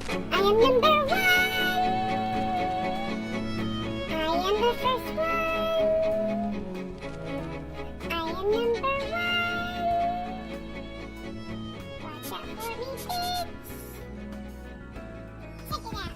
I am number one. I am the first one. I am number one. Watch out for me, kids. Check it out.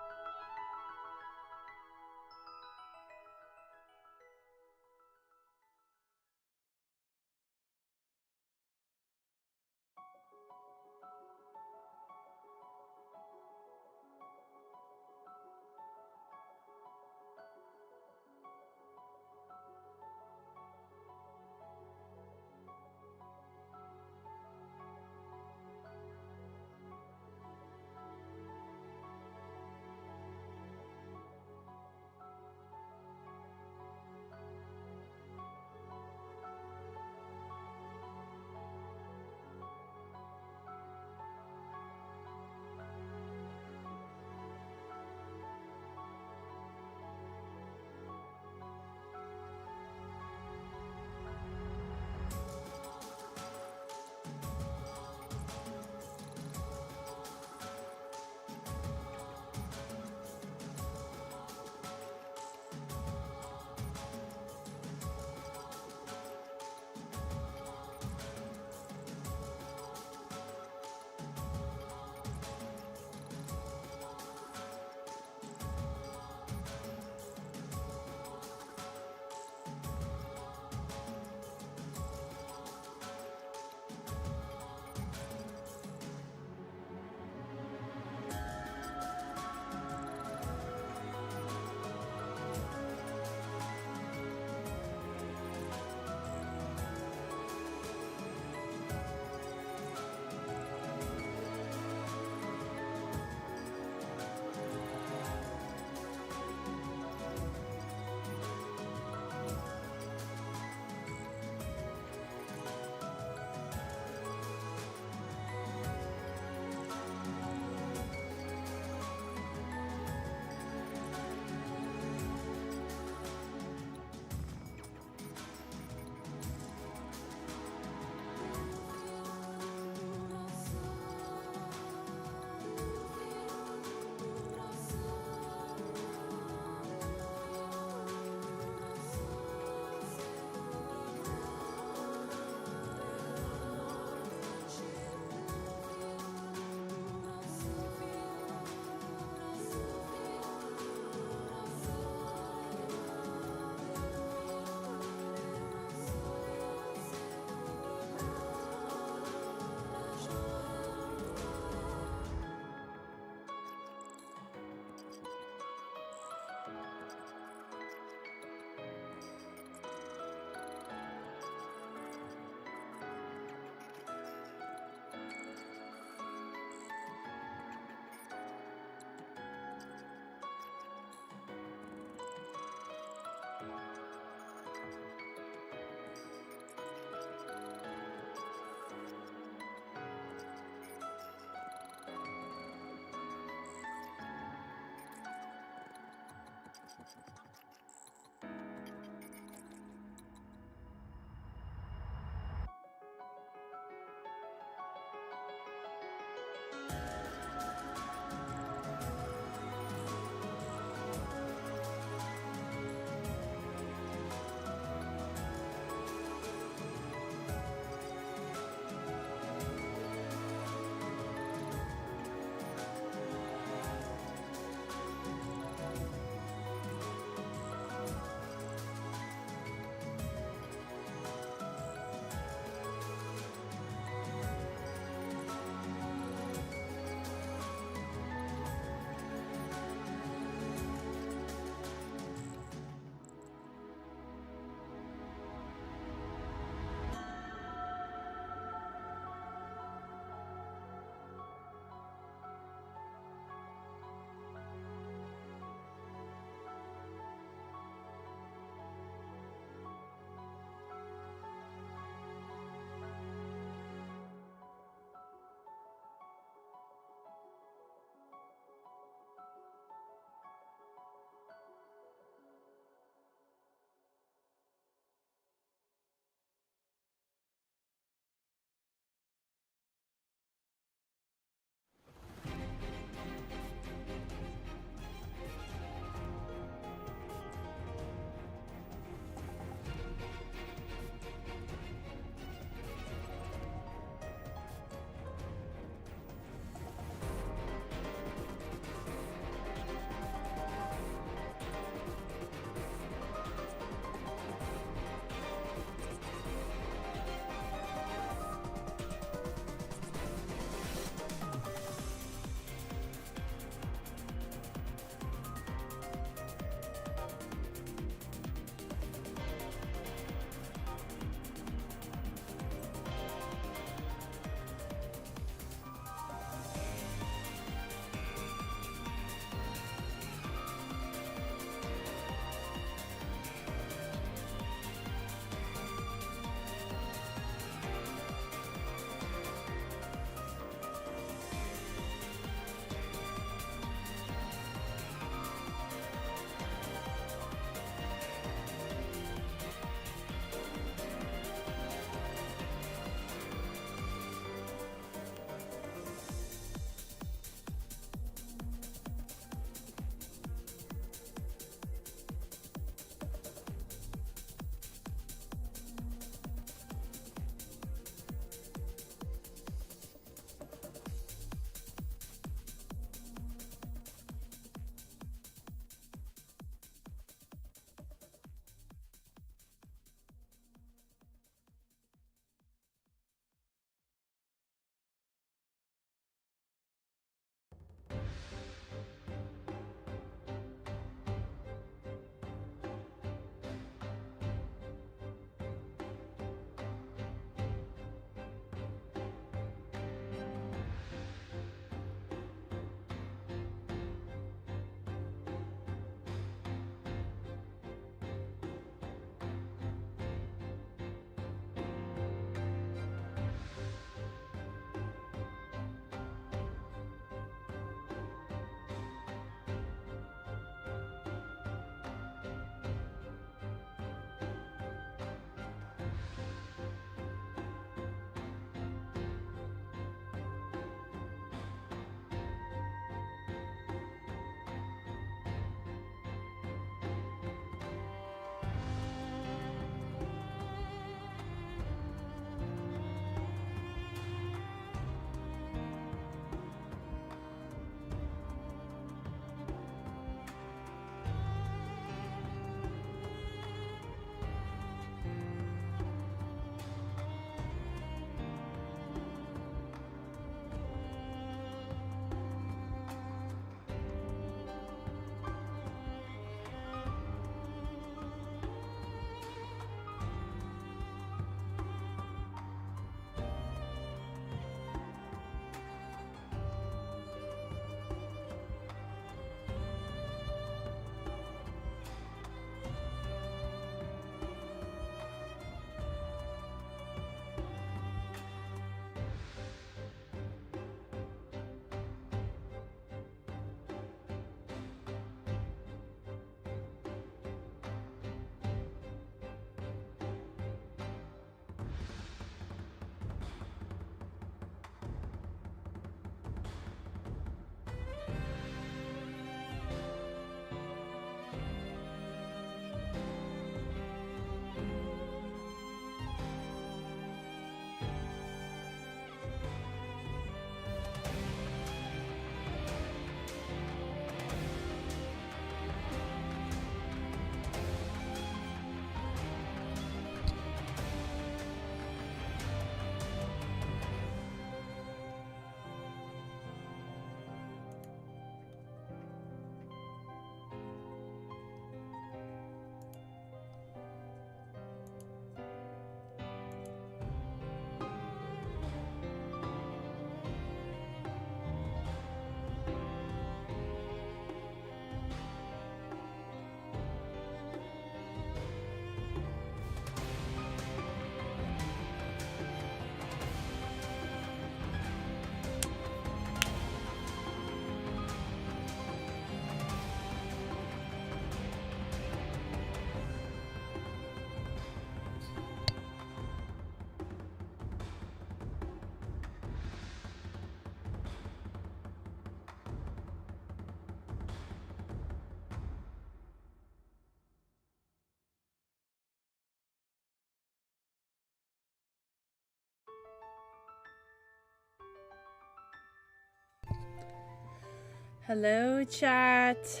Hello, chat.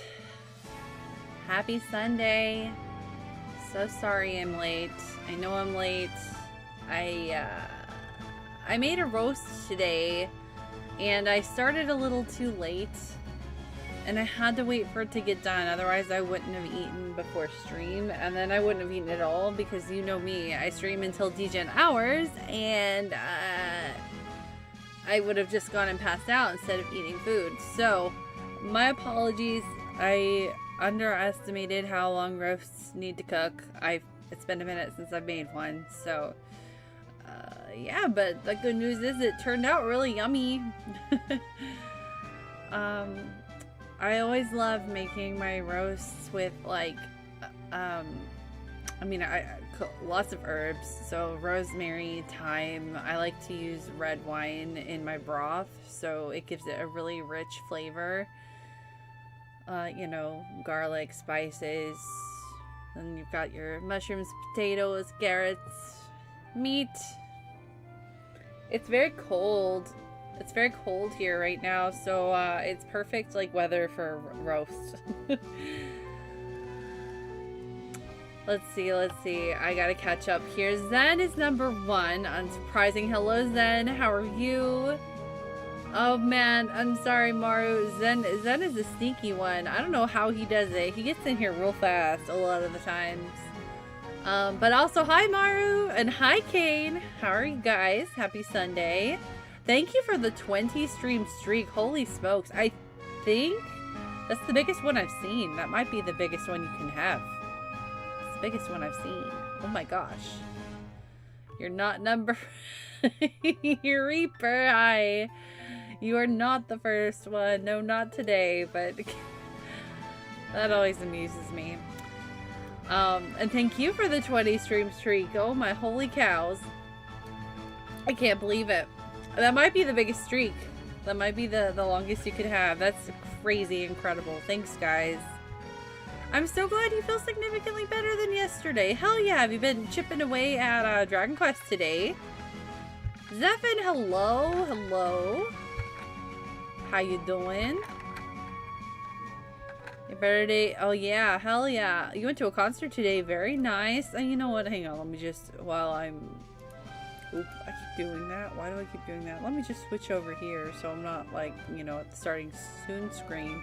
Happy Sunday. So sorry I'm late. I know I'm late. I made a roast today, and I started a little too late, and I had to wait for it to get done. Otherwise, I wouldn't have eaten before stream, and then I wouldn't have eaten at all because you know me. I stream until DGen hours, and I would have just gone and passed out instead of eating food. So, my apologies. I underestimated how long roasts need to cook. It's been a minute since I've made one, so yeah, but the good news is it turned out really yummy. I always love making my roasts with like lots of herbs, so rosemary, thyme. I like to use red wine in my broth, so it gives it a really rich flavor. You know, garlic, spices. Then you've got your mushrooms, potatoes, carrots, meat. It's very cold. It's very cold here right now, so it's perfect like weather for roast. Let's see. I gotta catch up here. Zen is number 1. Unsurprising. Hello, Zen. How are you? Oh man, I'm sorry, Maru. Zen is a sneaky one. I don't know how he does it. He gets in here real fast a lot of the times. But also, hi Maru and hi Kane. How are you guys? Happy Sunday. Thank you for the 20 stream streak. Holy smokes. I think that's the biggest one I've seen. That might be the biggest one you can have. It's the biggest one I've seen. Oh my gosh. You're not number... Reaper, hi. You are not the first one. No, not today, but that always amuses me. And thank you for the 20 stream streak. Oh my holy cows. I can't believe it. That might be the biggest streak. That might be the longest you could have. That's crazy incredible. Thanks, guys. I'm so glad you feel significantly better than yesterday. Hell yeah, have you been chipping away at Dragon Quest today? Zephin, hello. Hello. How you doing? Your birthday. Oh yeah, hell yeah. You went to a concert today. Very nice. And you know what? Hang on. Let me just, while I'm... Oop, I keep doing that. Why do I keep doing that? Let me just switch over here so I'm not like, you know, at the starting soon screen.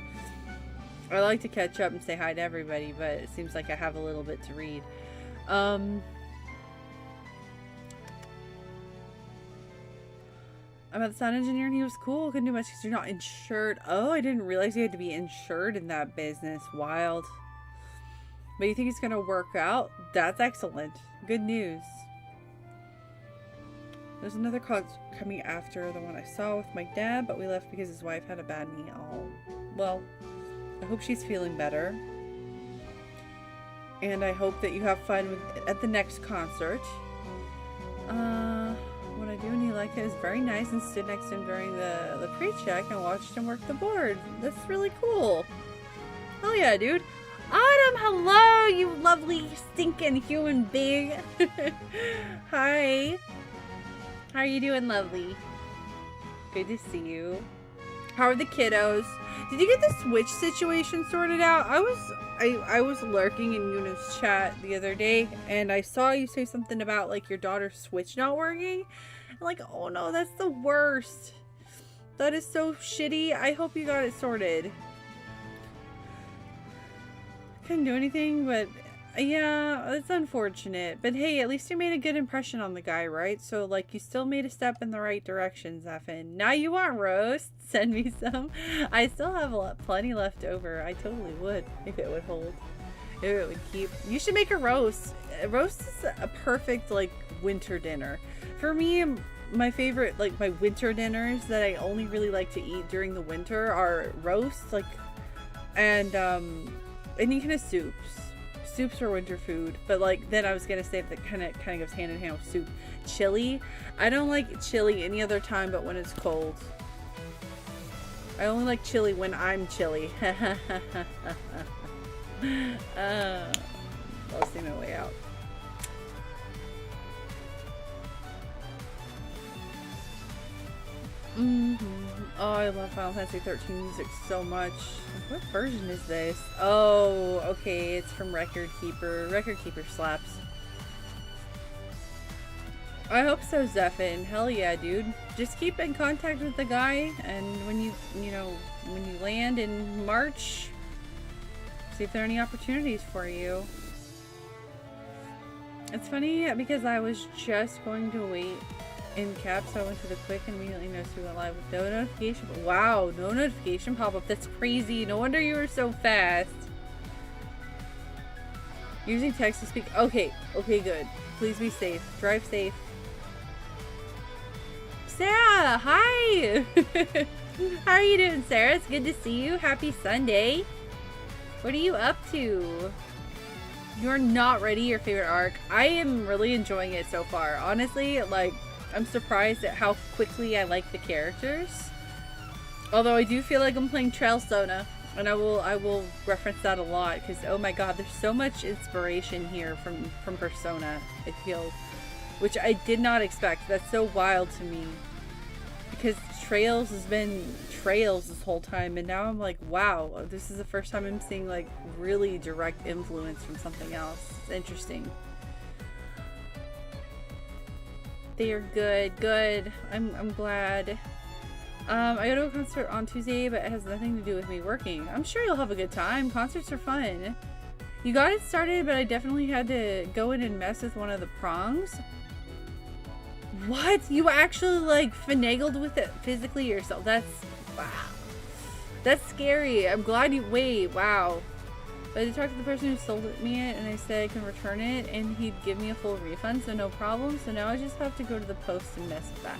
I like to catch up and say hi to everybody, but it seems like I have a little bit to read. I'm at the sound engineer and he was cool. Couldn't do much because you're not insured. Oh, I didn't realize you had to be insured in that business. Wild. But you think it's going to work out? That's excellent. Good news. There's another concert coming after the one I saw with my dad, but we left because his wife had a bad knee. Oh, well, I hope she's feeling better. And I hope that you have fun at the next concert. What I do and he liked it. It was very nice and stood next to him during the pre-check and watched him work the board. That's really cool. Oh yeah, dude. Autumn, hello, you lovely stinking human being. Hi. How are you doing, lovely? Good to see you. How are the kiddos? Did you get the Switch situation sorted out? I was lurking in Yuna's chat the other day and I saw you say something about like your daughter's Switch not working. I'm like, oh no, that's the worst. That is so shitty. I hope you got it sorted. Couldn't do anything, but yeah, it's unfortunate. But hey, at least you made a good impression on the guy, right? So like you still made a step in the right direction, Zephin. Now you want roast? Send me some. I still have plenty left over. I totally would if it would hold. If it would keep. You should make a roast. A roast is a perfect like winter dinner. For me, my favorite like my winter dinners that I only really like to eat during the winter are roasts, like and any kind of soups. Soups are winter food, but like then I was gonna say that kind of goes hand in hand with soup. Chili. I don't like chili any other time but when it's cold. I only like chili when I'm chilly. I'll see my way out. Oh, I love Final Fantasy 13 music so much. What version is this? Oh, okay, it's from Record Keeper. Record Keeper slaps. I hope so, Zephin. Hell yeah, dude. Just keep in contact with the guy, and when you land in March, see if there are any opportunities for you. It's funny because I was just going to wait in cap, so I went to the quick and immediately noticed we went live with no notification. Wow, no notification pop-up. That's crazy. No wonder you were so fast. Using text to speak. Okay, good. Please be safe. Drive safe. Sarah, hi! How are you doing, Sarah? It's good to see you. Happy Sunday. What are you up to? You're not ready, your favorite arc. I am really enjoying it so far. Honestly, like, I'm surprised at how quickly I like the characters. Although I do feel like I'm playing Trailsona, and I will reference that a lot because oh my god, there's so much inspiration here from Persona. It feels, which I did not expect. That's so wild to me because Trails has been Trails this whole time, and now I'm like, wow, this is the first time I'm seeing like really direct influence from something else. It's interesting. They are good. I'm glad. I go to a concert on Tuesday, but it has nothing to do with me working. I'm sure you'll have a good time. Concerts are fun. You got it started, but I definitely had to go in and mess with one of the prongs. What? You actually like finagled with it physically yourself? That's wow. That's scary. I'm glad you wait. Wow. But I did talk to the person who sold me it, and I said I can return it, and he'd give me a full refund, so no problem. So now I just have to go to the post and mess with that.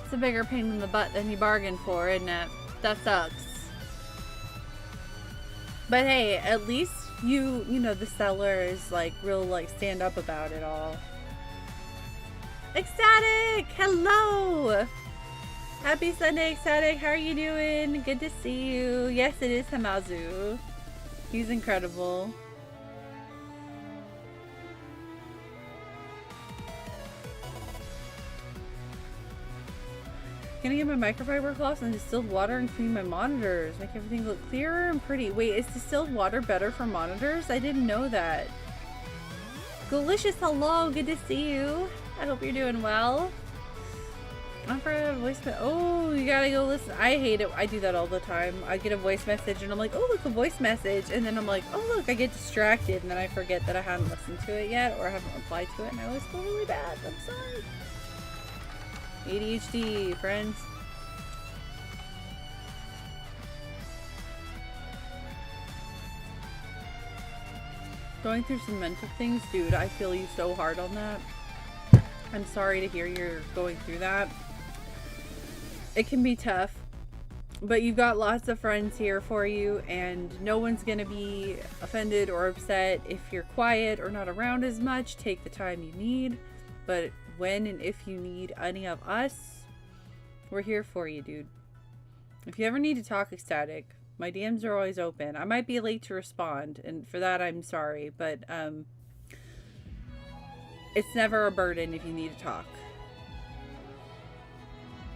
It's a bigger pain in the butt than you bargained for, isn't it? That sucks. But hey, at least you know, the seller is like real, like stand up about it all. Ecstatic! Hello! Happy Sunday, Ecstatic. How are you doing? Good to see you. Yes, it is Hamazu. He's incredible. Gonna get my microfiber cloths and distilled water and clean my monitors. Make everything look clearer and pretty. Wait, is distilled water better for monitors? I didn't know that. Delicious, hello. Good to see you. I hope you're doing well. I'm for a voice message. Oh, you gotta go listen. I hate it. I do that all the time. I get a voice message and I'm like, oh, look, a voice message. And then I'm like, oh, look, I get distracted. And then I forget that I haven't listened to it yet or I haven't replied to it. And I always feel really bad. I'm sorry. ADHD, friends. Going through some mental things, dude. I feel you so hard on that. I'm sorry to hear you're going through that. It can be tough, but you've got lots of friends here for you, and no one's gonna be offended or upset if you're quiet or not around as much. Take the time you need, but when and if you need any of us, we're here for you, dude. If you ever need to talk, Ecstatic, my DMs are always open. I might be late to respond, and for that I'm sorry, but it's never a burden if you need to talk.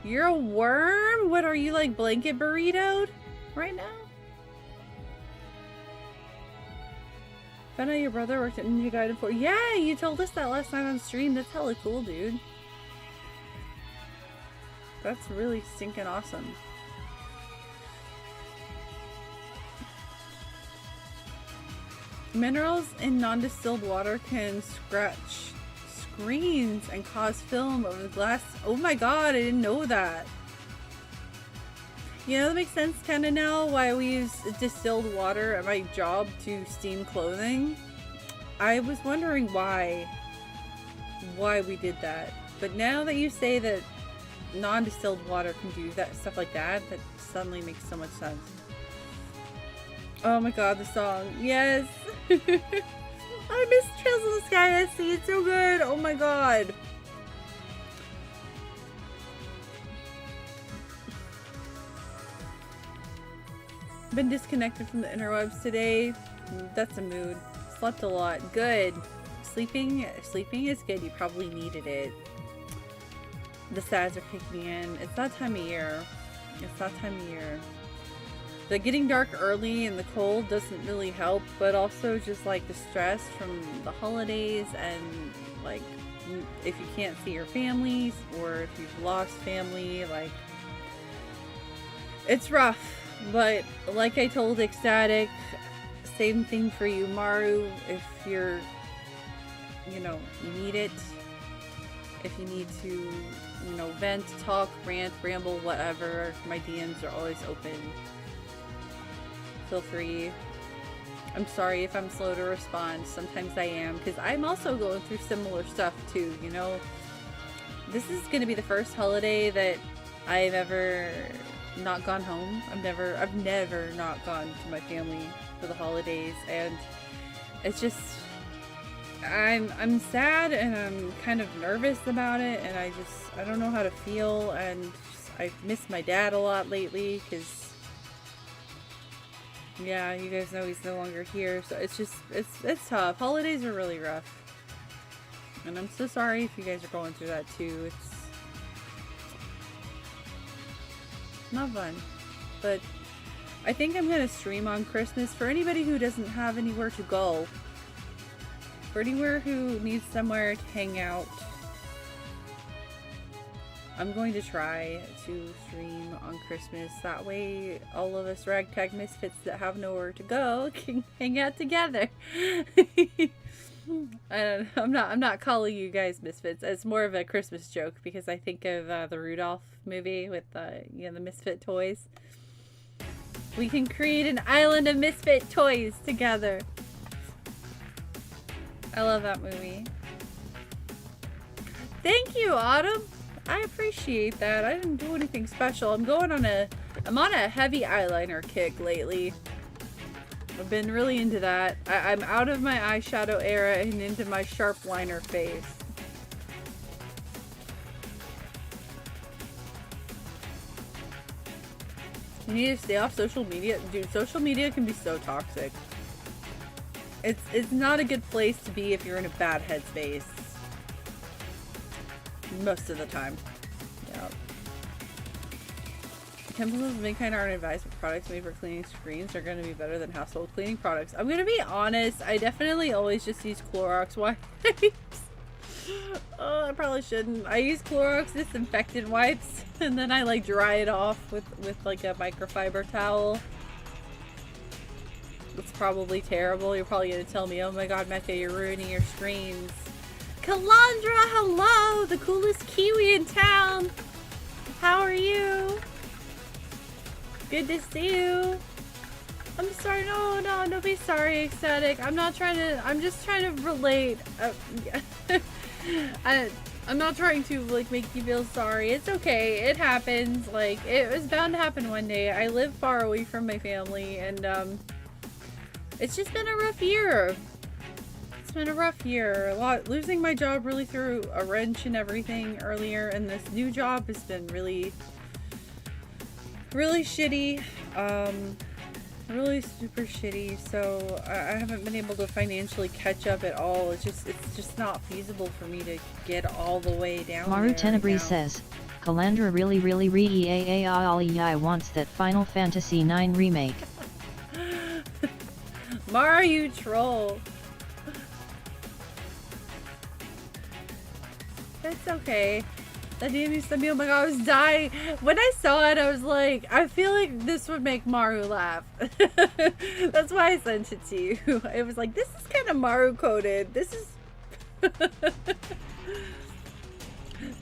You're a worm? What are you, like blanket burritoed right now? Found out your brother worked at Ninja Gaiden 4. Yeah, you told us that last night on stream. That's hella cool, dude. That's really stinking awesome. Minerals in non-distilled water can scratch screens and cause film over the glass. Oh my god, I didn't know that. You know, that makes sense kind of now why we use distilled water at my job to steam clothing. I was wondering why we did that. But now that you say that non-distilled water can do that stuff like that, that suddenly makes so much sense. Oh my god, the song. Yes! I miss Trails in the Sky. I see it's so good. Oh my god. Been disconnected from the interwebs today. That's a mood. Slept a lot. Good. Sleeping is good. You probably needed it. the sads are kicking in. It's that time of year. It's that time of year. The getting dark early and the cold doesn't really help, but also just like the stress from the holidays and like if you can't see your families or if you've lost family, like it's rough. But like I told Ecstatic, same thing for you, Maru. If you're, you know, you need it, if you need to, you know, vent, talk, rant, ramble, whatever, my DMs are always open. Feel free. I'm sorry if I'm slow to respond. Sometimes I am, because I'm also going through similar stuff too, you know. This is going to be the first holiday that I've ever not gone home. I've never not gone to my family for the holidays, and it's just I'm sad and I'm kind of nervous about it, and I don't know how to feel, and I miss my dad a lot lately because yeah, you guys know he's no longer here, so it's just it's tough. Holidays are really rough, and I'm so sorry if you guys are going through that too. It's not fun, but I think I'm gonna stream on Christmas for anybody who doesn't have anywhere to go, for anywhere who needs somewhere to hang out. I'm going to try to stream on Christmas. That way all of us ragtag misfits that have nowhere to go can hang out together. I'm not calling you guys misfits. It's more of a Christmas joke because I think of the Rudolph movie with you know, the misfit toys. We can create an island of misfit toys together. I love that movie. Thank you, Autumn. I appreciate that. I didn't do anything special. I'm on a heavy eyeliner kick lately. I've been really into that. I'm out of my eyeshadow era and into my sharp liner phase. You need to stay off social media. Dude, social media can be so toxic. It's not a good place to be if you're in a bad headspace. Most of the time. Yeah. Chemicals of any kind aren't advised, but products made for cleaning screens are going to be better than household cleaning products. I'm going to be honest, I definitely always just use Clorox wipes. Oh, I probably shouldn't. I use Clorox disinfectant wipes, and then I like dry it off with like a microfiber towel. It's probably terrible. You're probably going to tell me, oh my god, Mecca, you're ruining your screens. Kalandra, hello! The coolest Kiwi in town! How are you? Good to see you. I'm sorry, no, don't be sorry, Ecstatic. I'm just trying to relate. I'm not trying to, like, make you feel sorry. It's okay. It happens. Like, it was bound to happen one day. I live far away from my family, and, it's just been a rough year. It's been a rough year. Losing my job really threw a wrench in everything earlier, and this new job has been really shitty. Really super shitty. So I haven't been able to financially catch up at all. It's just not feasible for me to get all the way down. Maru there Tenebris right says, Calandra really wants that Final Fantasy IX remake. Mara, you troll. It's okay. That DM sent me, oh my god, I was dying. When I saw it, I was like, I feel like this would make Maru laugh. That's why I sent it to you. It was like, this is kind of Maru coded. This is...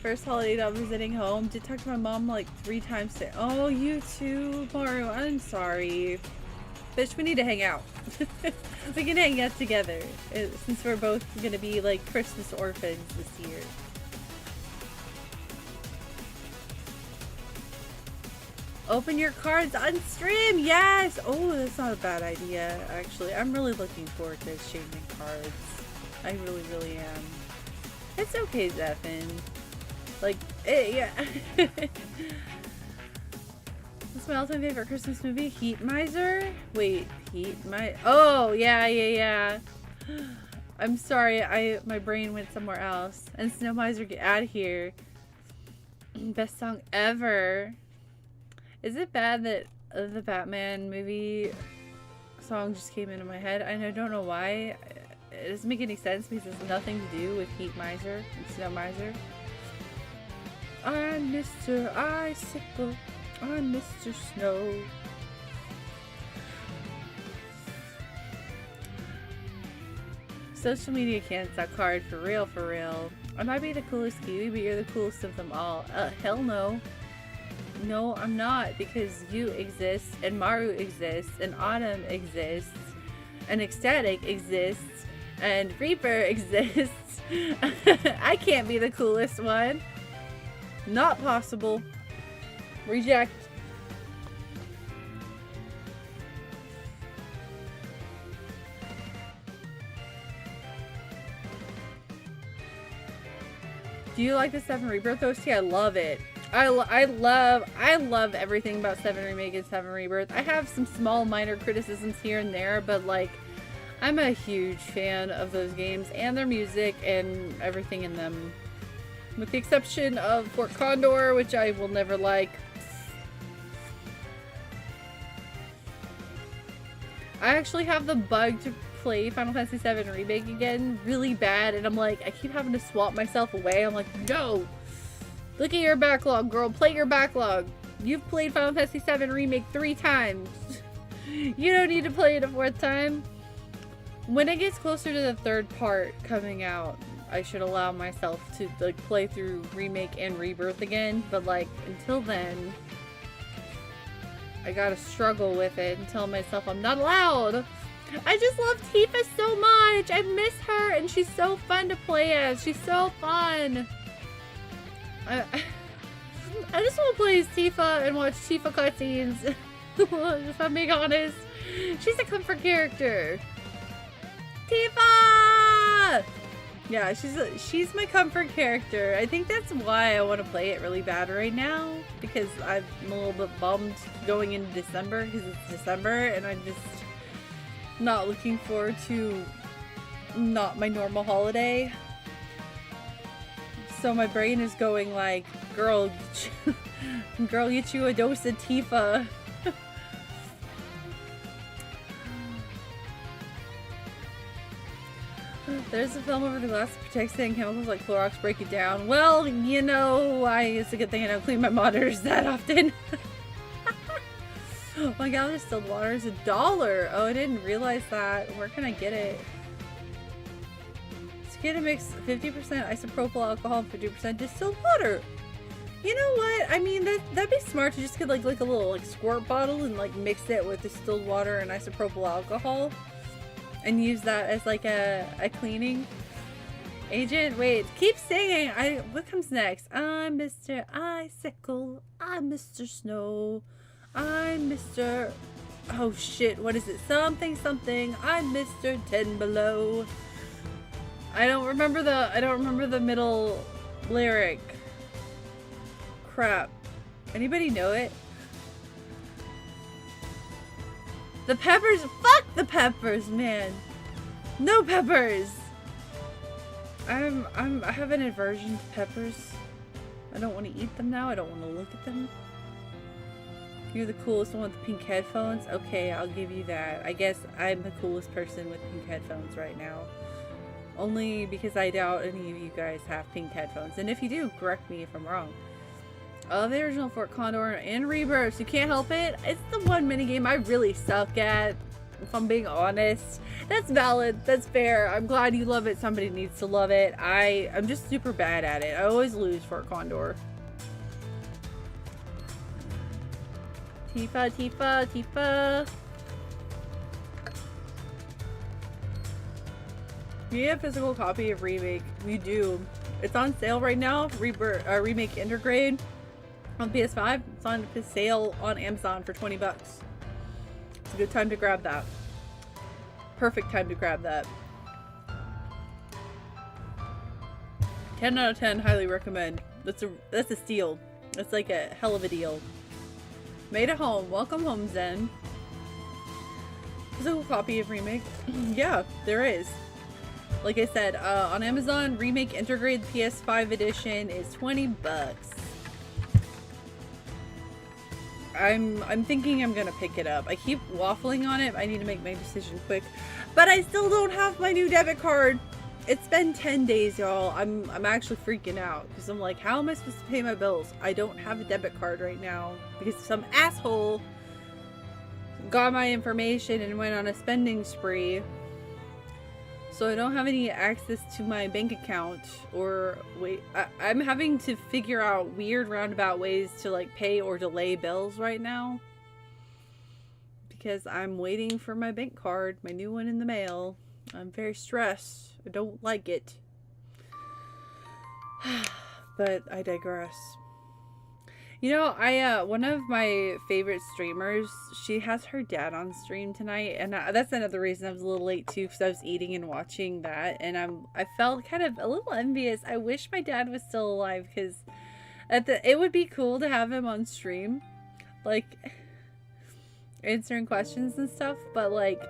First holiday that I'm visiting home. Did talk to my mom like 3 times today. Oh, you too, Maru. I'm sorry. Bitch, we need to hang out. We can hang out together. Since we're both gonna be like Christmas orphans this year. Open your cards on stream, yes! Oh, that's not a bad idea, actually. I'm really looking forward to exchanging cards. I really, really am. It's okay, Zephin. Like, yeah. What's my all-time favorite Christmas movie? Heat Miser? Wait, Oh, yeah. I'm sorry, my brain went somewhere else. And Snow Miser, get out of here. Best song ever. Is it bad that the Batman movie song just came into my head? I don't know why. It doesn't make any sense because it has nothing to do with Heat Miser and Snow Miser. I'm Mr. Icicle. I'm Mr. Snow. Social media can't suck hard, for real, for real. I might be the coolest Kiwi, but you're the coolest of them all. Hell no. No, I'm not, because you exist, and Maru exists, and Autumn exists, and Ecstatic exists, and Reaper exists. I can't be the coolest one. Not possible. Reject. Do you like the 7 Rebirth OST? I love it. I love everything about 7 Remake and 7 Rebirth. I have some small minor criticisms here and there, but like, I'm a huge fan of those games and their music and everything in them. With the exception of Fort Condor, which I will never like. I actually have the bug to play Final Fantasy VII Remake again really bad, and I'm like, I keep having to swap myself away. I'm like, no! Look at your backlog, girl. Play your backlog. You've played Final Fantasy VII Remake 3 times. You don't need to play it a 4th time. When it gets closer to the 3rd part coming out, I should allow myself to like play through Remake and Rebirth again, but like until then I gotta struggle with it and tell myself I'm not allowed. I just love Tifa so much. I miss her and she's so fun to play as. She's so fun. I just want to play as Tifa and watch Tifa cutscenes. If I'm being honest. She's a comfort character. Tifa! Yeah, she's my comfort character. I think that's why I want to play it really bad right now, because I'm a little bit bummed going into December, because it's December and I'm just not looking forward to not my normal holiday. So my brain is going like, girl, get you a dose of Tifa. There's a film over the glass that protects it and chemicals like Clorox break it down. Well, you know, it's a good thing I don't clean my monitors that often. Oh my god, distilled water is $1. Oh, I didn't realize that. Where can I get it? It's gonna mix 50% isopropyl alcohol and 50% distilled water. You know what? I mean, that'd be smart to just get like a little like squirt bottle and like mix it with distilled water and isopropyl alcohol. And use that as like a cleaning agent. Wait, keep singing. What comes next? I'm Mr. Icicle. I'm Mr. Snow. I'm Mr. Oh shit, what is it? Something something. I'm Mr. 10 Below. I don't remember the middle lyric. Crap. Anybody know it? The peppers, fuck the peppers, man. No peppers. I have an aversion to peppers. I don't want to eat them now. I don't want to look at them. You're the coolest one with the pink headphones. Okay, I'll give you that. I guess I'm the coolest person with pink headphones right now. Only because I doubt any of you guys have pink headphones. And if you do, correct me if I'm wrong. The original Fort Condor and Rebirth. You can't help it. It's the one minigame I really suck at, if I'm being honest. That's valid. That's fair. I'm glad you love it. Somebody needs to love it. I'm just super bad at it. I always lose Fort Condor. Tifa, Tifa, Tifa. You need a physical copy of Remake. We do. It's on sale right now. Remake Intergrade. On PS5, it's on sale on Amazon for 20 bucks. It's a good time to grab that. Perfect time to grab that. 10 out of 10, highly recommend. That's a steal. That's like a hell of a deal. Made at home. Welcome home, Zen. Physical copy of Remake? Yeah, there is. Like I said, on Amazon, Remake Intergrade PS5 edition is 20 bucks. I'm thinking I'm gonna pick it up. I keep waffling on it. I need to make my decision quick. But I still don't have my new debit card. It's been 10 days, y'all. I'm actually freaking out because I'm like, how am I supposed to pay my bills? I don't have a debit card right now because some asshole got my information and went on a spending spree. So I don't have any access to my bank account, or wait, I'm having to figure out weird roundabout ways to like pay or delay bills right now. Because I'm waiting for my bank card, my new one in the mail. I'm very stressed. I don't like it. But I digress. You know, one of my favorite streamers, she has her dad on stream tonight, and that's another reason I was a little late too, because I was eating and watching that, and I felt kind of a little envious. I wish my dad was still alive, because it would be cool to have him on stream, like answering questions and stuff. But like,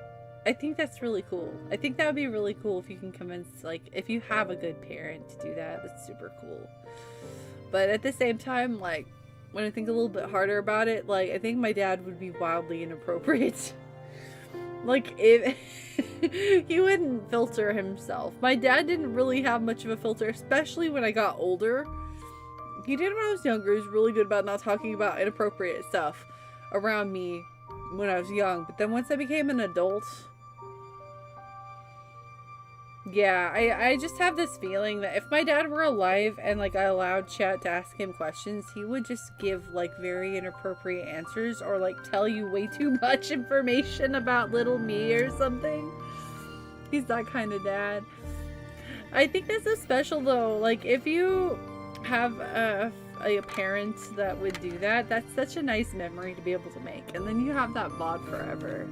I think that's really cool. I think that would be really cool if you can convince, like, if you have a good parent to do that. That's super cool. But at the same time, like, when I think a little bit harder about it, like, I think my dad would be wildly inappropriate. Like, if he wouldn't filter himself. My dad didn't really have much of a filter, especially when I got older. He did when I was younger. He was really good about not talking about inappropriate stuff around me when I was young. But then once I became an adult, yeah, I just have this feeling that if my dad were alive and like I allowed chat to ask him questions, he would just give like very inappropriate answers, or like tell you way too much information about little me or something. He's that kind of dad. I think that's so special though. Like, if you have a parent that would do that, that's such a nice memory to be able to make. And then you have that VOD forever.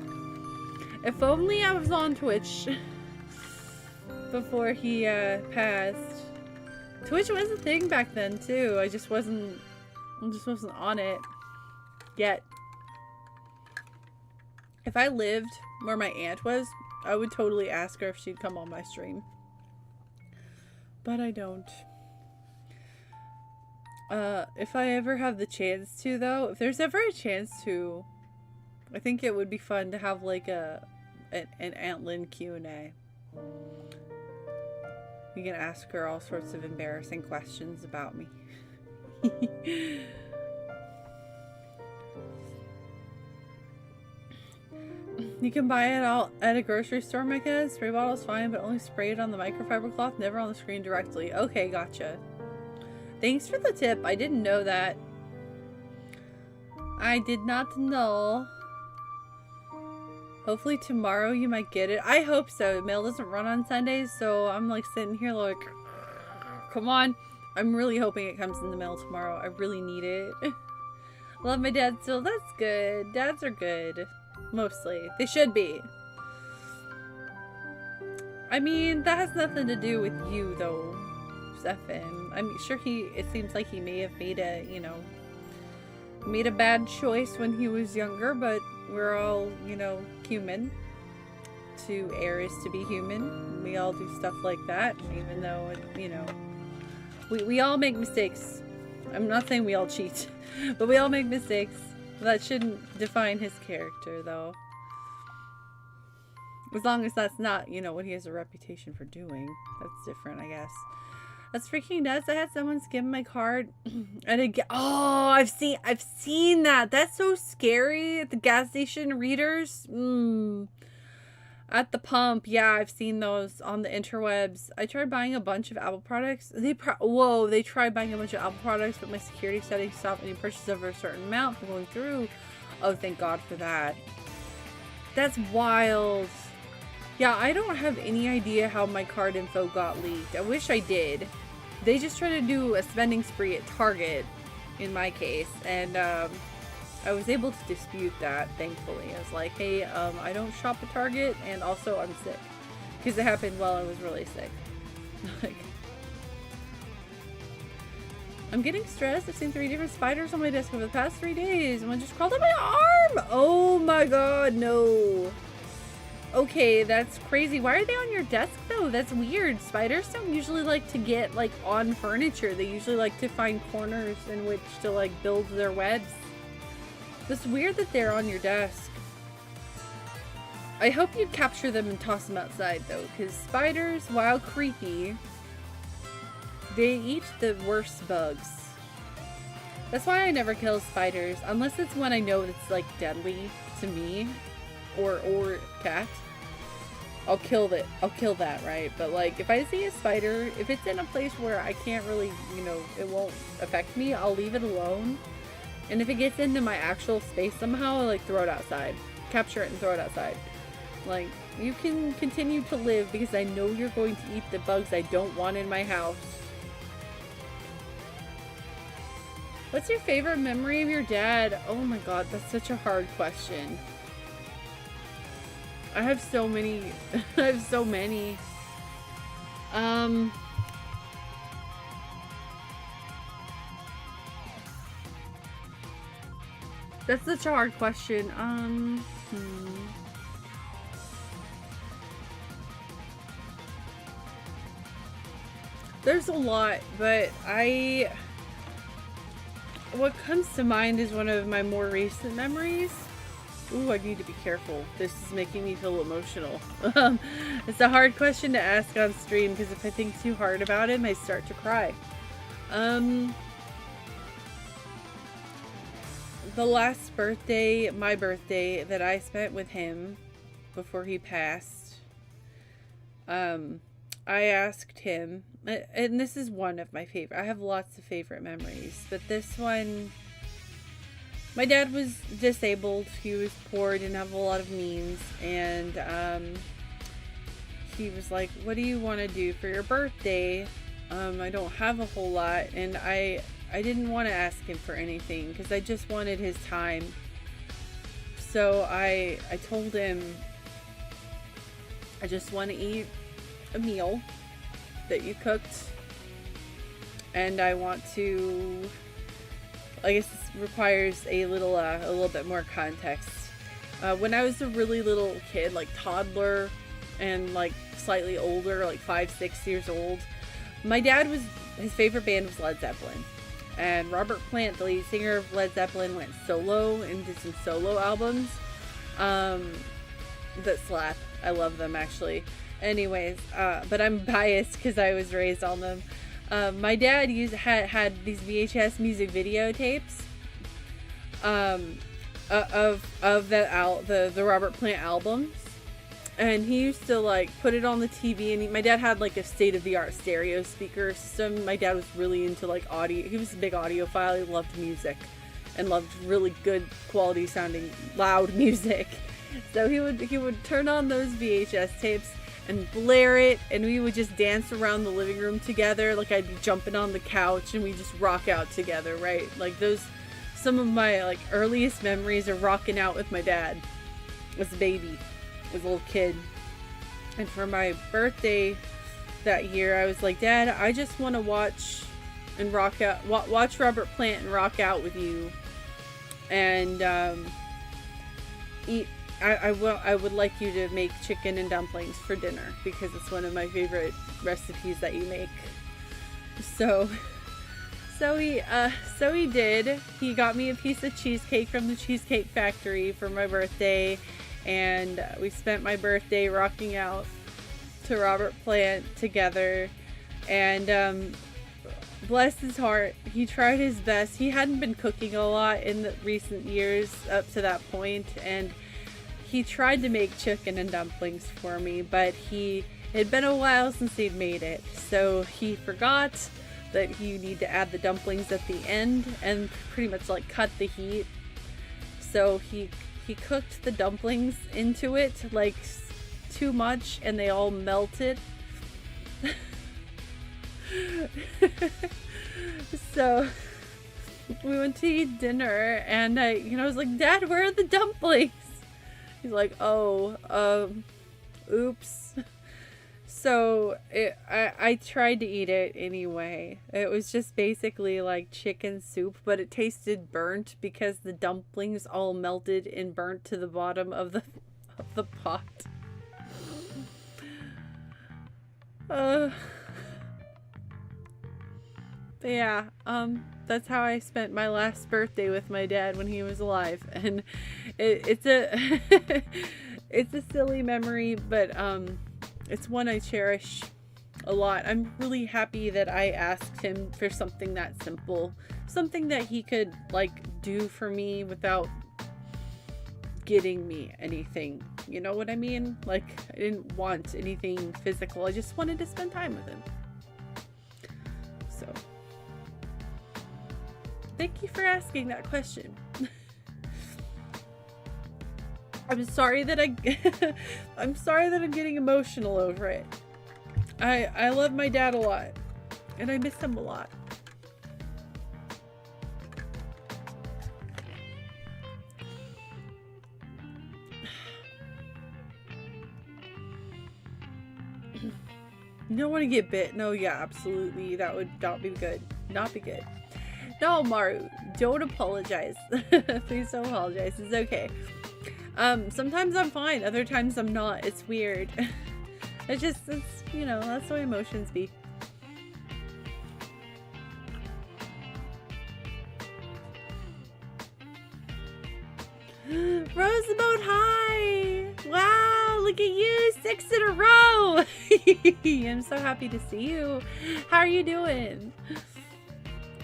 If only I was on Twitch before he passed. Twitch was a thing back then too. I just wasn't on it yet. If I lived where my aunt was, I would totally ask her if she'd come on my stream. But I don't. If I ever have the chance to, though, if there's ever a chance to, I think it would be fun to have like an Aunt Lynn Q&A. You can ask her all sorts of embarrassing questions about me. You can buy it all at a grocery store, Micah. Spray bottle's fine, but only spray it on the microfiber cloth, never on the screen directly. Okay, gotcha. Thanks for the tip. I didn't know that. I did not know. Hopefully tomorrow you might get it. I hope so. Mail doesn't run on Sundays, so I'm like sitting here like, come on. I'm really hoping it comes in the mail tomorrow. I really need it. Love my dad still. That's good. Dads are good. Mostly. They should be. I mean, that has nothing to do with you though, Stefan. I'm sure it seems like he may have made a, made a bad choice when he was younger, but we're all, human. To err is to be human. We all do stuff like that, even though, we all make mistakes. I'm not saying we all cheat, but we all make mistakes. That shouldn't define his character, though. As long as that's not, what he has a reputation for doing. That's different, I guess. That's freaking nuts. I had someone skim my card and again. Oh, I've seen that. That's so scary. At the gas station readers. At the pump. Yeah, I've seen those on the interwebs. I tried buying a bunch of Apple products. They tried buying a bunch of Apple products, but my security settings stopped any purchase over a certain amount from going through. Oh, thank God for that. That's wild. Yeah, I don't have any idea how my card info got leaked. I wish I did. They just tried to do a spending spree at Target, in my case, and I was able to dispute that, thankfully. I was like, hey, I don't shop at Target, and also I'm sick. Because it happened while I was really sick. Like, I'm getting stressed. I've seen 3 different spiders on my desk over the past 3 days. One just crawled on my arm! Oh my god, no. Okay, that's crazy. Why are they on your desk though? That's weird. Spiders don't usually like to get like on furniture. They usually like to find corners in which to like build their webs. It's weird that they're on your desk. I hope you capture them and toss them outside, though, because spiders, while creepy, they eat the worst bugs. That's why I never kill spiders, unless it's when I know it's, like, deadly to me, or cat. I'll kill that, right? But, like, if I see a spider, if it's in a place where I can't really, you know, it won't affect me, I'll leave it alone. And if it gets into my actual space somehow, I'll, like, throw it outside. Capture it and throw it outside. Like, you can continue to live because I know you're going to eat the bugs I don't want in my house. What's your favorite memory of your dad? Oh my god, that's such a hard question. I have so many. I have so many. That's such a hard question. There's a lot, but what comes to mind is one of my more recent memories. Ooh, I need to be careful. This is making me feel emotional. It's a hard question to ask on stream because if I think too hard about it, I might start to cry. The last birthday, my birthday, that I spent with him before he passed, I asked him, and this is one of my favorite, I have lots of favorite memories, but this one, my dad was disabled, he was poor, didn't have a lot of means, and he was like, what do you want to do for your birthday? I don't have a whole lot, and I didn't want to ask him for anything, because I just wanted his time. So I told him, I just want to eat a meal that you cooked, and I want to, I guess this requires a little bit more context. When I was a really little kid, like toddler and like slightly older, like 5-6 years old, my dad his favorite band was Led Zeppelin, and Robert Plant, the lead singer of Led Zeppelin, went solo and did some solo albums that slap. I love them, actually. Anyways, but I'm biased because I was raised on them. My dad had these VHS music video tapes of the Robert Plant albums, and he used to like put it on the TV. And my dad had like a state-of-the-art stereo speaker system. My dad was really into like audio. He was a big audiophile. He loved music and loved really good quality sounding loud music. So he would turn on those VHS tapes and blare it, and we would just dance around the living room together. Like I'd be jumping on the couch and we just rock out together, right? Like some of my like earliest memories are rocking out with my dad as a baby, as a little kid. And for my birthday that year, I was like, Dad, I just want to watch and rock out, watch Robert Plant and rock out with you, and eat. I would like you to make chicken and dumplings for dinner because it's one of my favorite recipes that you make. So he did. He got me a piece of cheesecake from the Cheesecake Factory for my birthday, and we spent my birthday rocking out to Robert Plant together. And bless his heart, he tried his best. He hadn't been cooking a lot in the recent years up to that point, and he tried to make chicken and dumplings for me, but it had been a while since he'd made it, so he forgot that you need to add the dumplings at the end and pretty much like cut the heat. So he cooked the dumplings into it like too much, and they all melted. So we went to eat dinner, and I was like, Dad, where are the dumplings? He's like, oh, oops. So I tried to eat it anyway. It was just basically like chicken soup, but it tasted burnt because the dumplings all melted and burnt to the bottom of the pot. But yeah, that's how I spent my last birthday with my dad when he was alive, and it's a it's a silly memory, but it's one I cherish a lot. I'm really happy that I asked him for something that simple, something that he could like do for me without getting me anything. You know what I mean? Like, I didn't want anything physical. I just wanted to spend time with him. So thank you for asking that question. I'm sorry that I'm sorry that I'm getting emotional over it. I love my dad a lot, and I miss him a lot. You don't want to get bit. No, yeah, absolutely. That would not be good. Not be good. No, Maru, don't apologize. Please don't apologize. It's okay. Sometimes I'm fine. Other times I'm not. It's weird. It's, you know, that's the way emotions be. Rosamond, hi! Wow, look at you, 6 in a row! I'm so happy to see you. How are you doing?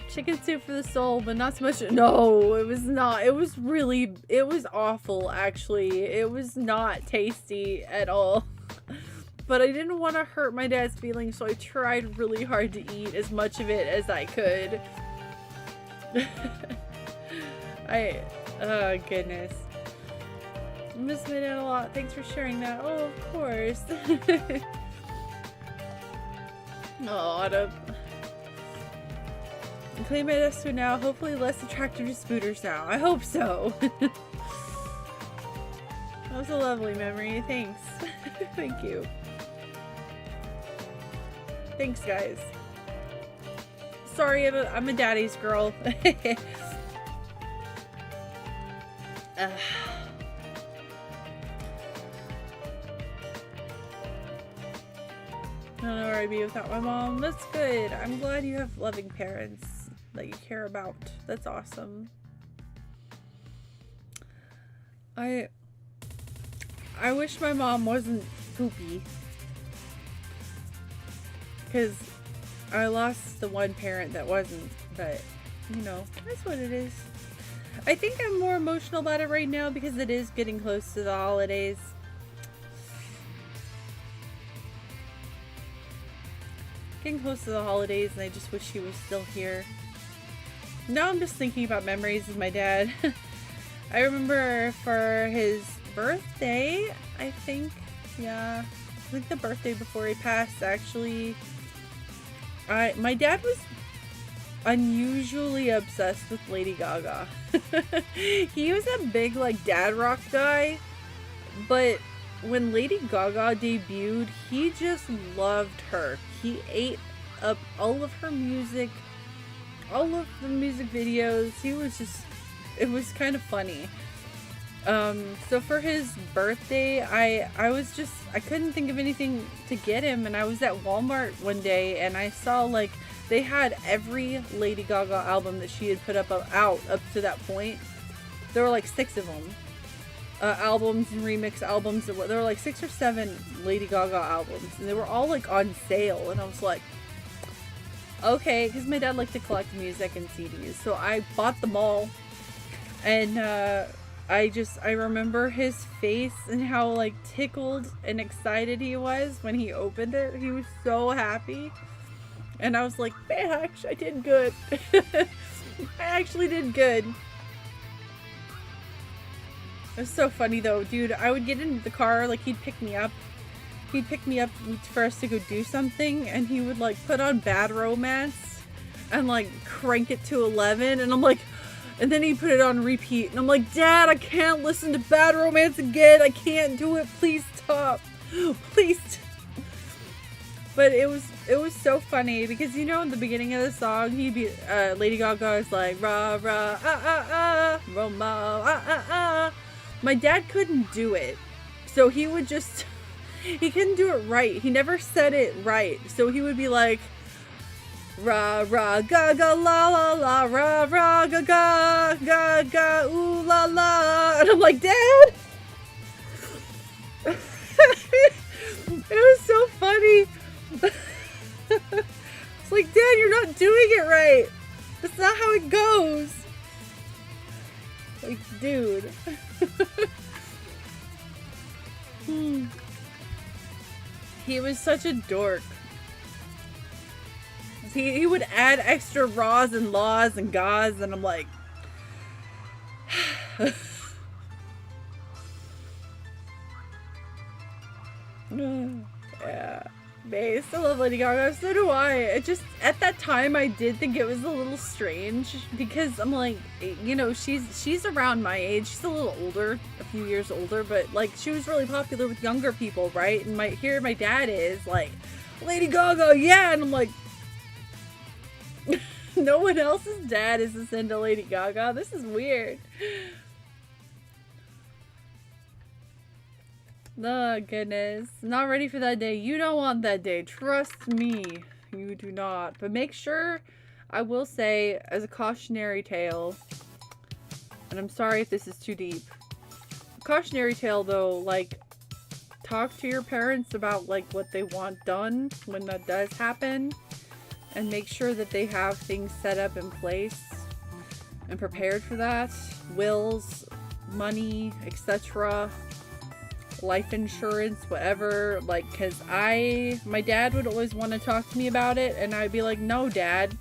Chicken soup for the soul, but not so much. No, it was not. It was awful, actually. It was not tasty at all. But I didn't want to hurt my dad's feelings, so I tried really hard to eat as much of it as I could. Oh goodness. I miss my dad a lot. Thanks for sharing that. Oh, of course. Oh, I don't... I'm cleaning my desk now. Hopefully less attractive to spooters now. I hope so. That was a lovely memory. Thanks. Thank you. Thanks, guys. Sorry, I'm a daddy's girl. I don't know where I'd be without my mom. That's good. I'm glad you have loving parents that you care about. That's awesome. I wish my mom wasn't poopy, because I lost the one parent that wasn't, but you know, that's what it is. I think I'm more emotional about it right now because it is getting close to the holidays. Getting close to the holidays, and I just wish he was still here. Now I'm just thinking about memories with my dad. I remember for his birthday, I think the birthday before he passed, actually, my dad was unusually obsessed with Lady Gaga. He was a big, like, dad rock guy, but when Lady Gaga debuted, he just loved her. He ate up all of her music, all of the music videos. He was just, it was kind of funny. So for his birthday, I couldn't think of anything to get him, and I was at Walmart one day and I saw, like, they had every Lady Gaga album that she had put out up to that point. There were like 6 of them. Albums and remix albums. There were like 6 or 7 Lady Gaga albums, and they were all like on sale, and I was like, okay, because my dad liked to collect music and CDs, so I bought them all. And I remember his face and how, like, tickled and excited he was when he opened it. He was so happy. And I was like, Bash, I did good. I actually did good. It was so funny though, dude. I would get into the car, like, he'd pick me up for us to go do something, and he would, like, put on Bad Romance and, like, crank it to 11, and I'm like, and then he put it on repeat, and I'm like, Dad, I can't listen to Bad Romance again. I can't do it. Please stop. Please. But it was so funny because, you know, in the beginning of the song, he'd be, Lady Gaga is like, rah, rah, ah, ah, ah, Roma, ah, ah, ah. My dad couldn't do it. So he would just, he couldn't do it right. He never said it right. So he would be like, Ra ra ga ga la la la ra ra ga ga ga ga ooh la la, and I'm like, Dad. It was so funny. It's like, Dad, you're not doing it right. That's not how it goes. Like, dude. He was such a dork. He would add extra raws and laws and gauze, and I'm like... Yeah. I still love Lady Gaga, so do I. It just, at that time, I did think it was a little strange, because I'm like, you know, she's around my age. She's a little older, a few years older, but, like, she was really popular with younger people, right? And here my dad is, like, Lady Gaga, yeah! And I'm like, no one else's dad is into Lady Gaga? This is weird. Oh, goodness. Not ready for that day. You don't want that day. Trust me. You do not. But make sure, I will say, as a cautionary tale, and I'm sorry if this is too deep. Cautionary tale, though, like, talk to your parents about, like, what they want done when that does happen. And make sure that they have things set up in place and prepared for that. Wills, money, etc. Life insurance, whatever. Like, because my dad would always want to talk to me about it, and I'd be like, no, Dad,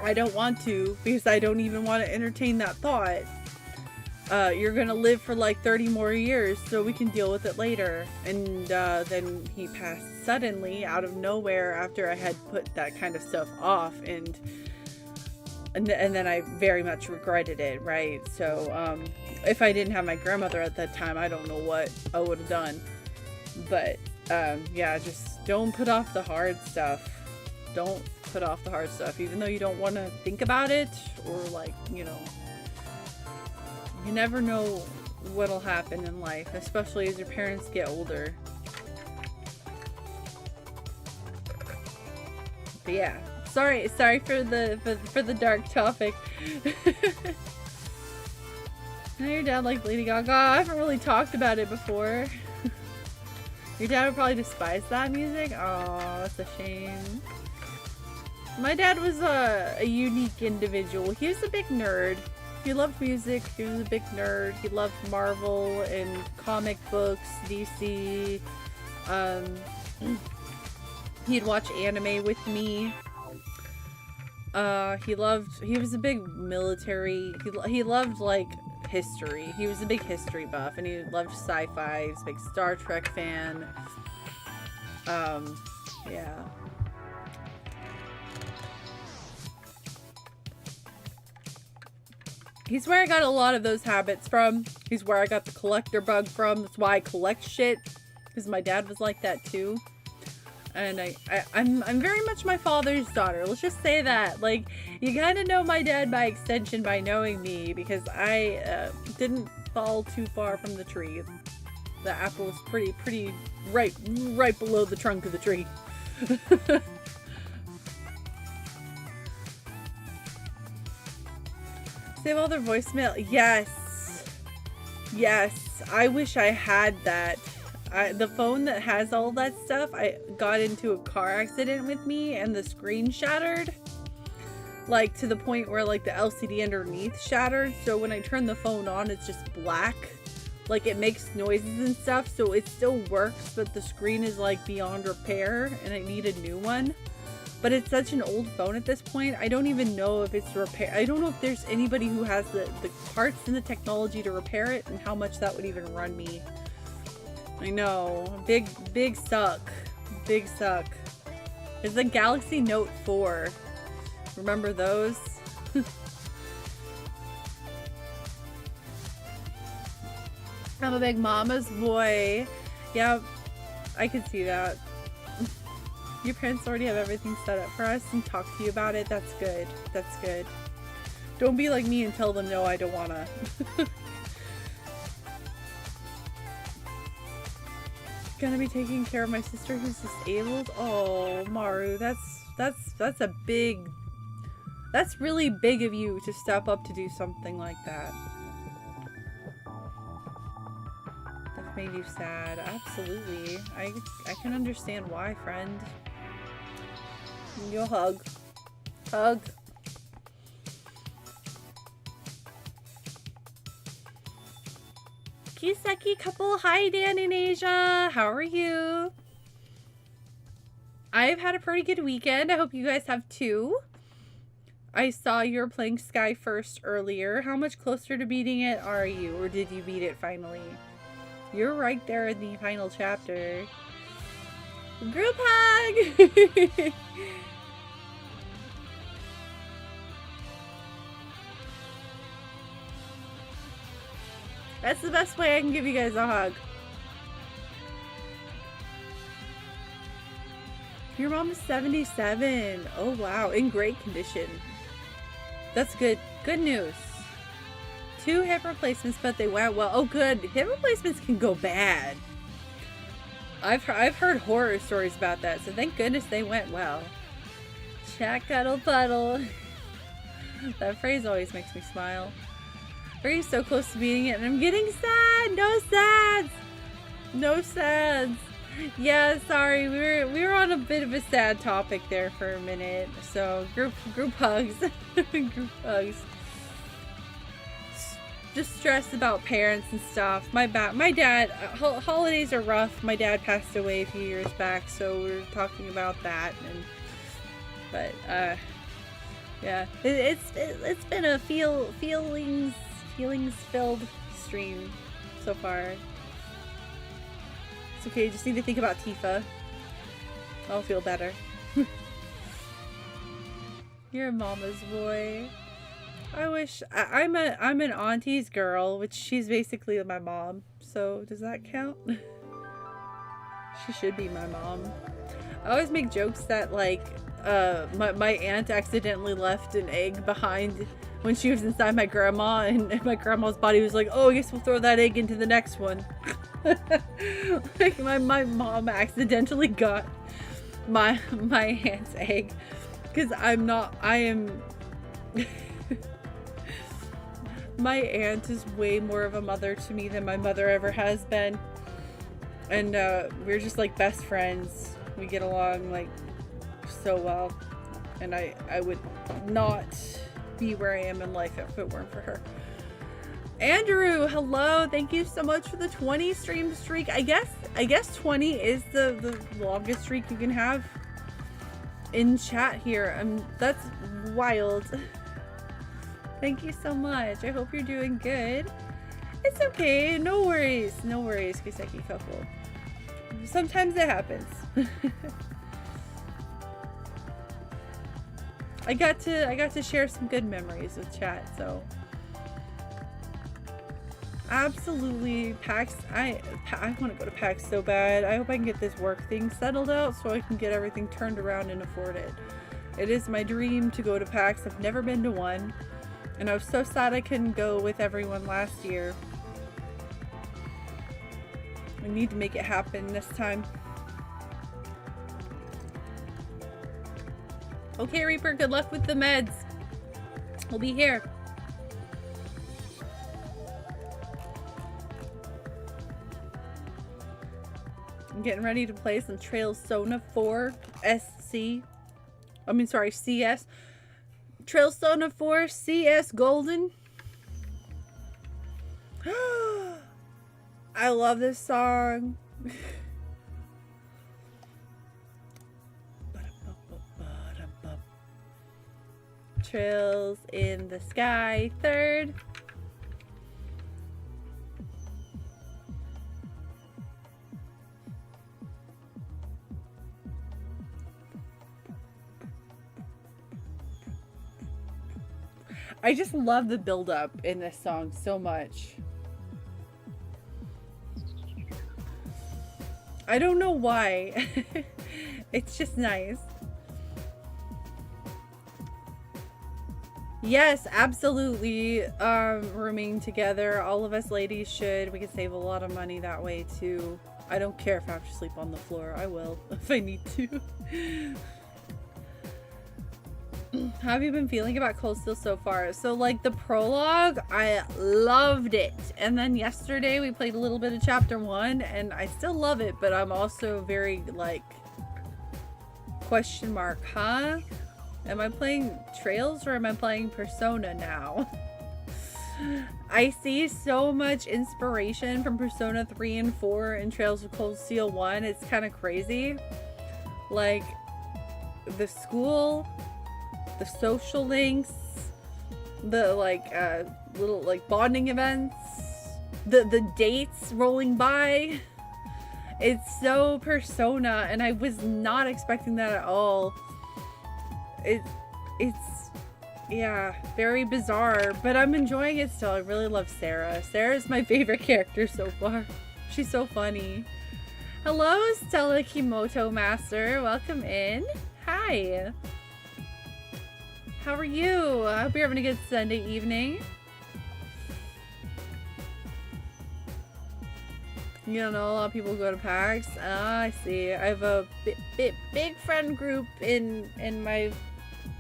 I don't want to, because I don't even want to entertain that thought. You're gonna live for like 30 more years, so we can deal with it later. And then he passed suddenly out of nowhere after I had put that kind of stuff off, and then I very much regretted it, right? So if I didn't have my grandmother at that time, I don't know what I would have done. But yeah, just don't put off the hard stuff. Don't put off the hard stuff, even though you don't want to think about it, or, like, you know, you never know what'll happen in life, especially as your parents get older. But yeah, sorry for the dark topic. I know your dad liked Lady Gaga. I haven't really talked about it before. Your dad would probably despise that music. Oh, that's a shame. My dad was a unique individual. He was a big nerd. He loved music. He was a big nerd. He loved Marvel and comic books, DC. He'd watch anime with me. He was a big military, he loved, like, history. He was a big history buff, and he loved sci-fi. He was a big Star Trek fan. Yeah. He's where I got a lot of those habits from. He's where I got the collector bug from. That's why I collect shit, because my dad was like that too. And I'm very much my father's daughter. Let's just say that. Like, you kind of know my dad by extension by knowing me, because I didn't fall too far from the tree. The apple is pretty right below the trunk of the tree. Save all their voicemail. Yes. Yes. I wish I had that. The phone that has all that stuff, I got into a car accident with me, and the screen shattered. Like, to the point where, like, the LCD underneath shattered. So when I turn the phone on, it's just black. Like, it makes noises and stuff, so it still works, but the screen is, like, beyond repair, and I need a new one. But it's such an old phone at this point, I don't even know if it's repair. I don't know if there's anybody who has the parts and the technology to repair it, and how much that would even run me. I know. Big suck. Big suck. It's the Galaxy Note 4. Remember those? I'm a big mama's boy. Yeah, I could see that. Your parents already have everything set up for us and talk to you about it. That's good. That's good. Don't be like me and tell them, no, I don't wanna. Gonna be taking care of my sister who's disabled. Oh, Maru, that's that's a big, that's really big of you to step up to do something like that. That made you sad. Absolutely. I can understand why, friend. You'll hug. Hug. Kiseki couple. Hi, Dan and Asia. How are you? I've had a pretty good weekend. I hope you guys have too. I saw you were playing Sky First earlier. How much closer to beating it are you? Or did you beat it finally? You're right there in the final chapter. Group hug! That's the best way I can give you guys a hug. Your mom is 77. Oh wow, in great condition. That's good. Good news. 2 hip replacements, but they went well. Oh good. Hip replacements can go bad. I've heard horror stories about that, so thank goodness they went well. Chat cuddle puddle. That phrase always makes me smile. Are you so close to beating it? And I'm getting sad. No sads. No sads. Yeah, sorry. We were on a bit of a sad topic there for a minute. So group hugs. Group hugs. Just stressed about parents and stuff. My dad. Holidays are rough. My dad passed away a few years back, so we're talking about that. But yeah, it's been a feelings filled stream so far. It's okay, just need to think about Tifa. I'll feel better. You're a mama's boy. I wish I'm an auntie's girl, which she's basically my mom. So does that count? She should be my mom. I always make jokes that like my aunt accidentally left an egg behind when she was inside my grandma, and my grandma's body was like, oh, I guess we'll throw that egg into the next one. Like my mom accidentally got my aunt's egg because I am my aunt is way more of a mother to me than my mother ever has been, and we're just like best friends. We get along like so well, and I would not be where I am in life if it weren't for her. Andrew, hello. Thank you so much for the 20 stream streak. I guess 20 is the longest streak you can have in chat here. That's wild. Thank you so much. I hope you're doing good. It's okay. No worries. No worries, Kiseki couple. Sometimes it happens. I got to share some good memories with chat, so absolutely. PAX, I want to go to PAX so bad. I hope I can get this work thing settled out so I can get everything turned around and afford it. It is my dream to go to PAX. I've never been to one, and I was so sad I couldn't go with everyone last year. We need to make it happen this time. Okay, Reaper, good luck with the meds. We'll be here. I'm getting ready to play some Trails Sona 4 CS. Trails Sona 4 CS Golden. I love this song. Trails in the Sky 3rd. I just love the build up in this song so much. I don't know why. It's just nice. Yes, absolutely. Rooming together. All of us ladies should. We can save a lot of money that way too. I don't care if I have to sleep on the floor. I will if I need to. How have you been feeling about Cold Steel so far? So, like, the prologue, I loved it. And then yesterday we played a little bit of chapter 1, and I still love it, but I'm also very, like, question mark, huh? Am I playing Trails or am I playing Persona now? I see so much inspiration from Persona 3 and 4 and Trails of Cold Steel 1. It's kind of crazy. Like, the school, the social links, the like little like bonding events, the dates rolling by. It's so Persona, and I was not expecting that at all. It's yeah, very bizarre, but I'm enjoying it still. I really love Sarah. Sarah's my favorite character so far. She's so funny. Hello, Stella Kimoto Master. Welcome in. Hi. How are you? I hope you're having a good Sunday evening. You don't know, a lot of people go to PAX. Ah, I see. I have a big friend group in my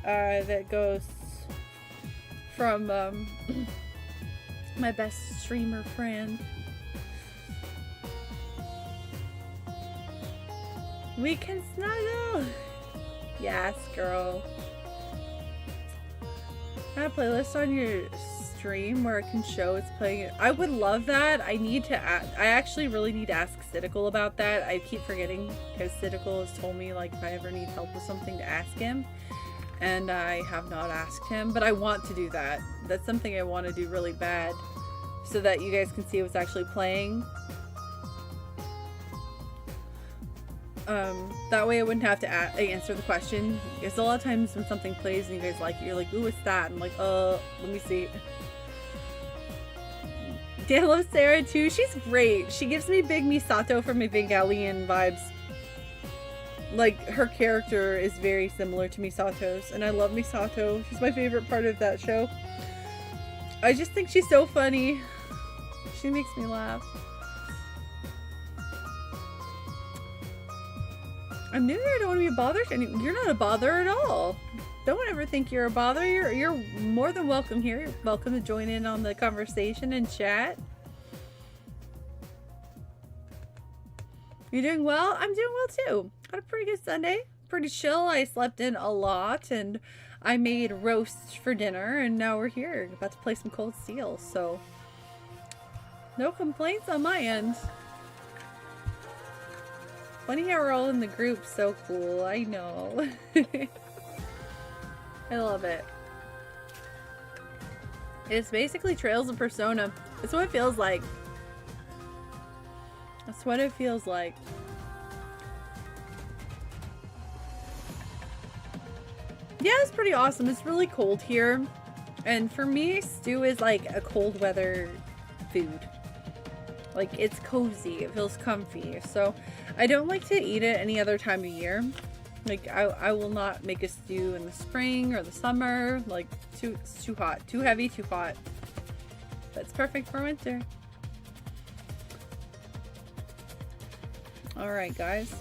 that goes from my best streamer friend. We can snuggle. Yes, girl. Have a playlist on your stream where it can show it's playing it. I would love that. I need to I actually really need to ask Cynical about that. I keep forgetting because Cynical has told me like if I ever need help with something to ask him, and I have not asked him, but I want to do that. That's something I want to do really bad so that you guys can see what's actually playing. That way I wouldn't have to answer the question, because a lot of times when something plays and you guys like it, you're like, ooh, what's that? I'm like, let me see. Dan loves Sarah too. She's great. She gives me big Misato from Evangelion vibes. Like, her character is very similar to Misato's, and I love Misato. She's my favorite part of that show. I just think she's so funny. She makes me laugh. I'm new here, I don't want to be bothered. And you're not a bother at all. Don't ever think you're a bother. You're more than welcome here. You're welcome to join in on the conversation and chat. You doing well? I'm doing well too. Had a pretty good Sunday. Pretty chill. I slept in a lot and I made roast for dinner, and now we're here about to play some Cold Steel. So no complaints on my end. Funny how we're all in the group. So cool. I know. I love it. It's basically Trails of Persona. That's what it feels like. That's what it feels like. Yeah, it's pretty awesome. It's really cold here. And for me, stew is like a cold weather food. Like, it's cozy. It feels comfy. So I don't like to eat it any other time of year. Like, I will not make a stew in the spring or the summer. Like, it's too hot. Too heavy, too hot. But it's perfect for winter. Alright, guys.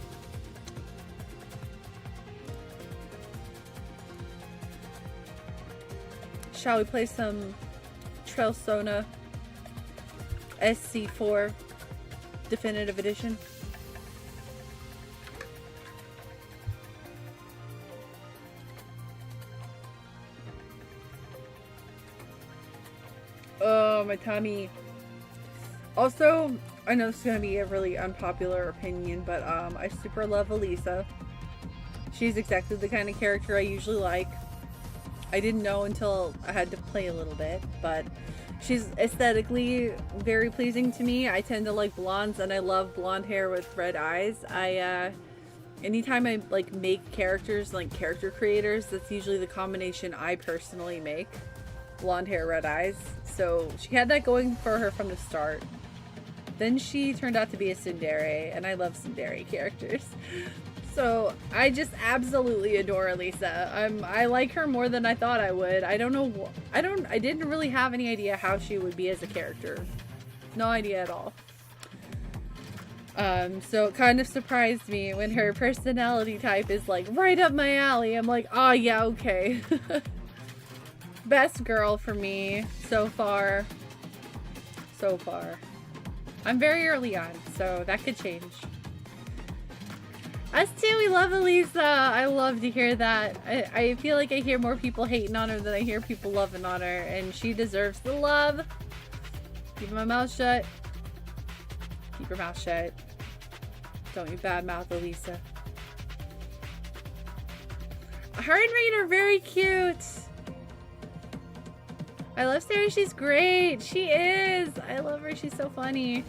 Shall we play some Trailsona SC4 Definitive Edition? Oh, my tummy. Also, I know this is going to be a really unpopular opinion, but I super love Elisa. She's exactly the kind of character I usually like. I didn't know until I had to play a little bit, but she's aesthetically very pleasing to me. I tend to like blondes, and I love blonde hair with red eyes. Anytime I like make characters, like character creators, that's usually the combination I personally make. Blonde hair, red eyes. So she had that going for her from the start. Then she turned out to be a tsundere, and I love tsundere characters. So I just absolutely adore Elisa. I like her more than I thought I would. I don't know. I didn't really have any idea how she would be as a character. No idea at all. So it kind of surprised me when her personality type is like right up my alley. I'm like, oh yeah, okay. Best girl for me so far. So far. I'm very early on, so that could change. Us too, we love Elisa. I love to hear that. I feel like I hear more people hating on her than I hear people loving on her, and she deserves the love. Keep my mouth shut. Keep your mouth shut. Don't you badmouth Elisa. Her and Rain are very cute. I love Sarah. She's great. She is. I love her. She's so funny.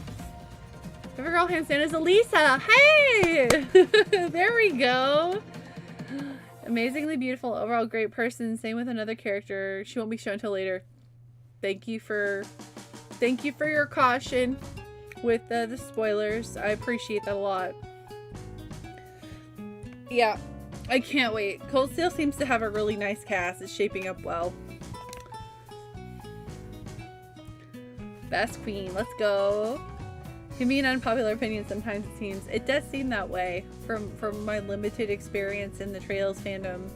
Favorite girl hands down is Elisa. Hey! There we go. Amazingly beautiful. Overall great person. Same with another character. She won't be shown until later. Thank you for your caution with the spoilers. I appreciate that a lot. Yeah, I can't wait. Cold Steel seems to have a really nice cast. It's shaping up well. Best queen, let's go. Can be an unpopular opinion sometimes, it seems. It does seem that way from my limited experience in the Trails fandom.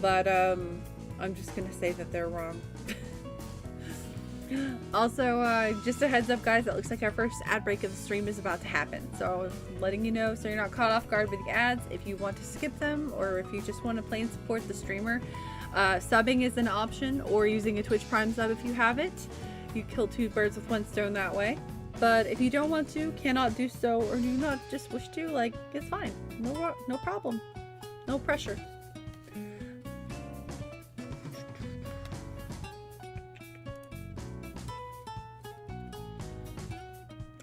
But I'm just gonna say that they're wrong. Also, just a heads up guys, it looks like our first ad break of the stream is about to happen. So letting you know so you're not caught off guard with the ads. If you want to skip them or if you just want to play and support the streamer, subbing is an option, or using a Twitch Prime sub if you have it. You kill two birds with one stone that way. But if you don't want to, cannot do so, or do not just wish to, like, it's fine. No problem. No pressure.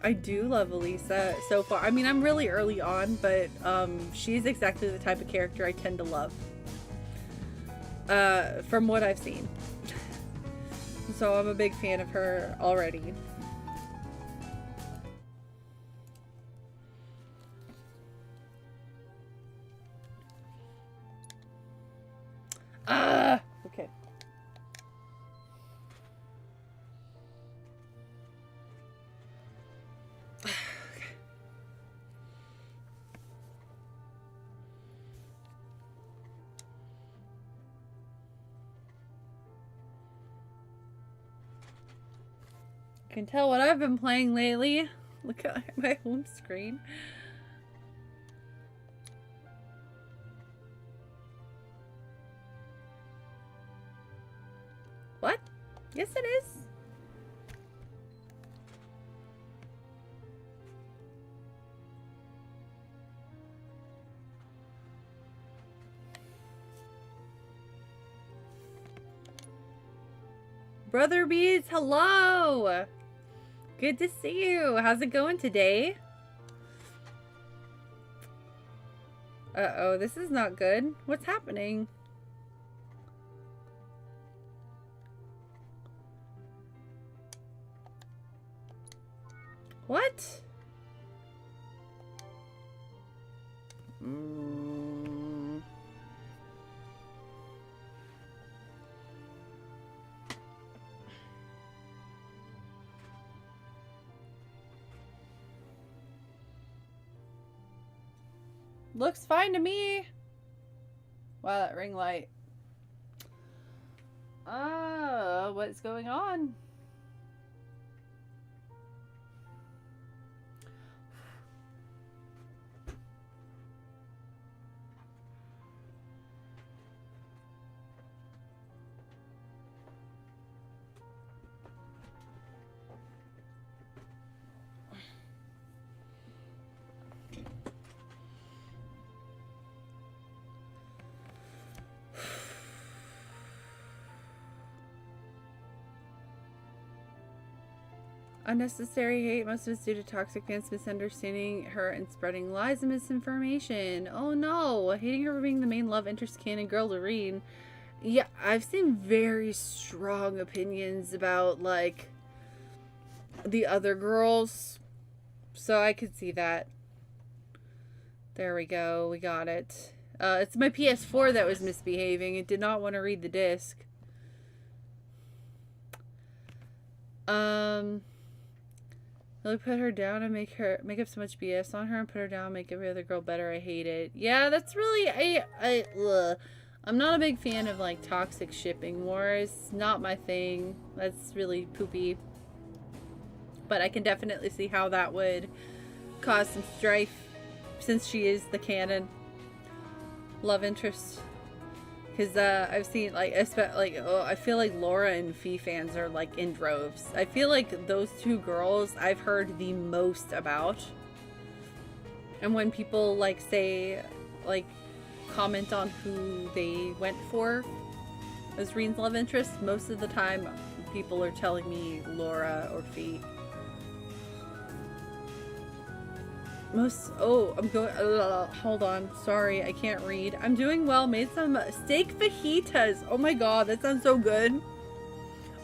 I do love Elisa so far. I mean, I'm really early on, but she's exactly the type of character I tend to love. From what I've seen. So I'm a big fan of her already. Okay. You can tell what I've been playing lately. Look at my home screen. What? Yes, it is. Brother Beads, hello! Good to see you. How's it going today? Uh-oh, this is not good. What's happening? What? Looks fine to me. Wow, that ring light. What's going on? Unnecessary hate, most of it's due to toxic fans misunderstanding her and spreading lies and misinformation. Oh no, hating her for being the main love interest canon girl to read. Yeah, I've seen very strong opinions about, like, the other girls. So I could see that. There we go, we got it. It's my PS4 that was misbehaving. It did not want to read the disc. Really put her down and make up so much BS on her and put her down, make every other girl better. I hate it. Yeah, that's really ugh. I'm not a big fan of like toxic shipping wars. Not my thing. That's really poopy. But I can definitely see how that would cause some strife since she is the canon love interest. Because I've seen, like, I feel like Laura and Fee fans are, like, in droves. I feel like those two girls I've heard the most about. And when people, like, say, like, comment on who they went for as Reen's love interest, most of the time people are telling me Laura or Fee. I'm going, hold on, sorry, I can't read. I'm doing well, made some steak fajitas. Oh my god, that sounds so good.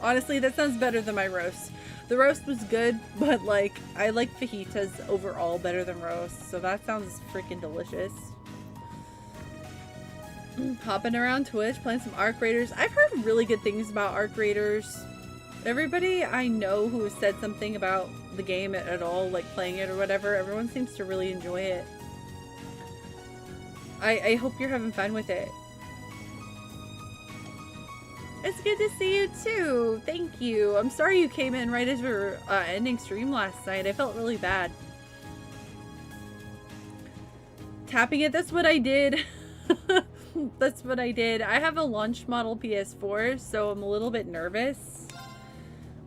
Honestly, that sounds better than my roast. The roast was good, but like, I like fajitas overall better than roast, so that sounds freaking delicious. Hopping around Twitch, playing some Arc Raiders. I've heard really good things about Arc Raiders. Everybody I know who has said something about the game at all, like playing it or whatever, everyone seems to really enjoy it. I hope you're having fun with it. It's good to see you too. Thank you. I'm sorry you came in right as we were ending stream last night. I felt really bad. Tapping it, that's what I did. That's what I did. I have a launch model PS4, so I'm a little bit nervous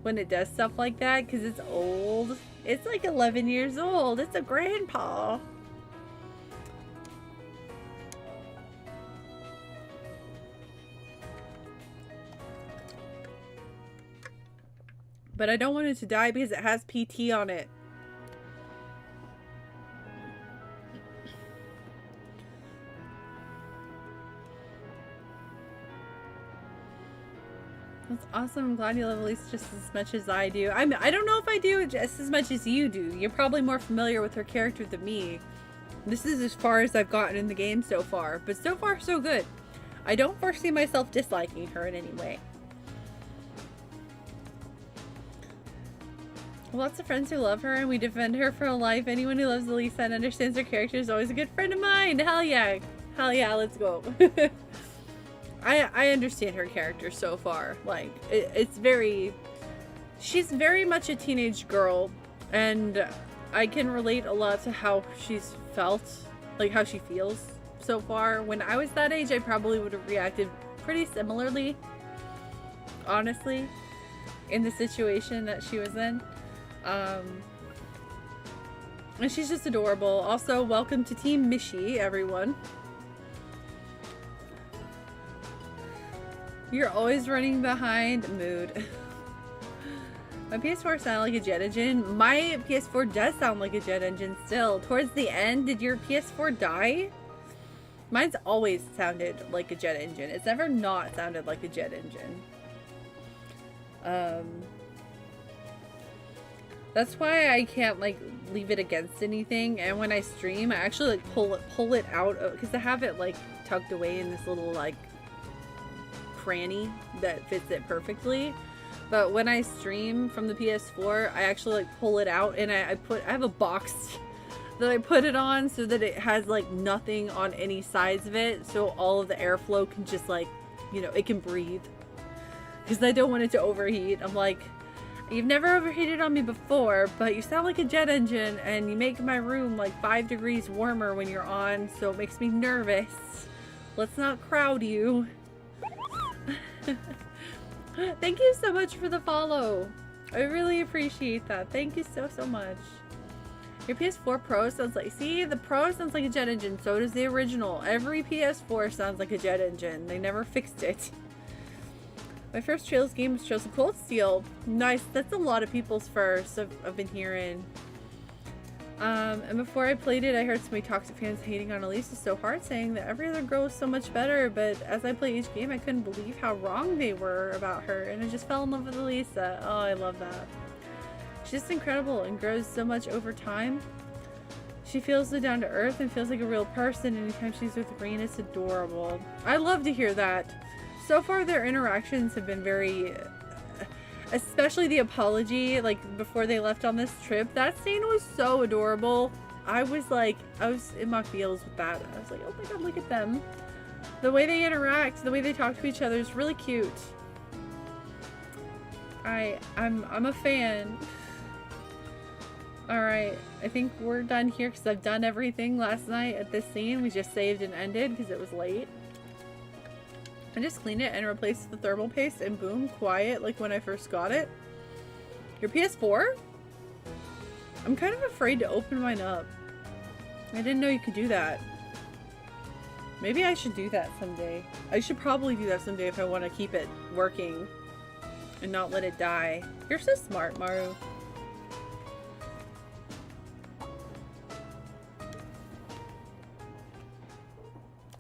when it does stuff like that because it's old. It's like 11 years old. It's a grandpa. But I don't want it to die because it has PT on it. That's awesome. I'm glad you love Elise just as much as I do. I don't know if I do just as much as you do. You're probably more familiar with her character than me. This is as far as I've gotten in the game so far. But so far, so good. I don't foresee myself disliking her in any way. Lots of friends who love her and we defend her for life. Anyone who loves Elisa and understands her character is always a good friend of mine. Hell yeah. Hell yeah, let's go. I understand her character so far. Like, it's very... She's very much a teenage girl. And I can relate a lot to how she's felt. Like, how she feels so far. When I was that age, I probably would have reacted pretty similarly. Honestly. In the situation that she was in. And she's just adorable. Also, welcome to Team Mishi, everyone. You're always running behind. Mood. My PS4 sounded like a jet engine. My PS4 does sound like a jet engine still. Towards the end, did your PS4 die? Mine's always sounded like a jet engine. It's never not sounded like a jet engine. That's why I can't like leave it against anything. And when I stream, I actually like pull it out because I have it like tucked away in this little like cranny that fits it perfectly. But when I stream from the PS4, I actually like pull it out and I have a box that I put it on so that it has like nothing on any sides of it, so all of the airflow can just like, you know, it can breathe. Because I don't want it to overheat. I'm like, you've never overheated on me before, but you sound like a jet engine and you make my room like 5 degrees warmer when you're on, so it makes me nervous. Let's not crowd you. Thank you so much for the follow. I really appreciate that. Thank you so much. Your PS4 Pro sounds like, see, the Pro sounds like a jet engine. So does the original. Every PS4 sounds like a jet engine. They never fixed it. My first Trails game was Trails of Cold Steel. Nice. That's a lot of people's first. I've been hearing. And before I played it, I heard so many toxic fans hating on Elisa so hard, saying that every other girl was so much better. But as I play each game, I couldn't believe how wrong they were about her, and I just fell in love with Elisa. Oh, I love that. She's just incredible and grows so much over time. She feels so down to earth and feels like a real person anytime she's with Reen. It's adorable. I love to hear that. So far, their interactions have been very... Especially the apology, like, before they left on this trip. That scene was so adorable. I was in my feels with that. I was like, oh my god, look at them. The way they interact, the way they talk to each other is really cute. I'm a fan. Alright, I think we're done here because I've done everything last night at this scene. We just saved and ended because it was late. I just cleaned it and replaced the thermal paste and boom, quiet like when I first got it. Your PS4? I'm kind of afraid to open mine up. I didn't know you could do that. Maybe I should do that someday. I should probably do that someday if I want to keep it working and not let it die. You're so smart, Maru.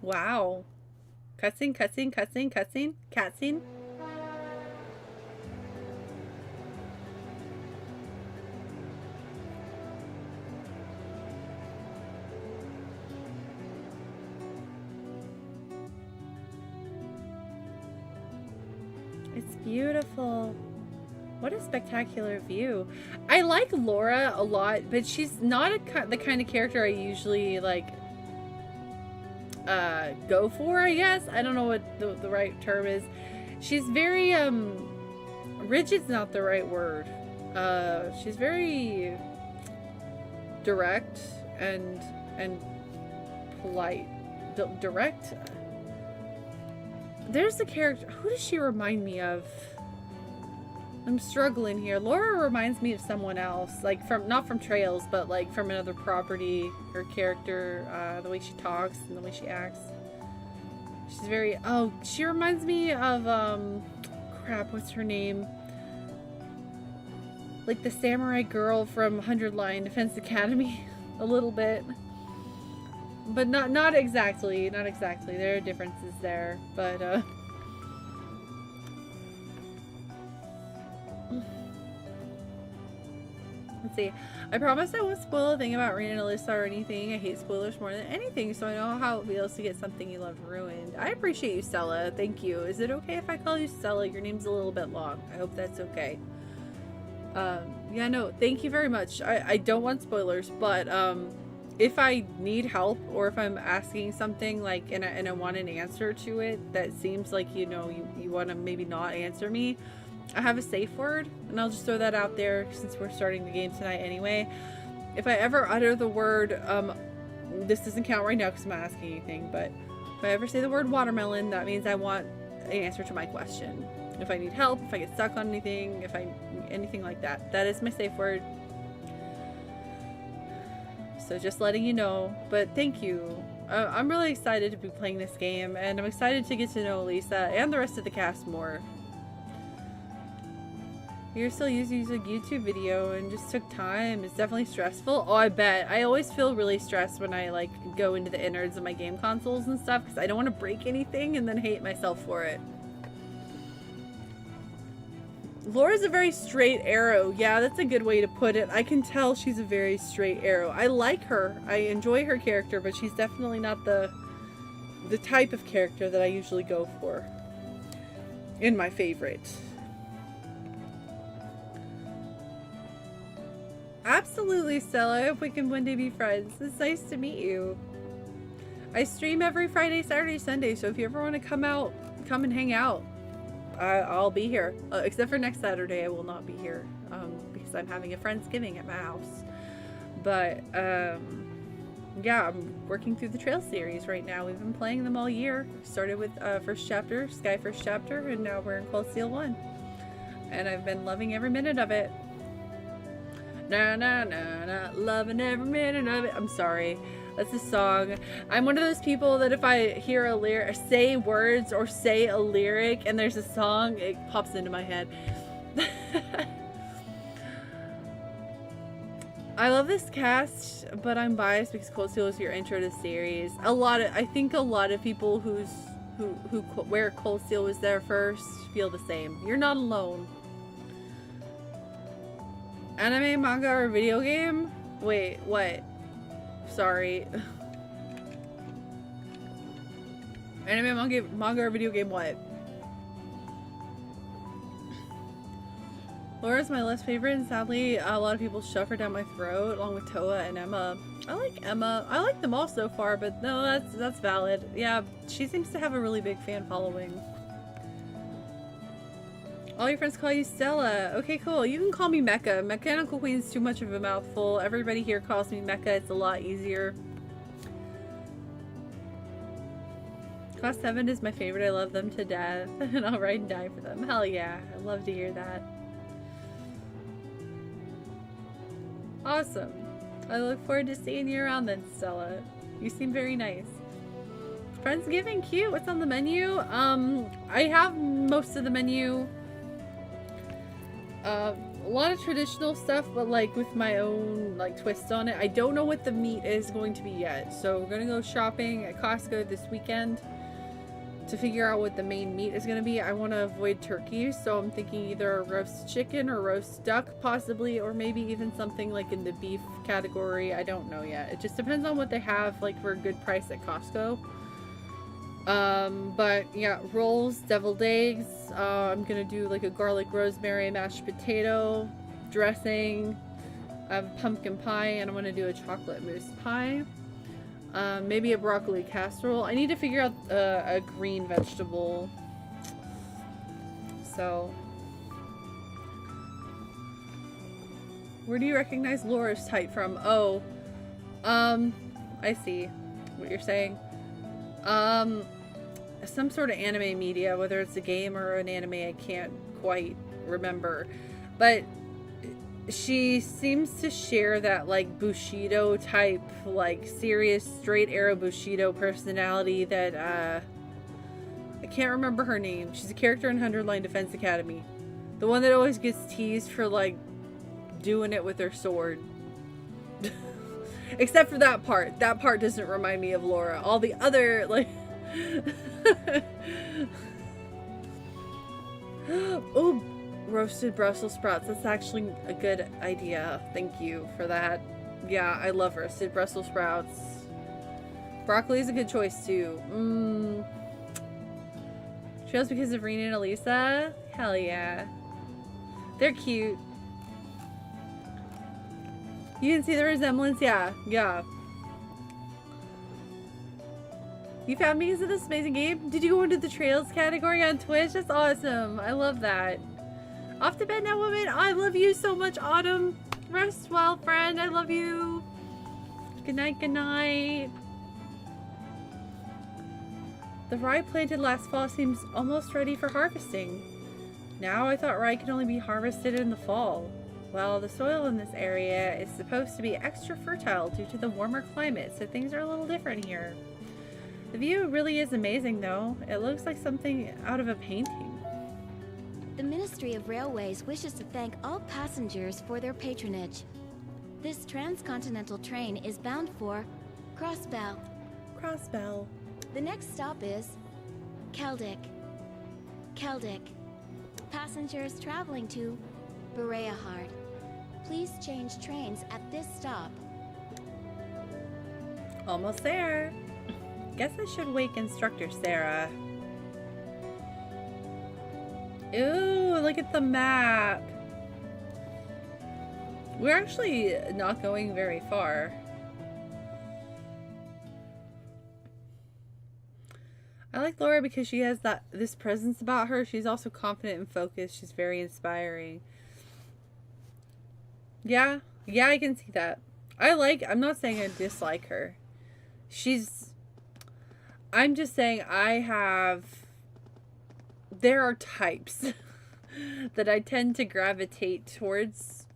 Wow. Cutscene, cutscene, cutscene, cutscene, cutscene. It's beautiful. What a spectacular view. I like Laura a lot, but she's not the kind of character I usually like go for, I guess. I don't know what the right term is. She's very rigid's not the right word. She's very direct and polite. Direct. There's the character. Who does she remind me of? I'm struggling here. Laura reminds me of someone else, like not from Trails, but like from another property. Her character, the way she talks and the way she acts. She's very. Oh, she reminds me of crap. What's her name? Like the samurai girl from 100 Line Defense Academy, a little bit. But not exactly. Not exactly. There are differences there, but let's see. I promise I won't spoil a thing about Rena and Alyssa or anything. I hate spoilers more than anything, so I know how it feels to get something you love ruined. I appreciate you, Stella. Thank you. Is it okay if I call you Stella? Your name's a little bit long. I hope that's okay. Yeah, no, thank you very much. I don't want spoilers, but if I need help or if I'm asking something like and I want an answer to it that seems like, you know, you want to maybe not answer me, I have a safe word, and I'll just throw that out there since we're starting the game tonight anyway. If I ever utter the word, this doesn't count right now because I'm not asking anything, but if I ever say the word watermelon, that means I want an answer to my question. If I need help, if I get stuck on anything, anything like that, that is my safe word. So just letting you know, but thank you. I'm really excited to be playing this game, and I'm excited to get to know Lisa and the rest of the cast more. You're still using a YouTube video and just took time. It's definitely stressful. Oh, I bet. I always feel really stressed when I like go into the innards of my game consoles and stuff because I don't want to break anything and then hate myself for it. Laura's a very straight arrow. Yeah, that's a good way to put it. I can tell she's a very straight arrow. I like her. I enjoy her character, but she's definitely not the type of character that I usually go for in my favorite. Absolutely, Stella. I hope we can one day be friends. It's nice to meet you. I stream every Friday, Saturday, Sunday, so if you ever want to come and hang out, I'll be here. Except for next Saturday, I will not be here because I'm having a Friendsgiving at my house. But yeah, I'm working through the Trail series right now. We've been playing them all year. Started with first chapter, Sky first chapter, and now we're in Cold Steel 1. And I've been loving every minute of it. Na na na na, loving every minute of it. I'm sorry, that's a song. I'm one of those people that if I hear a lyric, say words or say a lyric and there's a song, it pops into my head. I love this cast, but I'm biased because Cold Steel is your intro to the series. I think a lot of people where Cold Steel was there first feel the same. You're not alone. Anime, manga, or video game? Wait, what? Sorry. Anime, manga, or video game what? Laura's my least favorite, and sadly, a lot of people shove her down my throat, along with Toa and Emma. I like Emma. I like them all so far, but no, that's valid. Yeah, she seems to have a really big fan following. All your friends call you Stella. Okay, cool. You can call me Mecha. Mechanical Queen's too much of a mouthful. Everybody here calls me Mecha. It's a lot easier. Class 7 is my favorite. I love them to death. And I'll ride and die for them. Hell yeah. I love to hear that. Awesome. I look forward to seeing you around then, Stella. You seem very nice. Friendsgiving, cute. What's on the menu? I have most of the menu. A lot of traditional stuff, but like with my own like twist on it. I don't know what the meat is going to be yet, so we're gonna go shopping at Costco this weekend to figure out what the main meat is gonna be. I want to avoid turkey, so I'm thinking either a roast chicken or roast duck, possibly, or maybe even something like in the beef category. I don't know yet. It just depends on what they have like for a good price at Costco. But yeah, rolls, deviled eggs. I'm gonna do like a garlic rosemary mashed potato dressing. I have pumpkin pie, and I'm gonna do a chocolate mousse pie. Maybe a broccoli casserole. I need to figure out a green vegetable. So, where do you recognize Laura's type from? Oh, I see what you're saying. Some sort of anime media, whether it's a game or an anime, I can't quite remember. But she seems to share that like Bushido type, like serious straight arrow Bushido personality that I can't remember her name. She's a character in 100 Line Defense Academy. The one that always gets teased for like doing it with her sword. Except for that part. That part doesn't remind me of Laura. All the other, like... Oh, roasted Brussels sprouts. That's actually a good idea. Thank you for that. Yeah, I love roasted Brussels sprouts. Broccoli is a good choice, too. Trails because of Rena and Elisa? Hell yeah. They're cute. You can see the resemblance? Yeah, yeah. You found me because of this amazing game? Did you go into the Trails category on Twitch? That's awesome. I love that. Off to bed now, woman. I love you so much, Autumn. Rest well, friend. I love you. Good night, good night. The rye planted last fall seems almost ready for harvesting. Now I thought rye could only be harvested in the fall. Well, the soil in this area is supposed to be extra fertile due to the warmer climate, so things are a little different here. The view really is amazing, though. It looks like something out of a painting. The Ministry of Railways wishes to thank all passengers for their patronage. This transcontinental train is bound for Crossbell. Crossbell. The next stop is Keldick. Keldick. Passengers traveling to Bereahard. Please change trains at this stop. Almost there. Guess I should wake Instructor Sarah. Ooh, look at the map. We're actually not going very far. I like Laura because she has this presence about her. She's also confident and focused. She's very inspiring. Yeah, I can see that. I'm not saying I dislike her. I'm just saying there are types that I tend to gravitate towards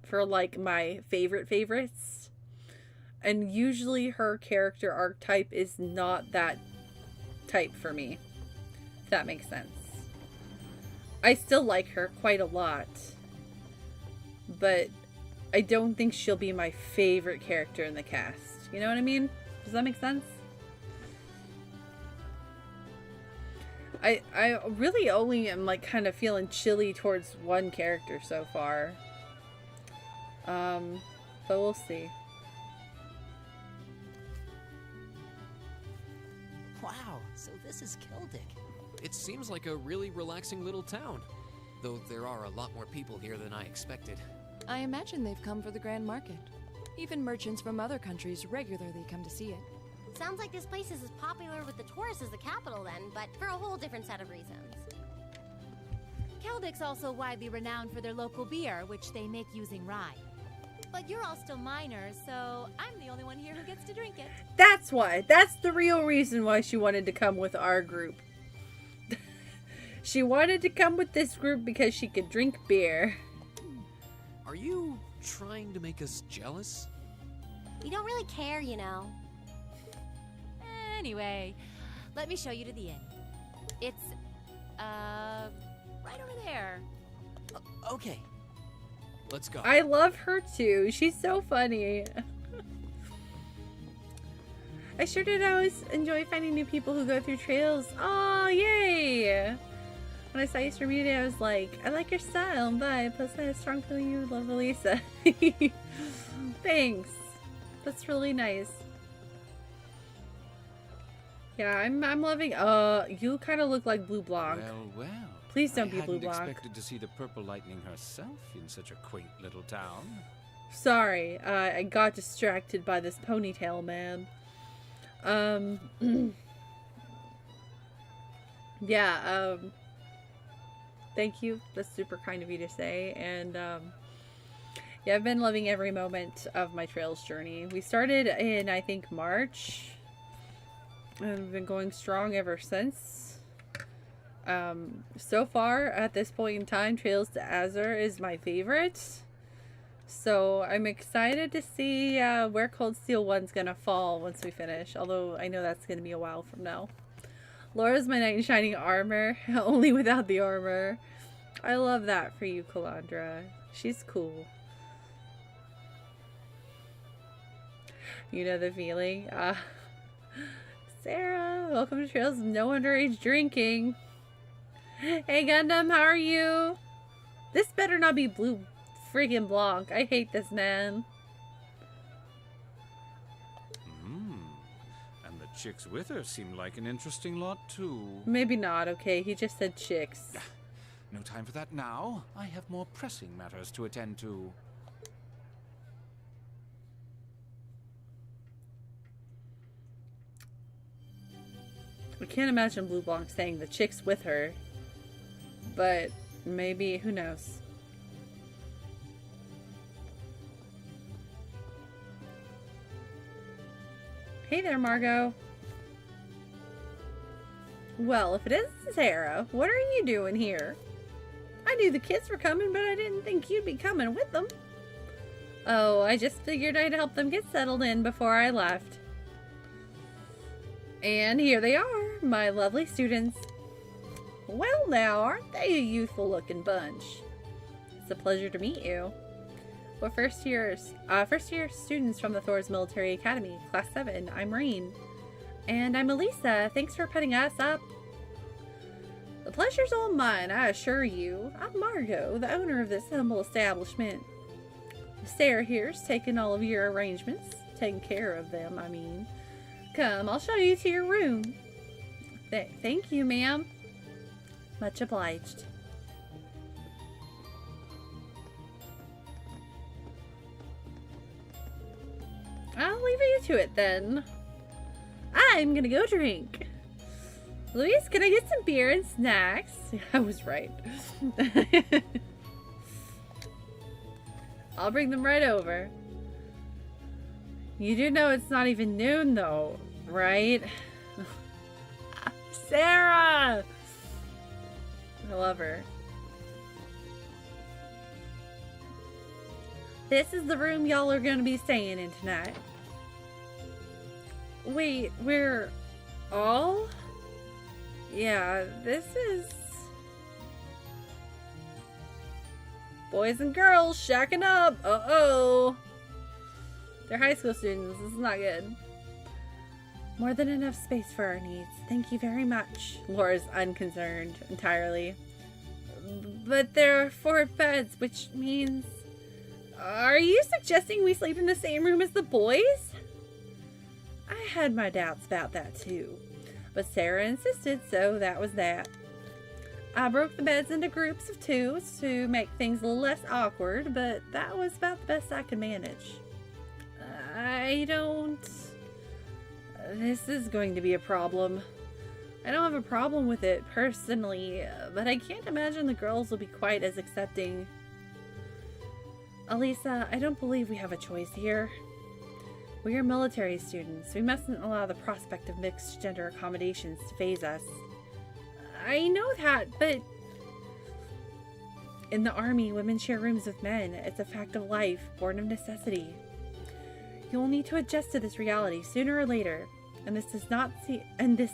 for like my favorites. And usually her character archetype is not that type for me. If that makes sense. I still like her quite a lot. But I don't think she'll be my favorite character in the cast. You know what I mean? Does that make sense? I really only am like kind of feeling chilly towards one character so far. But we'll see. Wow, so this is Keldick. It seems like a really relaxing little town. though there are a lot more people here than I expected. I imagine they've come for the Grand Market. Even merchants from other countries regularly come to see it. Sounds like this place is as popular with the tourists as the capital then, but for a whole different set of reasons. Kelvic's also widely renowned for their local beer, which they make using rye. But you're all still minors, so I'm the only one here who gets to drink it. That's why. That's the real reason why she wanted to come with our group. She wanted to come with this group because she could drink beer. Are you trying to make us jealous? We don't really care, you know. Anyway, let me show you to the inn. It's, right over there. Okay. Let's go. I love her too. She's so funny. I sure did always enjoy finding new people who go through trails. Oh, yay! When I saw you stream today, I was like, I like your style and vibe. Plus, I had a strong feeling you would love Elisa. Thanks. That's really nice. Yeah, I'm loving. You kind of look like Blue Blanc. Well, well. Please don't be I Blue hadn't Blanc. expected to see the Purple Lightning herself in such a quaint little town. Sorry, I got distracted by this ponytail man. Yeah, thank you. That's super kind of you to say. And, yeah, I've been loving every moment of my Trails journey. We started in, I think, March. And we've been going strong ever since. So far, at this point in time, Trails to Azure is my favorite. So I'm excited to see where Cold Steel 1's gonna fall once we finish. Although I know that's gonna be a while from now. Laura's my knight in shining armor, only without the armor. I love that for you, Calandra. She's cool. You know the feeling. Sarah, welcome to Trails of No Underage Drinking. Hey Gundam, how are you? This better not be Blue friggin' Blanc. I hate this man. And the chicks with her seem like an interesting lot, too. Maybe not, okay? He just said chicks. No time for that now. I have more pressing matters to attend to. I can't imagine Blue Blanc saying the chicks with her. But maybe, who knows? Hey there, Margot. Well, if it is Sarah, what are you doing here? I knew the kids were coming, but I didn't think you'd be coming with them. Oh, I just figured I'd help them get settled in before I left. And here they are, my lovely students. Well now, aren't they a youthful-looking bunch? It's a pleasure to meet you. We're first year students from the Thor's Military Academy, Class 7. I'm Marine. And I'm Elisa. Thanks for putting us up. The pleasure's all mine, I assure you. I'm Margot, the owner of this humble establishment. Sarah here's taken all of your arrangements. Taking care of them, I mean. Come, I'll show you to your room. Thank you, ma'am. Much obliged. I'll leave you to it then. I'm gonna go drink. Luis, can I get some beer and snacks? I was right. I'll bring them right over. You do know it's not even noon though, right? Sarah! I love her. This is the room y'all are gonna be staying in tonight. Wait, we're all? Yeah, this is... Boys and girls shacking up. Uh-oh. They're high school students. This is not good. More than enough space for our needs. Thank you very much. Laura's unconcerned entirely. But there are 4 beds, which means... Are you suggesting we sleep in the same room as the boys? I had my doubts about that too. But Sarah insisted, so that was that. I broke the beds into groups of 2 to make things a little less awkward, but that was about the best I could manage. This is going to be a problem. I don't have a problem with it personally, but I can't imagine the girls will be quite as accepting. Elisa, I don't believe we have a choice here. We are military students. We mustn't allow the prospect of mixed gender accommodations to faze us. I know that, but in the army, women share rooms with men. It's a fact of life, born of necessity. You'll need to adjust to this reality sooner or later, and this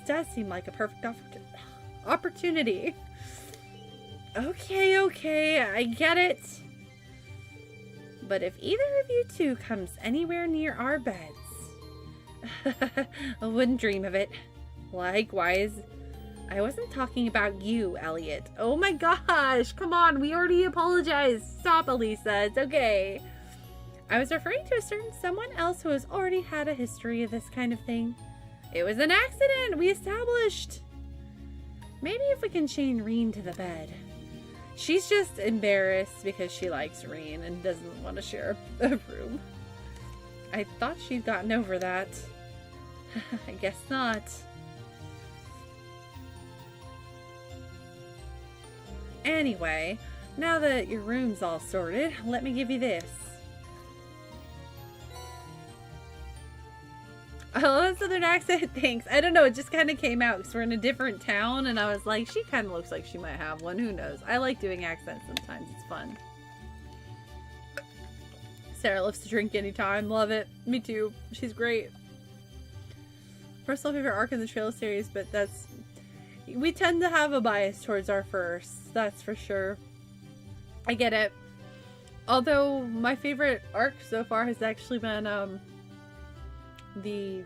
does seem like a perfect opportunity. Okay, I get it. But if either of you 2 comes anywhere near our beds, I wouldn't dream of it. Likewise. I wasn't talking about you, Elliot. Oh my gosh, come on, we already apologized. Stop, Elisa, it's okay. I was referring to a certain someone else who has already had a history of this kind of thing. It was an accident, we established. Maybe if we can chain Reen to the bed. She's just embarrassed because she likes Reen and doesn't want to share a room. I thought she'd gotten over that. I guess not. Anyway, now that your room's all sorted, let me give you this. Oh, that southern accent, thanks. I don't know, it just kind of came out because we're in a different town and I was like, she kind of looks like she might have one, who knows. I like doing accents sometimes, it's fun. Sarah loves to drink anytime, love it. Me too, she's great. Personal favorite arc in the Trail series, but we tend to have a bias towards our first, that's for sure. I get it. Although my favorite arc so far has actually been the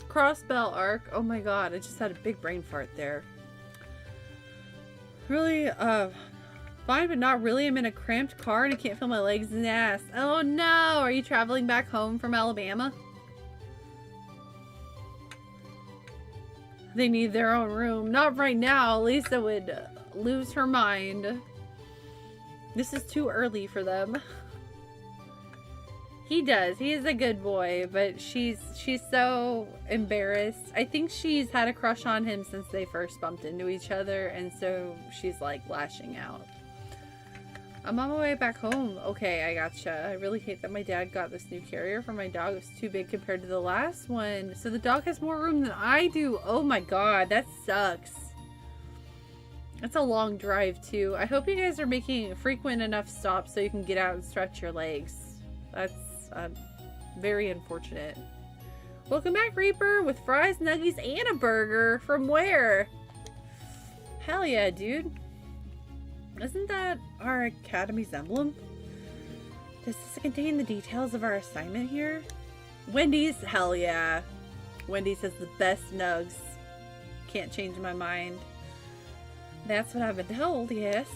Crossbell arc. Oh my god, I just had a big brain fart there. Really, fine, but not really. I'm in a cramped car and I can't feel my legs and ass. Oh no, are you traveling back home from Alabama? They need their own room. Not right now. Lisa would lose her mind. This is too early for them. He does. He is a good boy, but she's so embarrassed. I think she's had a crush on him since they first bumped into each other, and so she's like lashing out. I'm on my way back home. Okay, I gotcha. I really hate that my dad got this new carrier for my dog. It's too big compared to the last one. So the dog has more room than I do. Oh my god, that sucks. That's a long drive too. I hope you guys are making frequent enough stops so you can get out and stretch your legs. That's very unfortunate. Welcome back, Reaper, with fries, nuggies, and a burger. From where? Hell yeah, dude. Isn't that our academy's emblem? Does this contain the details of our assignment here? Wendy's? Hell yeah. Wendy's has the best nugs. Can't change my mind. That's what I've been told, yes.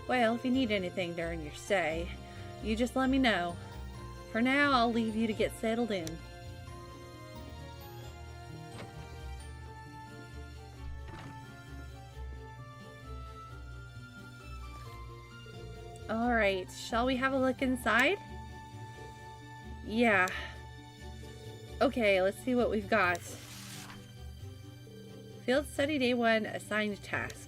Well, if you need anything during your stay, you just let me know. For now, I'll leave you to get settled in. Alright, shall we have a look inside? Yeah. Okay, let's see what we've got. Field Study Day 1, assigned tasks.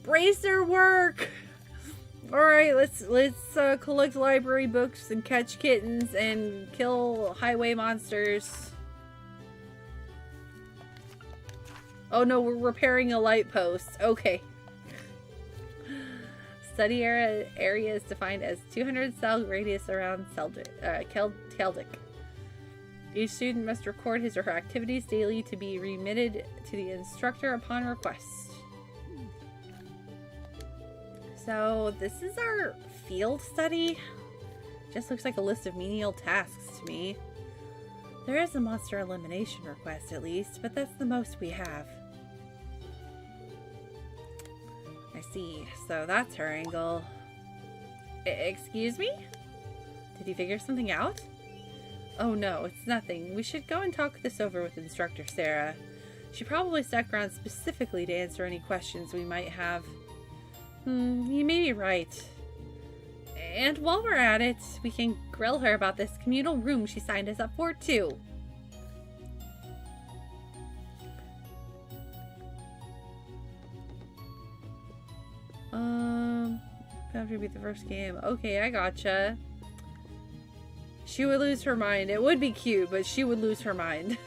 Bracer work! Alright, let's collect library books and catch kittens and kill highway monsters. Oh no, we're repairing a light post. Okay. Study area is defined as 200 cell radius around Keldic. Each student must record his or her activities daily to be remitted to the instructor upon request. So this is our field study. Just looks like a list of menial tasks to me. There is a monster elimination request at least, but that's the most we have. I see. So that's her angle. Excuse me? Did you figure something out? Oh no, it's nothing. We should go and talk this over with Instructor Sarah. She probably stuck around specifically to answer any questions we might have. You may be right. And while we're at it, we can grill her about this communal room she signed us up for, too. After we beat the first game. Okay, I gotcha. She would lose her mind. It would be cute, but she would lose her mind.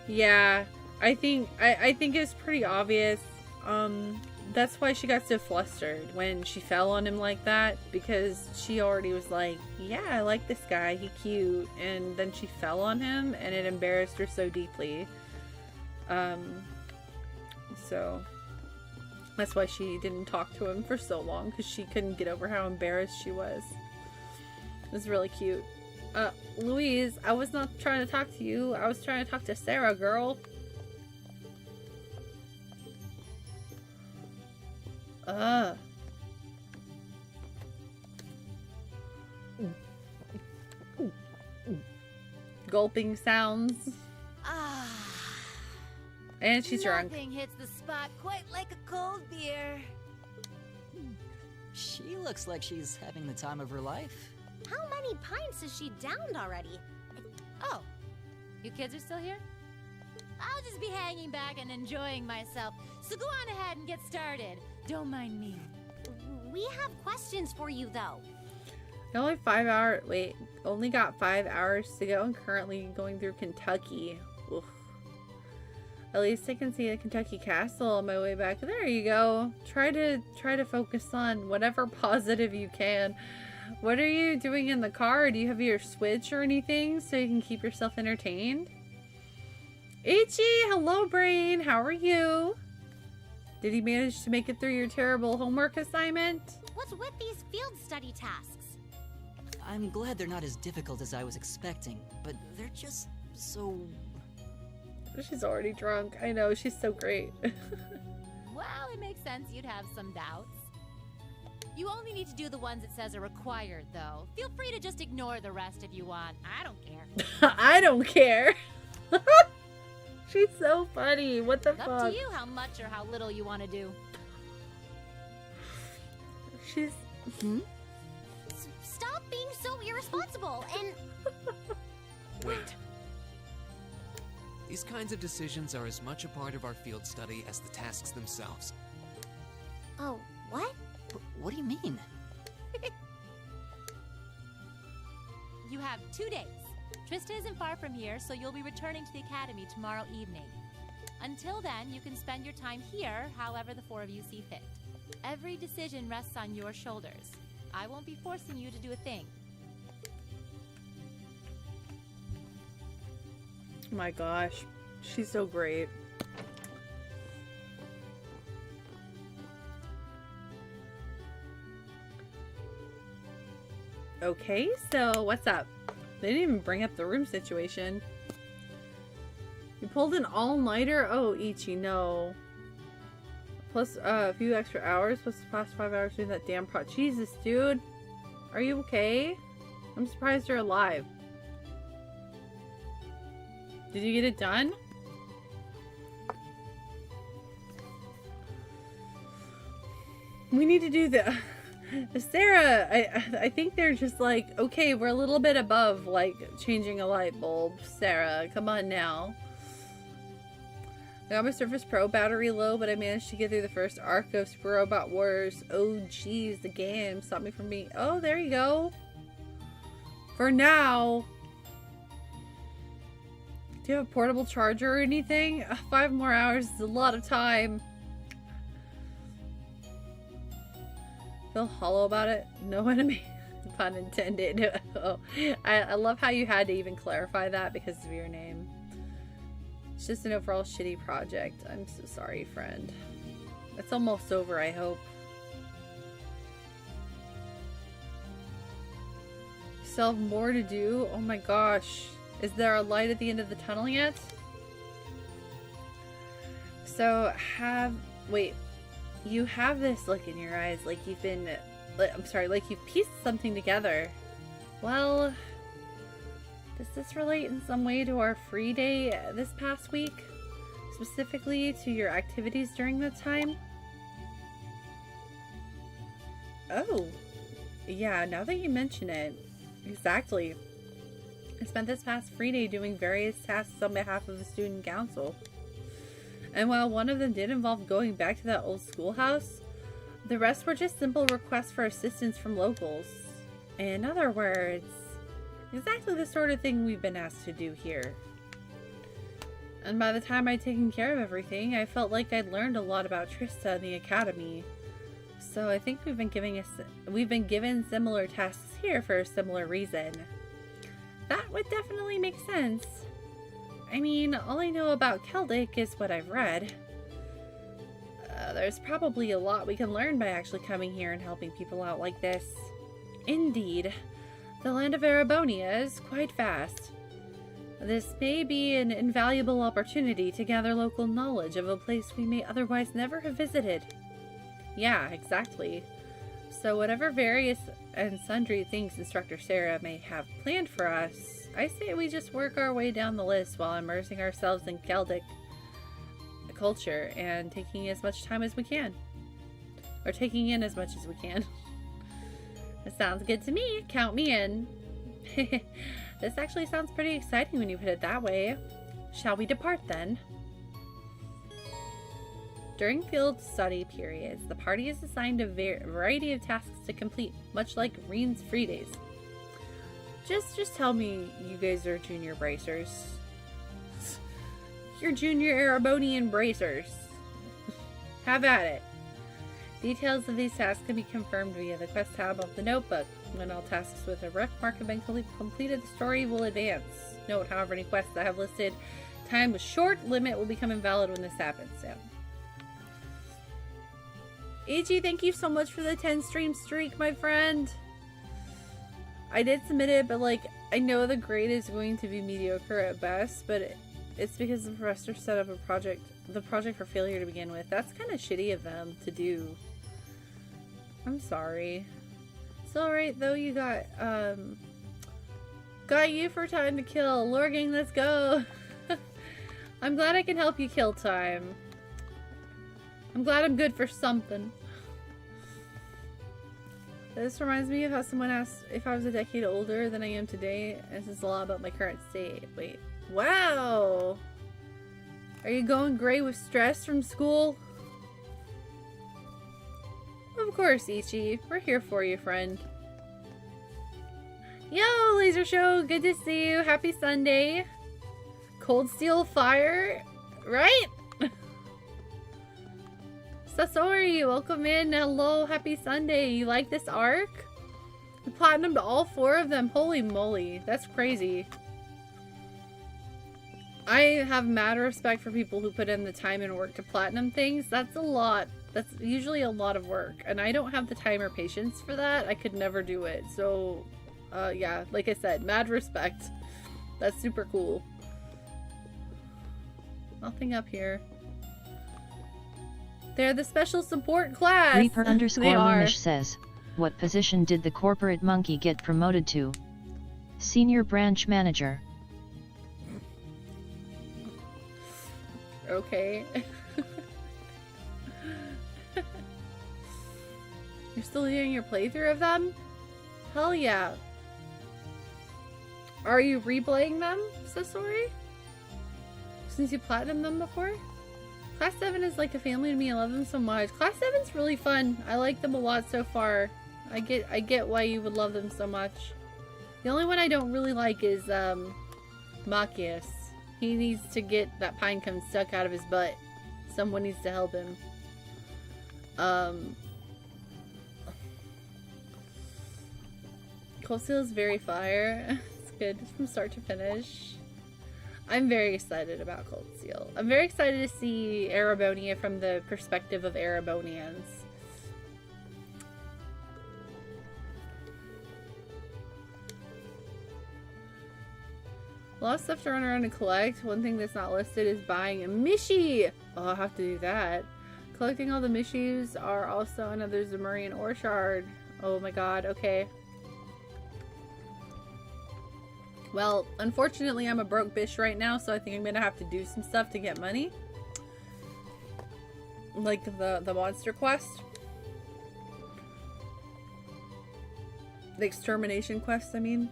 Yeah, I think it's pretty obvious. That's why she got so flustered when she fell on him like that, because she already was like, yeah, I like this guy, he cute, and then she fell on him and it embarrassed her so deeply. So that's why she didn't talk to him for so long, because she couldn't get over how embarrassed she was. It was really cute. Louise, I was not trying to talk to you. I was trying to talk to Sarah, girl. Gulping sounds. And she's drunk. Nothing hits the spot quite like a cold beer. She looks like she's having the time of her life. How many pints has she downed already? Oh, you kids are still here? I'll just be hanging back and enjoying myself. So go on ahead and get started. Don't mind me. We have questions for you, though. Only got 5 hours to go and currently going through Kentucky. Oof. At least I can see the Kentucky Castle on my way back. There you go. Try to focus on whatever positive you can. What are you doing in the car? Do you have your Switch or anything so you can keep yourself entertained? Ichi, hello Brain, how are you? Did he manage to make it through your terrible homework assignment? What's with these field study tasks? I'm glad they're not as difficult as I was expecting, but they're just so... She's already drunk. I know, she's so great. Well, it makes sense you'd have some doubts. You only need to do the ones it says are required, though. Feel free to just ignore the rest if you want. I don't care. I don't care. She's so funny. What the fuck? Up to you how much or how little you want to do. She's... Stop being so irresponsible and... Wait. These kinds of decisions are as much a part of our field study as the tasks themselves. Oh, what? What do you mean? You have 2 days. Trista isn't far from here, so you'll be returning to the academy tomorrow evening. Until then, you can spend your time here however the 4 of you see fit. Every decision rests on your shoulders. I won't be forcing you to do a thing. Oh my gosh. She's so great. Okay, so what's up? They didn't even bring up the room situation. You pulled an all-nighter? Oh, Ichi, no. Plus a few extra hours, plus the past 5 hours doing that damn pro- Jesus, dude. Are you okay? I'm surprised you're alive. Did you get it done? We need to do the... Sarah, I think they're just like, okay, we're a little bit above, like, changing a light bulb. Sarah, come on now. I got my Surface Pro battery low, but I managed to get through the first arc of Super Robot Wars. Oh, geez, the game stopped me from being... Oh, there you go. For now. Do you have a portable charger or anything? 5 more hours is a lot of time. Feel hollow about it? No enemy. Pun intended. Oh, I love how you had to even clarify that because of your name. It's just an overall shitty project. I'm so sorry, friend. It's almost over, I hope. Still have more to do? Oh my gosh. Is there a light at the end of the tunnel yet? So, wait. You have this look in your eyes like you've been I'm sorry, like you've pieced something together. Well, does this relate in some way to our free day this past week? Specifically to your activities during that time? Oh, yeah, now that you mention it, exactly. I spent this past free day doing various tasks on behalf of the student council. And while one of them did involve going back to that old schoolhouse, the rest were just simple requests for assistance from locals. In other words, exactly the sort of thing we've been asked to do here. And by the time I'd taken care of everything, I felt like I'd learned a lot about Trista and the academy. So I think we've been given similar tasks here for a similar reason. That would definitely make sense. I mean, all I know about Celtic is what I've read. There's probably a lot we can learn by actually coming here and helping people out like this. Indeed, the land of Erebonia is quite vast. This may be an invaluable opportunity to gather local knowledge of a place we may otherwise never have visited. Yeah, exactly. So whatever various and sundry things Instructor Sarah may have planned for us, I say we just work our way down the list while immersing ourselves in Celtic culture and taking as much time as we can. Or taking in as much as we can. That sounds good to me. Count me in. This actually sounds pretty exciting when you put it that way. Shall we depart then? During field study periods, the party is assigned a variety of tasks to complete, much like Reen's free days. Just tell me you guys are junior bracers. You're junior Erebonian bracers. Have at it. Details of these tasks can be confirmed via the quest tab of the notebook. When all tasks with a ref mark have been completed, the story will advance. Note, however, any quests I have listed time with short limit will become invalid when this happens. So. EG, thank you so much for the 10 stream streak, my friend. I did submit it, but like, I know the grade is going to be mediocre at best, but it's because the professor set up the project for failure to begin with. That's kind of shitty of them to do. I'm sorry. It's alright though, you got you for time to kill. Lore gang, let's go. I'm glad I can help you kill time. I'm glad I'm good for something. This reminds me of how someone asked if I was a decade older than I am today, and this is a lot about my current state. Wait. Wow! Are you going gray with stress from school? Of course, Ichi. We're here for you, friend. Yo, Laser Show! Good to see you. Happy Sunday. Cold Steel Fire? Right? Sasori, welcome in. Hello, happy Sunday. You like this arc? You platinumed all 4 of them. Holy moly. That's crazy. I have mad respect for people who put in the time and work to platinum things. That's a lot. That's usually a lot of work. And I don't have the time or patience for that. I could never do it. So, yeah, like I said, mad respect. That's super cool. Nothing up here. They're the special support class. Reaper underscore Lumish says, what position did the corporate monkey get promoted to? Senior branch manager. Okay. You're still doing your playthrough of them? Hell yeah. Are you replaying them, Sasori? Since you platinumed them before? Class 7 is like a family to me. I love them so much. Class 7's really fun. I like them a lot so far. I get why you would love them so much. The only one I don't really like is Machias. He needs to get that pine cone stuck out of his butt. Someone needs to help him. Cold Steel is very fire. It's good from start to finish. I'm very excited about Cold Steel. I'm very excited to see Erebonia from the perspective of Erebonians. A lot of stuff to run around and collect. One thing that's not listed is buying a Mishi! Oh, I'll have to do that. Collecting all the Mishis are also another Zemurian ore shard. Oh my god, okay. Well, unfortunately I'm a broke bitch right now, so I think I'm gonna have to do some stuff to get money. Like the monster quest. The extermination quest, I mean.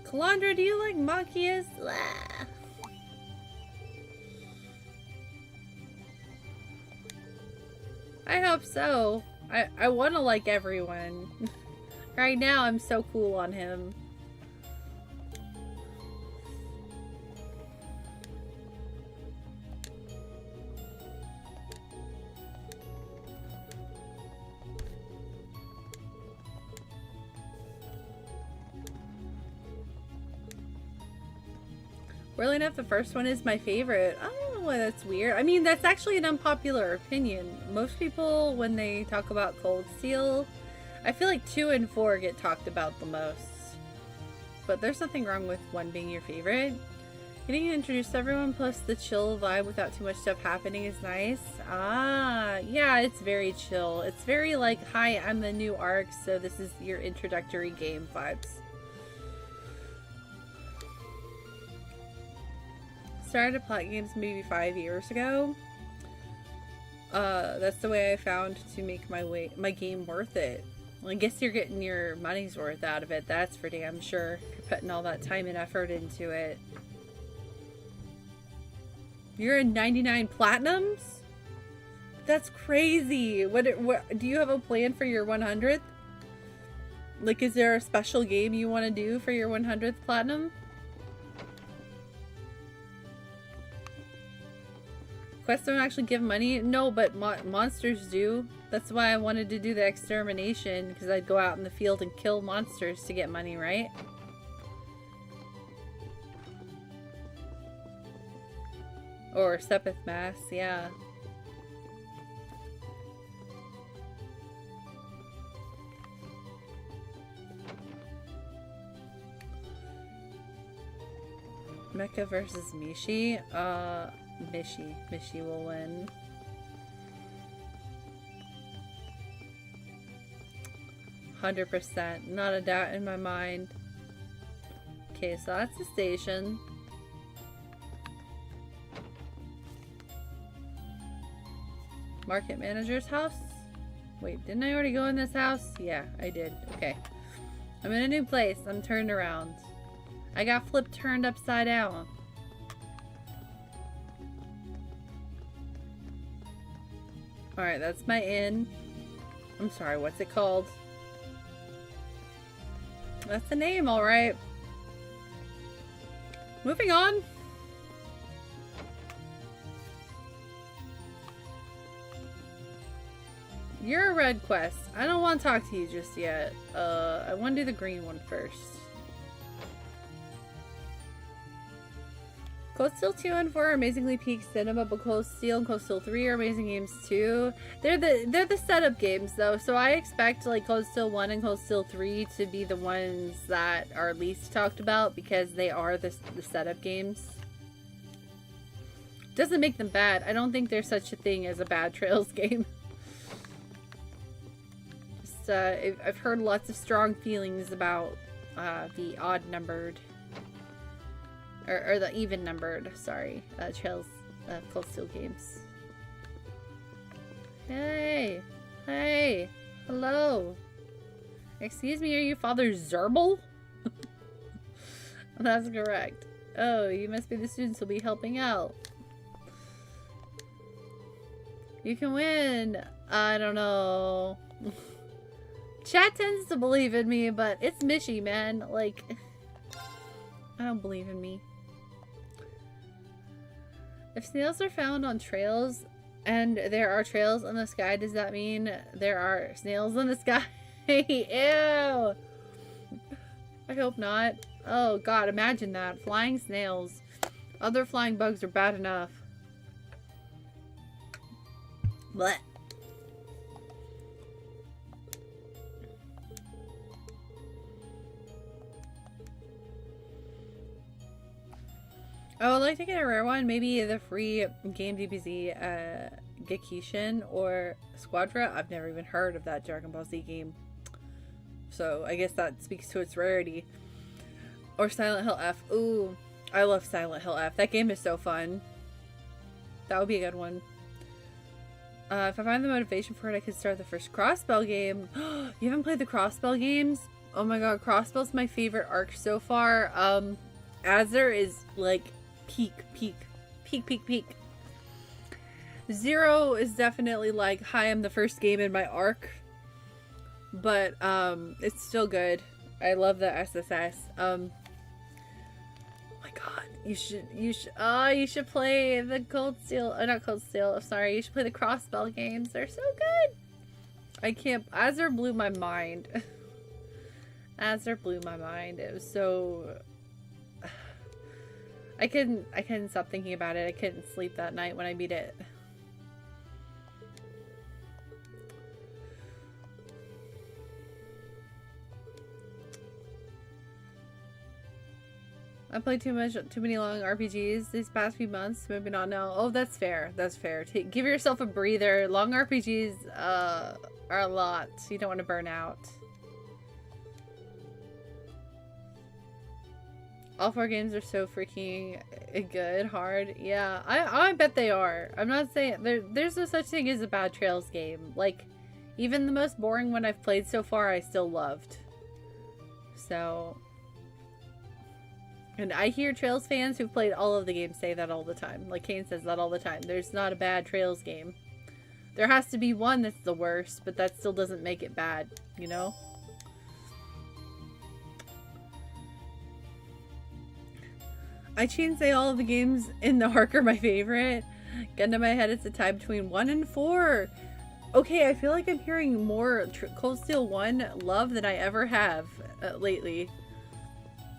Calandra, do you like monkeys? Ah. I hope so. I want to like everyone. Right now, I'm so cool on him. Weirdly enough, the first one is my favorite. I don't know why that's weird. I mean, that's actually an unpopular opinion. Most people, when they talk about Cold Steel, I feel like 2 and 4 get talked about the most. But there's nothing wrong with 1 being your favorite. Getting introduced to everyone plus the chill vibe without too much stuff happening is nice. Ah, yeah, it's very chill. It's very like, hi, I'm the new arc, so this is your introductory game vibes. Started plot games maybe 5 years ago. That's the way I found to make my game worth it. Well, I guess you're getting your money's worth out of it, that's for damn sure. If you're putting all that time and effort into it. You're in 99 platinums? That's crazy. What do you have a plan for your 100th? Like, is there a special game you want to do for your 100th platinum? Quests don't actually give money? No, but monsters do. That's why I wanted to do the extermination, because I'd go out in the field and kill monsters to get money, right? Or Sepith Mass, yeah. Mecha versus Mishi? Mishi will win. %, not a doubt in my mind. Okay, so that's the station. Market manager's house? Wait, didn't I already go in this house? Yeah, I did. Okay. I'm in a new place. I'm turned around. I got flipped turned upside down. Alright, that's my inn. I'm sorry, what's it called? That's the name, alright. Moving on. You're a red quest. I don't want to talk to you just yet. I want to do the green one first. Cold Steel 2 and 4 are amazingly peak cinema, but Cold Steel and Cold Steel 3 are amazing games too. They're the setup games though, so I expect like Cold Steel 1 and Cold Steel 3 to be the ones that are least talked about because they are the setup games. Doesn't make them bad. I don't think there's such a thing as a bad Trails game. Just, I've heard lots of strong feelings about the odd-numbered or the even-numbered, sorry, Trails Cold Steel games. Hey! Hey! Hello! Excuse me, are you Father Zerbal? That's correct. Oh, you must be the students who'll be helping out. You can win! I don't know. Chat tends to believe in me, but it's Mishi, man. Like, I don't believe in me. If snails are found on trails and there are trails in the sky, does that mean there are snails in the sky? Ew! I hope not. Oh god, imagine that. Flying snails. Other flying bugs are bad enough. Blech. I would like to get a rare one. Maybe the free game DBZ Gekishin or Squadra. I've never even heard of that Dragon Ball Z game. So I guess that speaks to its rarity. Or Silent Hill F. Ooh, I love Silent Hill F. That game is so fun. That would be a good one. If I find the motivation for it, I could start the first Crossbell game. You haven't played the Crossbell games? Oh my god, Crossbell's my favorite arc so far. Azur is like peak. Zero is definitely like, hi, I'm the first game in my arc. But, it's still good. I love the SSS. Oh my god, you should play the Cold Steel, not Cold Steel, sorry, you should play the Crossbell games. They're so good. I can't, Azur blew my mind. Azur blew my mind. It was so, I couldn't stop thinking about it. I couldn't sleep that night when I beat it. I played too many long RPGs these past few months. Maybe not now. Oh, that's fair. That's fair. Give yourself a breather. Long RPGs are a lot. You don't want to burn out. All 4 games are so freaking good, hard. Yeah, I bet they are. I'm not saying there's no such thing as a bad Trails game. Like, even the most boring one I've played so far, I still loved. So. And I hear Trails fans who've played all of the games say that all the time. Like Kane says that all the time. There's not a bad Trails game. There has to be one that's the worst, but that still doesn't make it bad, you know? I can't say all of the games in the arc are my favorite. Gun to my head, it's a tie between 1 and 4. Okay, I feel like I'm hearing more Cold Steel 1 love than I ever have lately.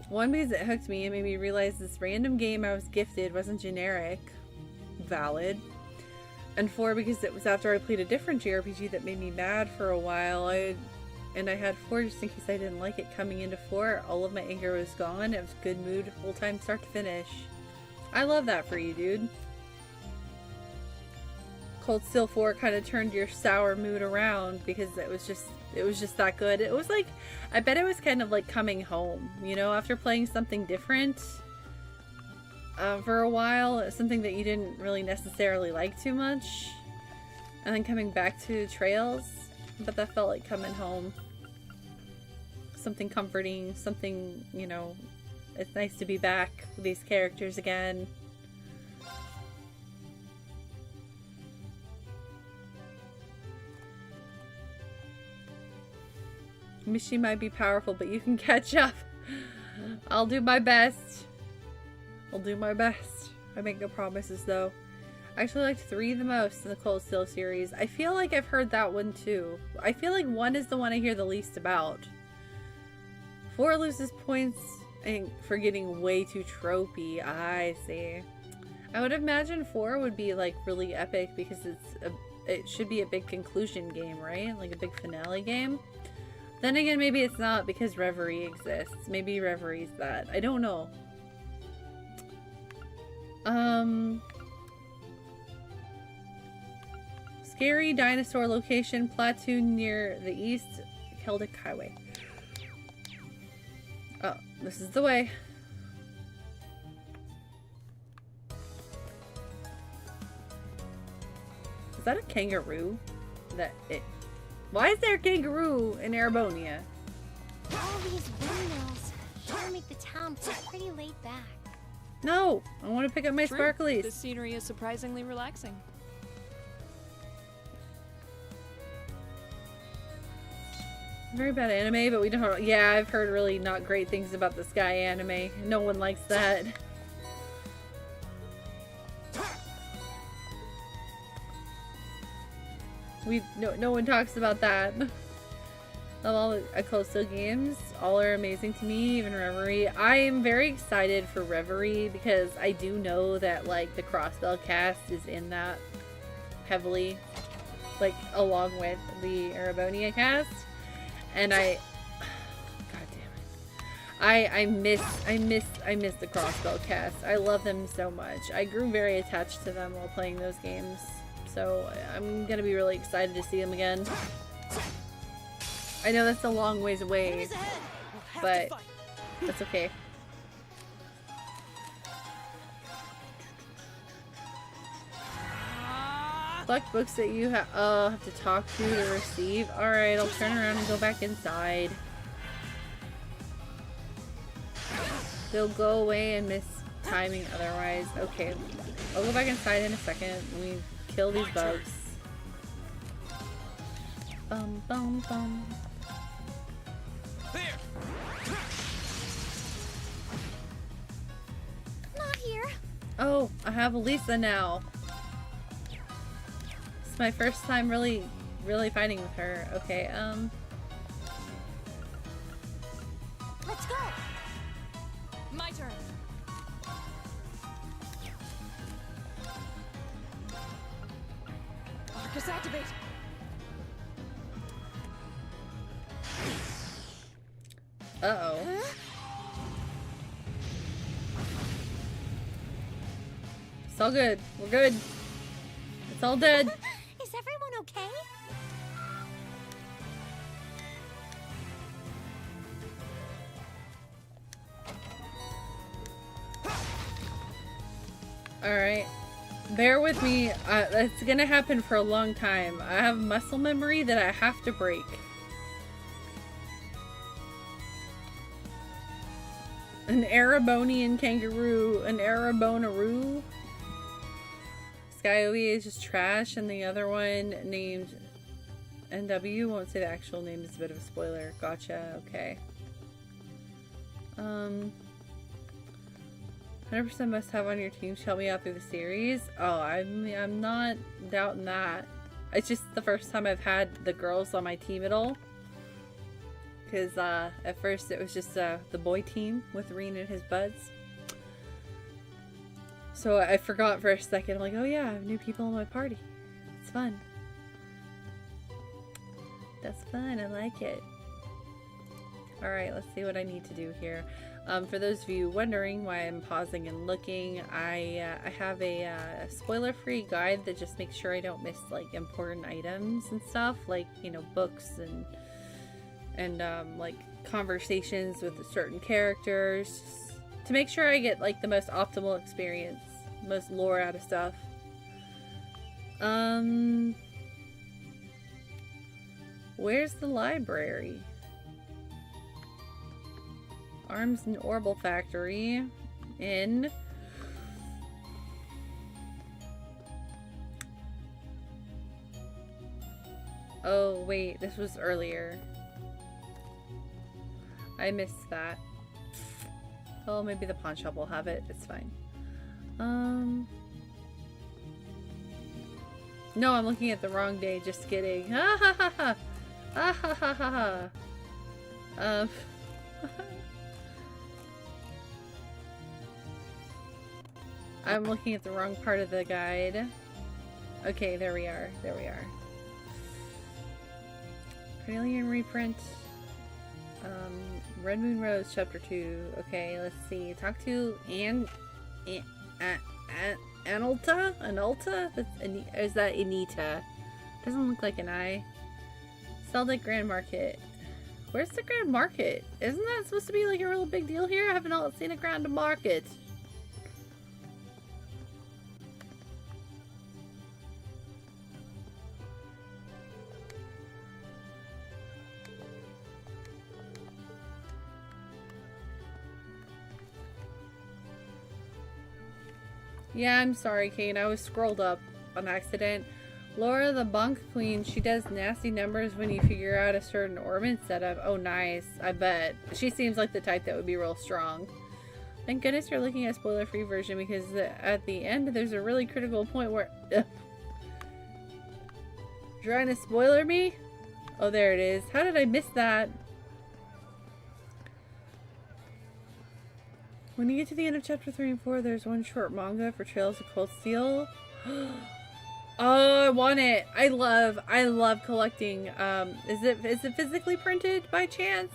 1 because it hooked me and made me realize this random game I was gifted wasn't generic. Valid. And 4 because it was after I played a different JRPG that made me mad for a while. I had 4 just in case I didn't like it. Coming into 4, all of my anger was gone. It was good mood whole time start to finish. I love that for you, dude. Cold Steel 4 kind of turned your sour mood around because it was just that good. It was like, I bet it was kind of like coming home, you know, after playing something different for a while, something that you didn't really necessarily like too much, and then coming back to Trails. But that felt like coming home. Something comforting, something, you know, it's nice to be back with these characters again. Mishi might be powerful, but you can catch up. I'll do my best. I'll do my best. I make no promises, though. I actually liked 3 the most in the Cold Steel series. I feel like I've heard that one, too. I feel like 1 is the one I hear the least about. 4 loses points for getting way too tropey. I see. I would imagine 4 would be, like, really epic because it should be a big conclusion game, right? Like a big finale game. Then again, maybe it's not because Reverie exists. Maybe Reverie's that. I don't know. Scary dinosaur location, platoon near the East Celtic Highway. Oh, this is the way. Is that a kangaroo? Why is there a kangaroo in Arabonia? All these windmills sure make the town feel pretty laid back. No! I want to pick up my sparklies. The scenery is surprisingly relaxing. Very bad anime, but we don't. Yeah, I've heard really not great things about the Sky anime. No one likes that. No one talks about that. Of all the Cold Steel games, all are amazing to me, even Reverie. I am very excited for Reverie because I do know that like the Crossbell cast is in that heavily, like along with the Arabonia cast. And God damn it. I miss the crossbow cast. I love them so much. I grew very attached to them while playing those games. So I'm gonna be really excited to see them again. I know that's a long ways away, but that's okay. Collect books that you have to talk to receive. Alright, I'll turn around and go back inside. They'll go away and miss timing otherwise. Okay, I'll go back inside in a second. Let me kill these bugs. Bum bum bum. Not here. Oh, I have Elisa now. It's my first time really fighting with her. Okay, Let's go. My turn. Arcus activate. uh-oh. Huh? It's all good. We're good. It's all dead. Is everyone okay? Alright. Bear with me. That's gonna happen for a long time. I have muscle memory that I have to break. An Erebonian kangaroo. An Erebonaroo. Skyoe is just trash, and the other one named NW, won't say the actual name, is a bit of a spoiler. Gotcha, okay. 100% must have on your team to help me out through the series. Oh, I'm not doubting that. It's just the first time I've had the girls on my team at all. Because at first it was just the boy team with Reen and his buds. So I forgot for a second. I'm like, oh yeah, I have new people in my party. It's fun. That's fun. I like it. Alright, let's see what I need to do here. For those of you wondering why I'm pausing and looking, I have a spoiler-free guide that just makes sure I don't miss like important items and stuff, like, you know, books and like conversations with certain characters, to make sure I get like the most optimal experience, most lore out of stuff. Where's the library? Arms and Orbital Factory in oh wait, this was earlier. I missed that. Oh, maybe the pawn shop will have it. It's fine. No, I'm looking at the wrong day. Just kidding. Ha ha ha ha. Ha ha ha ha ha. I'm looking at the wrong part of the guide. Okay, there we are. There we are. Carnelian reprint. Red Moon Rose, Chapter 2. Okay, let's see. Talk to Anulta? Anulta? Is that Anita? Doesn't look like an I. Seldic Grand Market. Where's the Grand Market? Isn't that supposed to be like a real big deal here? I haven't seen a Grand Market. Yeah, I'm sorry, Kane. I was scrolled up on accident. Laura the Bunk Queen, she does nasty numbers when you figure out a certain orbit setup. Oh, nice. I bet. She seems like the type that would be real strong. Thank goodness you're looking at spoiler-free version, because at the end there's a really critical point where... Trying to spoiler me? Oh, there it is. How did I miss that? When you get to the end of chapter 3 and 4, there's one short manga for Trails of Cold Steel. Oh, I want it. I love collecting. Is it physically printed by chance?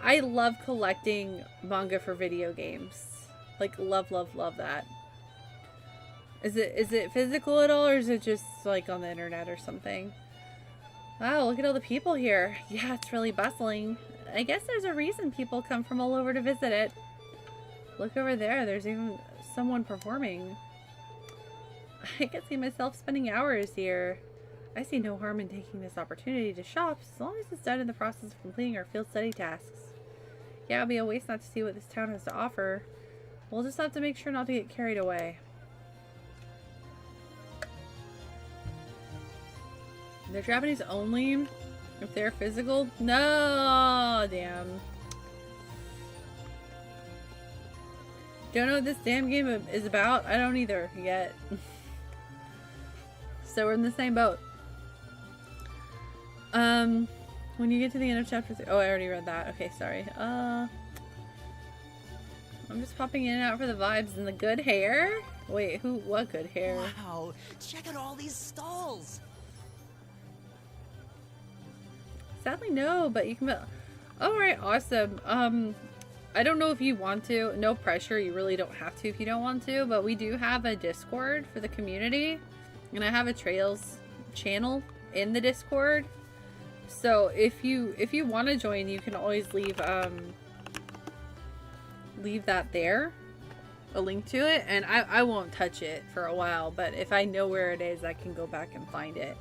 I love collecting manga for video games. Like, love, love, love that. Is it physical at all, or is it just like on the internet or something? Wow, look at all the people here. Yeah, it's really bustling. I guess there's a reason people come from all over to visit it. Look over there, there's even someone performing. I can see myself spending hours here. I see no harm in taking this opportunity to shop, as long as it's done in the process of completing our field study tasks. Yeah, it'd be a waste not to see what this town has to offer. We'll just have to make sure not to get carried away. They're Japanese only? If they're physical? No! Damn. Don't know what this damn game is about? I don't either, yet. So we're in the same boat. When you get to the end of chapter 3... Oh, I already read that. Okay, sorry. I'm just popping in and out for the vibes and the good hair? Wait, what good hair? Wow, check out all these stalls. Sadly, no, but you can... Alright, awesome. I don't know if you want to. No pressure. You really don't have to if you don't want to. But we do have a Discord for the community. And I have a Trails channel in the Discord. So if you want to join, you can always leave that there. A link to it. And I won't touch it for a while. But if I know where it is, I can go back and find it.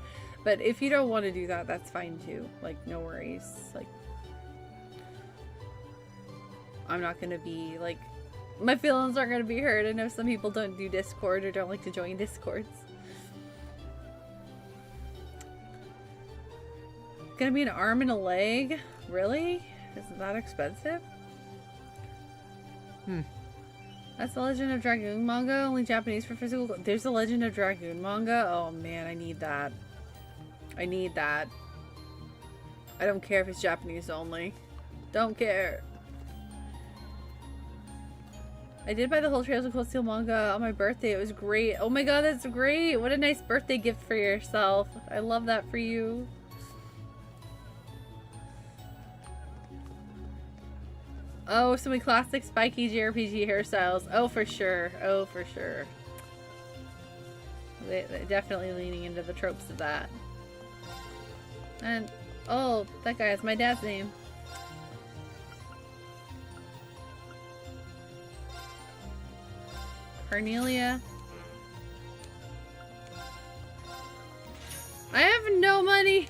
But if you don't want to do that, that's fine too. Like, no worries. Like, I'm not going to be, like, my feelings aren't going to be hurt. I know some people don't do Discord or don't like to join Discords. Gonna be an arm and a leg? Really? Isn't that expensive? That's the Legend of Dragoon manga? Only Japanese for physical... There's a Legend of Dragoon manga? Oh man, I need that. I need that. I don't care if it's Japanese only. Don't care. I did buy the whole Trails of Cold Steel manga on my birthday. It was great. Oh my god, that's great. What a nice birthday gift for yourself. I love that for you. Oh, some classic spiky JRPG hairstyles. Oh, for sure. Oh, for sure. They're definitely leaning into the tropes of that. And, oh, that guy has my dad's name. Cornelia. I have no money.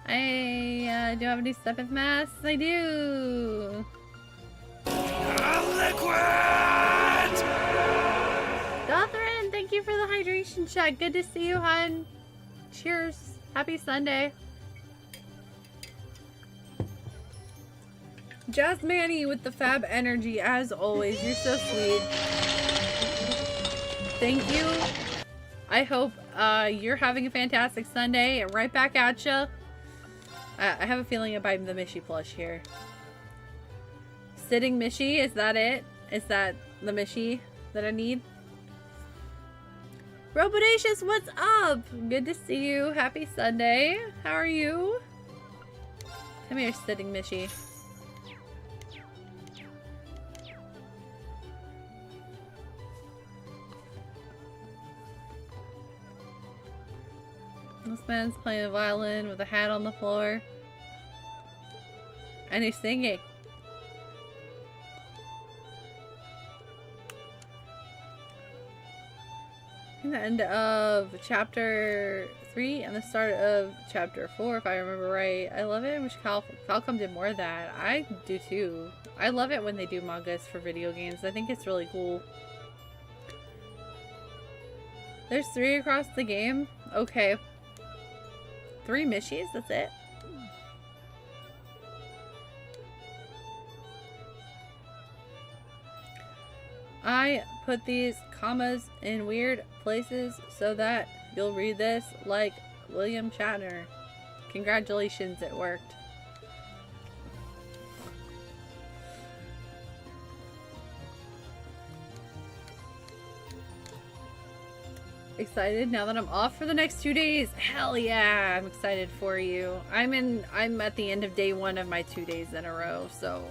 I do have a new step-up mask. I do. Liquid! Dothrin, thank you for the hydration check. Good to see you, hon. Cheers. Happy Sunday. Jazz Manny with the fab energy, as always. You're so sweet. Thank you. I hope you're having a fantastic Sunday. And right back at ya. I have a feeling I'm buying the Mishy plush here. Sitting Mishy, is that it? Is that the Mishy that I need? Robodacious, what's up? Good to see you. Happy Sunday. How are you? Come here, Sitting Mishy. This man's playing a violin with a hat on the floor. And he's singing. The end of chapter 3 and the start of chapter 4, if I remember right. I love it. I wish Falcom did more of that. I do too. I love it when they do mangas for video games. I think it's really cool. There's 3 across the game? Okay. 3 Mishies? That's it? I put these commas in weird places so that you'll read this like William Shatner. Congratulations, it worked. excited now that I'm off for the next 2 days. Hell yeah, I'm excited for you. I'm at the end of day 1 of my 2 days in a row, so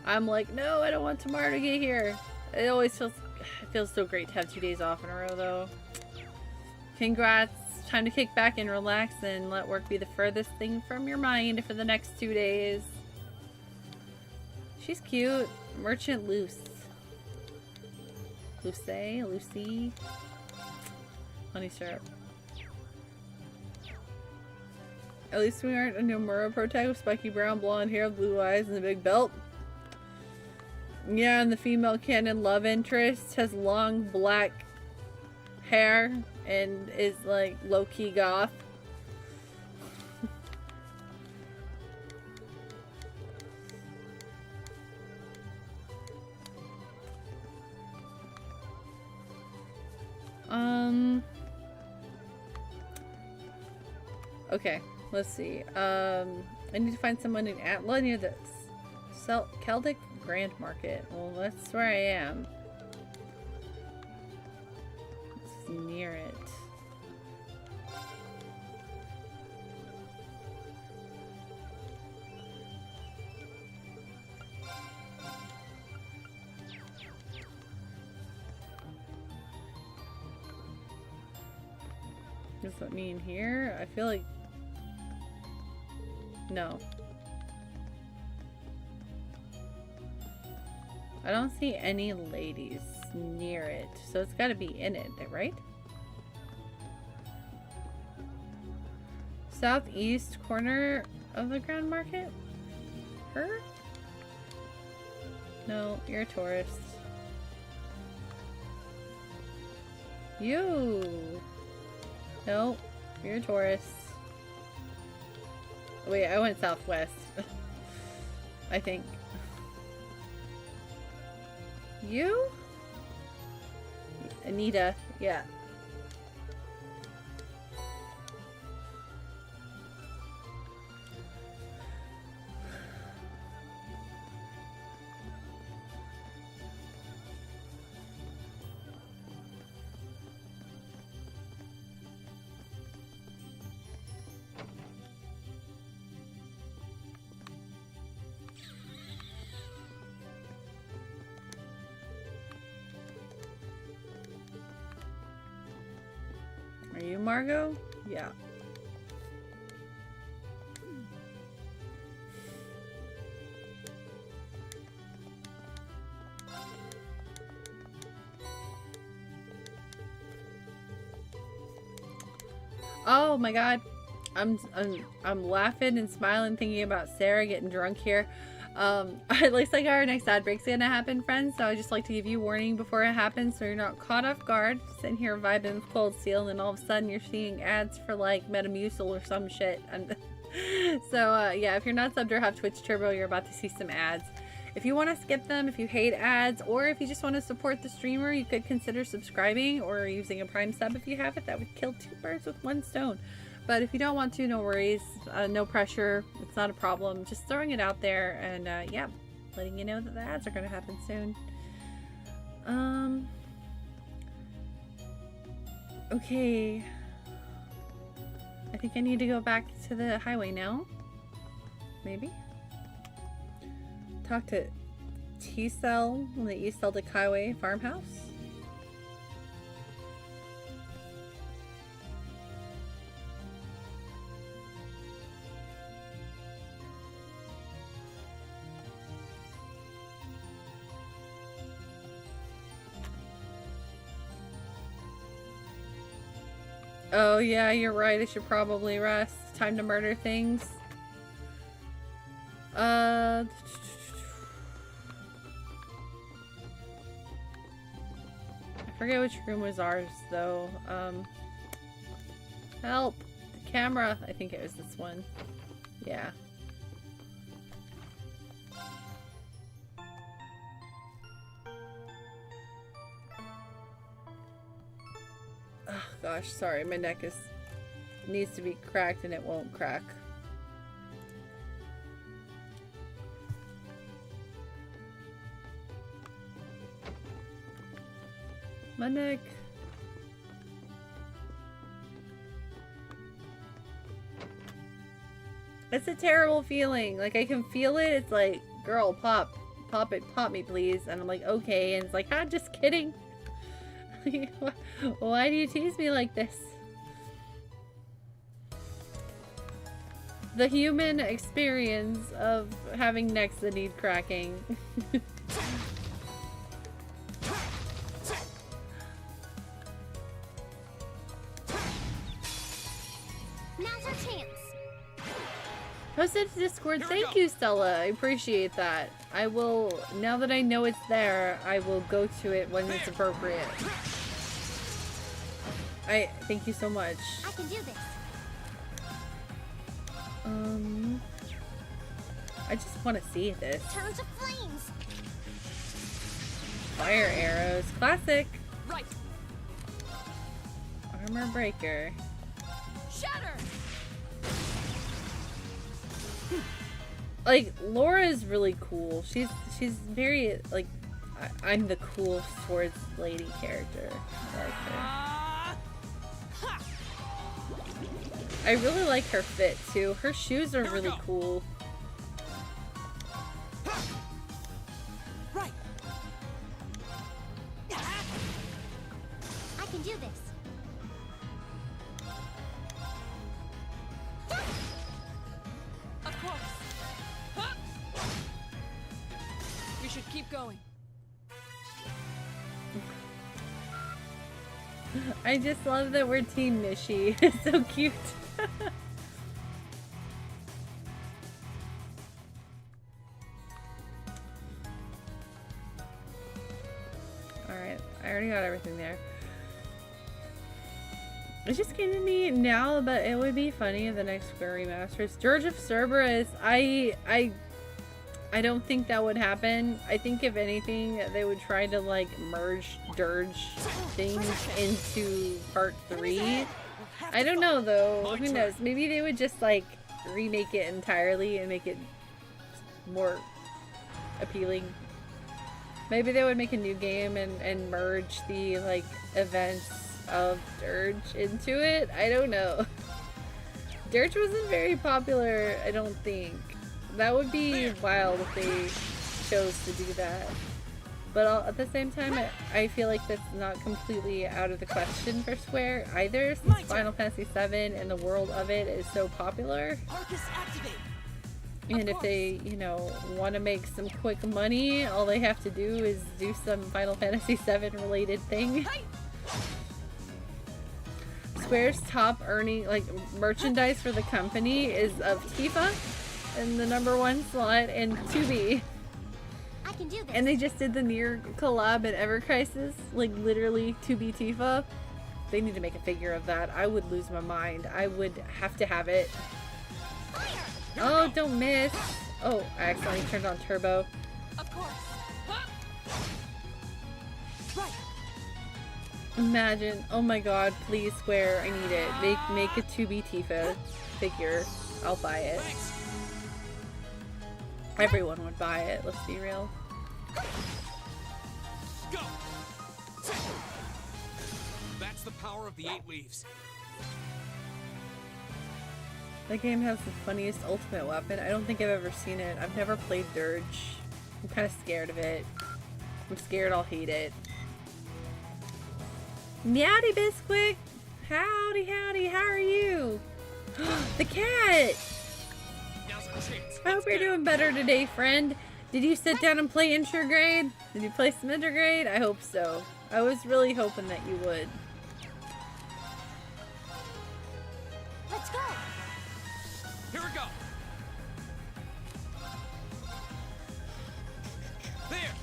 I'm like, no, I don't want tomorrow to get here. It always feels so great to have 2 days off in a row, though. Congrats. Time to kick back and relax and let work be the furthest thing from your mind for the next 2 days. She's cute. Merchant Luce. Lucy. Honey syrup. At least we aren't a Nomura protag with spiky brown blonde hair, blue eyes, and a big belt. Yeah, and the female canon love interest has long black hair and is like low-key goth. Okay, let's see. I need to find someone in Atla near the Celtic Grand Market. Well, that's where I am. It's near it. Does that mean here? I feel like... No. I don't see any ladies near it, so it's gotta be in it, right? Southeast corner of the Grand Market? Her? No, you're a tourist. You! No, you're a tourist. Wait, I went southwest. I think. You? Anita, yeah. Are you Margot? Yeah. Oh my god. I'm laughing and smiling thinking about Sarah getting drunk here. It looks like our next ad break's gonna happen, friends, so I just like to give you warning before it happens so you're not caught off guard, sitting here vibing with Cold Steel, and then all of a sudden you're seeing ads for like Metamucil or some shit. So yeah, if you're not subbed or have Twitch Turbo, you're about to see some ads. If you want to skip them, if you hate ads, or if you just want to support the streamer, you could consider subscribing or using a Prime sub if you have it. That would kill 2 birds with 1 stone. But if you don't want to, no worries. No pressure. It's not a problem. Just throwing it out there and yeah, letting you know that the ads are going to happen soon. Okay. I think I need to go back to the highway now. Maybe? Talk to T-Cell on the East Celtic Highway farmhouse. Oh yeah, you're right. I should probably rest. Time to murder things. I forget which room was ours though. Help! The camera! I think it was this one. Yeah. Oh gosh, sorry, my neck needs to be cracked and it won't crack. My neck. It's a terrible feeling. Like, I can feel it. It's like, girl, pop it, pop me, please. And I'm like, okay. And it's like, just kidding. Why do you tease me like this? The human experience of having necks that need cracking. Now's our chance. Posted to Discord. Thank you, Stella. I appreciate that. I will, now that I know it's there, I will go to it when it's appropriate. Thank you so much. I can do this. I just want to see this. Turn to flames. Fire arrows. Classic. Right. Armor breaker. Shatter. Like, Laura is really cool. She's very, like, I'm the cool swords lady character. I like her. I really like her fit, too. Her shoes are really cool. Right. I can do this. Of course. Huh? We should keep going. I just love that we're Team Nishi. It's so cute. Alright, I already got everything there. It just came to me now, but it would be funny if the next Square remasters. Dirge of Cerberus, I don't think that would happen. I think if anything, they would try to like merge Dirge things into part 3. I don't know though. Who knows? Maybe they would just like remake it entirely and make it more appealing. Maybe they would make a new game and merge the like events of Dirge into it. I don't know. Dirge wasn't very popular, I don't think. That would be wild if they chose to do that. But at the same time, I feel like that's not completely out of the question for Square either, since Final Fantasy VII and the world of it is so popular. And if they, you know, want to make some quick money, all they have to do is do some Final Fantasy VII related thing. Square's top earning, like, merchandise for the company is of Tifa in the #1 slot and 2B. I can do this. And they just did the Nier collab at Ever Crisis, like literally 2B Tifa. They need to make a figure of that. I would lose my mind. I would have to have it. Oh, don't miss. Oh, I accidentally turned on turbo. Of course. Huh? Right. Imagine. Oh my god, please Square, I need it. Make a 2B Tifa figure. I'll buy it. Everyone would buy it, let's be real. Go! That's the power of the 8 leaves. That game has the funniest ultimate weapon. I don't think I've ever seen it. I've never played Dirge. I'm kind of scared of it. I'm scared I'll hate it. Meowdy Bisquick! Howdy, howdy, how are you? The cat! I hope you're doing better today, friend. Did you sit down and play Intergrade? Did you play some Intergrade? I hope so. I was really hoping that you would. Let's go. Here we go. There.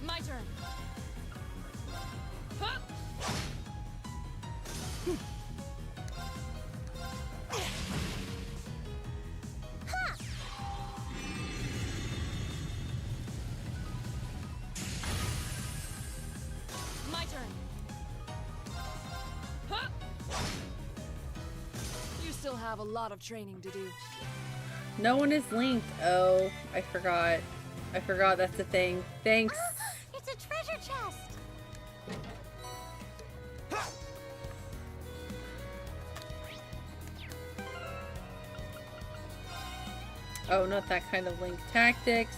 My turn. Huh? My turn. Huh? You still have a lot of training to do. No one is linked. Oh, I forgot. I forgot that's a thing. Thanks. It's a treasure chest. Oh, not that kind of Link tactics.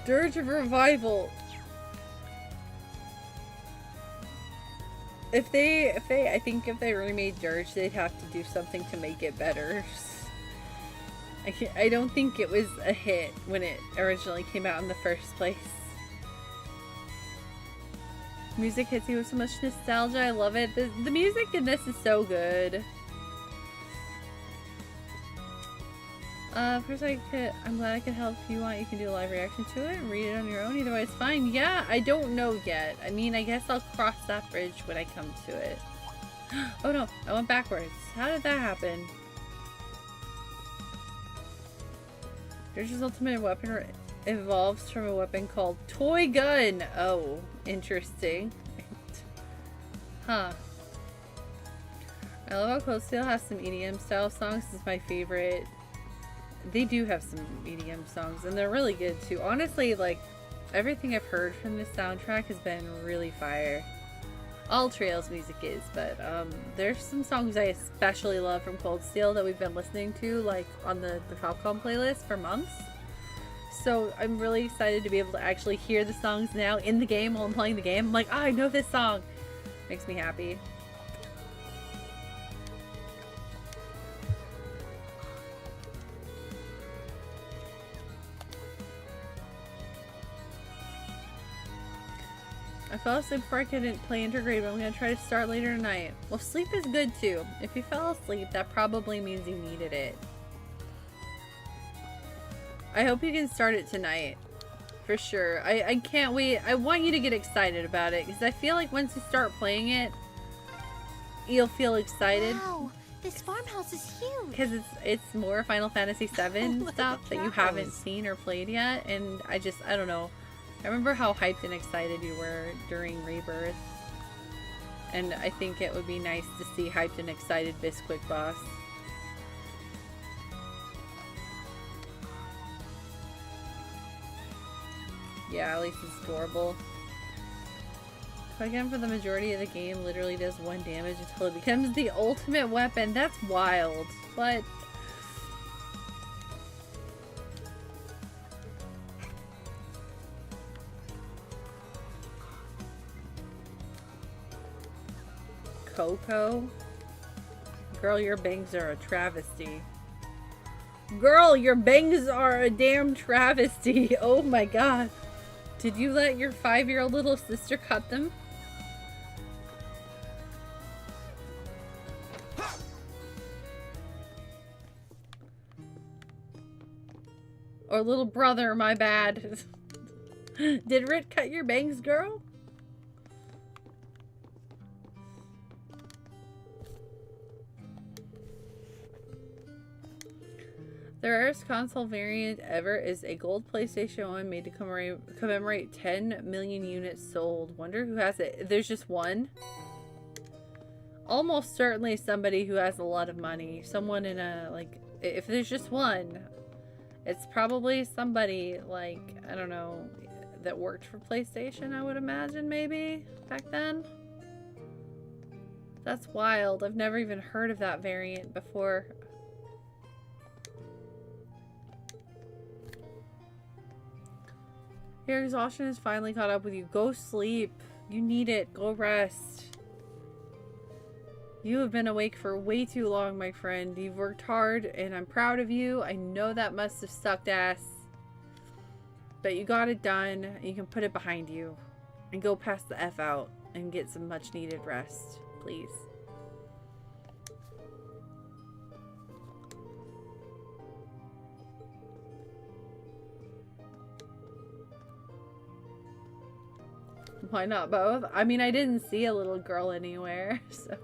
Dirge of Revival. I think if they remade Dirge, they'd have to do something to make it better. I don't think it was a hit when it originally came out in the first place. Music hits you with so much nostalgia. I love it. The music in this is so good. First I'm glad I could help. If you want, you can do a live reaction to it and read it on your own. Either way, it's fine. Yeah, I don't know yet. I mean, I guess I'll cross that bridge when I come to it. Oh no, I went backwards. How did that happen? Dirge's ultimate weapon evolves from a weapon called Toy Gun. Oh, interesting. Huh. I love how Cold Steel has some EDM style songs. This is my favorite. They do have some EDM songs, and they're really good too. Honestly, like, everything I've heard from this soundtrack has been really fire. All Trails music is, but there's some songs I especially love from Cold Steel that we've been listening to, like, on the Falcom playlist for months. So I'm really excited to be able to actually hear the songs now in the game while I'm playing the game. I'm like, oh, I know this song. Makes me happy. I fell asleep before I couldn't play Intergrade, but I'm going to try to start later tonight. Well, sleep is good too. If you fell asleep, that probably means you needed it. I hope you can start it tonight. For sure. I can't wait. I want you to get excited about it, because I feel like once you start playing it, you'll feel excited. Wow, this farmhouse is huge. Because it's more Final Fantasy VII stuff that you haven't seen or played yet, and I don't know. I remember how hyped and excited you were during Rebirth. And I think it would be nice to see hyped and excited Bisquick Boss. Yeah, at least it's adorable. Again, for the majority of the game, literally does 1 damage until it becomes the ultimate weapon. That's wild. But Coco? Girl, your bangs are a travesty. Girl, your bangs are a damn travesty. Oh my god. Did you let your 5-year-old little sister cut them? Or little brother, my bad. Did Rit cut your bangs, girl? The rarest console variant ever is a gold PlayStation 1 made to commemorate 10 million units sold. Wonder who has it. There's just one? Almost certainly somebody who has a lot of money. Someone in a, like, if there's just one, it's probably somebody, like, I don't know, that worked for PlayStation, I would imagine, maybe, back then. That's wild. I've never even heard of that variant before. Your exhaustion is finally caught up with you. Go sleep. You need it. Go rest. You have been awake for way too long, my friend. You've worked hard, and I'm proud of you. I know that must have sucked ass. But you got it done. You can put it behind you. And go pass the F out and get some much needed rest. Please. Why not both? I mean, I didn't see a little girl anywhere, so...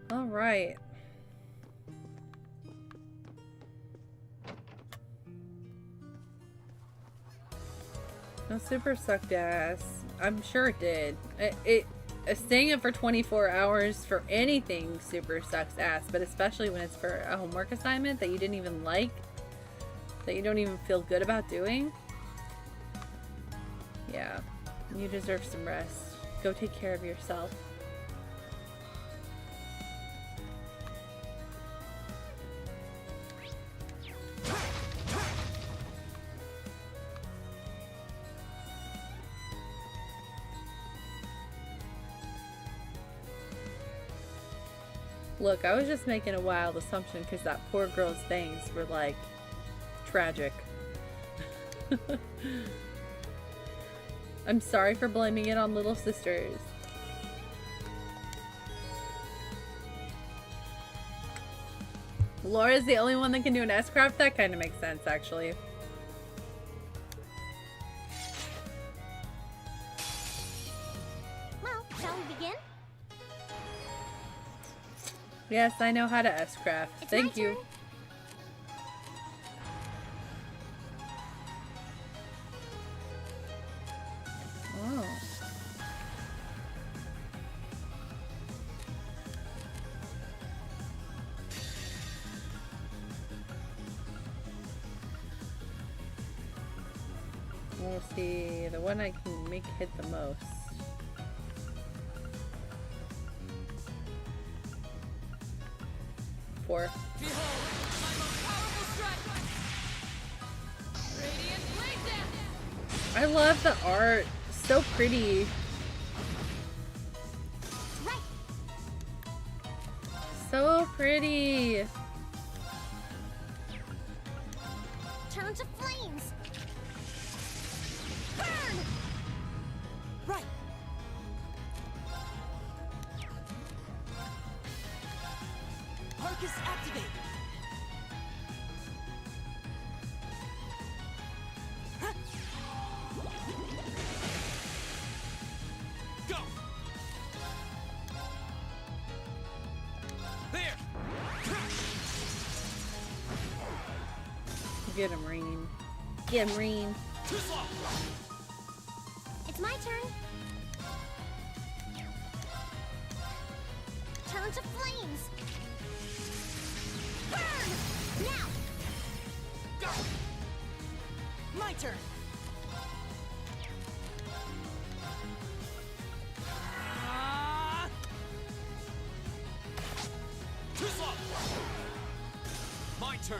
Alright. No, super sucked ass. I'm sure it did. It staying up for 24 hours for anything super sucks ass, but especially when it's for a homework assignment that you didn't even like, that you don't even feel good about doing. Yeah, you deserve some rest. Go take care of yourself. Look, I was just making a wild assumption because that poor girl's things were like tragic. I'm sorry for blaming it on little sisters. Laura's the only one that can do an S-craft? That kind of makes sense, actually. Well, shall we begin? Yes, I know how to S-craft. It's Thank my you. turn. Oh. We'll see. The one I can make hit the most. Four. I love the art. So pretty. Right. So pretty. Turn to flames. Burn. Right. Arcus activate. Go! There! Get him, Reen. Get him, Reen. Too slow! It's my turn. Turn to flames. Burn. Now. Go! My turn. Too slow! My turn!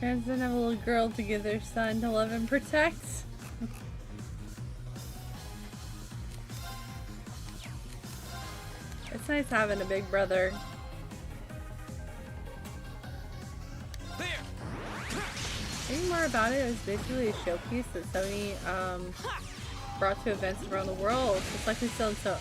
Parents didn't have a little girl to give their son to love and protect. It's nice having a big brother. There! Reading more about it, it was basically a showpiece that Sony brought to events around the world. It's like we still in so.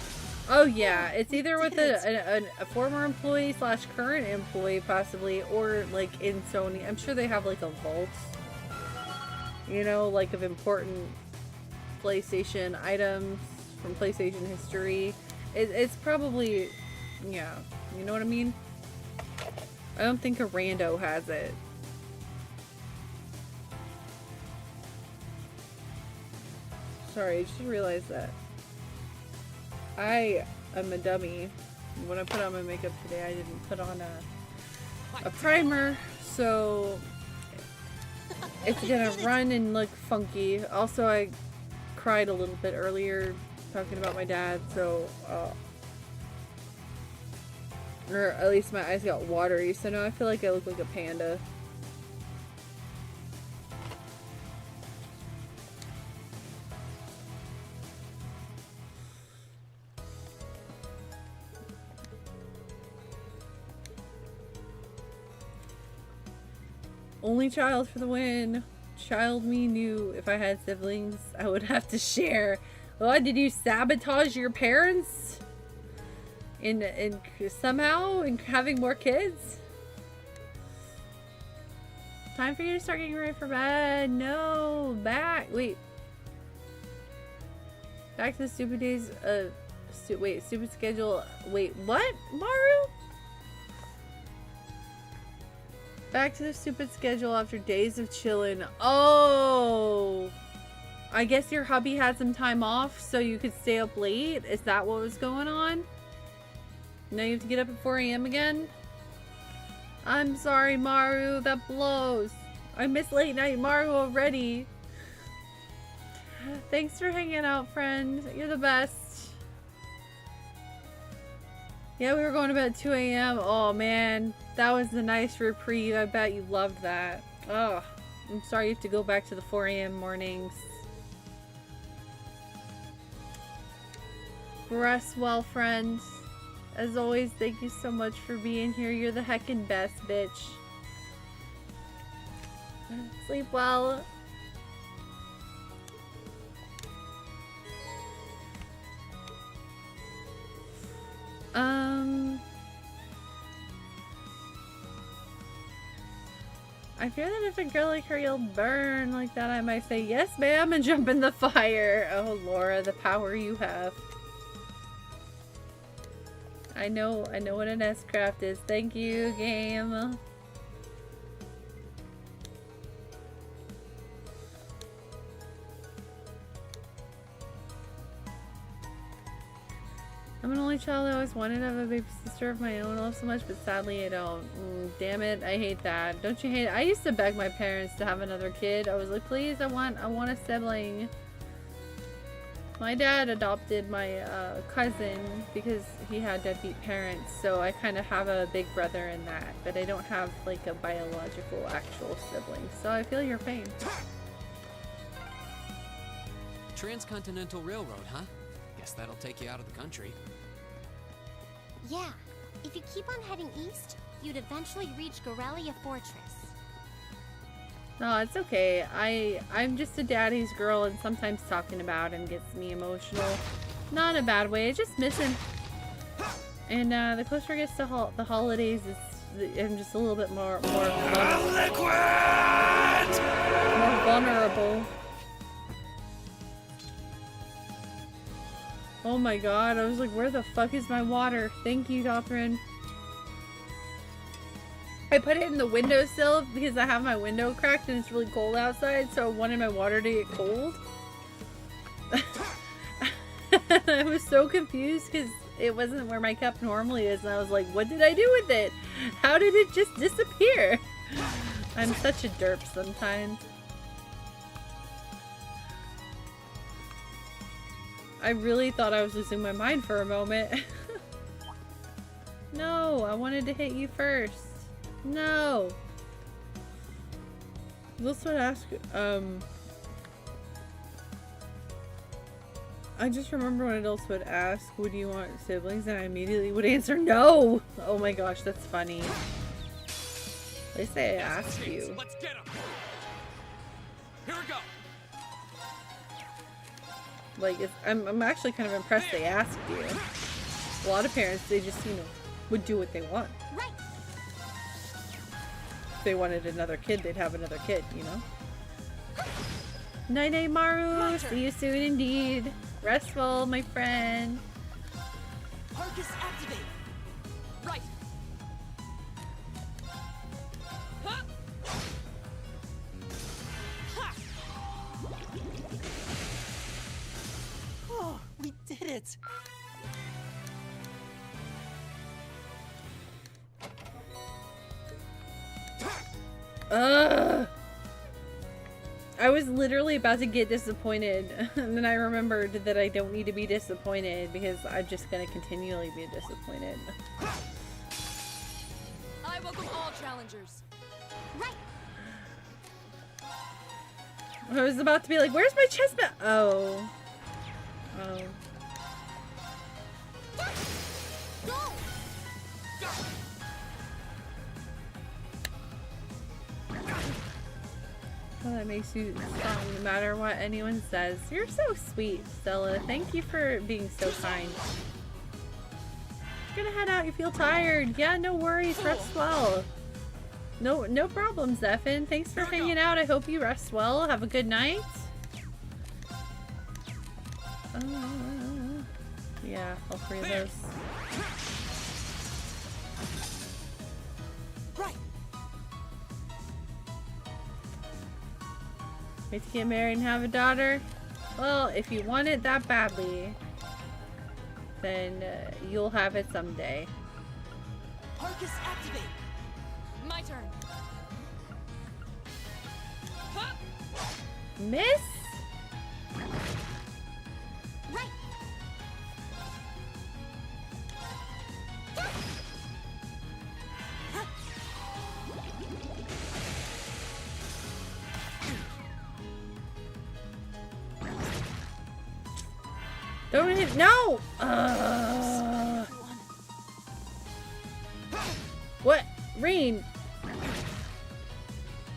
Oh yeah, it's either with a former employee slash current employee possibly, or like in Sony. I'm sure they have like a vault, you know, like of important PlayStation items from PlayStation history. It's probably, yeah, you know what I mean? I don't think a rando has it. Sorry, I just realized that I am a dummy. When I put on my makeup today, I didn't put on a primer, so it's gonna run and look funky. Also, I cried a little bit earlier talking about my dad, so or at least my eyes got watery, so now I feel like I look like a panda. Only child for the win. Child me knew if I had siblings, I would have to share. What, did you sabotage your parents? In somehow in having more kids? Time for you to start getting ready for bed. No, wait. Back to the stupid days of stupid schedule. Wait, what, Maru? Back to the stupid schedule after days of chillin'. Oh, I guess your hubby had some time off so you could stay up late? Is that what was going on? Now you have to get up at 4 a.m. again? I'm sorry, Maru. That blows. I miss late night Maru already. Thanks for hanging out, friend. You're the best. Yeah, we were going to bed at 2 a.m. Oh, man. That was a nice reprieve. I bet you loved that. Oh, I'm sorry you have to go back to the 4 a.m. mornings. Rest well, friends. As always, thank you so much for being here. You're the heckin' best, bitch. Sleep well. I fear that if a girl like her, you'll burn like that, I might say, yes, ma'am, and jump in the fire. Oh, Laura, the power you have. I know what an S-craft is. Thank you, game. I'm an only child. I always wanted to have a baby sister of my own. I love so much, but sadly I don't. Damn it, I hate that. Don't you hate it? I used to beg my parents to have another kid. I was like, please, I want a sibling. My dad adopted my cousin because he had deadbeat parents, so I kind of have a big brother in that, but I don't have like a biological actual sibling, so I feel your pain. Transcontinental Railroad, huh? Guess that'll take you out of the country. Yeah, if you keep on heading east, you'd eventually reach Gorelia Fortress. No, it's okay. I'm just a daddy's girl, and sometimes talking about him gets me emotional. Not in a bad way, I just miss him. And the closer it gets to the holidays, I'm just a little bit more vulnerable. Oh my god, I was like, where the fuck is my water? Thank you, Catherine. I put it in the windowsill because I have my window cracked and it's really cold outside, so I wanted my water to get cold. I was so confused because it wasn't where my cup normally is, and I was like, what did I do with it? How did it just disappear? I'm such a derp sometimes. I really thought I was losing my mind for a moment. No, I wanted to hit you first. No. Let's sort of ask, I just remember when adults would ask, would you want siblings? And I immediately would answer no. Oh my gosh, that's funny. They say I asked you. Let's get 'em. Here we go. Like, I'm actually kind of impressed they asked you. A lot of parents, they just, you know, would do what they want. Right. If they wanted another kid, they'd have another kid, you know? Night night, Maru. See you soon indeed. Restful, my friend. Arcus activate. Right. Huh? Ha! Oh, we did it. Ugh. I was literally about to get disappointed, and then I remembered that I don't need to be disappointed because I'm just gonna continually be disappointed. I welcome all challengers. Right. I was about to be like, where's my chestnut? Oh. Oh. Go. Well, that makes you strong no matter what anyone says. You're so sweet, Stella. Thank you for being so kind. You're gonna head out. You feel tired. Yeah, no worries. Rest well. No problem, Zephin. Thanks for hanging out. I hope you rest well. Have a good night. Yeah, all three of those. Right. Wait to get married and have a daughter. Well, if you want it that badly, then you'll have it someday. Arcus, activate! My turn. Miss? Right. Don't hit. No! What? Rain?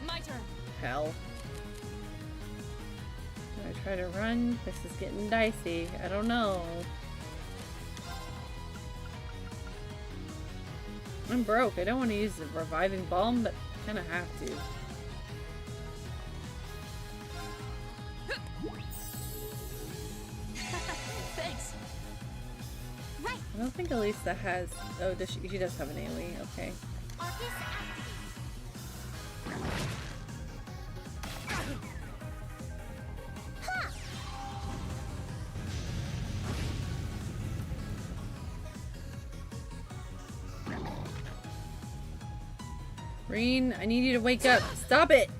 My turn. Hell. Do I try to run? This is getting dicey. I don't know. I'm broke. I don't want to use the reviving balm, but I kind of have to. Thanks. Right. I don't think Elisa has... Oh, does she does have an AoE. Okay. Arcus activate. Ha! Reen, I need you to wake up. Stop it!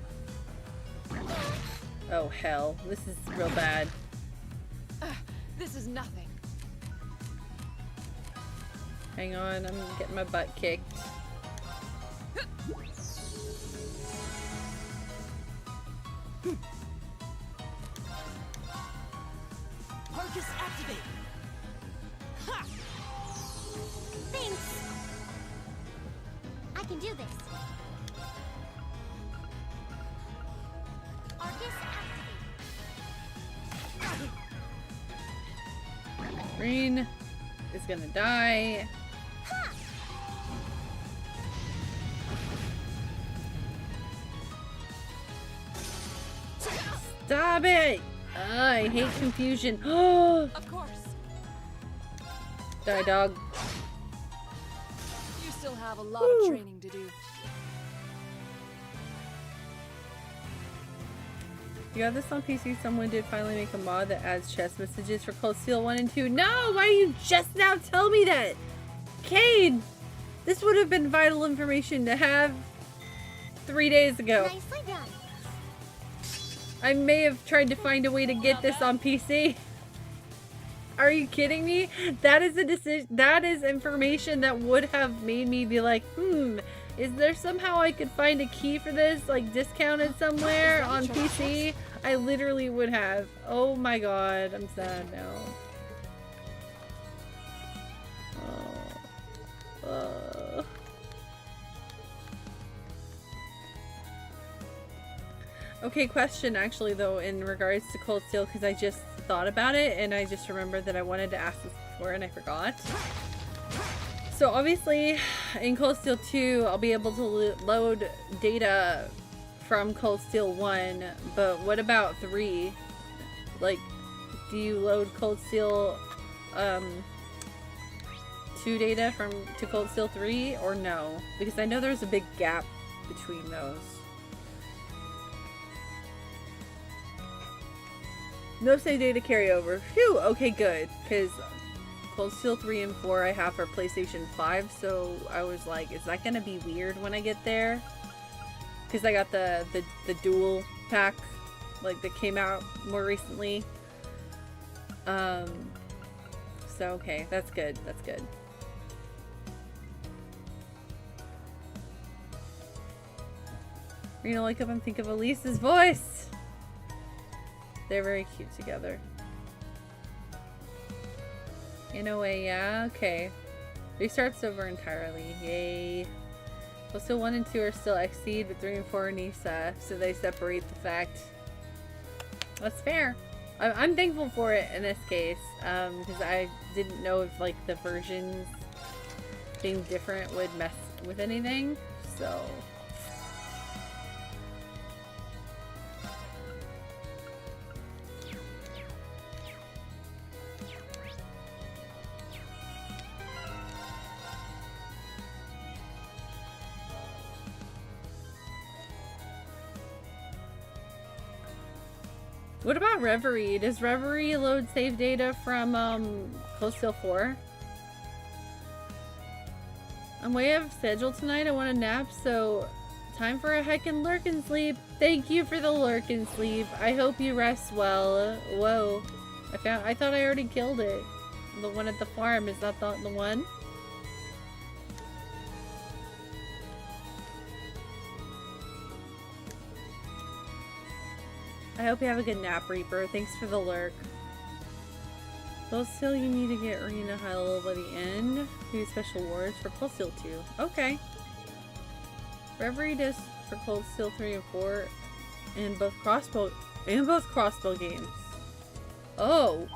Oh, hell. This is real bad. This is nothing. Hang on, I'm getting my butt kicked. Arcus, activate! Ha! Thanks. I can do this. Arcus activate. Reen is gonna die. Ha! Stop it! I hate confusion. Oh, Of course. die, dog. You still have a lot of training to do. You got this on PC. Someone did finally make a mod that adds chest messages for Cold Steel 1 and 2. No! Why are you just now tell me that? Cade! This would have been vital information to have 3 days ago. Nicely done. I may have tried to find a way to get this on PC. Are you kidding me? That is a decision. That is information that would have made me be like, is there somehow I could find a key for this, like discounted somewhere on PC? I literally would have. Oh my god, I'm sad now. Oh. Okay, question actually though in regards to Cold Steel, because I just thought about it and I just remembered that I wanted to ask this before and I forgot. So obviously in Cold Steel 2 I'll be able to load data from Cold Steel 1, but what about 3? Like, do you load Cold Steel 2 data to Cold Steel 3 or no? Because I know there's a big gap between those. No save data carryover. Phew, okay, good. Because Cold Steel 3 and 4 I have for PlayStation 5, so I was like, is that gonna be weird when I get there? Because I got the dual pack, like, that came out more recently. So, okay, that's good, that's good. You're gonna wake up and think of Elise's voice! They're very cute together. In a way, yeah, okay. Restarts over entirely, yay. Well, still 1 and 2 are still Xseed, but 3 and 4 are Nisa, so they separate the fact. That's fair. I'm thankful for it in this case, because I didn't know if, like, the versions being different would mess with anything, so... What about Reverie? Does Reverie load save data from Cold Steel 4? I'm way out of schedule tonight. I want a nap, so time for a heckin' lurk and sleep. Thank you for the lurk and sleep. I hope you rest well. Whoa. I thought I already killed it. The one at the farm, is that the one? I hope you have a good nap, Reaper. Thanks for the lurk. Cold Steel, you need to get Arena high level by the end. Do special wards for Cold Steel 2. Okay. Reverie disc for Cold Steel 3 and 4 and both crossbow games. Oh.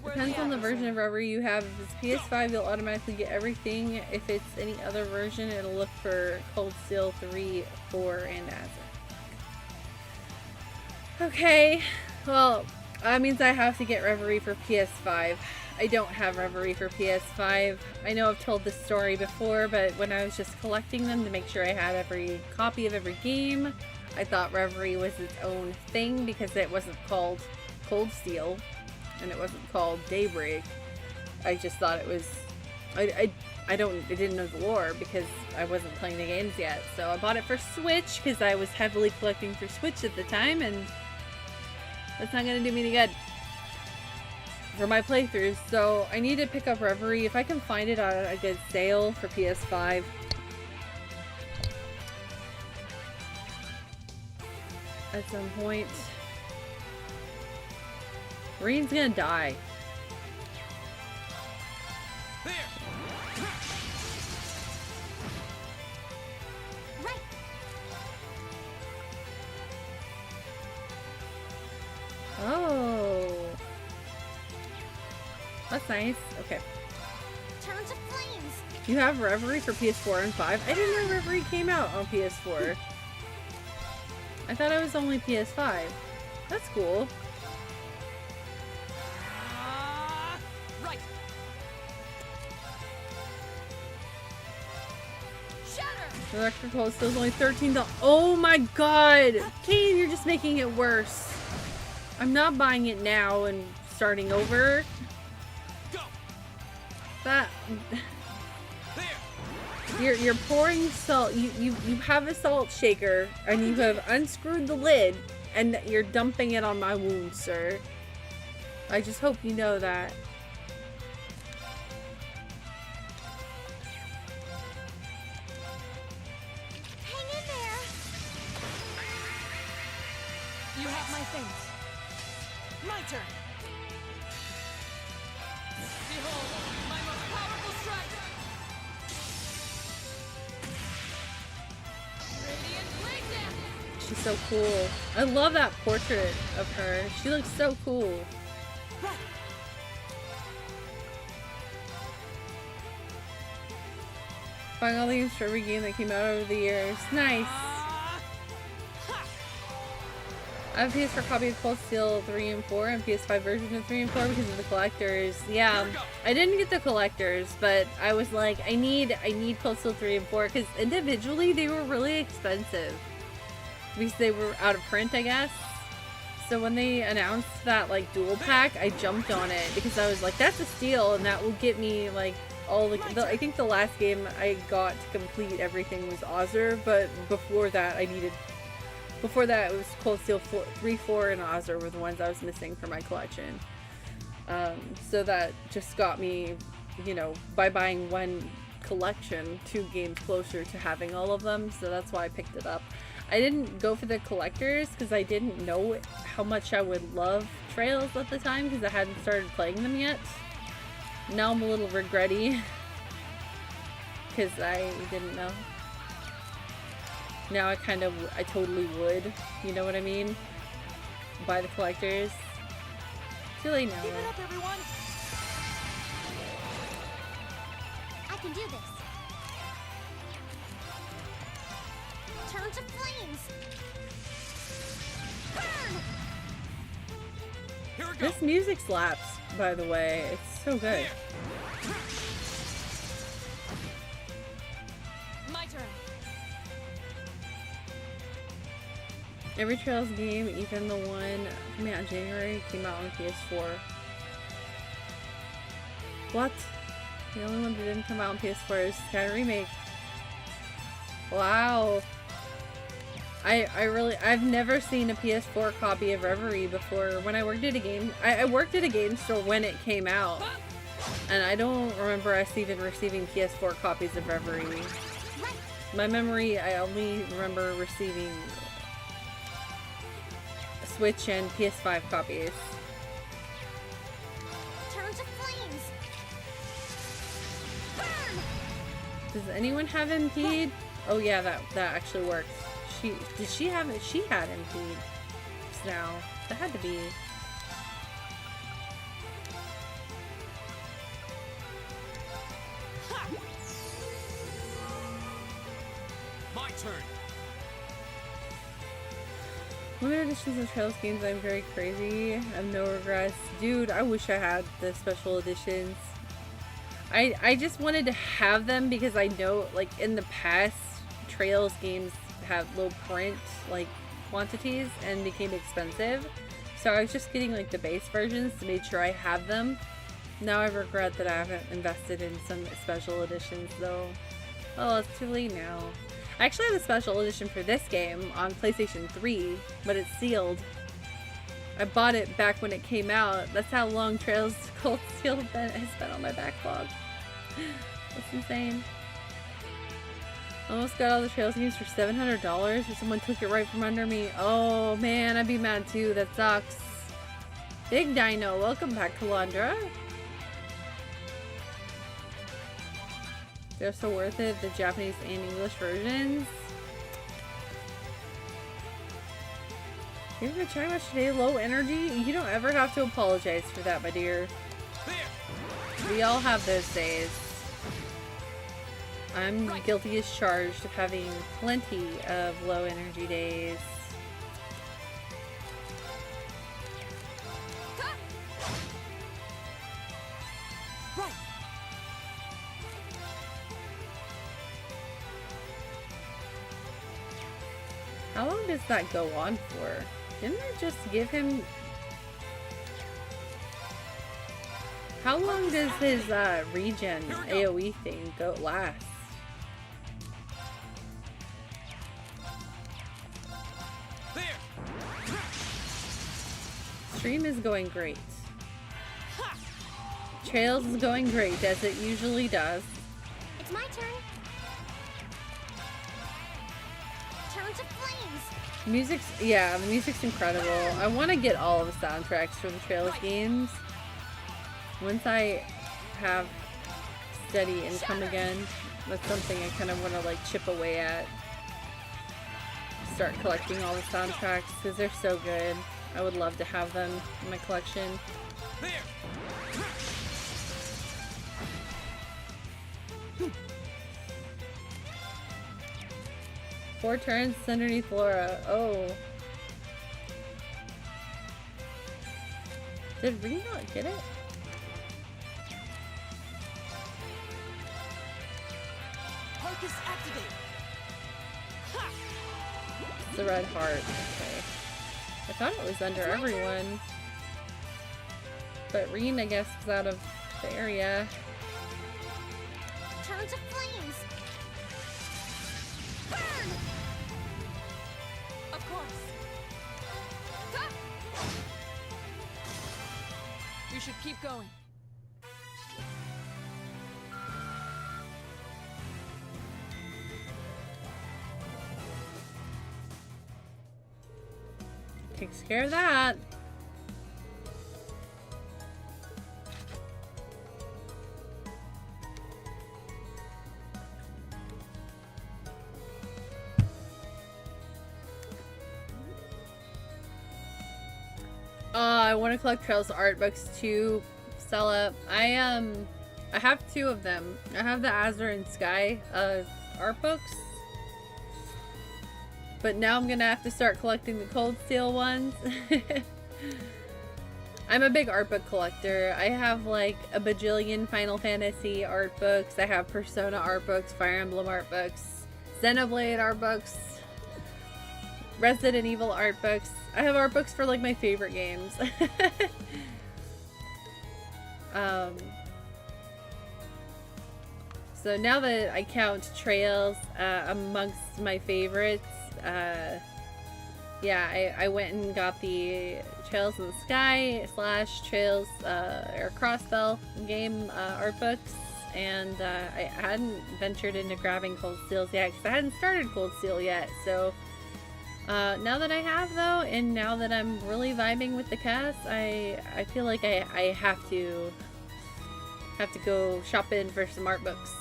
Depends on the version of Reverie you have. If it's PS5, you'll automatically get everything. If it's any other version, it'll look for Cold Steel 3, 4, and Azure. Okay, well, that means I have to get Reverie for PS5. I don't have Reverie for PS5. I know I've told this story before, but when I was just collecting them to make sure I had every copy of every game, I thought Reverie was its own thing because it wasn't called Cold Steel and it wasn't called Daybreak. I just thought it was... I didn't know the lore because I wasn't playing the games yet. So I bought it for Switch because I was heavily collecting for Switch at the time, and that's not going to do me any good for my playthroughs. So I need to pick up Reverie. If I can find it on a good sale for PS5. At some point. Reen's gonna die. Right. Oh. That's nice. Okay. Turn to flames. You have Reverie for PS4 and 5? I didn't know Reverie came out on PS4. I thought it was only PS5. That's cool. Right. Shatter. The electric Cold Steel is only $13. Oh my god! Kane, you're just making it worse. I'm not buying it now and starting over. That... You're pouring salt. You have a salt shaker and you have unscrewed the lid and you're dumping it on my wound, sir. I just hope you know that. Hang in there. You have my thanks. My turn. Behold, my most powerful strike. Radiant blade damage. She's so cool. I love that portrait of her. She looks so cool. Buying all these for every game that came out over the years. Nice. I have a PS4 copy of Cold Steel 3 and 4 and PS5 version of 3 and 4 because of the collectors. Yeah, I didn't get the collectors, but I was like, I need Cold Steel 3 and 4 because individually they were really expensive because they were out of print, I guess. So when they announced that like dual pack, I jumped on it because I was like, that's a steal and that will get me like all the I think the last game I got to complete everything was Azure, but before that it was Cold Steel 3, 4, and Azure were the ones I was missing for my collection. So that just got me, you know, by buying one collection, 2 games closer to having all of them. So that's why I picked it up. I didn't go for the collectors because I didn't know how much I would love Trails at the time because I hadn't started playing them yet. Now I'm a little regretty because I didn't know. Now I totally would. You know what I mean? Buy the collectors. Too late now. Keep it up, everyone. I can do this. Turn to flames. Burn. Here we go. This music slaps, by the way. It's so good. My turn. Every Trails game, even the one coming out in January, came out on PS4. What? The only one that didn't come out on PS4 is Sky Remake. Wow. I've never seen a PS4 copy of Reverie before. When I worked at a game, I worked at a game store when it came out. And I don't remember us even receiving PS4 copies of Reverie. My memory, I only remember receiving Switch and PS5 copies. Turn to flames. Burn. Does anyone have Impede? Oh yeah, that actually works. Did she have it? She had Impede. Just now. That had to be. My turn. Limited editions of Trails games, I'm very crazy. I have no regrets. Dude, I wish I had the special editions. I just wanted to have them because I know, like, in the past, Trails games have low print, like, quantities and became expensive. So I was just getting, like, the base versions to make sure I have them. Now I regret that I haven't invested in some special editions, though. Oh, it's too late now. I actually have a special edition for this game on PlayStation 3, but it's sealed. I bought it back when it came out. That's how long Trails Cold Steel has been on my backlog. That's insane. Almost got all the Trails games for $700, but someone took it right from under me. Oh man, I'd be mad too. That sucks. Big Dino, welcome back, Kalandra. They're so worth it, the Japanese and English versions. You ever try much today? Low energy? You don't ever have to apologize for that, my dear. We all have those days. I'm guilty as charged of having plenty of low energy days. How long does that go on for? Didn't I just give him... How long does his regen AoE thing last? Stream is going great. Trails is going great, as it usually does. It's my turn. Turn to flames. The music's incredible. I want to get all of the soundtracks for the Trails games. Once I have steady income again, that's something I kind of want to like chip away at. Start collecting all the soundtracks because they're so good. I would love to have them in my collection. Four turns underneath Laura. Oh. Did Ree not get it? Focus activate. It's the red heart. Okay. I thought it was under everyone. But Reen, I guess, was out of the area. Turn to flames. Burn. Of course. You should keep going. Takes care of that. I want to collect Trails art books to sell up. I have two of them. I have the Azure and Sky art books. But now I'm gonna have to start collecting the Cold Steel ones. I'm a big art book collector. I have like a bajillion Final Fantasy art books. I have Persona art books, Fire Emblem art books, Xenoblade art books. Resident Evil art books. I have art books for like my favorite games. So now that I count Trails amongst my favorites, yeah, I went and got the Trails in the Sky / Trails or Crossbell game art books, and I hadn't ventured into grabbing Cold Steels yet because I hadn't started Cold Steel yet. So now that I have though, and now that I'm really vibing with the cast, I feel like I have to go shopping for some art books.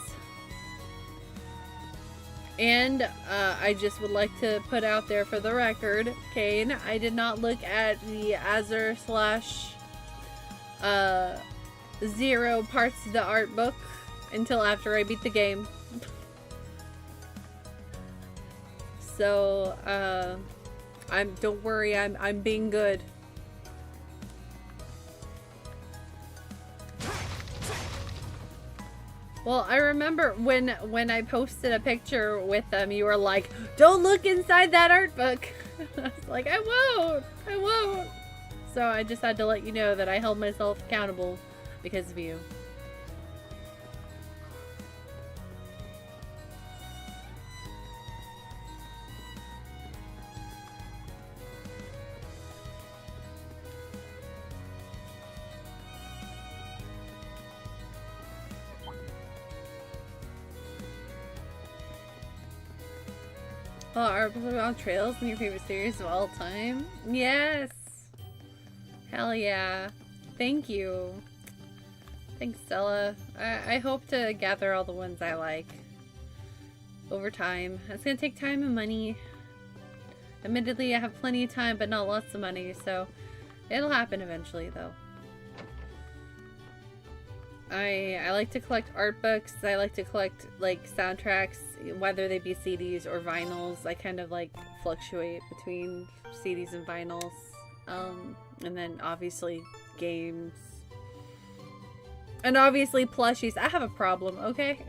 And I just would like to put out there for the record, Kane, I did not look at the Azure / Zero parts of the art book until after I beat the game. So don't worry, I'm being good. Well, I remember when I posted a picture with them, you were like, "Don't look inside that art book." I was like, I won't. So I just had to let you know that I held myself accountable because of you. Oh, art books about Trails and your favorite series of all time? Yes! Hell yeah. Thank you. Thanks, Stella. I hope to gather all the ones I like over time. It's gonna take time and money. Admittedly, I have plenty of time, but not lots of money, so it'll happen eventually, though. I like to collect art books. I like to collect like soundtracks, whether they be CDs or vinyls. I kind of like fluctuate between CDs and vinyls. And then obviously games. And obviously plushies. I have a problem, okay?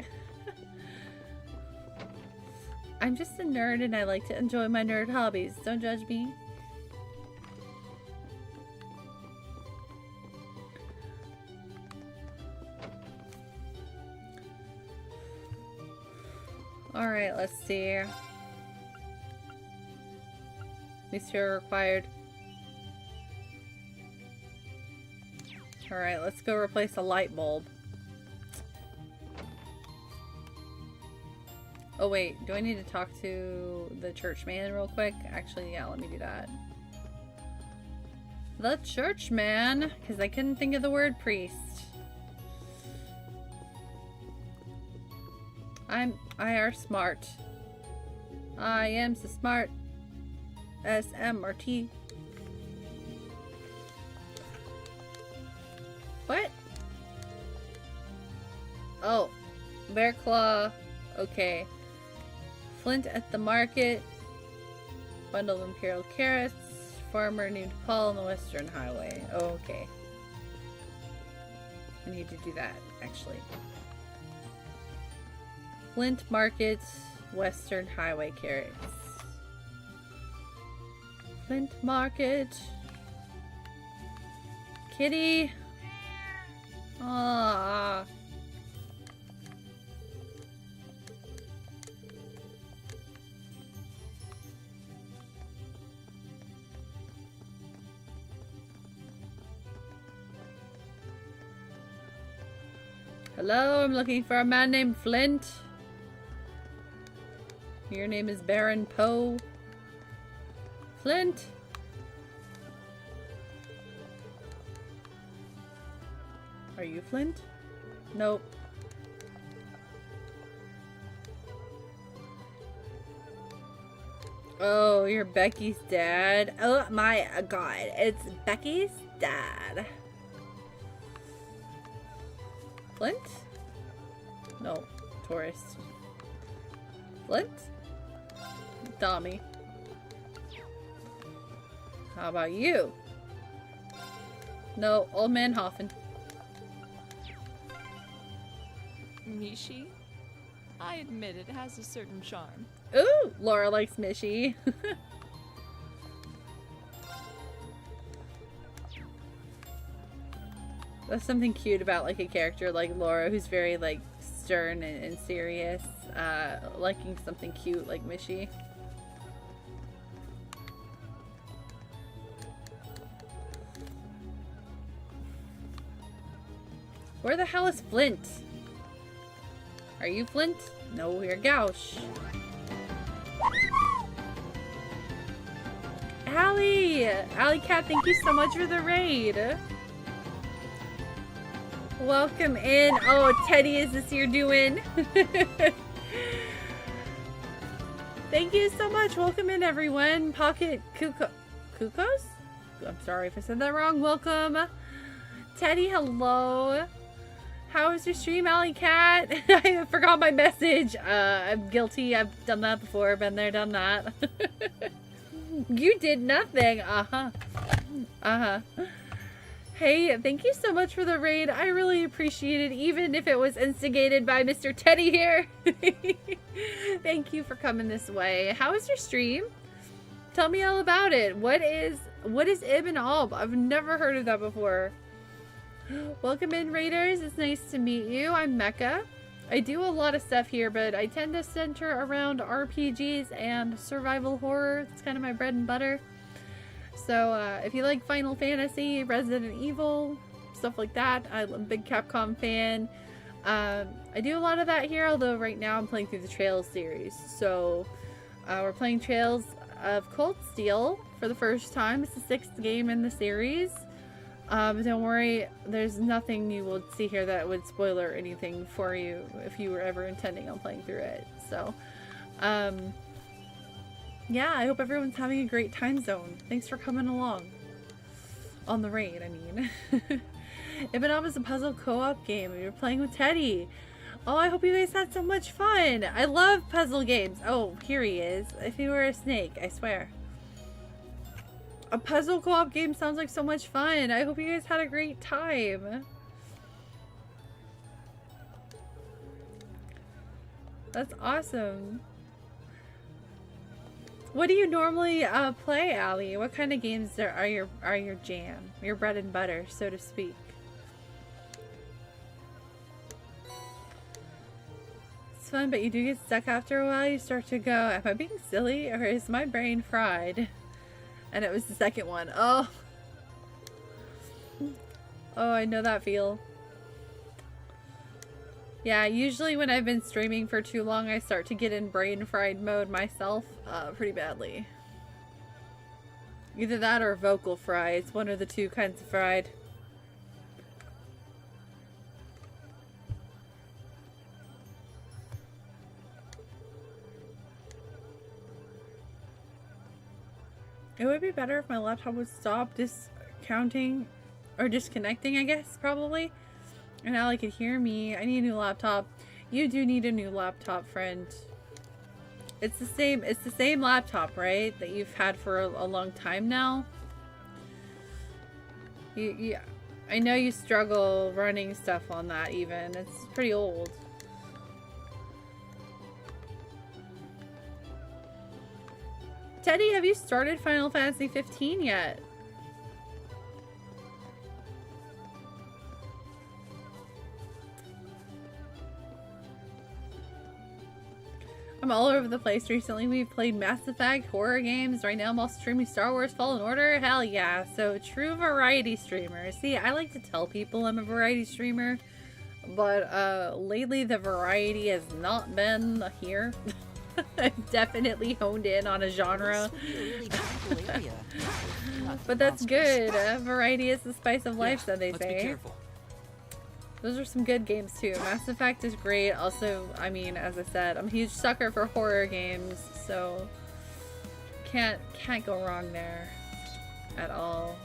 I'm just a nerd and I like to enjoy my nerd hobbies. Don't judge me. Alright, let's see. Mystery required. Alright, let's go replace a light bulb. Oh wait, do I need to talk to the churchman real quick? Actually, yeah, let me do that. The churchman, because I couldn't think of the word priest. I are smart. I am so smart. SMRT. What? Oh. Bear Claw. Okay. Flint at the market. Bundle of Imperial Carrots. Farmer named Paul on the Western Highway. Oh, okay. I need to do that, actually. Flint Market, Western Highway carrots. Flint Market. Kitty. Ah. Hello, I'm looking for a man named Flint. Your name is Baron Poe. Flint? Are you Flint? Nope. Oh, you're Becky's dad. Oh my god, it's Becky's dad. Flint? No, tourist. Flint? Tommy. How about you? No, Old Man Hoffin. Mishi? I admit it has a certain charm. Ooh, Laura likes Mishi. That's something cute about like a character like Laura, who's very like stern and serious, liking something cute like Mishy. Where the hell is Flint? Are you Flint? No, you're Gauche. Allie! Alley Cat, thank you so much for the raid. Welcome in. Oh, Teddy, is this your doing? Thank you so much. Welcome in, everyone. Pocket Kukos? I'm sorry if I said that wrong. Welcome. Teddy, hello. How was your stream, Alley Cat? I forgot my message. I'm guilty. I've done that before. Been there, done that. You did nothing. Uh-huh. Uh-huh. Hey, thank you so much for the raid. I really appreciate it, even if it was instigated by Mr. Teddy here. Thank you for coming this way. How was your stream? Tell me all about it. What is Ibn Alb? I've never heard of that before. Welcome in, raiders. It's nice to meet you. I'm Mecca. I do a lot of stuff here, but I tend to center around RPGs and survival horror. It's kind of my bread and butter. So if you like Final Fantasy, Resident Evil, stuff like that, I'm a big Capcom fan. I do a lot of that here, although right now I'm playing through the Trails series. So we're playing Trails of Cold Steel for the first time. It's the 6th game in the series. Don't worry, there's nothing you will see here that would spoiler anything for you if you were ever intending on playing through it. So, yeah, I hope everyone's having a great time zone. Thanks for coming along. On the raid, I mean. Ibn Alb is a puzzle co-op game. You're playing with Teddy. Oh, I hope you guys had so much fun. I love puzzle games. Oh, here he is. If he were a snake, I swear. A puzzle co-op game sounds like so much fun. I hope you guys had a great time. That's awesome. What do you normally play, Allie? What kind of games are your jam? Your bread and butter, so to speak. It's fun, but you do get stuck after a while. You start to go, am I being silly or is my brain fried? And it was the second one. Oh. Oh, I know that feel. Yeah, usually when I've been streaming for too long, I start to get in brain fried mode myself pretty badly. Either that or vocal fry. It's one of the two kinds of fried. It would be better if my laptop would stop discounting or disconnecting, I guess, probably. And Allie could hear me. I need a new laptop. You do need a new laptop, friend. It's the same laptop, right? That you've had for a long time now. I know you struggle running stuff on that even. It's pretty old. Teddy, have you started Final Fantasy 15 yet? I'm all over the place recently. We've played Mass Effect, horror games. Right now I'm also streaming Star Wars Fallen Order. Hell yeah. So true variety streamer. See, I like to tell people I'm a variety streamer. But lately the variety has not been here. I've definitely honed in on a genre. But that's good. Variety is the spice of life, so they say. Be careful. Those are some good games too. Mass Effect is great. Also, I mean, as I said, I'm a huge sucker for horror games, so can't go wrong there at all.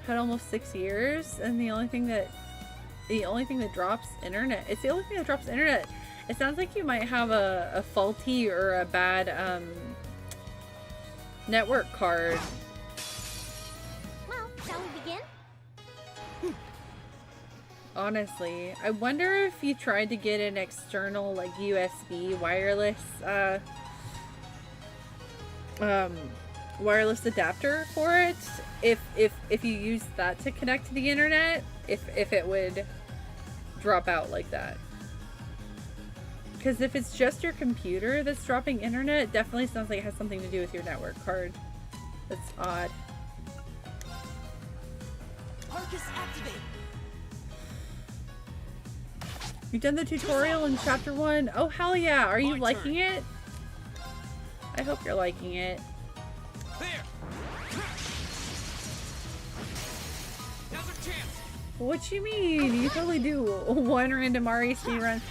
Had almost 6 years, and the only thing that drops internet. It's the only thing that drops internet. It sounds like you might have a faulty or a bad network card. Well, shall we begin? Honestly, I wonder if you tried to get an external, like, USB wireless wireless adapter for it. If you use that to connect to the internet, if it would drop out like that. Because if it's just your computer that's dropping internet, it definitely sounds like it has something to do with your network card. That's odd. Arcus activate. You've done the tutorial in chapter 1. Oh hell yeah! Are you liking it? I hope you're liking it. There. Now's our chance. What you mean? You totally do one random RE speedrun.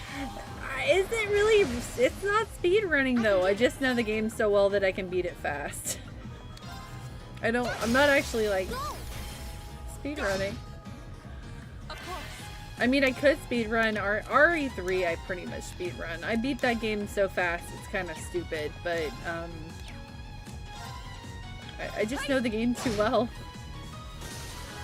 Isn't really. It's not speedrunning though. I just know the game so well that I can beat it fast. I'm not actually like speedrunning. I mean, I could speedrun RE3. I pretty much speedrun. I beat that game so fast, it's kind of stupid, but I just know the game too well.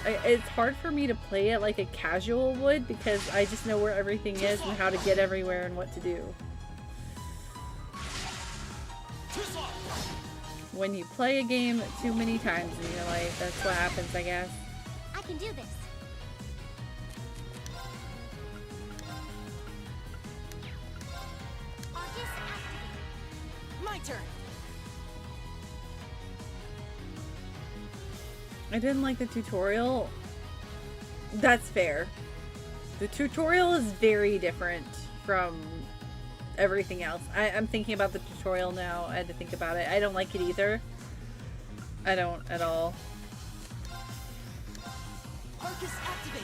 It's hard for me to play it like a casual would because I just know where everything is and how to get everywhere and what to do. When you play a game too many times in your life, that's what happens, I guess. I can do this. My turn. I didn't like the tutorial. That's fair. The tutorial is very different from everything else. I'm thinking about the tutorial now. I had to think about it. I don't like it either. I don't at all. Arcus activate.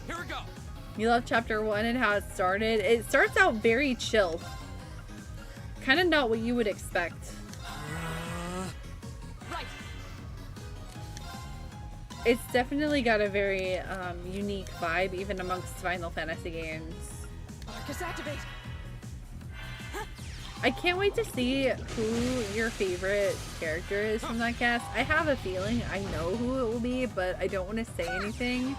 Here we go. You love chapter 1 and how it started. It starts out very chill. Kind of not what you would expect. Right. It's definitely got a very unique vibe, even amongst Final Fantasy games. Arcus activate. I can't wait to see who your favorite character is from that cast. I have a feeling I know who it will be, but I don't want to say anything.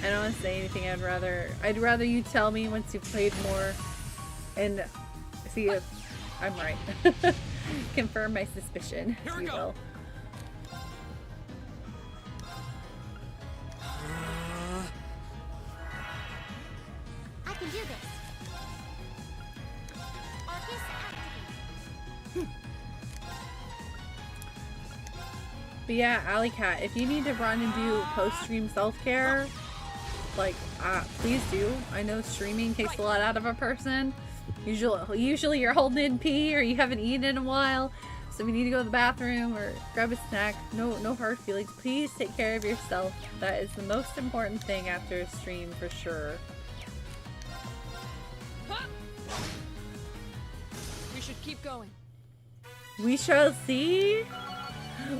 I don't want to say anything. I'd rather you tell me once you've played more and see if I'm right. Confirm my suspicion, if you will. I can do this. Arcus activate. But yeah, Alley Cat, if you need to run and do post-stream self-care, like, please do. I know streaming takes a lot out of a person. Usually you're holding in pee or you haven't eaten in a while. So if you need to go to the bathroom or grab a snack, no hard feelings. Please take care of yourself. That is the most important thing after a stream for sure. We should keep going. We shall see.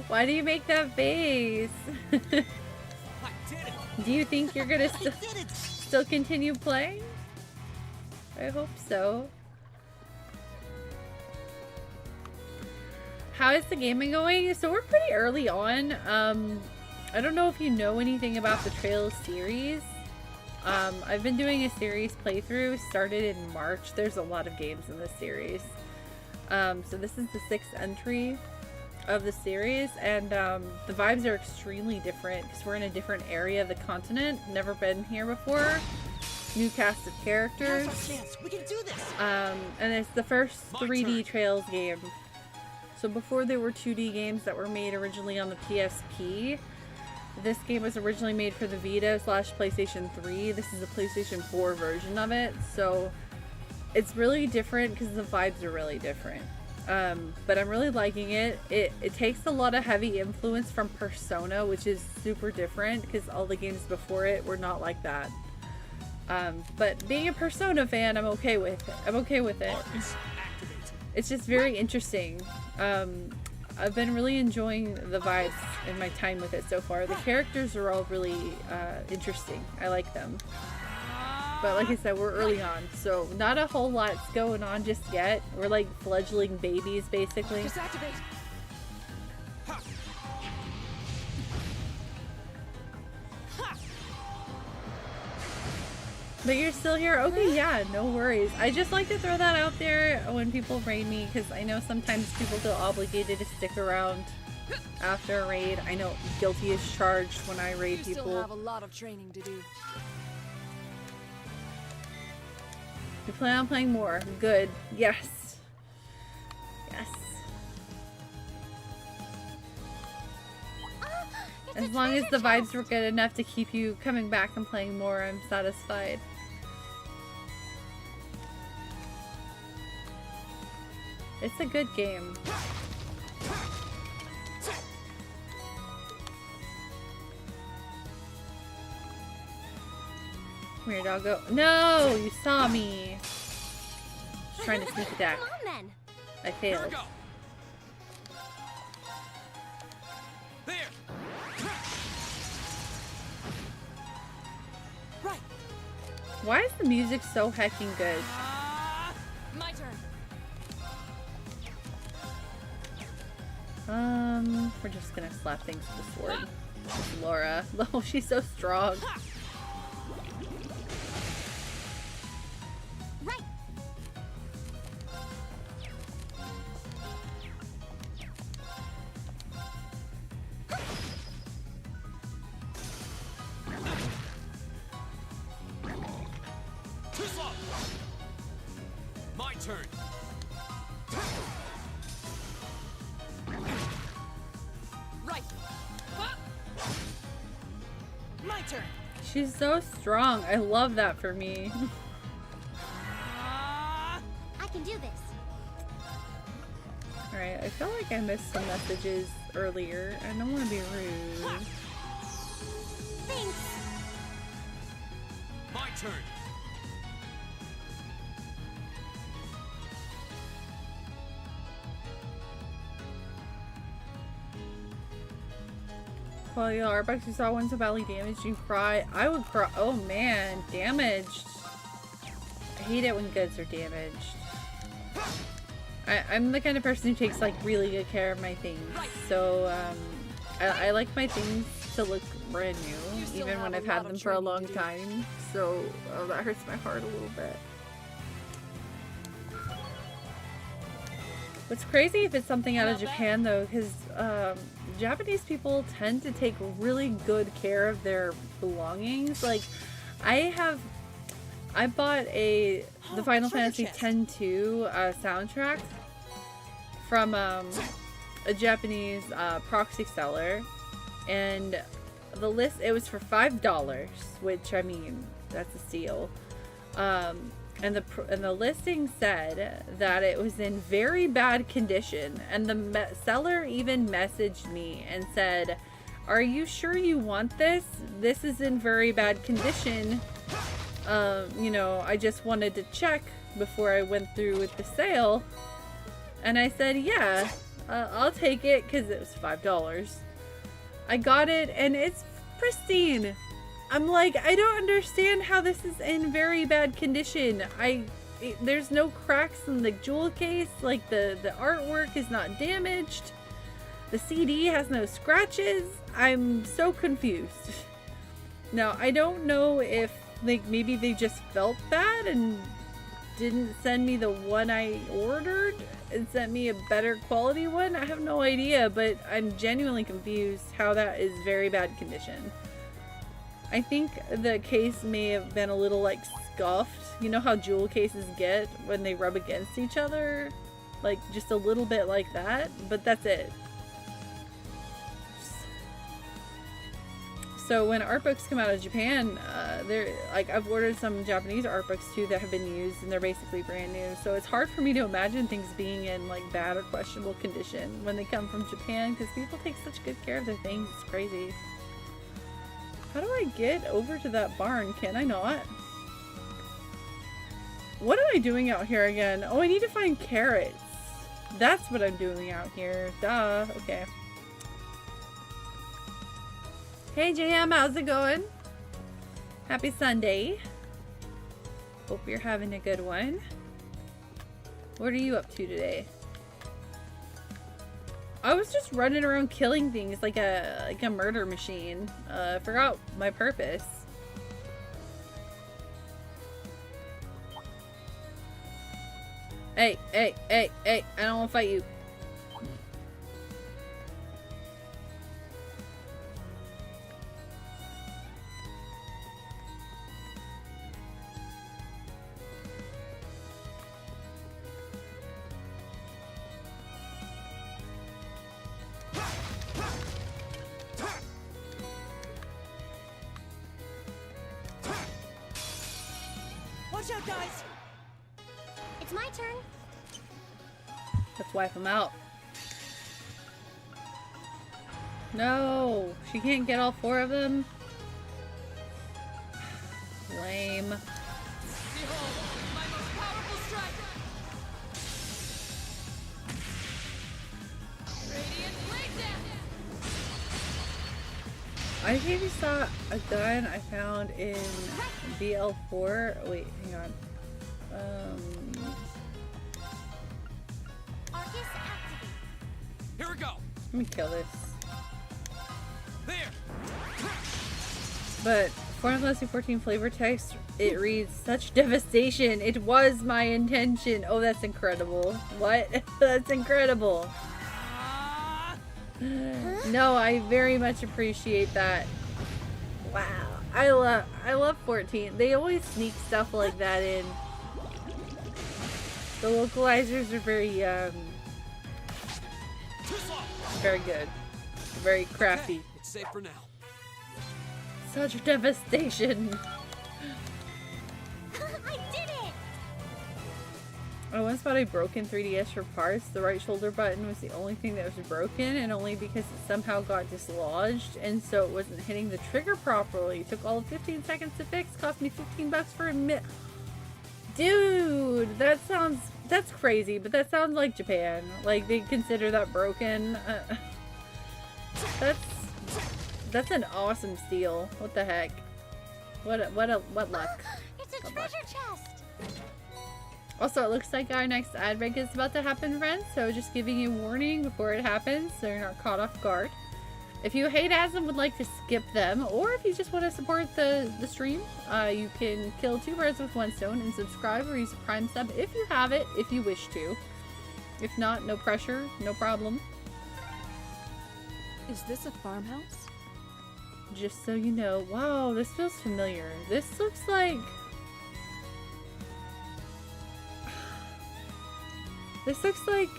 Why do you make that face? Do you think you're gonna still continue playing? I hope so. How is the game been going? So we're pretty early on. I don't know if you know anything about the Trails series. I've been doing a series playthrough, started in March. There's a lot of games in this series. So this is the 6th entry of the series, and the vibes are extremely different because we're in a different area of the continent. Never been here before. New cast of characters. We can do this. And it's the first 3D Trails game. So before there were 2D games that were made originally on the PSP, this game was originally made for the Vita / PlayStation 3. This is a PlayStation 4 version of it. So it's really different because the vibes are really different. But I'm really liking it. It takes a lot of heavy influence from Persona, which is super different because all the games before it were not like that. But being a Persona fan, I'm okay with it. I'm okay with it. It's just very interesting. I've been really enjoying the vibes and my time with it so far. The characters are all really interesting. I like them. But like I said, we're early on, so not a whole lot's going on just yet. We're like fledgling babies, basically. But you're still here? Okay, yeah, no worries. I just like to throw that out there when people raid me, because I know sometimes people feel obligated to stick around after a raid. I know guilty is charged when I raid You people. still have a lot of training to do. You plan on playing more. Good. Yes. Yes. As long as the vibes were good enough to keep you coming back and playing more, I'm satisfied. It's a good game. Weird doggo. No! You saw me! Just trying to sneak attack. Come on then. I failed. There. Right. Why is the music so hecking good? My turn. We're just gonna slap things with the sword. Laura. Oh, she's so strong. Right. Too slow. My turn. Right. My turn. She's so strong. I love that for me. I can do this. Alright, I feel like I missed some messages earlier. I don't want to be rude. Thanks. My turn. Well, yeah, Arbucks, you saw one so badly damaged, you cry. I would cry. Oh man, damaged. I hate it when goods are damaged. I'm the kind of person who takes like really good care of my things. So I like my things to look brand new, even when I've had them for a long time. So that hurts my heart a little bit. What's crazy if it's something out of Japan though, because Japanese people tend to take really good care of their belongings. Like, I bought the Final Fantasy X-2 soundtrack from a Japanese proxy seller, and the list, it was for $5, which, I mean, that's a steal. And the listing said that it was in very bad condition, and the seller even messaged me and said, "Are you sure you want this? This is in very bad condition. You know, I just wanted to check before I went through with the sale." And I said, "Yeah, I'll take it," because it was $5. I got it, and it's pristine. I'm like, I don't understand how this is in very bad condition. There's no cracks in the jewel case. Like, the artwork is not damaged. The CD has no scratches. I'm so confused. Now, I don't know if, like, maybe they just felt bad and didn't send me the one I ordered and sent me a better quality one. I have no idea, but I'm genuinely confused how that is very bad condition. I think the case may have been a little, like, scuffed. You know how jewel cases get when they rub against each other? Like, just a little bit like that, but that's it. So when art books come out of Japan, they're, like, I've ordered some Japanese art books too that have been used, and they're basically brand new. So it's hard for me to imagine things being in, like, bad or questionable condition when they come from Japan, because people take such good care of their things. It's crazy. How do I get over to that barn? Can I not? What am I doing out here again? Oh, I need to find carrots. That's what I'm doing out here. Duh. Okay. Hey, JM. How's it going? Happy Sunday. Hope you're having a good one. What are you up to today? I was just running around killing things like a murder machine. I forgot my purpose. Hey, hey, hey, hey, I don't want to fight you. Watch out, guys! It's my turn. Let's wipe them out. No, she can't get all 4 of them. Lame. Behold, my most powerful strike! Radiant blade dance! I maybe saw a gun I found in BL4. Wait, hang on. Arcus activate. Here we go. Let me kill this. There. But Final Fantasy 14 flavor text, it reads, "Such devastation. It was my intention." Oh, that's incredible. What? That's incredible. No, I very much appreciate that. Wow. I love 14. They always sneak stuff like that in. The localizers are very good. Very crafty. Okay, it's safe for now. Such devastation. I did it! I once bought a broken 3DS for parts. The right shoulder button was the only thing that was broken, and only because it somehow got dislodged, and so it wasn't hitting the trigger properly. It took all of 15 seconds to fix. Cost me $15 for a minute. Dude, that's crazy, but that sounds like Japan. Like, they consider that broken. That's an awesome steal. What the heck? What luck. It's a What treasure luck. chest! Also, it looks like our next ad break is about to happen, friends, so just giving you a warning before it happens so you're not caught off guard. If you hate ads and would like to skip them, or if you just want to support the stream, you can kill 2 birds with 1 stone and subscribe or use a Prime sub if you have it, if you wish to. If not, no pressure, no problem. Is this a farmhouse? Just so you know. Wow, this feels familiar. This looks like... This looks like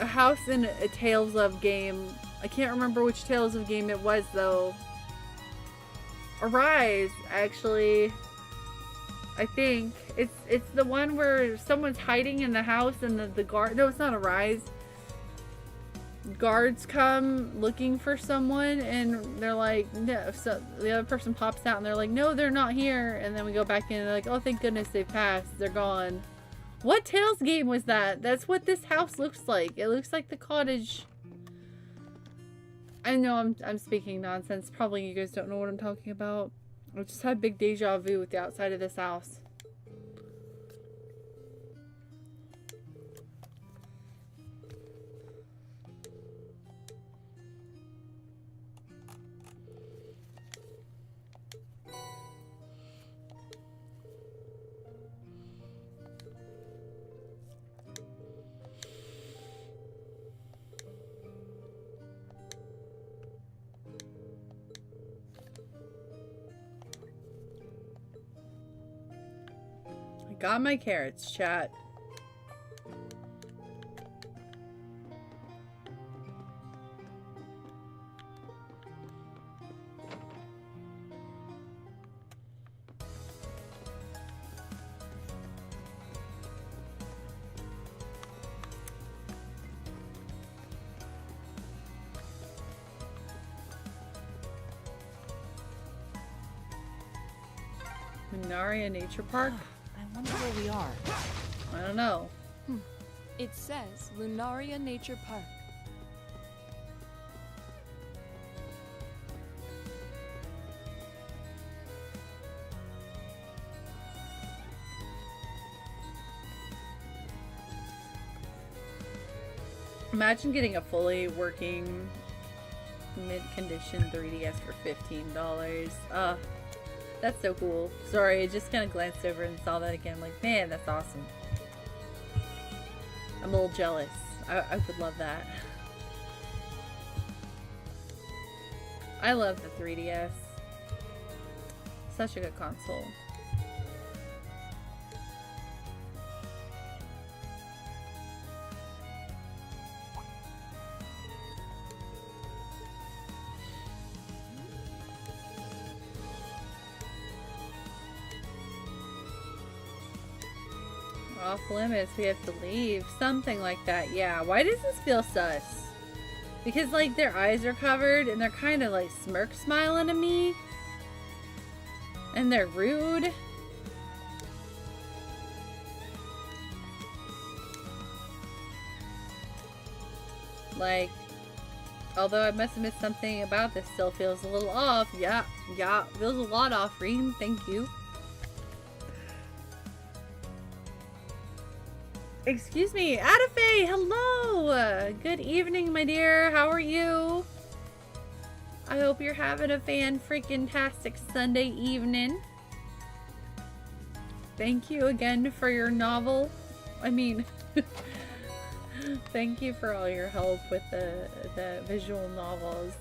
a house in a Tales of game. I can't remember which Tales of game it was, though. Arise, actually. I think. It's the one where someone's hiding in the house and the guard... No, it's not Arise. Guards come looking for someone and they're like, no. So the other person pops out and they're like, no, they're not here. And then we go back in and they're like, oh, thank goodness they passed. They're gone. What Tales game was that? That's what this house looks like. It looks like the cottage. I know I'm speaking nonsense. Probably you guys don't know what I'm talking about. I just had big deja vu with the outside of this house. Got my carrots, chat. Minaria Nature Park? I wonder where we are. I don't know. It says Lunaria Nature Park. Imagine getting a fully working mid-condition 3DS for $15. That's so cool. Sorry, I just kind of glanced over and saw that again. I'm like, man, that's awesome. I'm a little jealous. I would love that. I love the 3DS. Such a good console. Off limits, we have to leave. Something like that, yeah. Why does this feel sus? Because, like, their eyes are covered and they're kind of like smirk smiling at me. And they're rude. Like, although I must admit something about this still feels a little off. Yeah, feels a lot off, Reem. Thank you. Excuse me, Adafe, hello! Good evening, my dear. How are you? I hope you're having a fan-freaking-tastic Sunday evening. Thank you again for your novel. I mean, thank you for all your help with the visual novels.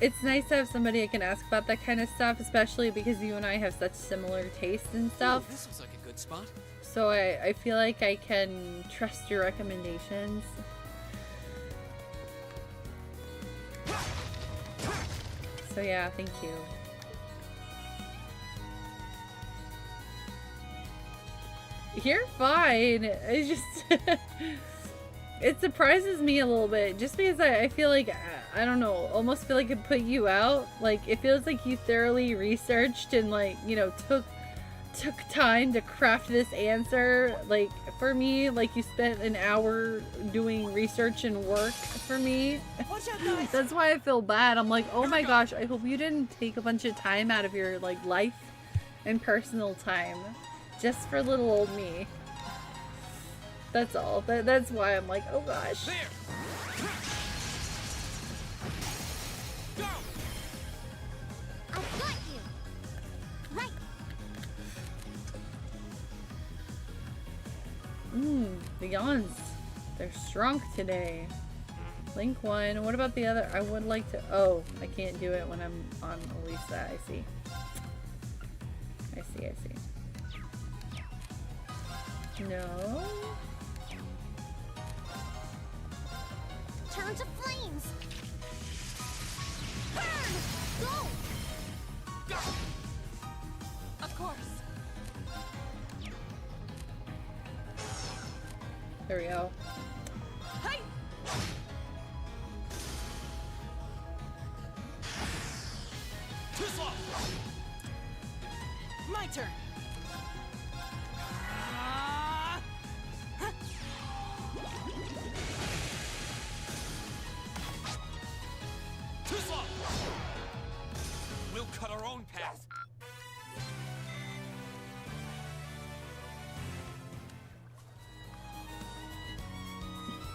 It's nice to have somebody I can ask about that kind of stuff, especially because you and I have such similar tastes and stuff. Ooh, this looks like a good spot. So I feel like I can trust your recommendations. So yeah, thank you. You're fine. It's just... It surprises me a little bit, just because I feel like, I don't know, almost feel like it put you out. Like, it feels like you thoroughly researched and, like, you know, took time to craft this answer. Like, for me, like, you spent an hour doing research and work for me. Watch out, guys. That's why I feel bad. I'm like, oh my gosh, I hope you didn't take a bunch of time out of your, like, life and personal time just for little old me. That's all. That's why I'm like, oh gosh. There. Go. I've got you. Right. The yawns. They're strong today. Link 1. What about the other? I would like to... Oh, I can't do it when I'm on Elisa. I see. I see. No. Turn to flames. Burn. Go. Go. Of course. There we go. Hey! Too slow. My turn. Too slow. We'll cut our own path.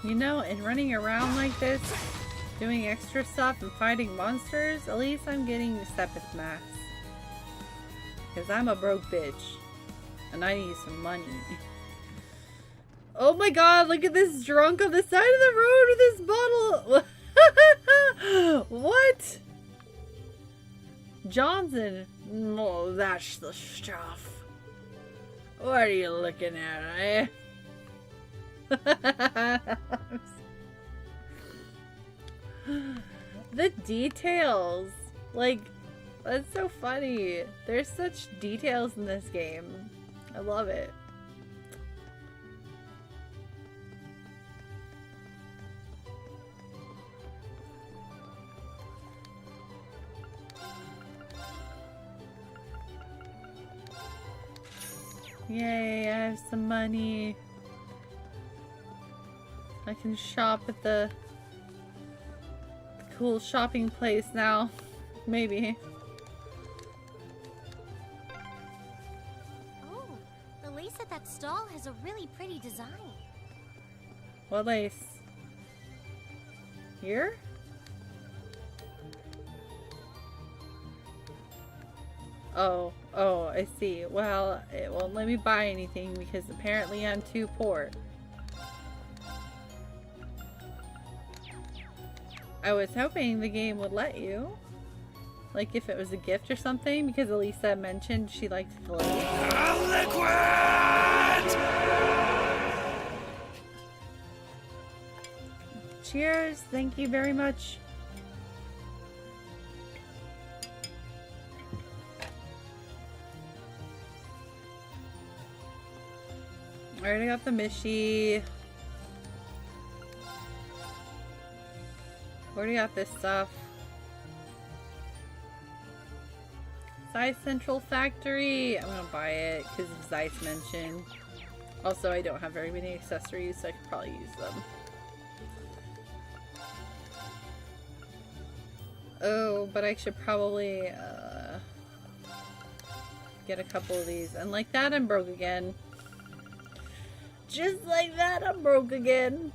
You know, and running around like this, doing extra stuff and fighting monsters, at least I'm getting a step with maths. Because I'm a broke bitch. And I need some money. Oh my god, look at this drunk on the side of the road with this bottle! What? Johnson? No, that's the stuff. What are you looking at, eh? The details, like, that's so funny. There's such details in this game. I love it. Yay, I have some money. I can shop at the cool shopping place now. Maybe. Oh, the lace at that stall has a really pretty design. What lace? Here? Oh, I see. Well, it won't let me buy anything because apparently I'm too poor. I was hoping the game would let you. Like if it was a gift or something, because Elisa mentioned she liked float. Liquid! Cheers! Thank you very much. I already got the Mishi. Already got this stuff. Zeiss Central Factory. I'm gonna buy it because of Zeiss mentioned. Also, I don't have very many accessories, so I could probably use them. Oh, but I should probably get a couple of these. And like that, I'm broke again. Just like that, I'm broke again.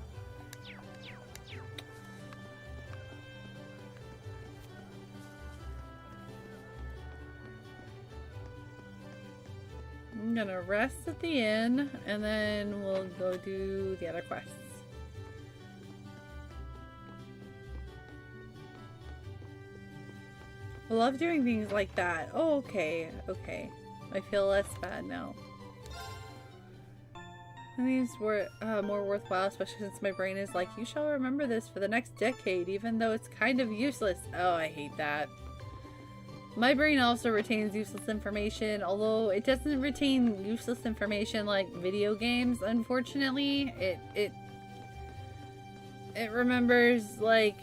I'm gonna rest at the inn, and then we'll go do the other quests. I love doing things like that. Oh, okay, okay. I feel less bad now. These were more worthwhile, especially since my brain is like, you shall remember this for the next decade, even though it's kind of useless. Oh, I hate that. My brain also retains useless information, although it doesn't retain useless information like video games, unfortunately. It remembers, like,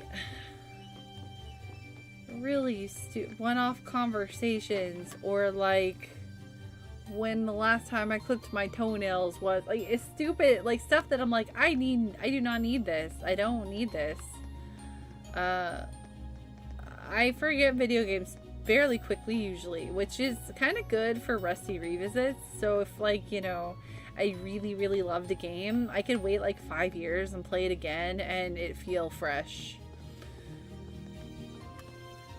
really one-off conversations, or like when the last time I clipped my toenails was. Like, it's stupid, like stuff that I'm like, I do not need this. I don't need this. I forget video games fairly quickly usually, which is kind of good for rusty revisits. So if, like, you know, I really loved a game, I could wait like 5 years and play it again and it feel fresh.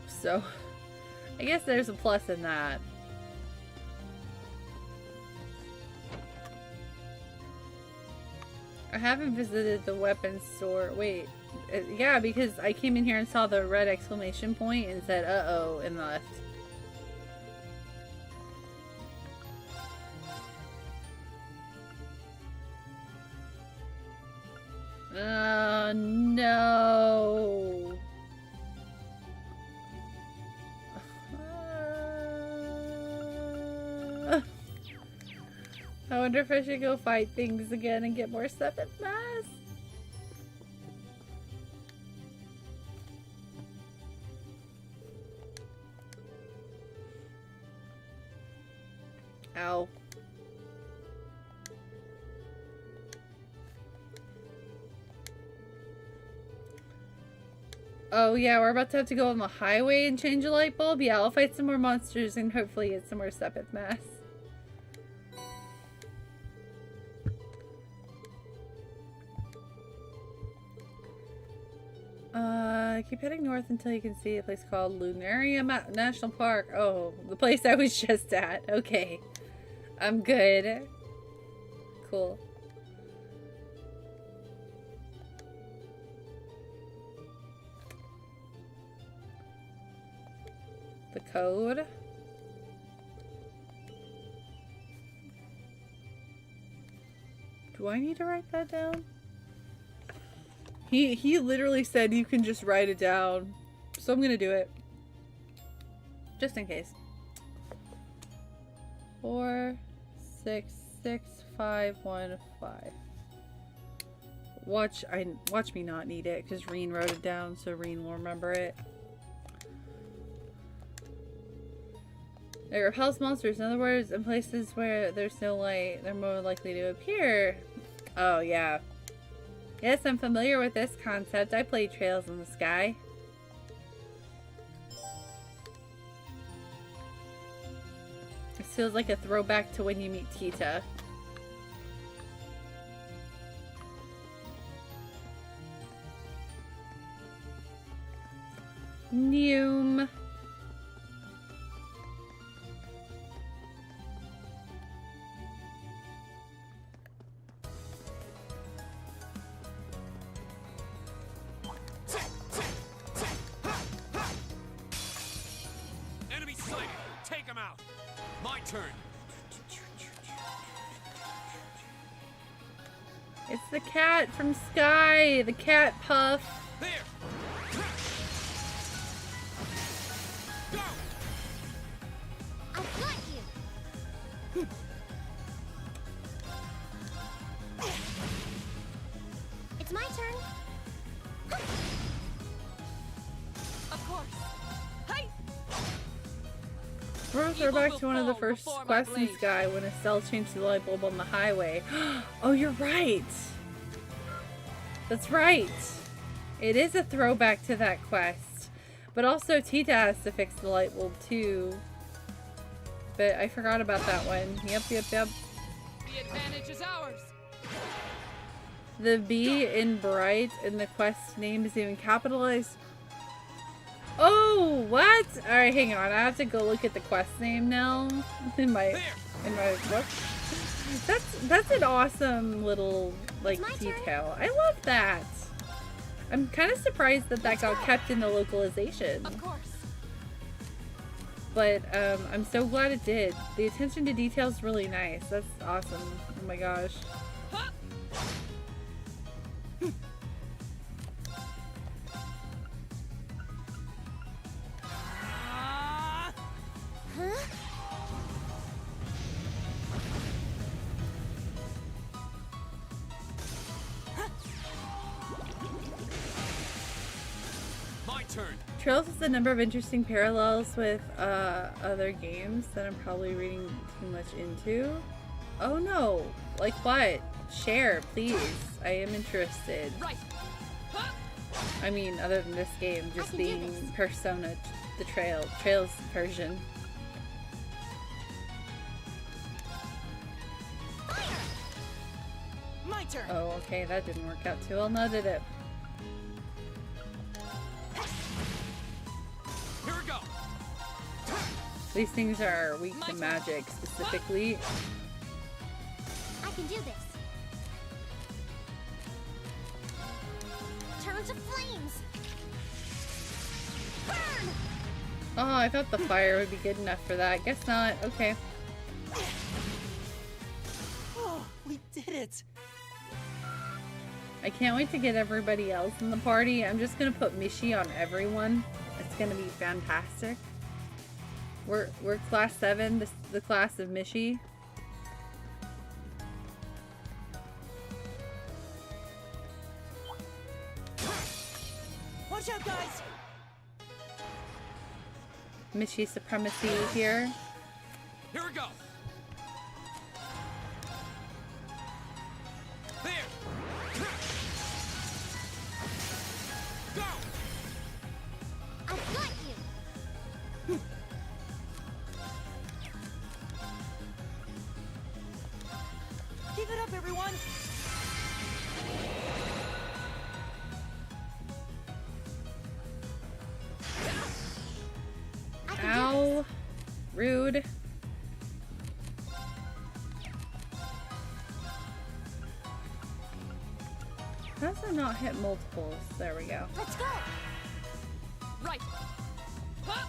So I guess there's a plus in that. I haven't visited the weapons store. Wait, yeah, because I came in here and saw the red exclamation point and said uh-oh and left. No. I wonder if I should go fight things again and get more stuff at mass. Ow. Oh yeah, we're about to have to go on the highway and change a light bulb. Yeah, I'll fight some more monsters and hopefully get some more stuff at mass. Keep heading north until you can see a place called Lunaria National Park. Oh, the place I was just at. Okay. I'm good. Cool. The code. Do I need to write that down? He literally said you can just write it down. So I'm gonna do it. Just in case. 466515. Watch me not need it, because Reen wrote it down, so Reen will remember it. It repels monsters. In other words, in places where there's no light, they're more likely to appear. Oh, yeah. Yes, I'm familiar with this concept. I played Trails in the Sky. This feels like a throwback to when you meet Tita. Noom. Take him out. My turn. It's the cat from Sky, the cat Puff. There. Go. I've got you. It's my turn. Of course. Hey! We're back to one of the first quests in Sky when Estelle changed the light bulb on the highway. Oh, you're right. That's right. It is a throwback to that quest. But also Tita has to fix the light bulb too. But I forgot about that one. Yep. The advantage is ours. The B in Bright in the quest name is even capitalized. Oh, what? Alright, hang on. I have to go look at the quest name now. In my book. That's an awesome little, like, detail. I love that. I'm kind of surprised that that got kept in the localization. Of course. But, I'm so glad it did. The attention to detail is really nice. That's awesome. Oh my gosh. Huh? Huh? My turn. Trails has a number of interesting parallels with other games that I'm probably reading too much into. Oh no! Like what? Share, please. I am interested. Right. Huh? I mean, other than this game, just can do being this. Persona, the Trails version. My turn. Oh, okay, that didn't work out too well, now did it? Here we go. These things are weak to magic, specifically. I can do this. Turn to flames. Burn! Oh, I thought the fire would be good enough for that. Guess not. Okay. Oh, we did it. I can't wait to get everybody else in the party. I'm just gonna put Mishi on everyone. It's gonna be fantastic. We're class 7, the class of Mishi. Watch out, guys. Mishi supremacy here. Here we go. There. Go. I've got you. Keep it up, everyone. I can do Ow. Rude. How does it not hit multiples? There we go. this. Let's go. Right. Huh?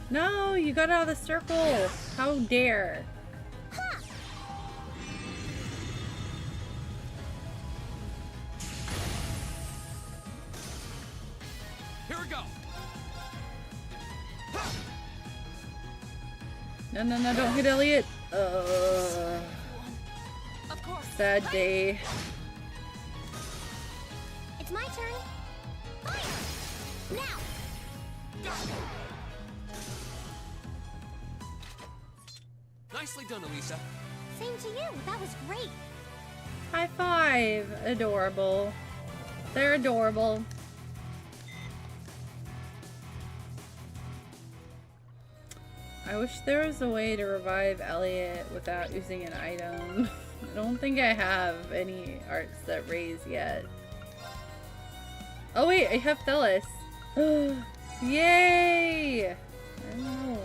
No, you got out of the circle. How dare. Here we go. No, don't hit Elliot. Of course. Sad day. It's my turn. Fire! Now! Nicely done, Elisa. Same to you. That was great. High five. Adorable. They're adorable. I wish there was a way to revive Elliot without using an item. I don't think I have any arts that raise yet. Oh wait, I have Thelis. Yay! I don't know.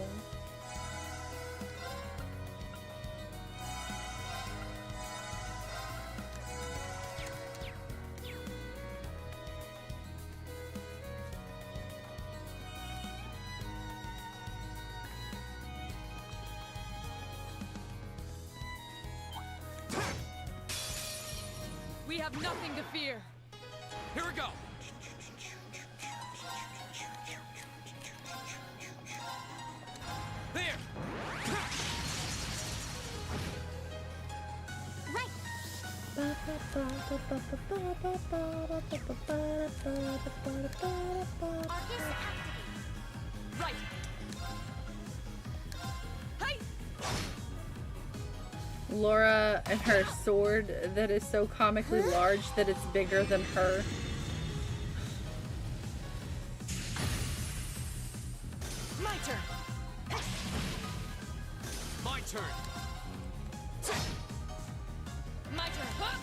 We have nothing to fear. Here we go. There. Right. Arcus activate. Right. Hey! Laura and her sword that is so comically large that it's bigger than her. My turn. My turn. My turn. Huh?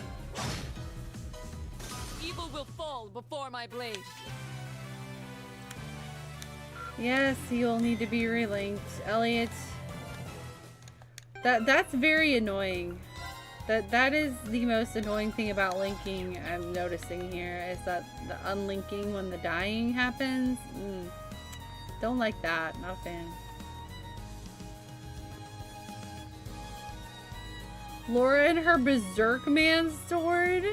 Evil will fall before my blade. Yes, you'll need to be relinked. Elliot. That's very annoying. That is the most annoying thing about linking I'm noticing here is that the unlinking when the dying happens. Don't like that. Not a fan. Laura and her Berserk Man sword.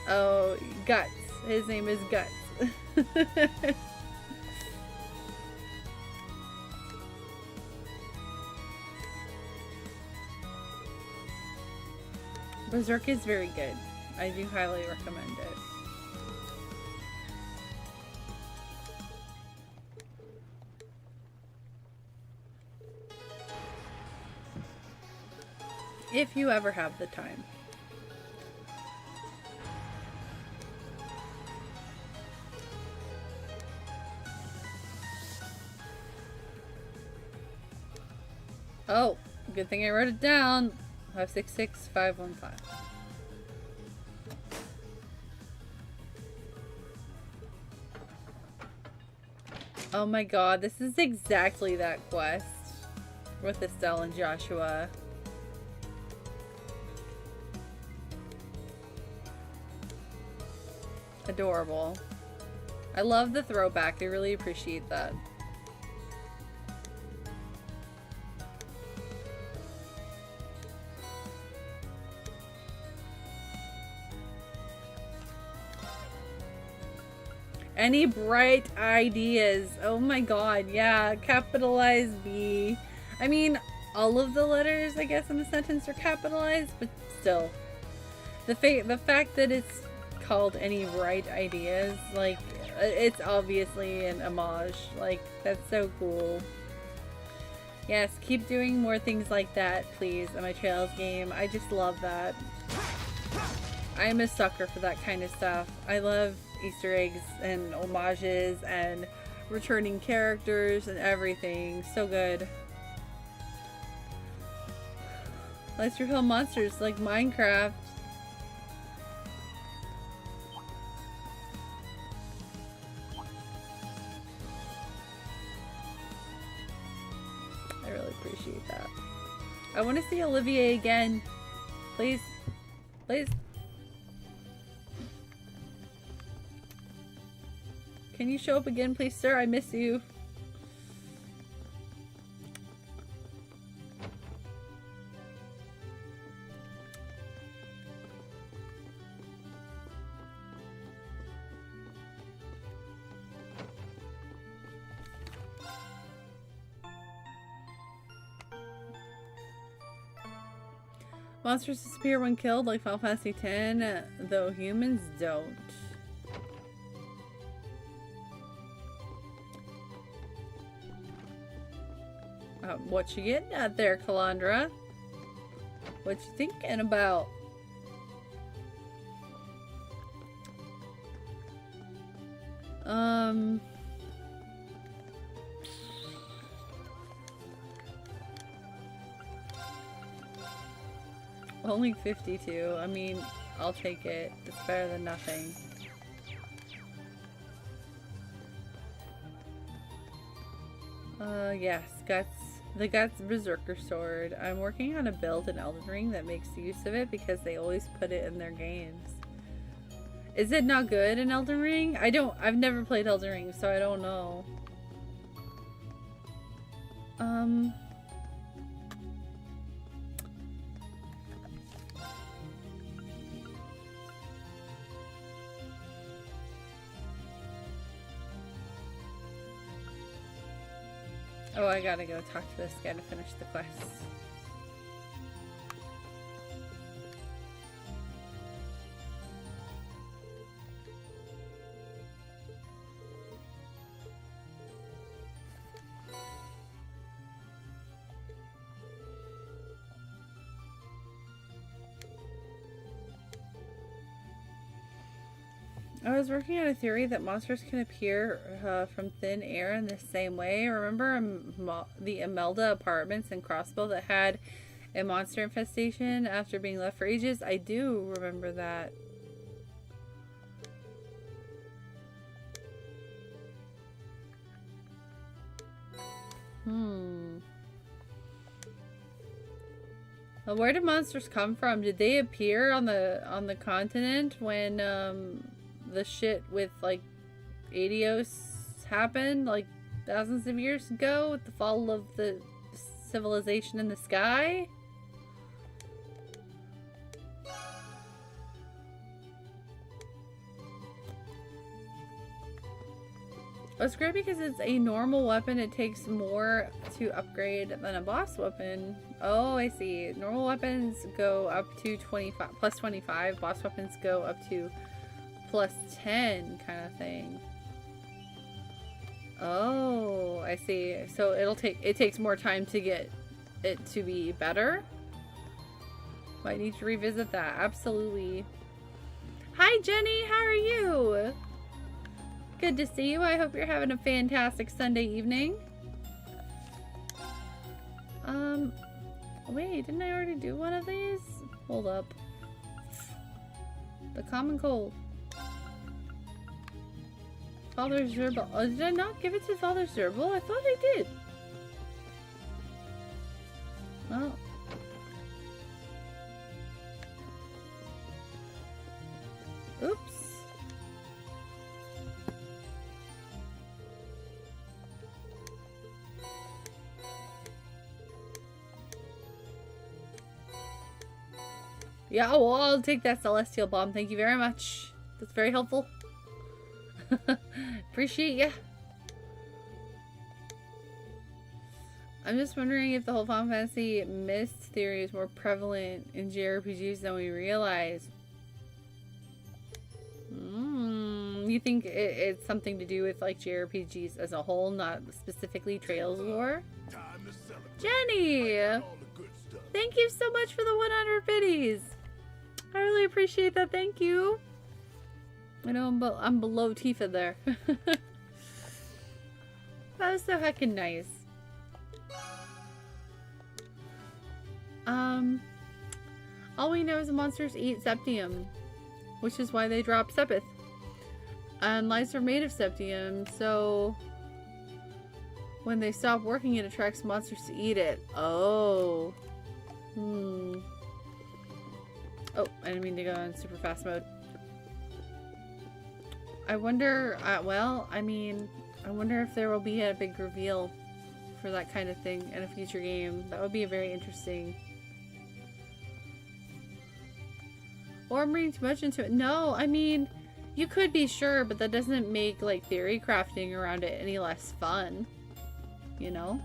Oh, Guts. His name is Guts. Berserk is very good. I do highly recommend it. If you ever have the time. Oh, good thing I wrote it down. 566-515. Oh my god, this is exactly that quest with Estelle and Joshua. Adorable. I love the throwback. I really appreciate that. Any bright ideas? Oh my god, yeah. Capitalize B. I mean, all of the letters, I guess, in the sentence are capitalized, but still. The fact that it's called Any Bright Ideas, like, it's obviously an homage. Like, that's so cool. Yes, keep doing more things like that, please, in my Trails game. I just love that. I'm a sucker for that kind of stuff. I love Easter eggs and homages and returning characters and everything. So good. Let's reveal monsters like Minecraft. I really appreciate that. I want to see Olivier again. Please. Please. Can you show up again, please, sir? I miss you. Monsters disappear when killed, like Final Fantasy X, though humans don't. What you getting at there, Calandra? What you thinking about? Only 52. I mean, I'll take it. It's better than nothing. Yes, Guts. The Guts Berserker Sword. I'm working on a build in Elden Ring that makes use of it because they always put it in their games. Is it not good in Elden Ring? I've never played Elden Ring, so I don't know. Oh, I gotta go talk to this guy to finish the quest. I was working on a theory that monsters can appear from thin air in the same way. Remember the Imelda apartments in Crossbow that had a monster infestation after being left for ages? I do remember that. Well, where did monsters come from? Did they appear on the continent when the shit with like Adios happened like thousands of years ago with the fall of the civilization in the sky? Oh, it's great because it's a normal weapon. It takes more to upgrade than a boss weapon. Oh, I see. Normal weapons go up to 25 plus 25. Boss weapons go up to plus 10 kind of thing. Oh, I see. So it takes more time to get it to be better. Might need to revisit that. Absolutely. Hi Jenny, how are you? Good to see you. I hope you're having a fantastic Sunday evening. Wait, didn't I already do one of these? Hold up. The common cold. Father Zerbal. Oh, did I not give it to Father Zerbal? I thought I did. Oh. Oops. Yeah, well, I'll take that Celestial Bomb. Thank you very much. That's very helpful. Appreciate ya. I'm just wondering if the whole Final Fantasy Mist theory is more prevalent in JRPGs than we realize. You think it's something to do with like JRPGs as a whole, not specifically Trails lore? Jenny! Thank you so much for the 100 biddies! I really appreciate that, thank you! I know I'm below Tifa there. That was so heckin' nice. All we know is the monsters eat Septium, which is why they drop Sepith. And lights are made of Septium, so when they stop working, it attracts monsters to eat it. Oh. Oh, I didn't mean to go in super fast mode. I wonder, well, I mean, I wonder if there will be a big reveal for that kind of thing in a future game. That would be very interesting. Or I'm reading too much into it. No, I mean, you could be sure, but that doesn't make, like, theory crafting around it any less fun. You know?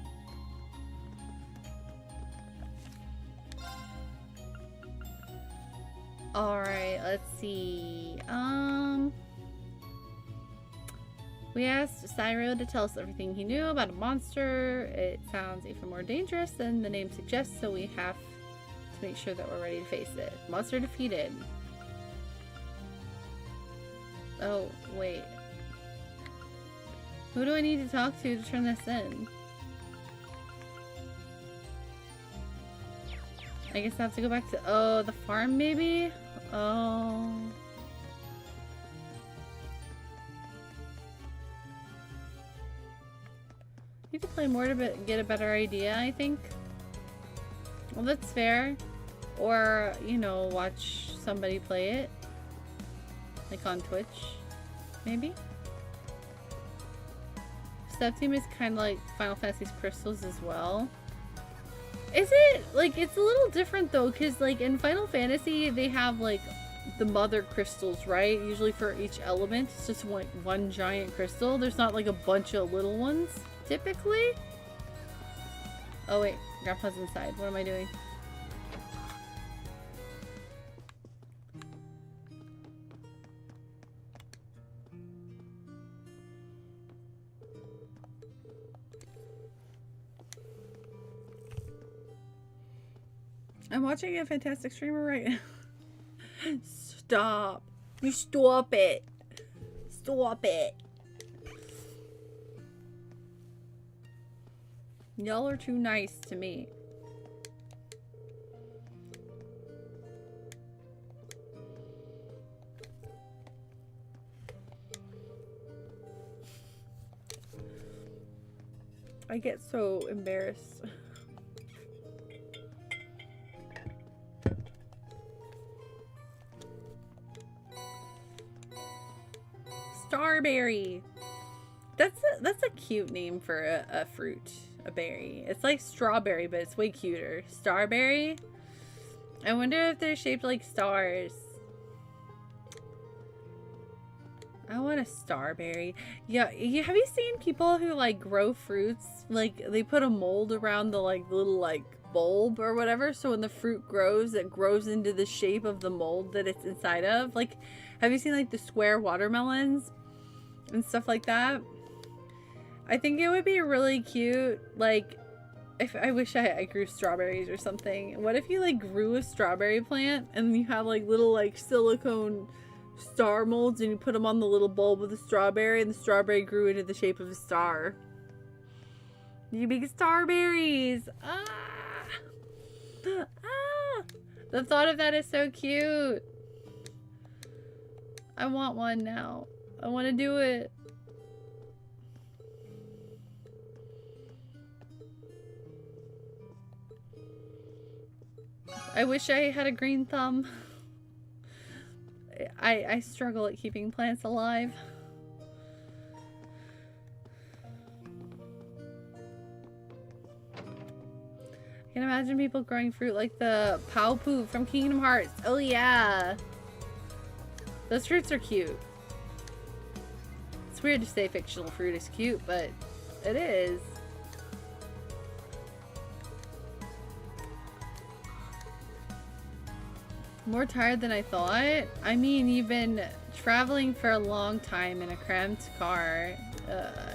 Alright, let's see. We asked Cyro to tell us everything he knew about a monster. It sounds even more dangerous than the name suggests, so we have to make sure that we're ready to face it. Monster defeated. Oh, wait. Who do I need to talk to turn this in? I guess I have to go back to, oh, the farm maybe? Oh. Need to play more to get a better idea, I think. Well, that's fair. Or, you know, watch somebody play it. Like on Twitch, maybe? Septium is kind of like Final Fantasy's crystals as well. Is it? Like, it's a little different though, because like in Final Fantasy, they have like the mother crystals, right? Usually for each element, it's just one giant crystal. There's not like a bunch of little ones, typically. Oh wait, Grandpa's inside. What am I doing? I'm watching a fantastic streamer right now. Stop. You stop it. Stop it. Y'all are too nice to me. I get so embarrassed. Starberry. That's a cute name for a fruit, a berry. It's like strawberry, but it's way cuter. Starberry. I wonder if they're shaped like stars. I want a starberry. Yeah, have you seen people who like grow fruits? Like they put a mold around the like little like bulb or whatever, so when the fruit grows, it grows into the shape of the mold that it's inside of. Like, have you seen like the square watermelons and stuff like that? I think it would be really cute. Like, if I wish I grew strawberries or something. What if you like grew a strawberry plant and you have like little like silicone star molds and you put them on the little bulb of the strawberry and the strawberry grew into the shape of a star. You make starberries. Ah! Ah! The thought of that is so cute. I want one now. I want to do it. I wish I had a green thumb. I struggle at keeping plants alive. I can imagine people growing fruit like the Pau-Poo from Kingdom Hearts. Oh yeah. Those fruits are cute. It's weird to say fictional fruit is cute, but it is. More tired than I thought. I mean, you've been traveling for a long time in a cramped car.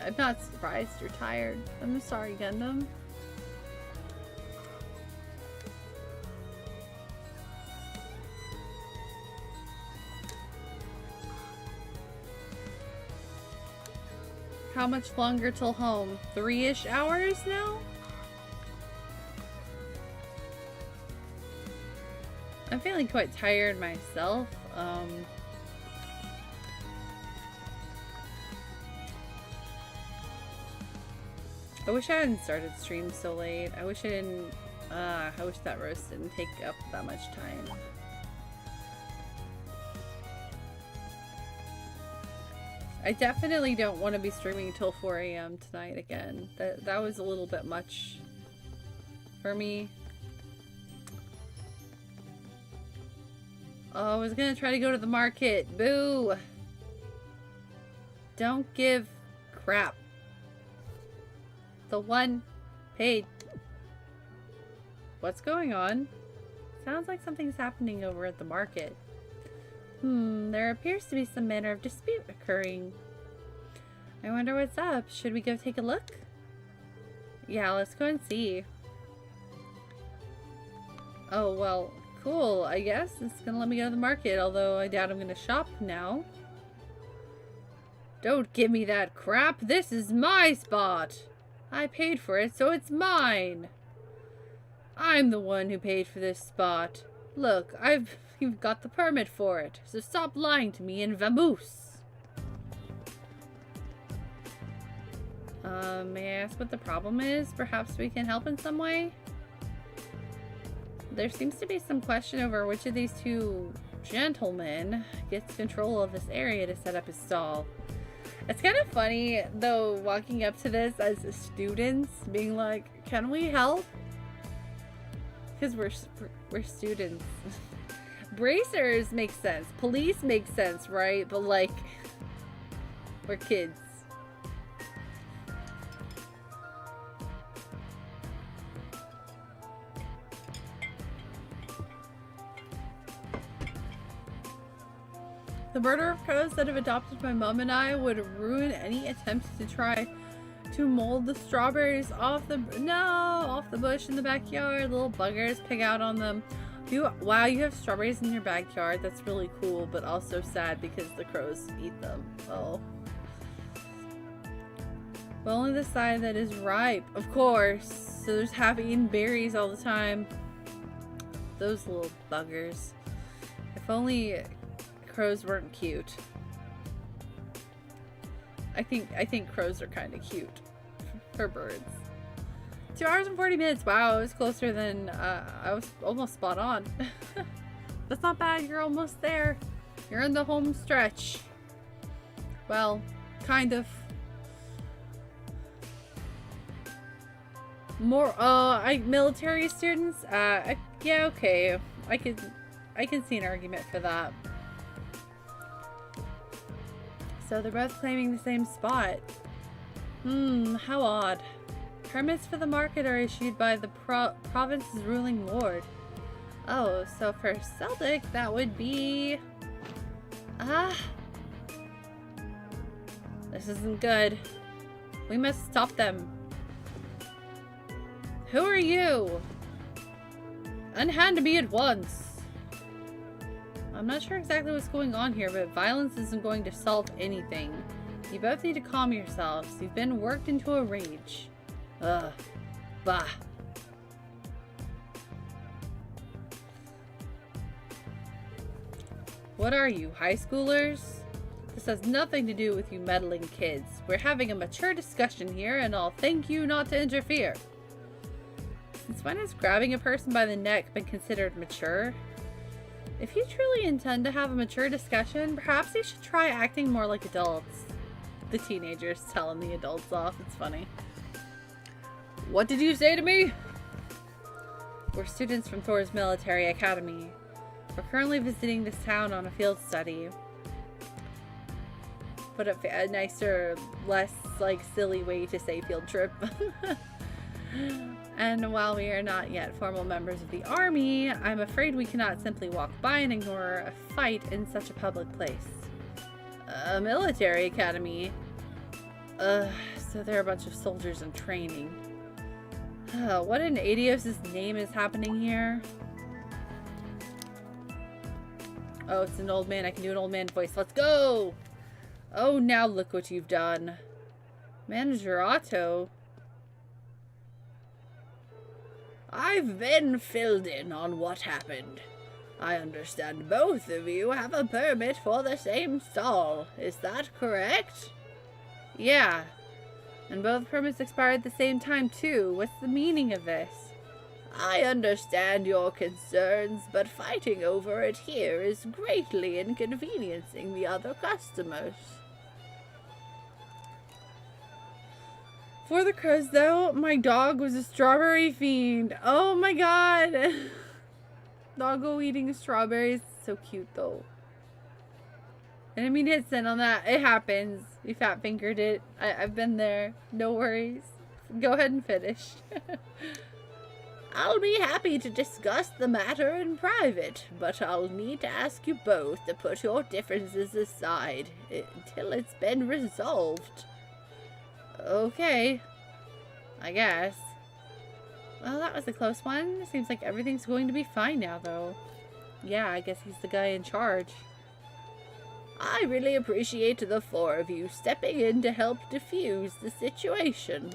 I'm not surprised you're tired. I'm sorry, Gundam. How much longer till home? 3-ish hours now? I'm feeling quite tired myself. I wish I hadn't started stream so late. I wish I didn't. I wish that roast didn't take up that much time. I definitely don't want to be streaming until 4 AM tonight again. That was a little bit much for me. Oh, I was gonna try to go to the market. Boo! Don't give crap. The one paid. What's going on? Sounds like something's happening over at the market. There appears to be some manner of dispute occurring. I wonder what's up. Should we go take a look? Yeah, let's go and see. Oh, well, cool, I guess. It's gonna let me go to the market, although I doubt I'm gonna shop now. Don't give me that crap. This is my spot. I paid for it, so it's mine. I'm the one who paid for this spot. Look, you've got the permit for it, so stop lying to me and vamoose. May I ask what the problem is? Perhaps we can help in some way? There seems to be some question over which of these two gentlemen gets control of this area to set up his stall. It's kind of funny, though, walking up to this as students, being like, can we help? Because we're students. Bracers make sense. Police make sense, right? But, like, we're kids. The murder of crows that have adopted my mom and I would ruin any attempt to try to mold the strawberries off the bush in the backyard. Little buggers pick out on them. Wow, you have strawberries in your backyard. That's really cool, but also sad because the crows eat them. Oh. But only the side that is ripe, of course. So there's half-eaten berries all the time. Those little buggers. If only crows weren't cute. I think crows are kind of cute for birds. 2 hours and 40 minutes. Wow, it was closer than I was almost spot on. That's not bad. You're almost there. You're in the home stretch. Well, kind of. More military students? Yeah, okay. I can see an argument for that. So they're both claiming the same spot. How odd. Permits for the market are issued by the province's ruling lord. Oh, so for Celtic, that would be... This isn't good. We must stop them. Who are you? Unhand me at once. I'm not sure exactly what's going on here, but violence isn't going to solve anything. You both need to calm yourselves. You've been worked into a rage. Ugh. Bah. What are you, high schoolers? This has nothing to do with you meddling kids. We're having a mature discussion here, and I'll thank you not to interfere. Since when has grabbing a person by the neck been considered mature? If you truly intend to have a mature discussion, perhaps you should try acting more like adults. The teenagers telling the adults off. It's funny. What did you say to me? We're students from Thor's military academy. We're currently visiting this town on a field study. But a nicer, less, like, silly way to say field trip. And while we are not yet formal members of the army, I'm afraid we cannot simply walk by and ignore a fight in such a public place. A military academy? So they're a bunch of soldiers in training. What in Adios' name is happening here? Oh, it's an old man. I can do an old man voice. Let's go! Oh, now look what you've done. Manager Otto. I've been filled in on what happened. I understand both of you have a permit for the same stall. Is that correct? Yeah. And both permits expired at the same time, too. What's the meaning of this? I understand your concerns, but fighting over it here is greatly inconveniencing the other customers. For the crows, though, my dog was a strawberry fiend. Oh my god! Doggo eating strawberries. So cute, though. I didn't mean to hit send on that. It happens. We fat fingered it. I've been there. No worries. Go ahead and finish. I'll be happy to discuss the matter in private, but I'll need to ask you both to put your differences aside until it's been resolved. Okay. I guess. Well, that was a close one. Seems like everything's going to be fine now, though. Yeah, I guess he's the guy in charge. I really appreciate the four of you stepping in to help defuse the situation.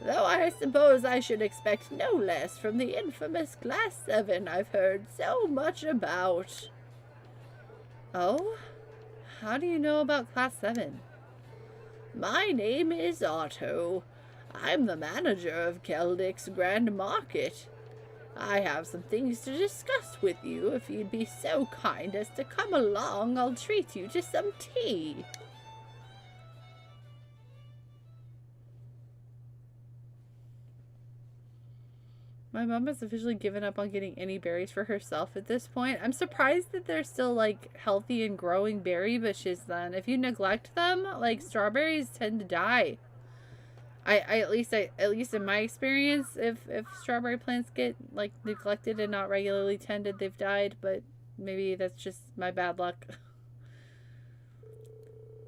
Though I suppose I should expect no less from the infamous Class 7 I've heard so much about. Oh? How do you know about Class 7? My name is Otto. I'm the manager of Keldik's Grand Market. I have some things to discuss with you. If you'd be so kind as to come along, I'll treat you to some tea. My mom has officially given up on getting any berries for herself at this point. I'm surprised that they're still, like, healthy and growing berry bushes then. If you neglect them, like, strawberries tend to die. At least in my experience, if strawberry plants get, like, neglected and not regularly tended, they've died. But maybe that's just my bad luck.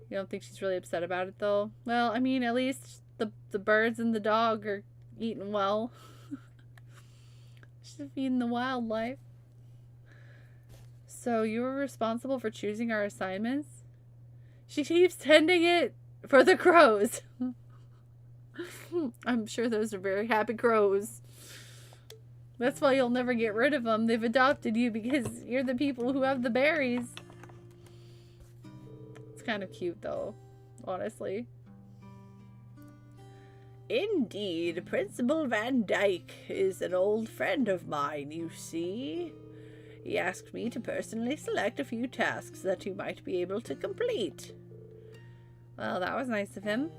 You don't think she's really upset about it, though? Well, I mean, at least the birds and the dog are eating well. She's feeding the wildlife. So you were responsible for choosing our assignments? She keeps tending it for the crows. I'm sure those are very happy crows. That's why you'll never get rid of them. They've adopted you because you're the people who have the berries. It's kind of cute, though, honestly. Indeed, Principal Van Dyke is an old friend of mine, you see. He asked me to personally select a few tasks that you might be able to complete. Well, that was nice of him.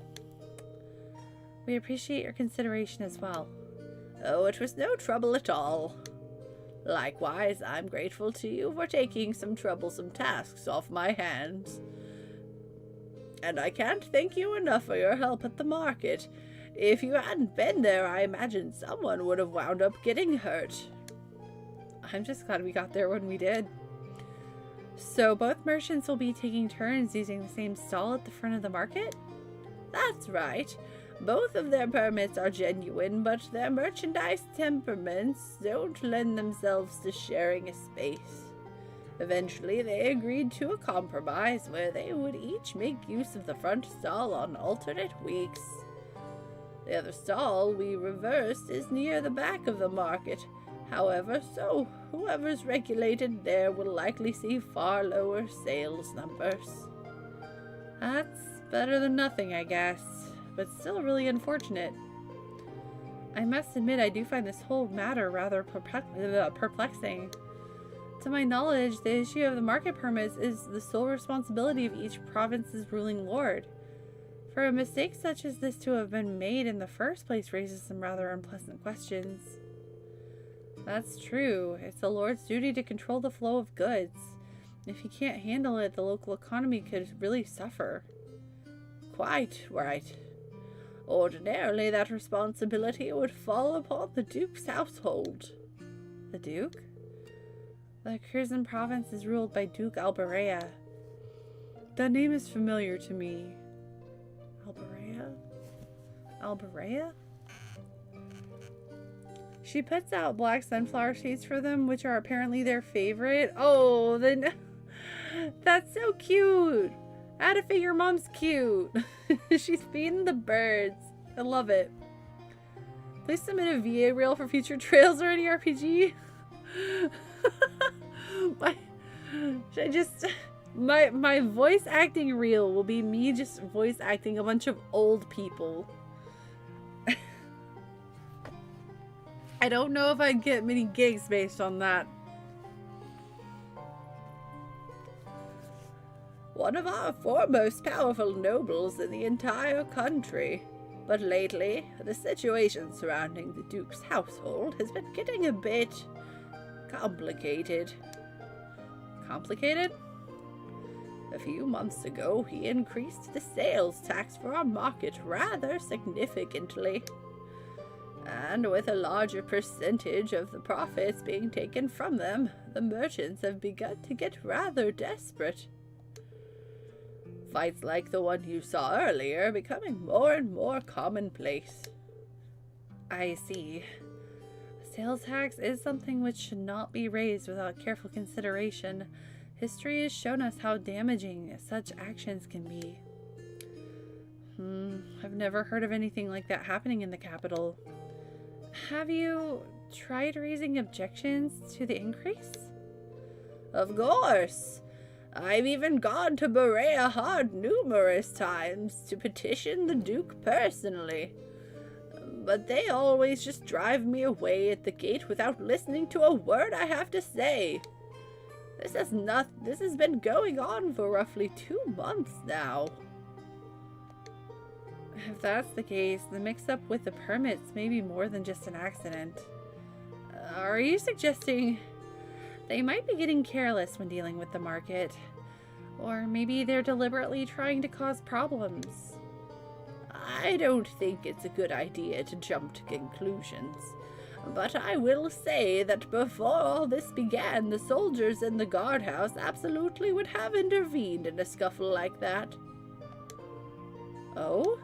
We appreciate your consideration as well. Oh, it was no trouble at all. Likewise, I'm grateful to you for taking some troublesome tasks off my hands. And I can't thank you enough for your help at the market. If you hadn't been there, I imagine someone would have wound up getting hurt. I'm just glad we got there when we did. So both merchants will be taking turns using the same stall at the front of the market? That's right. Both of their permits are genuine, but their merchandise temperaments don't lend themselves to sharing a space. Eventually, they agreed to a compromise where they would each make use of the front stall on alternate weeks. The other stall we reversed is near the back of the market. However, so whoever's regulated there will likely see far lower sales numbers. That's better than nothing, I guess, but still really unfortunate. I must admit I do find this whole matter rather perplexing. To my knowledge, the issue of the market permits is the sole responsibility of each province's ruling lord. For a mistake such as this to have been made in the first place raises some rather unpleasant questions. That's true. It's the lord's duty to control the flow of goods. If he can't handle it, the local economy could really suffer. Quite right. Ordinarily, that responsibility would fall upon the Duke's household. The Duke? The Curzon province is ruled by Duke Alberea. That name is familiar to me. Alberea? Alberea? She puts out black sunflower seeds for them, which are apparently their favorite. Oh, then that's so cute. I had to figure mom's cute. She's feeding the birds. I love it. Please submit a VA reel for future trails or any RPG. My voice acting reel will be me just voice acting a bunch of old people. I don't know if I'd get many gigs based on that. One of our foremost powerful nobles in the entire country. But lately, the situation surrounding the Duke's household has been getting a bit complicated. Complicated? A few months ago, he increased the sales tax for our market rather significantly. And with a larger percentage of the profits being taken from them, the merchants have begun to get rather desperate. Fights like the one you saw earlier are becoming more and more commonplace. I see. Sales tax is something which should not be raised without careful consideration. History has shown us how damaging such actions can be. I've never heard of anything like that happening in the capital. Have you tried raising objections to the increase? Of course. I've even gone to Berea Hard numerous times to petition the Duke personally. But they always just drive me away at the gate without listening to a word I have to say. This has been going on for roughly 2 months now. If that's the case, the mix-up with the permits may be more than just an accident. Are you suggesting they might be getting careless when dealing with the market? Or maybe they're deliberately trying to cause problems? I don't think it's a good idea to jump to conclusions. But I will say that before all this began, the soldiers in the guardhouse absolutely would have intervened in a scuffle like that. Oh?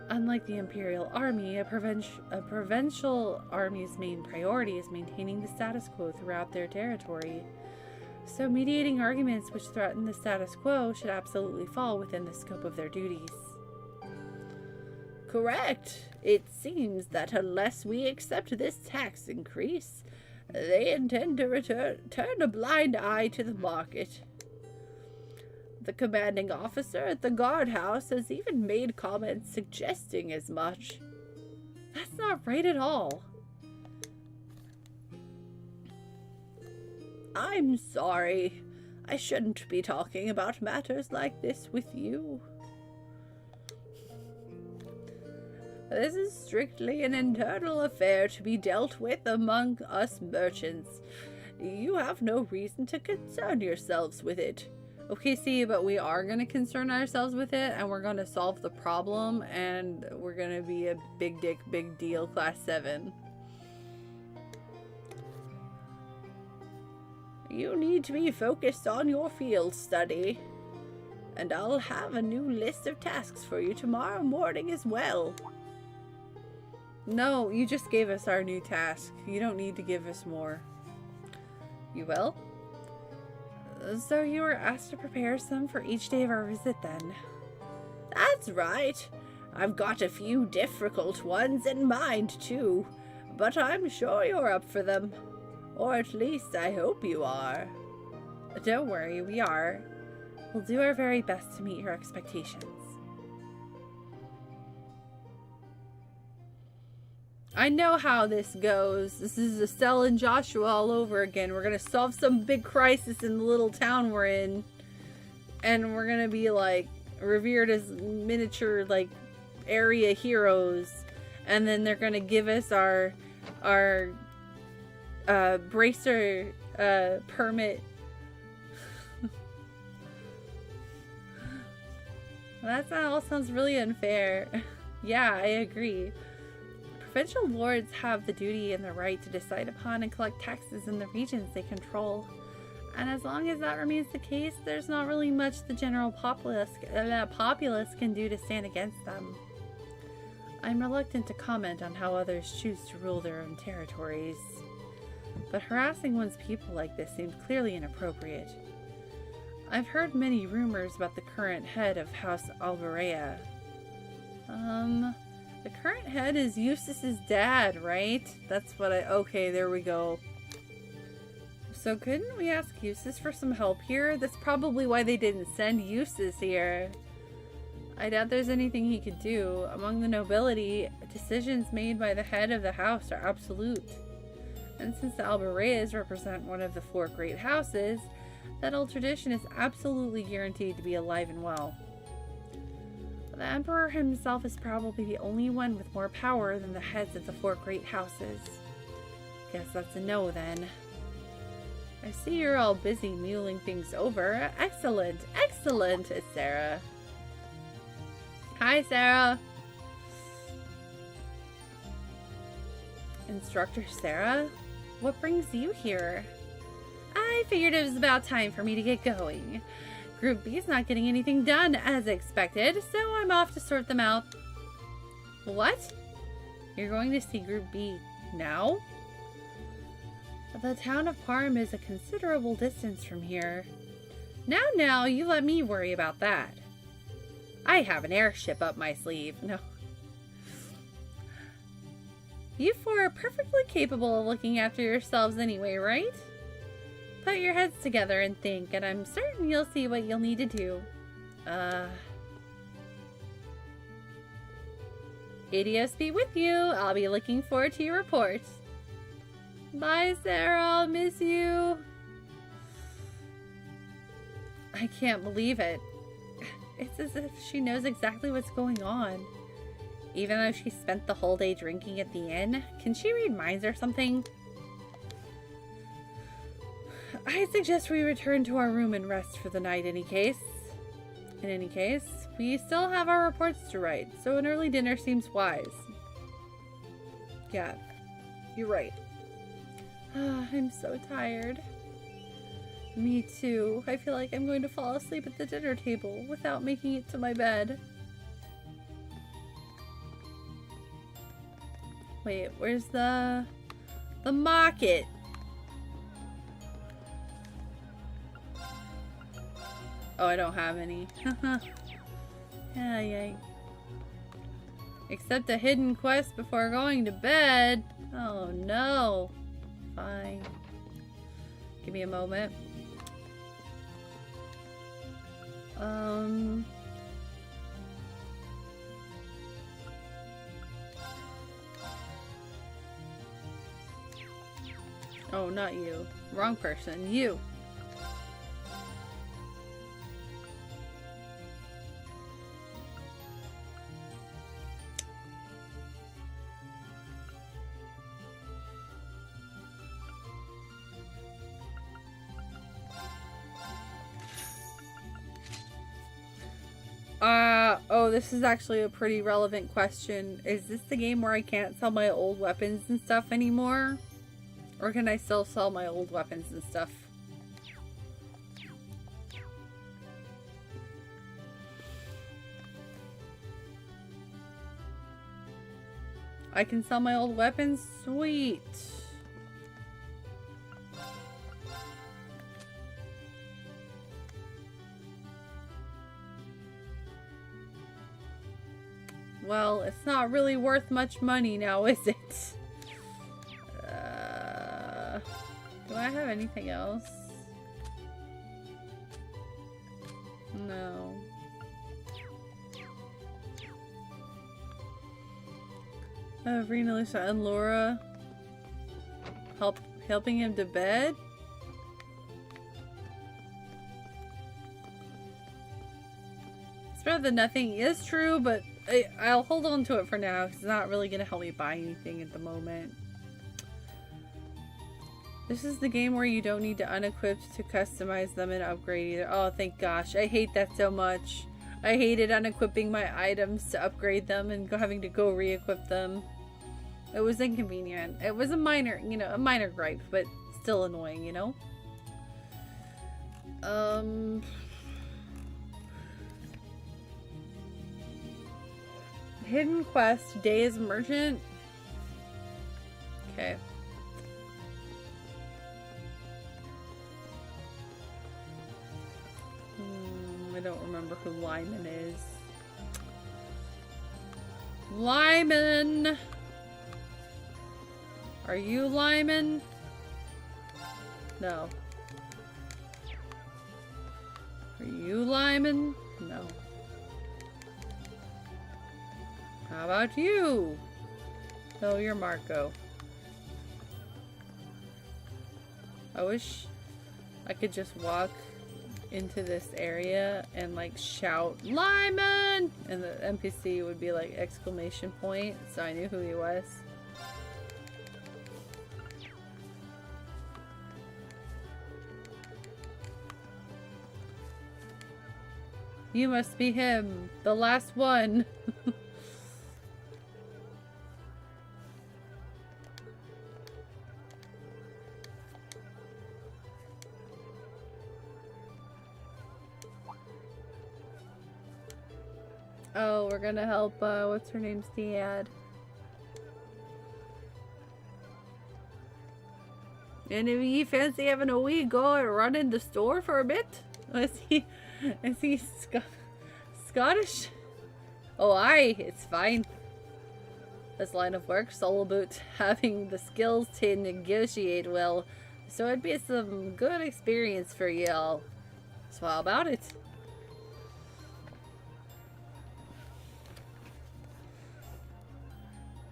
Unlike the Imperial Army, a provincial army's main priority is maintaining the status quo throughout their territory. So mediating arguments which threaten the status quo should absolutely fall within the scope of their duties. Correct. It seems that unless we accept this tax increase, they intend to turn a blind eye to the market. The commanding officer at the guardhouse has even made comments suggesting as much. That's not right at all. I'm sorry. I shouldn't be talking about matters like this with you. This is strictly an internal affair to be dealt with among us merchants. You have no reason to concern yourselves with it. Okay, see, but we are going to concern ourselves with it, and we're going to solve the problem, and we're going to be a big dick, big deal class 7. You need to be focused on your field study, and I'll have a new list of tasks for you tomorrow morning as well. No, you just gave us our new task. You don't need to give us more. You will? So you were asked to prepare some for each day of our visit then? That's right. I've got a few difficult ones in mind too, but I'm sure you're up for them. Or at least I hope you are. Don't worry, we are. We'll do our very best to meet your expectations. I know how this goes. This is Estelle and Joshua all over again. We're gonna solve some big crisis in the little town we're in. And we're gonna be like revered as miniature like area heroes. And then they're gonna give us our bracer permit. That all sounds really unfair. Yeah, I agree. Provincial lords have the duty and the right to decide upon and collect taxes in the regions they control. And as long as that remains the case, there's not really much the general populace can do to stand against them. I'm reluctant to comment on how others choose to rule their own territories, but harassing one's people like this seems clearly inappropriate. I've heard many rumors about the current head of House Alvarea. The current head is Eustace's dad, right? That's what okay, there we go. So couldn't we ask Eustace for some help here? That's probably why they didn't send Eustace here. I doubt there's anything he could do. Among the nobility, decisions made by the head of the house are absolute. And since the Albareas represent one of the 4 great houses, that old tradition is absolutely guaranteed to be alive and well. The Emperor himself is probably the only one with more power than the heads of the 4 great houses. Guess that's a no then. I see you're all busy mulling things over. Excellent, excellent, it's Sarah. Hi, Sarah. Instructor Sarah? What brings you here? I figured it was about time for me to get going. Group B's not getting anything done as expected, so I'm off to sort them out. What? You're going to see Group B now? The town of Parm is a considerable distance from here. Now, you let me worry about that. I have an airship up my sleeve. No. You 4 are perfectly capable of looking after yourselves anyway, right? Put your heads together and think, and I'm certain you'll see what you'll need to do. Adios be with you. I'll be looking forward to your report. Bye, Sarah. I'll miss you. I can't believe it. It's as if she knows exactly what's going on. Even though she spent the whole day drinking at the inn. Can she read minds or something? I suggest we return to our room and rest for the night in any case. We still have our reports to write, so an early dinner seems wise. Yeah, you're right. I'm so tired. Me too. I feel like I'm going to fall asleep at the dinner table without making it to my bed. Wait, where's the market? Oh, I don't have any. Yay. Accept a hidden quest before going to bed. Oh no. Fine. Give me a moment. Oh, not you. Wrong person. You. Oh, this is actually a pretty relevant question. Is this the game where I can't sell my old weapons and stuff anymore? Or can I still sell my old weapons and stuff? I can sell my old weapons? Sweet. Well, it's not really worth much money now, is it? Do I have anything else? No. Rena, Lisa, and Laura helping him to bed? It's better than nothing is true, but I'll hold on to it for now because it's not really going to help me buy anything at the moment. This is the game where you don't need to unequip to customize them and upgrade either. Oh, thank gosh. I hate that so much. I hated unequipping my items to upgrade them and having to go re-equip them. It was inconvenient. It was a minor, a minor gripe, but still annoying, Hidden quest, day as merchant. Okay. I don't remember who Lyman is. Lyman! Are you Lyman? No. Are you Lyman? No. How about you? No, you're Marco. I wish I could just walk into this area and like shout Lyman, and the NPC would be like exclamation point, so I knew who he was. You must be him, the last one. Oh, we're gonna help, what's her name's Dad. And if you fancy having a wee go and run in the store for a bit? Is he Scottish? Oh aye, it's fine. This line of work's all about having the skills to negotiate well, so it'd be some good experience for you all. So how about it?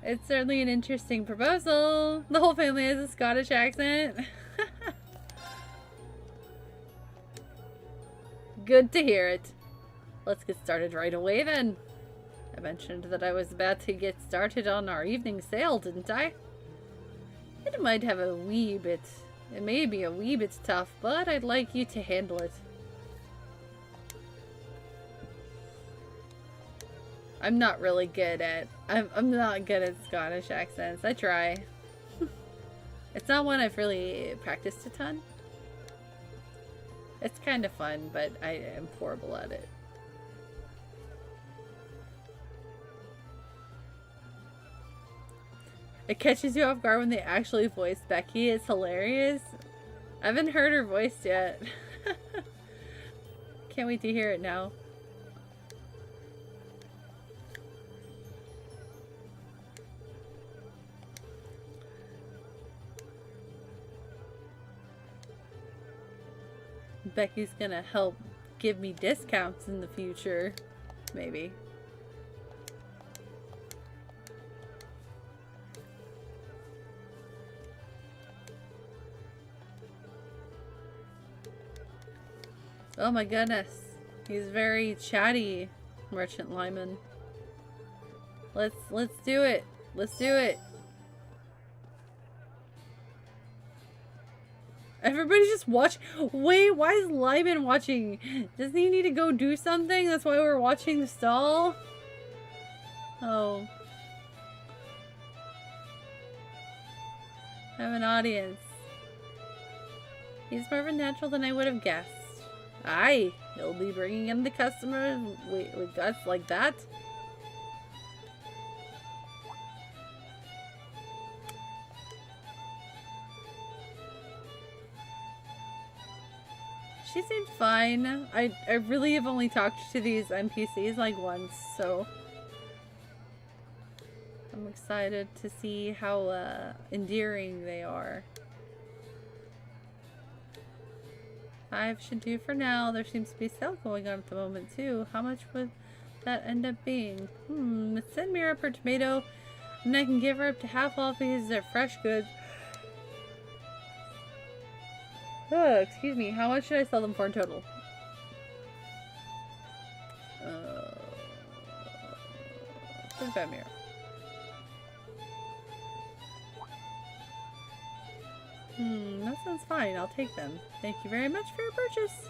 It's certainly an interesting proposal. The whole family has a Scottish accent. Good to hear it. Let's get started right away then. I mentioned that I was about to get started on our evening sale, didn't I? It might have a wee bit... It may be a wee bit tough, but I'd like you to handle it. I'm not really good at... I'm not good at Scottish accents. I try. It's not one I've really practiced a ton. It's kind of fun, but I am horrible at it. It catches you off guard when they actually voice Becky. It's hilarious. I haven't heard her voice yet. Can't wait to hear it now. Becky's gonna help give me discounts in the future. Maybe. Oh my goodness. He's very chatty, Merchant Lyman. Let's do it. Let's do it. Everybody's just watching. Wait, why is Lyman watching? Doesn't he need to go do something? That's why we're watching the stall? Oh. I have an audience. He's more of a natural than I would have guessed. Aye, he'll be bringing in the customer with guts like that. She seemed fine. I really have only talked to these NPCs like once, so I'm excited to see how endearing they are. 5 should do for now. There seems to be a sale going on at the moment too. How much would that end up being? Send Mira per tomato, and I can give her up to half off because they're fresh goods. Oh, excuse me. How much should I sell them for in total? 35 Mira. That sounds fine. I'll take them. Thank you very much for your purchase.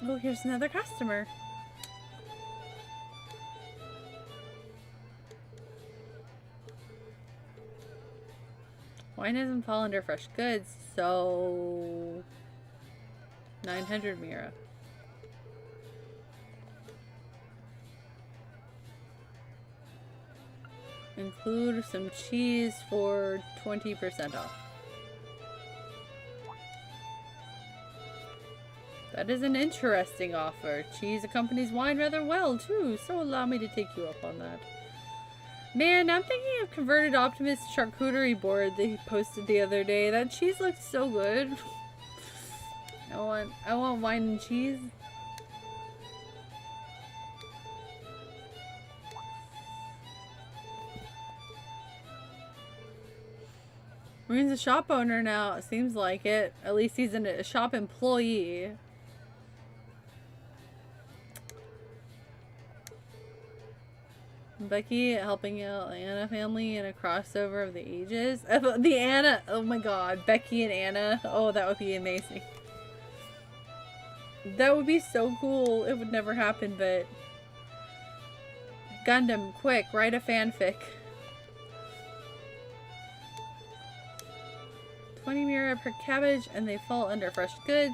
Oh, here's another customer. Wine doesn't fall under fresh goods, so 900 Mira. Include some cheese for 20% off. That is an interesting offer. Cheese accompanies wine rather well, too, so allow me to take you up on that. Man, I'm thinking of Converted Optimist charcuterie board that he posted the other day. That cheese looks so good. I want wine and cheese. Marine's a shop owner now, it seems like it. At least he's a shop employee. Becky helping out the Anna family in a crossover of the ages. The Anna, oh my god, Becky and Anna. Oh, that would be amazing. That would be so cool. It would never happen, but Gundam, quick, write a fanfic. 20 Mira per cabbage, and they fall under fresh goods,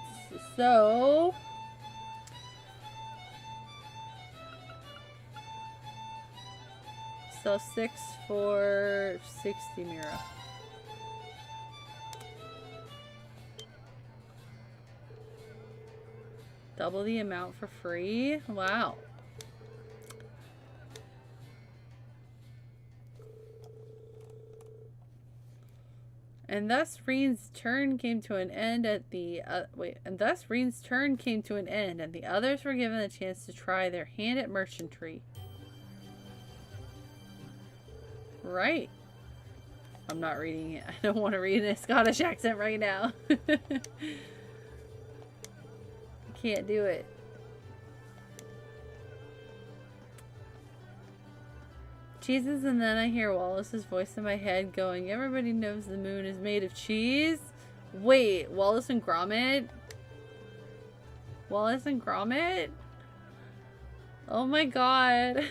so sell 6 for 60 Mira. Double the amount for free? Wow. And thus Reen's turn came to an end at the Reen's turn came to an end, and the others were given the chance to try their hand at merchantry. Right. I'm not reading it. I don't want to read in a Scottish accent right now. I can't do it. Cheeses, and then I hear Wallace's voice in my head going, everybody knows the moon is made of cheese. Wait, Wallace and Gromit? Wallace and Gromit? Oh my god.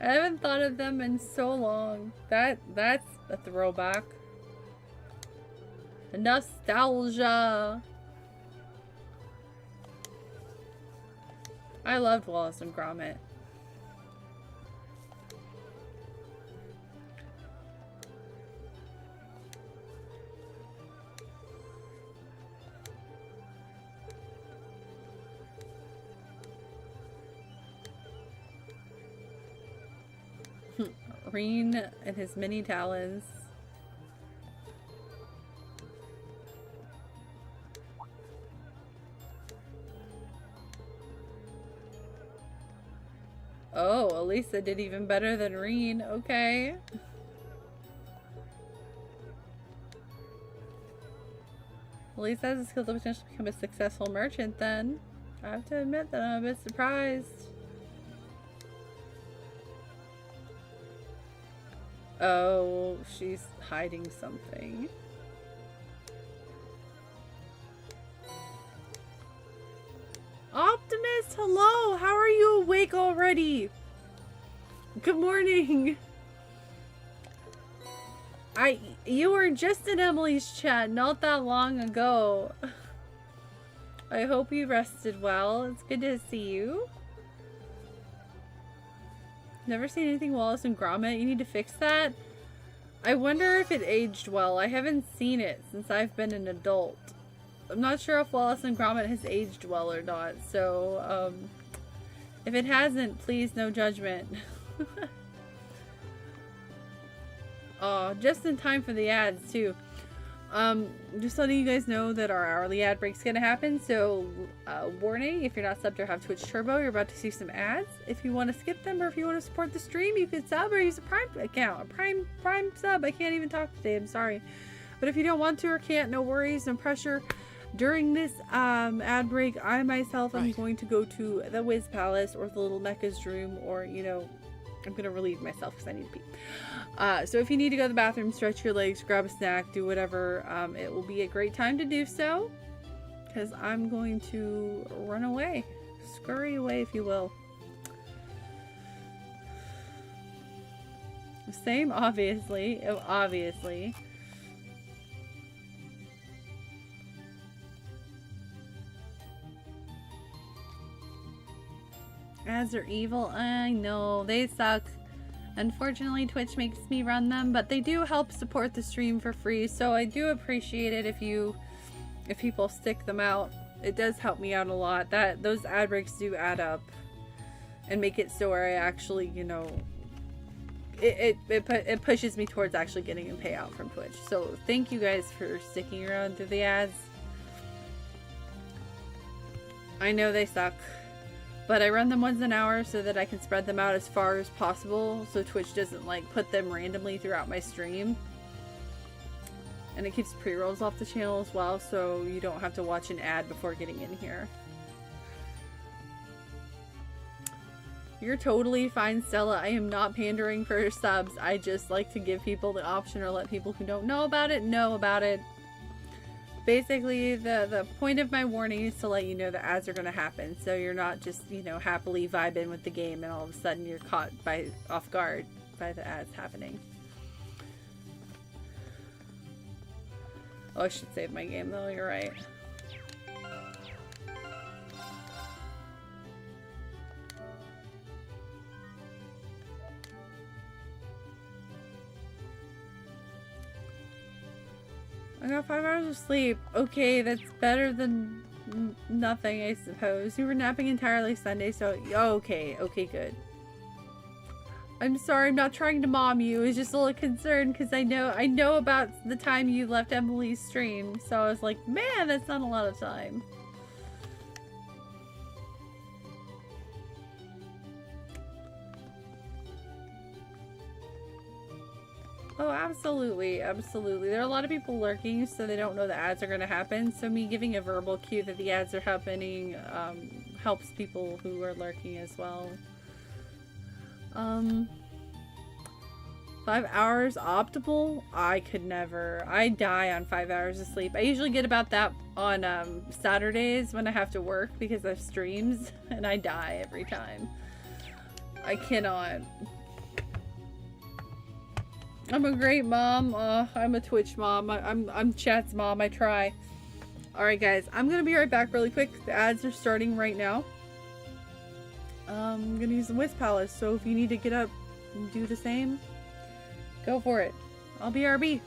I haven't thought of them in so long. That's a throwback. Nostalgia. I loved Wallace and Gromit. Reen and his mini talons. Oh, Elisa did even better than Reen. Okay. Elisa has the skill to potentially become a successful merchant then. I have to admit that I'm a bit surprised. Oh, she's hiding something. Optimus, hello! How are you awake already? Good morning. You were just in Emily's chat not that long ago. I hope you rested well. It's good to see you. Never seen anything Wallace and Gromit. You need to fix that. I wonder if it aged well. I haven't seen it since I've been an adult. I'm not sure if Wallace and Gromit has aged well or not. So, if it hasn't, please no judgment. Oh, just in time for the ads too. Just letting you guys know that our hourly ad break's gonna happen. So, warning, if you're not subbed or have Twitch Turbo, you're about to see some ads. If you want to skip them or if you want to support the stream, you can sub or use a Prime account. A Prime sub. I can't even talk today. I'm sorry. But if you don't want to or can't, no worries, no pressure. During this ad break, I myself am going to go to the Wiz Palace or the Little Mecha's room, or, you know, I'm gonna relieve myself because I need to pee. So if you need to go to the bathroom, stretch your legs, grab a snack, do whatever, it will be a great time to do so, because I'm going to run away, scurry away, if you will. Same, obviously. Ads are evil. I know, they suck. Unfortunately, Twitch makes me run them, but they do help support the stream for free, so I do appreciate it if people stick them out. It does help me out a lot. Those ad breaks do add up and make it so where I actually, you know, it pushes me towards actually getting a payout from Twitch. So thank you guys for sticking around through the ads. I know they suck. But I run them once an hour so that I can spread them out as far as possible, so Twitch doesn't like put them randomly throughout my stream. And it keeps pre-rolls off the channel as well, so you don't have to watch an ad before getting in here. You're totally fine, Stella. I am not pandering for subs. I just like to give people the option, or let people who don't know about it know about it. Basically, the point of my warning is to let you know the ads are going to happen, so you're not just, you know, happily vibing with the game and all of a sudden you're caught off guard by the ads happening. Oh, I should save my game though, you're right. I got 5 hours of sleep. Okay, that's better than nothing, I suppose. You were napping entirely Sunday, so okay, good. I'm sorry, I'm not trying to mom you. I was just a little concerned because I know about the time you left Emily's stream, so I was like, man, that's not a lot of time. Oh, absolutely. There are a lot of people lurking, so they don't know the ads are going to happen. So me giving a verbal cue that the ads are happening helps people who are lurking as well. 5 hours optimal? I could never. I die on 5 hours of sleep. I usually get about that on Saturdays when I have to work because I have streams, and I die every time. I cannot. I'm a great mom. I'm a Twitch mom. I'm chat's mom. I try. Alright guys, I'm gonna be right back really quick. The ads are starting right now. I'm gonna use the Wiz Palace, so if you need to get up and do the same, go for it. I'll be RB.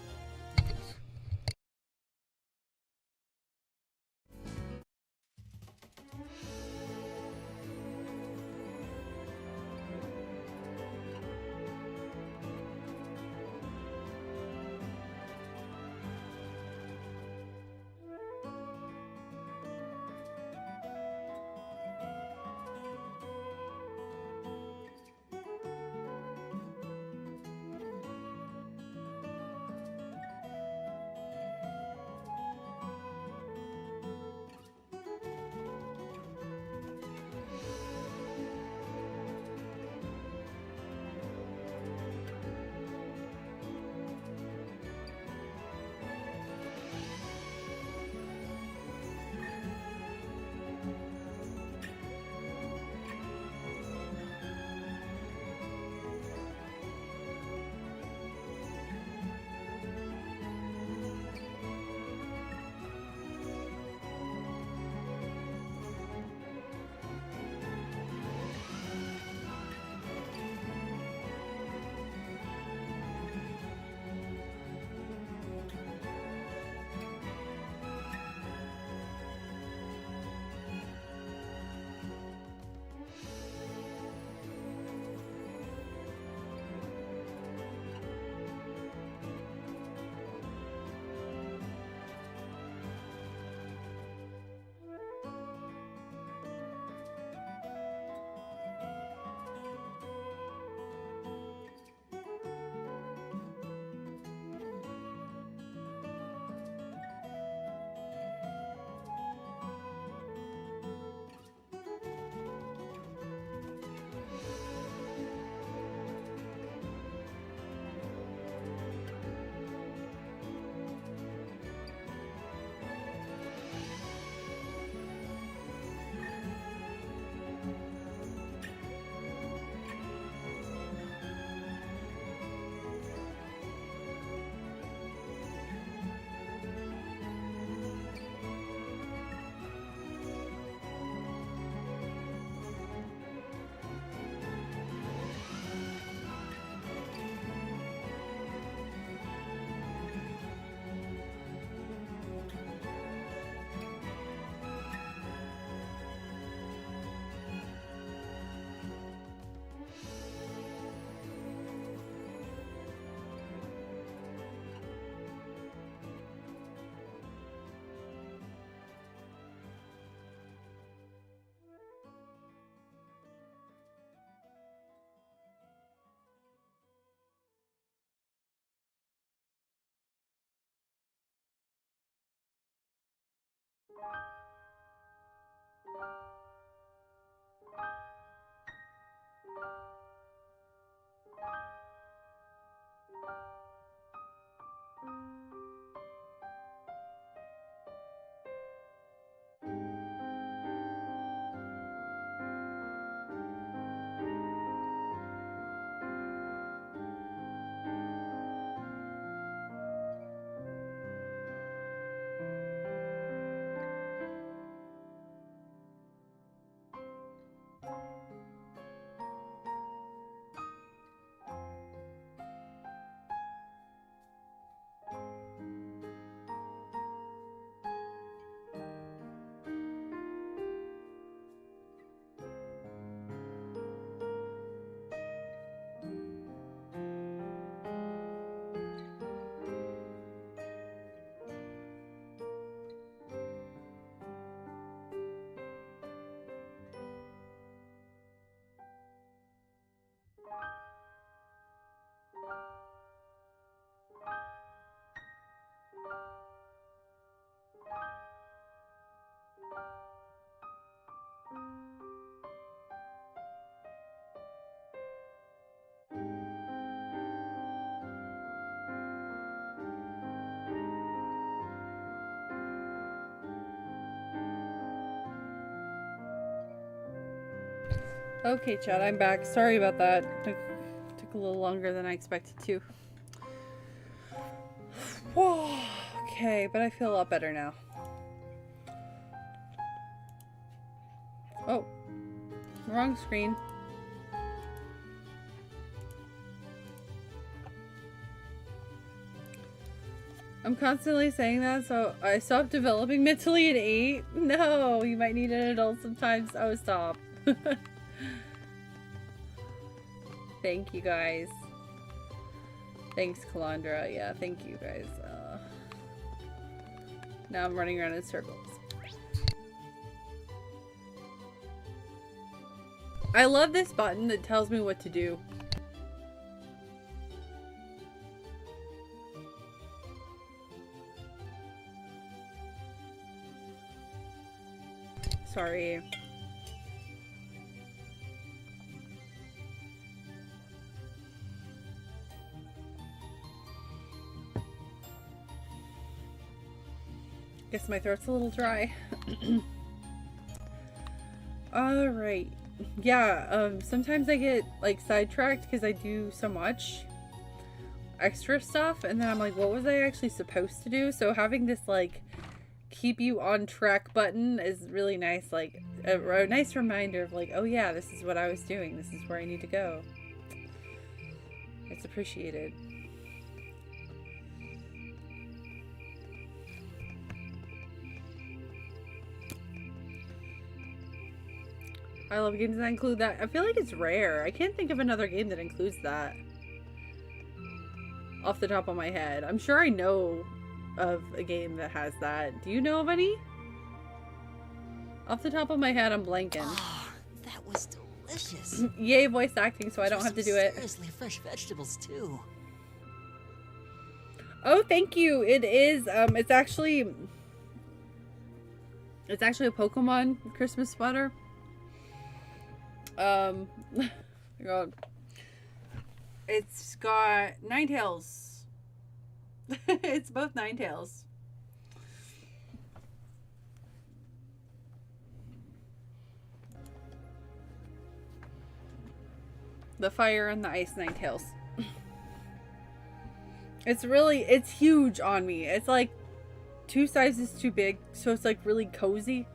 Okay, Chad, I'm back. Sorry about that. Took a little longer than I expected to. Okay, but I feel a lot better now. Oh, wrong screen. I'm constantly saying that, so I stopped developing mentally at 8. No, you might need an adult sometimes. Oh, stop. Thank you guys. Thanks, Calandra. Yeah, thank you guys. Now I'm running around in circles. I love this button that tells me what to do. Sorry. Guess my throat's a little dry. Alright. Yeah, sometimes I get like sidetracked because I do so much extra stuff and then I'm like, what was I actually supposed to do? So having this like keep you on track button is really nice, like a nice reminder of like, oh yeah, this is what I was doing, this is where I need to go. It's appreciated. I love games that include that. I feel like it's rare. I can't think of another game that includes that off the top of my head. I'm sure I know of a game that has that. Do you know of any? Off the top of my head, I'm blanking. Oh, that was delicious. Yay, voice acting, so I don't have to do it. Seriously, fresh vegetables too. Oh, thank you. It is. It's actually a Pokemon Christmas sweater. God. It's got Ninetales. It's both Ninetales. The fire and the ice Ninetales. It's huge on me. It's like 2 sizes too big, so it's like really cozy.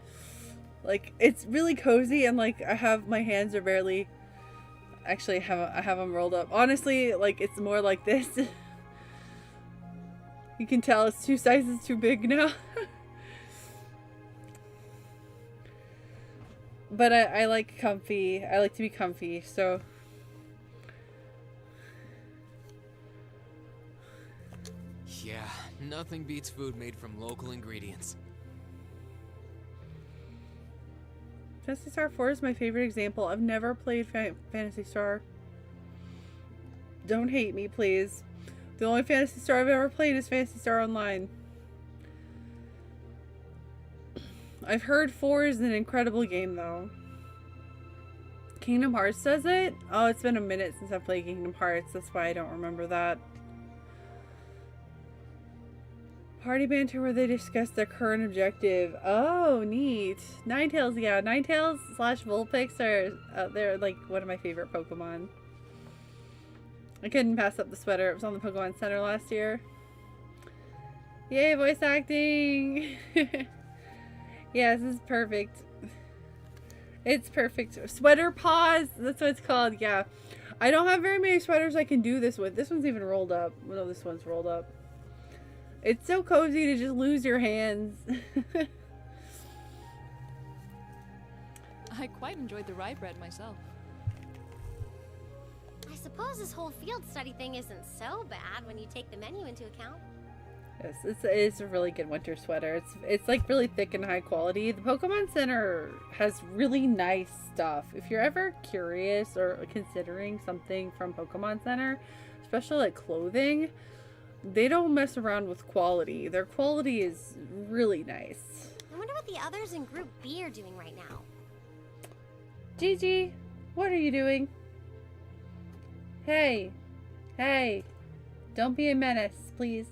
Like, it's really cozy, and like I have my hands are barely actually I have them rolled up. Honestly, like it's more like this. You can tell it's 2 sizes too big now. But I like comfy. I like to be comfy, so yeah, nothing beats food made from local ingredients. Phantasy Star 4 is my favorite example. I've never played Phantasy Star. Don't hate me, please. The only Phantasy Star I've ever played is Phantasy Star Online. I've heard 4 is an incredible game, though. Kingdom Hearts does it? Oh, it's been a minute since I've played Kingdom Hearts. That's why I don't remember that. Party banter where they discuss their current objective. Oh, neat. Ninetales, yeah. Ninetales / Vulpix are they're like one of my favorite Pokemon. I couldn't pass up the sweater. It was on the Pokemon Center last year. Yay, voice acting! Yeah, this is perfect. It's perfect. Sweater paws. That's what it's called. Yeah. I don't have very many sweaters I can do this with. This one's even rolled up. No, this one's rolled up. It's so cozy to just lose your hands. I quite enjoyed the rye bread myself. I suppose this whole field study thing isn't so bad when you take the menu into account. Yes, it's a really good winter sweater. It's like really thick and high quality. The Pokemon Center has really nice stuff. If you're ever curious or considering something from Pokemon Center, especially like clothing, they don't mess around with quality. Their quality is really nice. I wonder what the others in Group B are doing right now. Gigi, what are you doing? Hey, don't be a menace, please.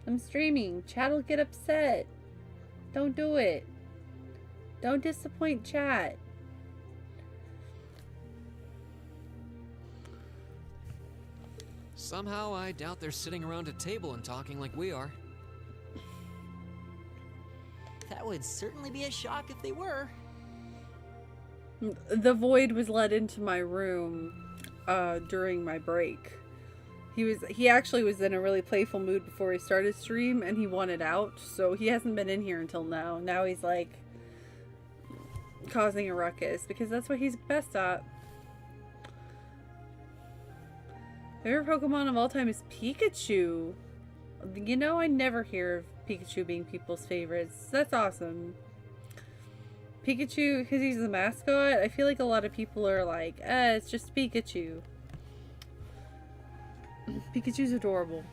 I'm streaming. Chat will get upset. Don't do it. Don't disappoint chat. Somehow I doubt they're sitting around a table and talking like we are. That would certainly be a shock if they were. The Void was let into my room during my break. He actually was in a really playful mood before he started stream, and he wanted out, so he hasn't been in here until now. Now he's like causing a ruckus because that's what he's best at. Favorite Pokemon of all time is Pikachu. You know, I never hear of Pikachu being people's favorites. That's awesome. Pikachu, because he's the mascot, I feel like a lot of people are like, it's just Pikachu. Pikachu's adorable.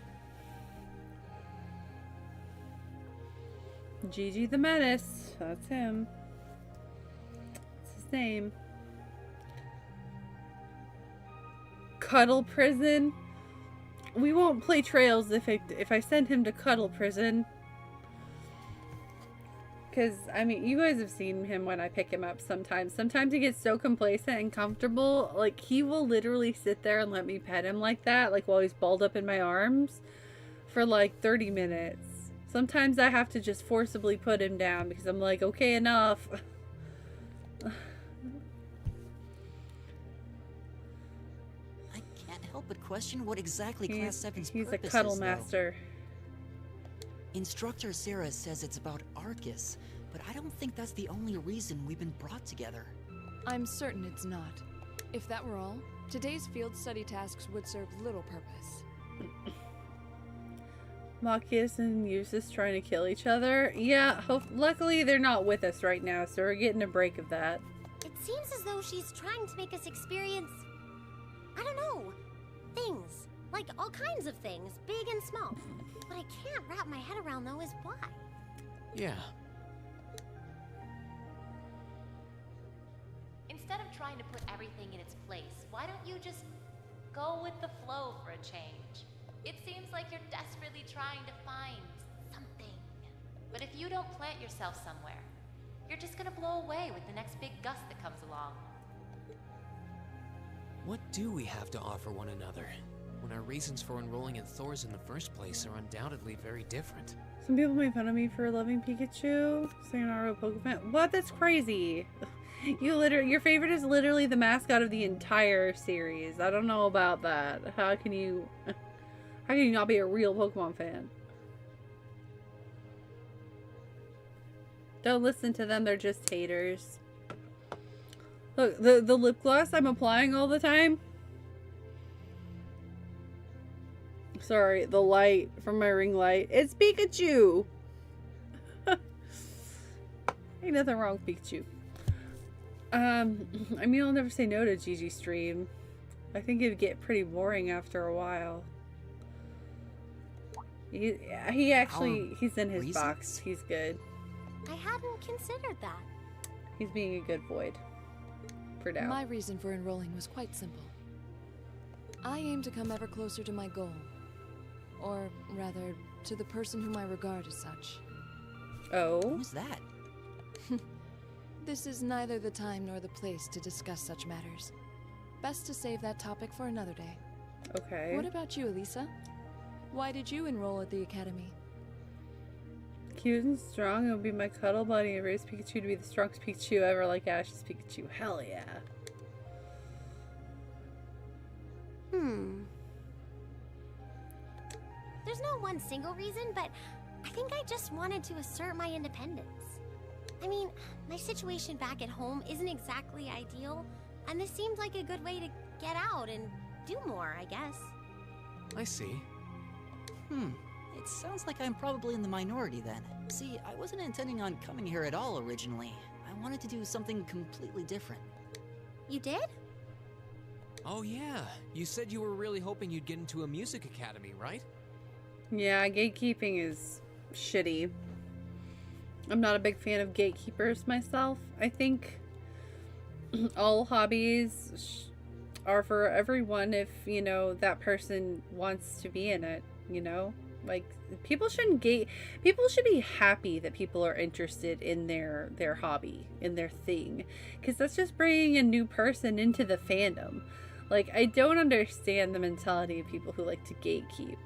Gigi the Menace. That's him. That's his name. Cuddle Prison. We won't play Trails if I send him to Cuddle Prison. Because, I mean, you guys have seen him when I pick him up sometimes. Sometimes he gets so complacent and comfortable. Like, he will literally sit there and let me pet him like that. Like, while he's balled up in my arms. For, like, 30 minutes. Sometimes I have to just forcibly put him down. Because I'm like, okay, enough. I can't help but question what exactly Class 7's purpose is, He's a cuddle master. Instructor Sarah says it's about Arcus, but I don't think that's the only reason we've been brought together. I'm certain it's not. If that were all, today's field study tasks would serve little purpose. Machias and Eustace trying to kill each other. Yeah, luckily they're not with us right now, so we're getting a break of that. It seems as though she's trying to make us experience, I don't know, things. Like all kinds of things, big and small. What I can't wrap my head around, though, is why. Yeah. Instead of trying to put everything in its place, why don't you just go with the flow for a change? It seems like you're desperately trying to find something. But if you don't plant yourself somewhere, you're just gonna blow away with the next big gust that comes along. What do we have to offer one another? When our reasons for enrolling in Thor's in the first place are undoubtedly very different. Some people made fun of me for loving Pikachu, saying I'm a Pokemon. What? That's crazy. Your favorite is literally the mascot of the entire series. I don't know about that. How can you not be a real Pokemon fan? Don't listen to them, they're just haters. Look, the lip gloss I'm applying all the time. Sorry, the light from my ring light. It's Pikachu! Ain't nothing wrong with Pikachu. I mean, I'll never say no to Gigi's stream. I think it'd get pretty boring after a while. He actually, he's in his box. He's good. I hadn't considered that. He's being a good void. for now. My reason for enrolling was quite simple. I aim to come ever closer to my goal. Or rather, to the person whom I regard as such. Oh? Who's that? This is neither the time nor the place to discuss such matters. Best to save that topic for another day. Okay. What about you, Elisa? Why did you enroll at the academy? Cute and strong, it would be my cuddle buddy and raise Pikachu to be the strongest Pikachu ever, like Ash's Pikachu. Hell yeah. There's no one single reason, but I think I just wanted to assert my independence. I mean, my situation back at home isn't exactly ideal, and this seemed like a good way to get out and do more, I guess. I see. It sounds like I'm probably in the minority then. See, I wasn't intending on coming here at all originally. I wanted to do something completely different. You did? Oh yeah, you said you were really hoping you'd get into a music academy, right? Yeah, gatekeeping is shitty. I'm not a big fan of gatekeepers myself. I think all hobbies are for everyone if, you know, that person wants to be in it, you know? Like, people shouldn't people should be happy that people are interested in their hobby, in their thing, because that's just bringing a new person into the fandom. Like, I don't understand the mentality of people who like to gatekeep.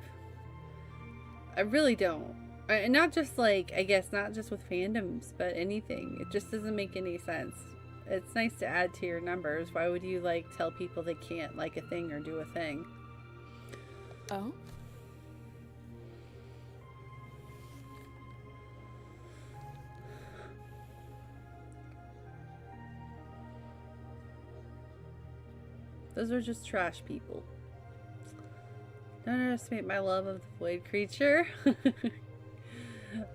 I really don't. Not just like, I guess not just with fandoms, but anything. It just doesn't make any sense. It's nice to add to your numbers. Why would you like tell people they can't like a thing or do a thing? Oh? Those are just trash people. Don't underestimate my love of the void creature.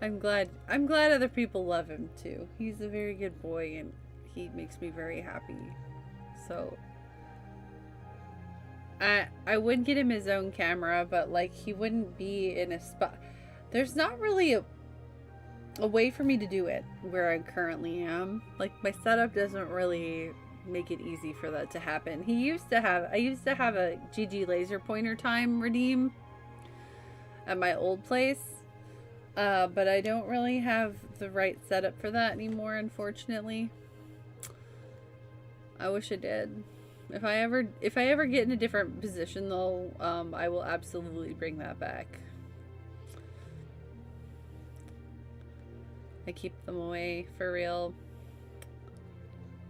I'm glad other people love him too. He's a very good boy and he makes me very happy. So I would get him his own camera, but like he wouldn't be in a spot. There's not really a way for me to do it where I currently am. Like my setup doesn't really make it easy for that to happen. I used to have a GG laser pointer time redeem at my old place, but I don't really have the right setup for that anymore, unfortunately. I wish I did. If I ever get in a different position though, I will absolutely bring that back. I keep them away for real.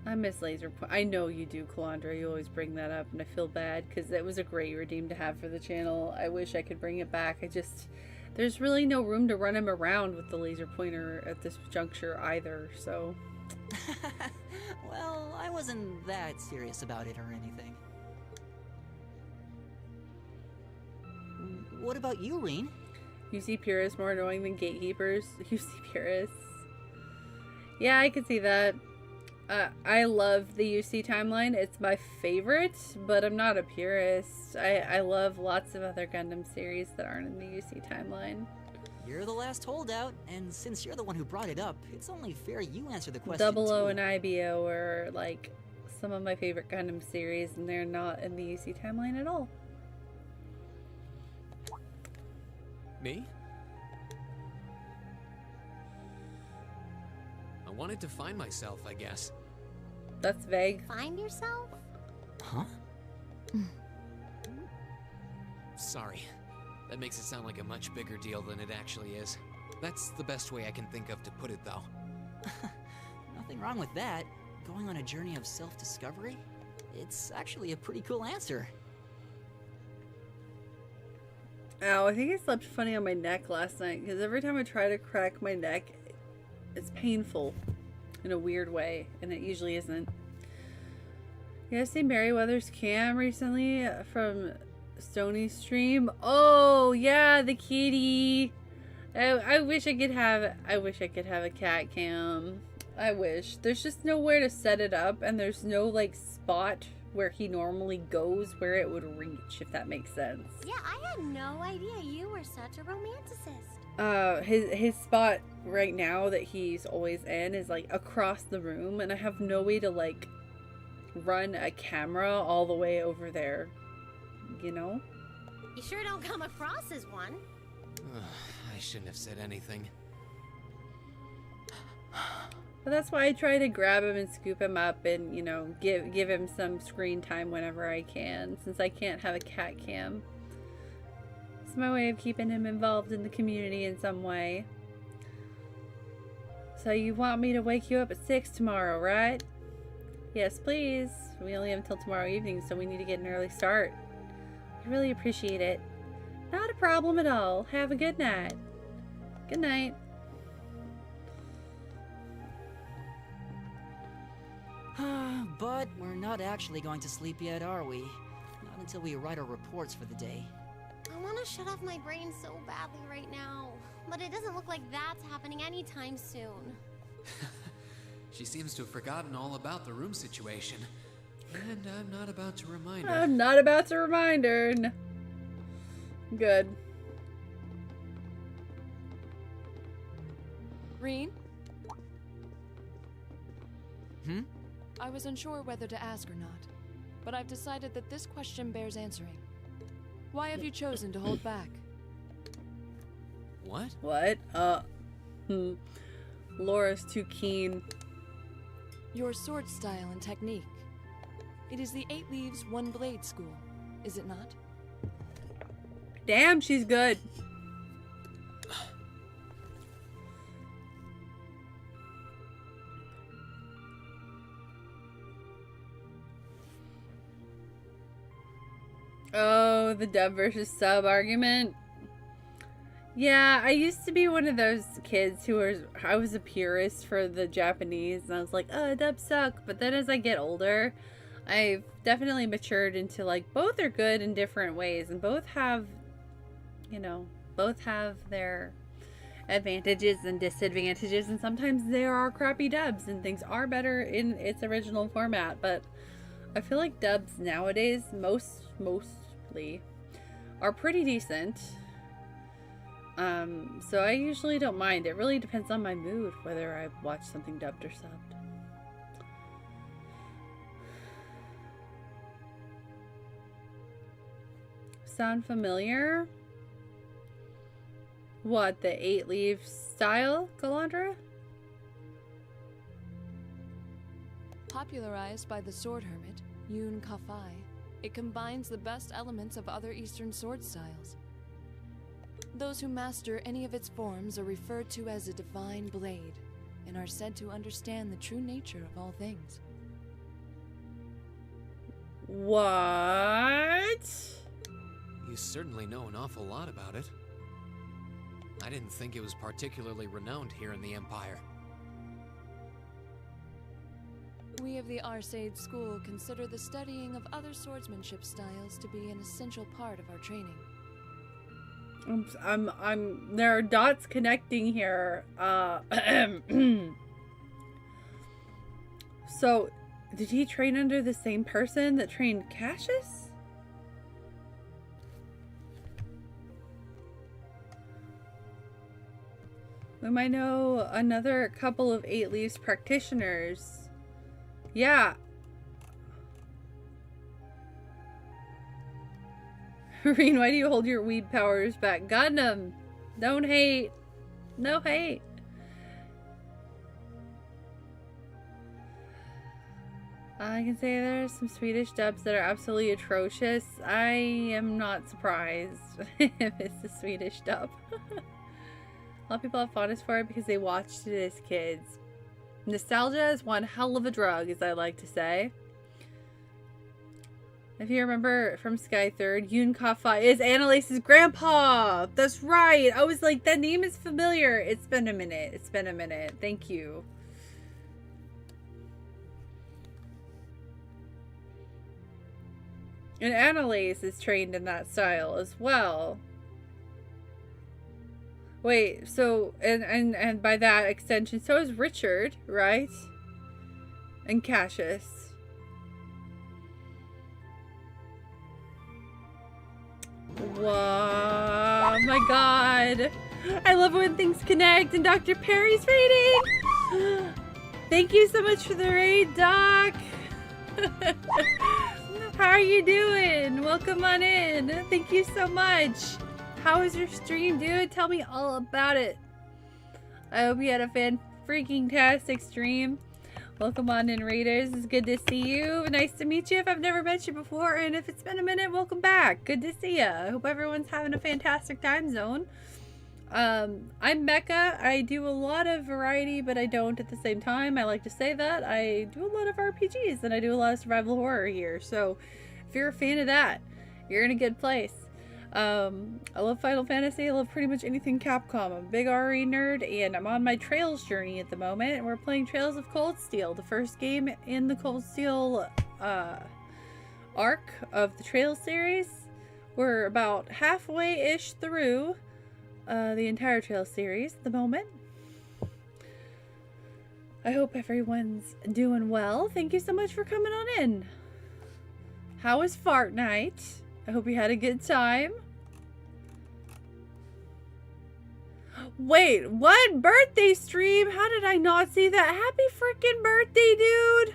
I miss laser point. I know you do, Calandra. You always bring that up, and I feel bad because it was a great redeem to have for the channel. I wish I could bring it back. There's really no room to run him around with the laser pointer at this juncture either, so. Well, I wasn't that serious about it or anything. What about you, Reen? UC Purists more annoying than gatekeepers. UC Purists. Yeah, I could see that. I love the UC timeline. It's my favorite, but I'm not a purist. I love lots of other Gundam series that aren't in the UC timeline. You're the last holdout, and since you're the one who brought it up, it's only fair you answer the question. Double O too. and IBO are like some of my favorite Gundam series, and they're not in the UC timeline at all. Me? I wanted to find myself, I guess. That's vague. Find yourself? Huh? Sorry. That makes it sound like a much bigger deal than it actually is. That's the best way I can think of to put it, though. Nothing wrong with that. Going on a journey of self-discovery? It's actually a pretty cool answer. Ow, I think I slept funny on my neck last night, because every time I try to crack my neck, it's painful in a weird way, and it usually isn't. You guys see Merryweather's cam recently from Stoney's stream? Oh yeah, the kitty. I wish I could have a cat cam. I wish. There's just nowhere to set it up, and there's no like spot where he normally goes where it would reach, if that makes sense. Yeah, I had no idea you were such a romanticist. His spot right now that he's always in is like across the room, and I have no way to like run a camera all the way over there, you know? You sure don't come across as one. I shouldn't have said anything. But that's why I try to grab him and scoop him up and, you know, give him some screen time whenever I can, since I can't have a cat cam. It's my way of keeping him involved in the community in some way. So you want me to wake you up at 6 tomorrow, right? Yes, please. We only have until tomorrow evening, so we need to get an early start. I really appreciate it. Not a problem at all. Have a good night. Good night. But we're not actually going to sleep yet, are we? Not until we write our reports for the day. I want to shut off my brain so badly right now, but it doesn't look like that's happening anytime soon. She seems to have forgotten all about the room situation. And I'm not about to remind her. I'm not about to remind her. Good. Reen? Hmm? I was unsure whether to ask or not, but I've decided that this question bears answering. Why have you chosen to hold back? What? What? Laura's too keen. Your sword style and technique. It is the 8 Leaves, 1 Blade school, is it not? Damn, she's good. Oh, the dub versus sub argument. Yeah, I used to be one of those kids I was a purist for the Japanese, and I was like, oh, dubs suck. But then as I get older, I've definitely matured into like, both are good in different ways, and both have, you know, both have their advantages and disadvantages, and sometimes there are crappy dubs and things are better in its original format, but I feel like dubs nowadays, mostly, are pretty decent. So I usually don't mind. It really depends on my mood whether I watch something dubbed or subbed. Sound familiar? What, the 8 Leaf style, Calandra? Popularized by the sword hermit, Yoon Kafai, it combines the best elements of other Eastern sword styles. Those who master any of its forms are referred to as a divine blade, and are said to understand the true nature of all things. What? You certainly know an awful lot about it. I didn't think it was particularly renowned here in the Empire. We of the Arcade School consider the studying of other swordsmanship styles to be an essential part of our training. There are dots connecting here. So, did he train under the same person that trained Cassius? We might know another couple of 8 Leaves practitioners. Yeah. Reen, why do you hold your weed powers back? Gundam! Don't hate. No hate. I can say there's some Swedish dubs that are absolutely atrocious. I am not surprised if it's a Swedish dub. A lot of people have fondness for it because they watched it as kids. Nostalgia is one hell of a drug, as I like to say. If you remember from Sky Third, Yoon Kafai is Annalise's grandpa! That's right! I was like, that name is familiar. It's been a minute. It's been a minute. Thank you. And Annalise is trained in that style as well. Wait, so, and by that extension, so is Richard, right? And Cassius. Wow, oh my god. I love when things connect, and Dr. Perry's rating! Thank you so much for the raid, Doc! How are you doing? Welcome on in. Thank you so much. How was your stream, dude? Tell me all about it. I hope you had a freaking-tastic stream. Welcome on in, Raiders. It's good to see you. Nice to meet you if I've never met you before. And if it's been a minute, welcome back. Good to see you. I hope everyone's having a fantastic time zone. I'm Mecca. I do a lot of variety, but I don't at the same time. I like to say that. I do a lot of RPGs, and I do a lot of survival horror here. So if you're a fan of that, you're in a good place. I love Final Fantasy. I love pretty much anything Capcom. I'm a big RE nerd, and I'm on my Trails journey at the moment. And we're playing Trails of Cold Steel, the first game in the Cold Steel arc of the Trails series. We're about halfway-ish through the entire Trails series at the moment. I hope everyone's doing well. Thank you so much for coming on in. How was Fart Night? I hope you had a good time. Wait, what? Birthday stream? How did I not see that? Happy freaking birthday, dude!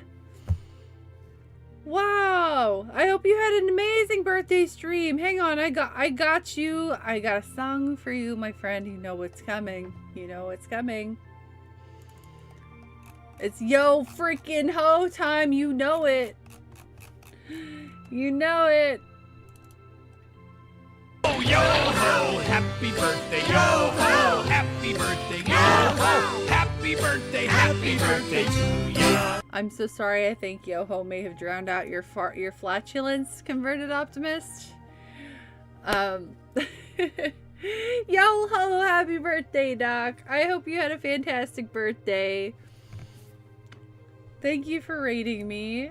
Wow! I hope you had an amazing birthday stream. Hang on, I got you. I got a song for you, my friend. You know what's coming. You know what's coming. It's yo freaking ho time. You know it. You know it. Oh, yo ho, happy birthday, yo ho, happy birthday, yo ho, happy birthday to ya. I'm so sorry. I think Yo-Ho may have drowned out your flatulence, Converted Optimist. Yo-Ho, happy birthday, Doc. I hope you had a fantastic birthday. Thank you for rating me.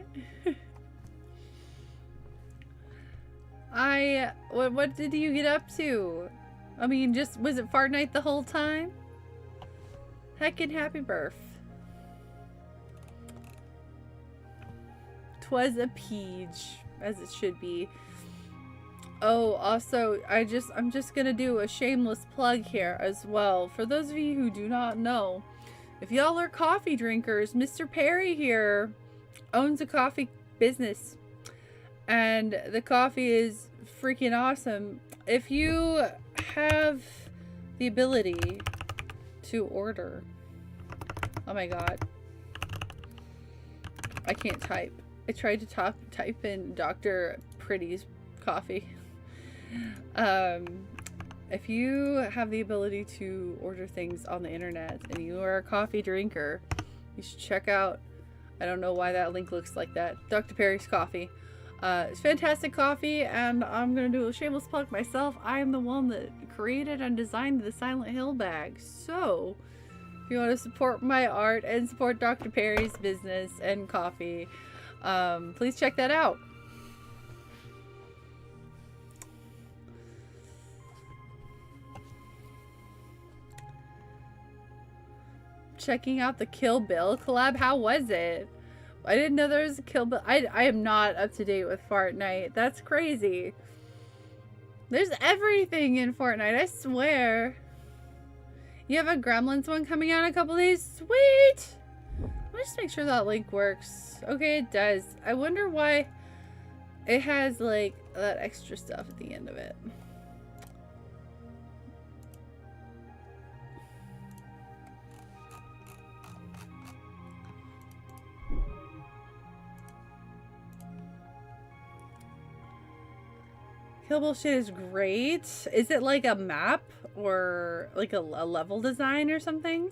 What did you get up to? I mean, was it Fart Night the whole time? Heckin' happy birth. 'Twas a peach, as it should be. Oh, also, I'm just gonna do a shameless plug here as well. For those of you who do not know, if y'all are coffee drinkers, Mr. Perry here owns a coffee business. And the coffee is freaking awesome. If you have the ability to order... Oh my god. I can't type. I tried to type in Dr. Pretty's coffee. If you have the ability to order things on the internet and you are a coffee drinker, you should check out... I don't know why that link looks like that. Dr. Perry's coffee. It's fantastic coffee, and I'm gonna do a shameless plug myself. I am the one that created and designed the Silent Hill bag. So, if you want to support my art and support Dr. Perry's business and coffee, please check that out. Checking out the Kill Bill collab. How was it? I didn't know there was a Kill Bill. I am not up to date with Fortnite. That's crazy. There's everything in Fortnite, I swear. You have a Gremlins one coming out in a couple days? Sweet! Let me just make sure that link works. Okay, it does. I wonder why it has, like, that extra stuff at the end of it. Kill Bill shit is great. Is it like a map or like a level design or something?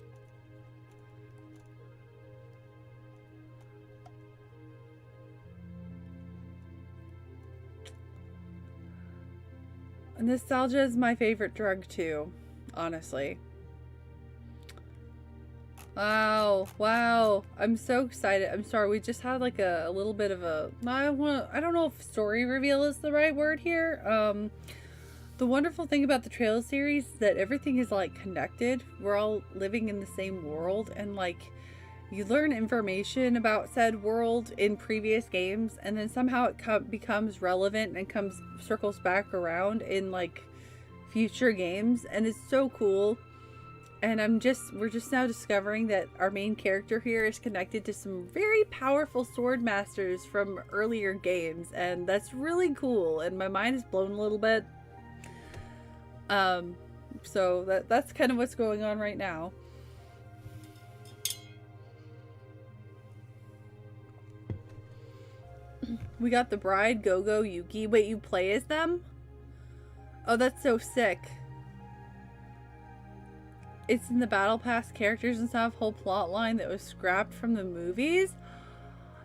Nostalgia is my favorite drug too, honestly. Wow. I'm so excited. I'm sorry, we just had like a little bit of a... I don't know if story reveal is the right word here. The wonderful thing about the Trails series is that everything is like connected. We're all living in the same world, and like you learn information about said world in previous games, and then somehow it becomes relevant and circles back around in like future games, and it's so cool. And we're just now discovering that our main character here is connected to some very powerful sword masters from earlier games, and that's really cool, and my mind is blown a little bit. So that's kind of what's going on right now. We got the bride, Go-Go, Yuki. Wait, you play as them? Oh, that's so sick. It's in the Battle Pass characters and stuff, whole plot line that was scrapped from the movies.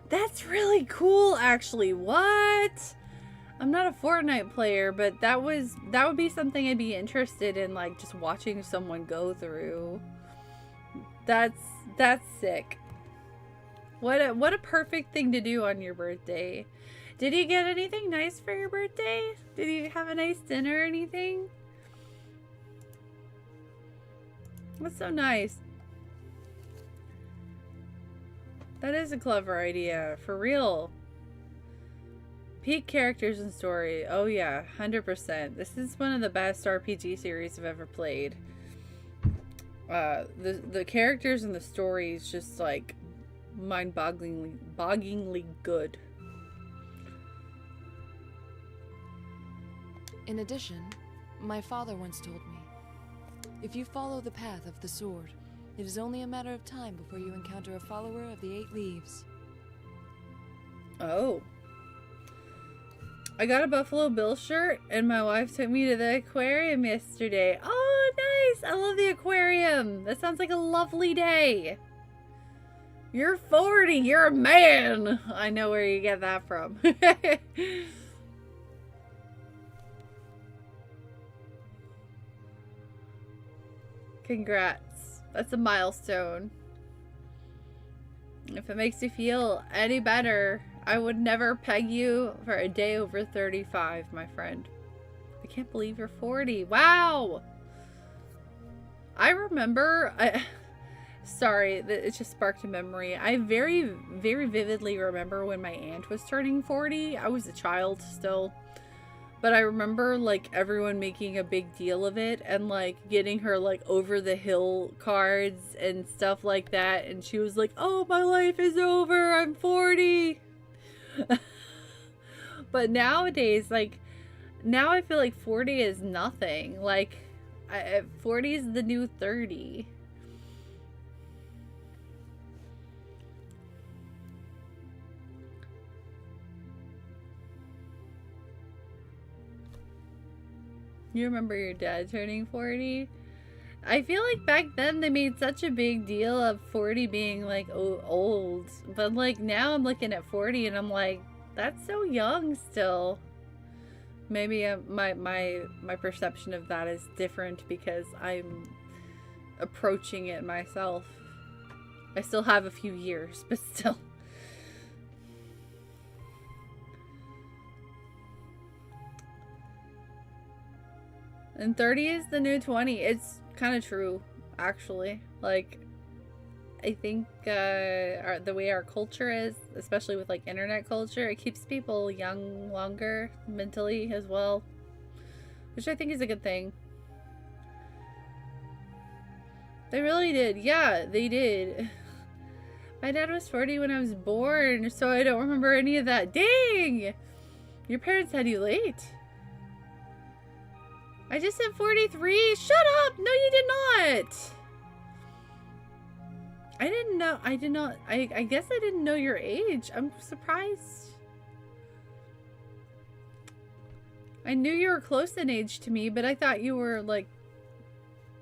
That's really cool, actually. What? I'm not a Fortnite player, but that would be something I'd be interested in, like just watching someone go through. That's sick. What a perfect thing to do on your birthday. Did you get anything nice for your birthday? Did you have a nice dinner or anything? That's so nice. That is a clever idea, for real. Peak characters and story. Oh yeah, 100%. This is one of the best RPG series I've ever played. The characters and the story is just like mind-bogglingly good. In addition, my father once told me, if you follow the path of the sword, it is only a matter of time before you encounter a follower of the 8 leaves. Oh. I got a Buffalo Bill shirt, and my wife took me to the aquarium yesterday. Oh, nice! I love the aquarium. That sounds like a lovely day. You're 40. You're a man. I know where you get that from. Congrats. That's a milestone. If it makes you feel any better, I would never peg you for a day over 35, my friend. I can't believe you're 40. Wow! I remember... Sorry, it just sparked a memory. I very, very vividly remember when my aunt was turning 40. I was a child still. But I remember, like, everyone making a big deal of it and, like, getting her, like, over-the-hill cards and stuff like that. And she was like, oh, my life is over. I'm 40. But nowadays, like, now I feel like 40 is nothing. Like, 40 is the new 30. You remember your dad turning 40? I feel like back then they made such a big deal of 40 being like old. But like now I'm looking at 40 and I'm like, that's so young still. Maybe my perception of that is different because I'm approaching it myself. I still have a few years, but still. And 30 is the new 20. It's kind of true, actually. Like, I think the way our culture is, especially with like internet culture, it keeps people young longer mentally as well, which I think is a good thing. They really did. Yeah, they did. My dad was 40 when I was born, so I don't remember any of that. Dang! Your parents had you late. I just said 43. Shut up! No, you did not! I didn't know. I did not. I guess I didn't know your age. I'm surprised. I knew you were close in age to me, but I thought you were, like,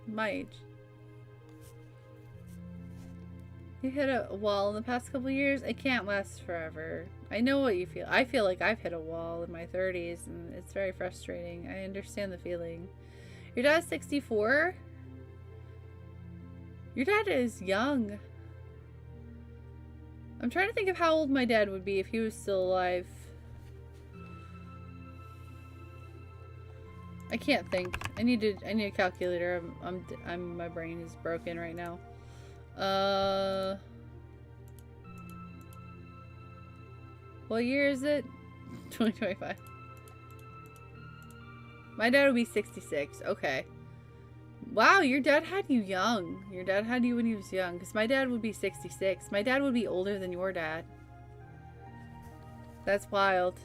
my age. You hit a wall in the past couple years. It can't last forever. I know what you feel. I feel like I've hit a wall in my 30s, and it's very frustrating. I understand the feeling. Your dad's 64? Your dad is young. I'm trying to think of how old my dad would be if he was still alive. I can't think. I need a calculator. My brain is broken right now. What year is it? 2025. My dad would be 66. Okay. Wow, your dad had you young. Your dad had you when he was young. Because my dad would be 66. My dad would be older than your dad. That's wild.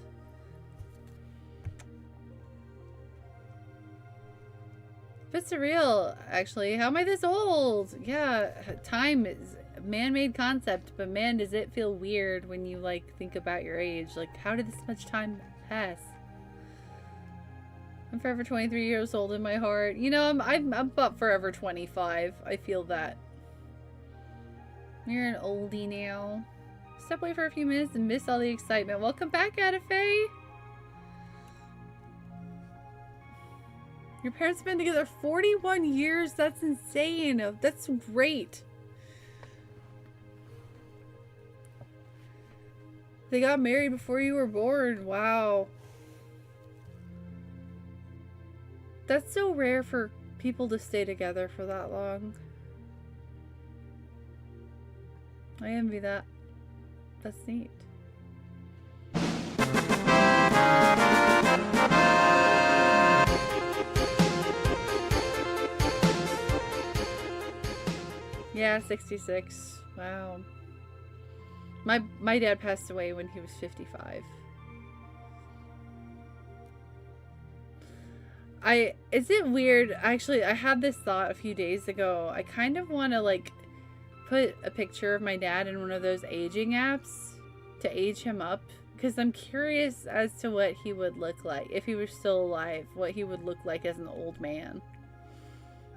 But surreal, actually. How am I this old? Yeah, time is a man-made concept, but man, does it feel weird when you, like, think about your age. Like, how did this much time pass? I'm forever 23 years old in my heart. You know, I'm about forever 25. I feel that. You're an oldie now. Step away for a few minutes and miss all the excitement. Welcome back, Adafe. Your parents have been together 41 years. That's insane. That's great. They got married before you were born. Wow. That's so rare for people to stay together for that long. I envy that. That's neat. Yeah, 66. Wow. My dad passed away when he was 55. Is it weird? Actually, I had this thought a few days ago. I kind of want to, like, put a picture of my dad in one of those aging apps to age him up. Because I'm curious as to what he would look like. If he was still alive, what he would look like as an old man.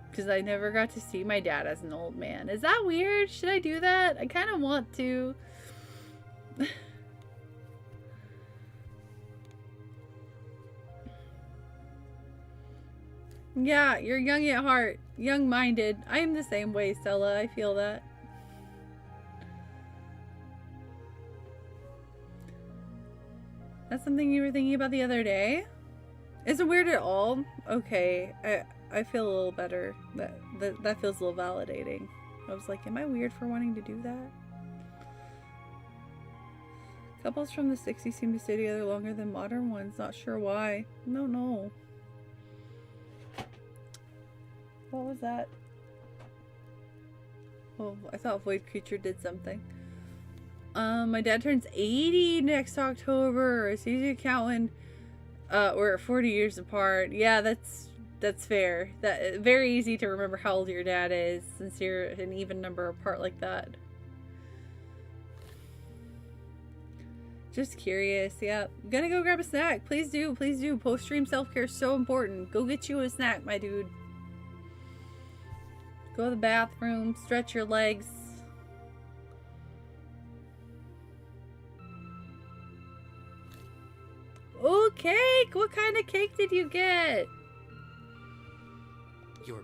Because I never got to see my dad as an old man. Is that weird? Should I do that? I kind of want to. Yeah, you're young at heart. Young-minded. I am the same way, Stella. I feel that. That's something you were thinking about the other day? Isn't weird at all? Okay. I feel a little better. That feels a little validating. I was like, am I weird for wanting to do that? Couples from the 60s seem to stay together longer than modern ones. Not sure why. No. What was that? Oh, I thought Void Creature did something. My dad turns 80 next October. It's easy to count when we're 40 years apart. Yeah, that's fair. That very easy to remember how old your dad is since you're an even number apart like that. Just curious. Yeah, gonna go grab a snack. Please do. Post-stream self-care is so important. Go get you a snack, my dude. Go to the bathroom, stretch your legs. Oh, cake! What kind of cake did you get? Your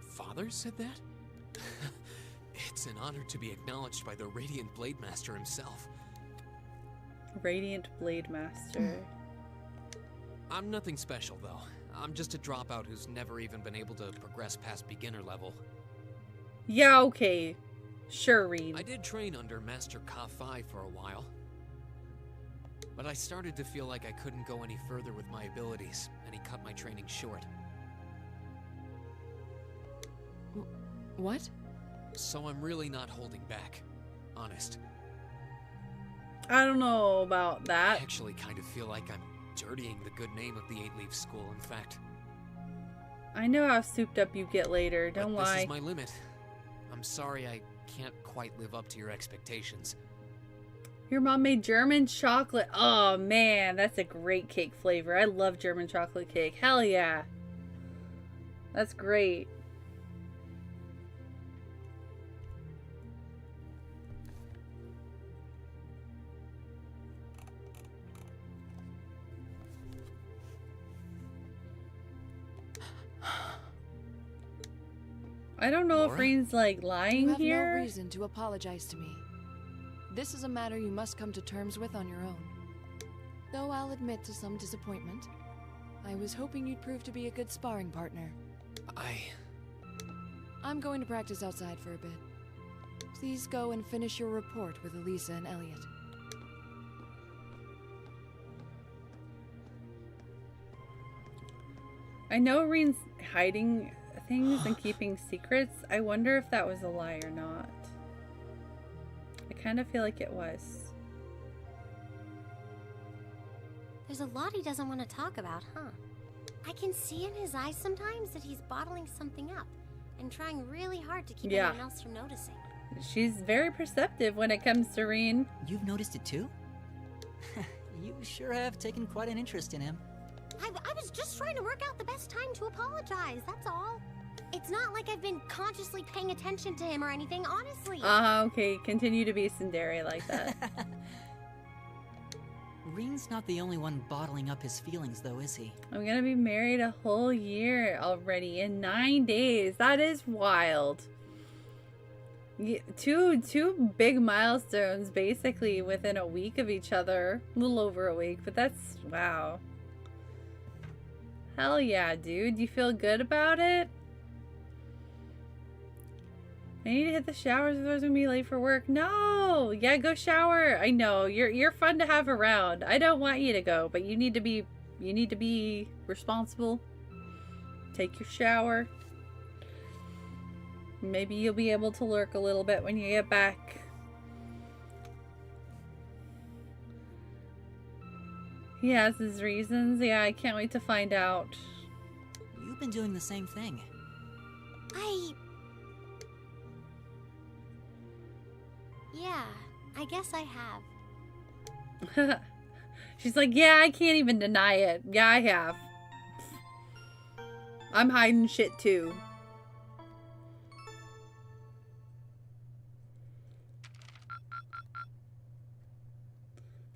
father said that? It's an honor to be acknowledged by the Radiant Blade Master himself. Radiant Blade Master. I'm nothing special, though. I'm just a dropout who's never even been able to progress past beginner level. Yeah, okay. Sure, Reed. I did train under Master Ka-Fi for a while. But I started to feel like I couldn't go any further with my abilities, and he cut my training short. What? So I'm really not holding back. Honest. I don't know about that. I actually kind of feel like I'm dirtying the good name of the Eight-Leaf School, in fact. I know how souped up you get later, don't lie. This is my limit. I'm sorry I can't quite live up to your expectations. Your mom made German chocolate. Oh man, that's a great cake flavor. I love German chocolate cake. Hell yeah. That's great. I don't know if Reen's like lying you have here. No reason to apologize to me. This is a matter you must come to terms with on your own. Though I'll admit to some disappointment. I was hoping you'd prove to be a good sparring partner. I'm going to practice outside for a bit. Please go and finish your report with Elisa and Elliot. I know Reen's hiding things and keeping secrets, I wonder if that was a lie or not. I kind of feel like it was. There's a lot he doesn't want to talk about, huh? I can see in his eyes sometimes that he's bottling something up and trying really hard to keep anyone else from noticing. She's very perceptive when it comes to Reen. You've noticed it too? You sure have taken quite an interest in him. I was just trying to work out the best time to apologize, that's all. It's not like I've been consciously paying attention to him or anything, honestly. Okay, continue to be tsundere like that. Reen's not the only one bottling up his feelings, though, is he? I'm gonna be married a whole year already in 9 days. That is wild. Two big milestones basically within a week of each other. A little over a week, but that's wow. Hell yeah, dude. You feel good about it? I need to hit the showers, otherwise I'm gonna be late for work. No! Yeah, go shower. I know. You're fun to have around. I don't want you to go, but you need to be responsible. Take your shower. Maybe you'll be able to lurk a little bit when you get back. He has his reasons. Yeah, I can't wait to find out. You've been doing the same thing. Yeah, I guess I have. She's like, yeah, I can't even deny it. Yeah, I have. I'm hiding shit too.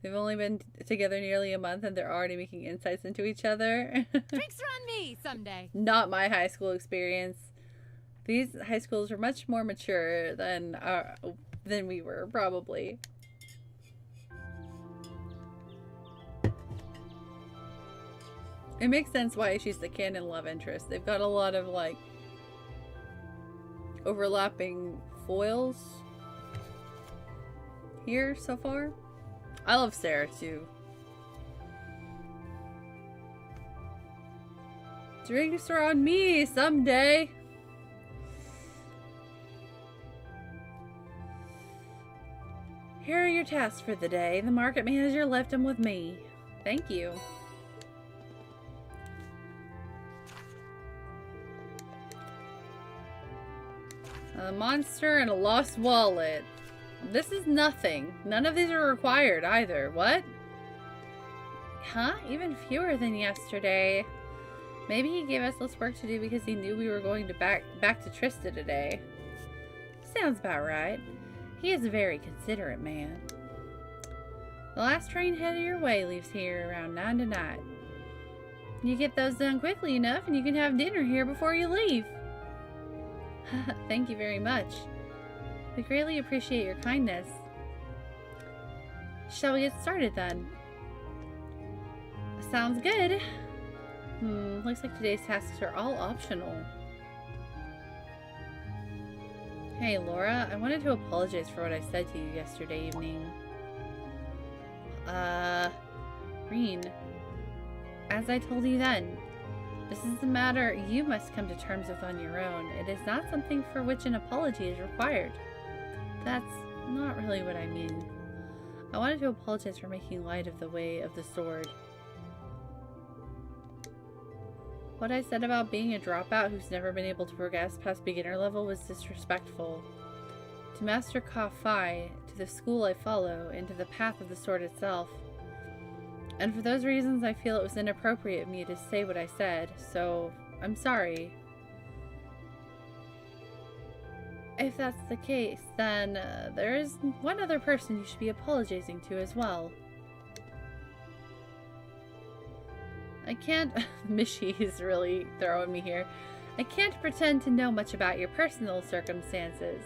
They've only been together nearly a month and they're already making insights into each other. Drinks are on me someday. Not my high school experience. These high schools are much more mature than we were, probably. It makes sense why she's the canon love interest. They've got a lot of, like, overlapping foils here so far. I love Sarah, too. Drinks are on me someday. Here are your tasks for the day. The market manager left them with me. Thank you. A monster and a lost wallet. This is nothing. None of these are required either. What? Huh? Even fewer than yesterday. Maybe he gave us less work to do because he knew we were going to back to Trista today. Sounds about right. He is a very considerate man. The last train headed your way leaves here around 9 tonight. You get those done quickly enough and you can have dinner here before you leave. Thank you very much. We greatly appreciate your kindness. Shall we get started then? Sounds good. Looks like today's tasks are all optional. Hey Laura, I wanted to apologize for what I said to you yesterday evening. Reen, as I told you then, this is a matter you must come to terms with on your own. It is not something for which an apology is required. That's not really what I mean. I wanted to apologize for making light of the way of the sword. What I said about being a dropout who's never been able to progress past beginner level was disrespectful. To Master Ka-Fai, to the school I follow, and to the path of the sword itself. And for those reasons I feel it was inappropriate of me to say what I said, so I'm sorry. If that's the case, then there is one other person you should be apologizing to as well. I can't... Mishi is really throwing me here. I can't pretend to know much about your personal circumstances,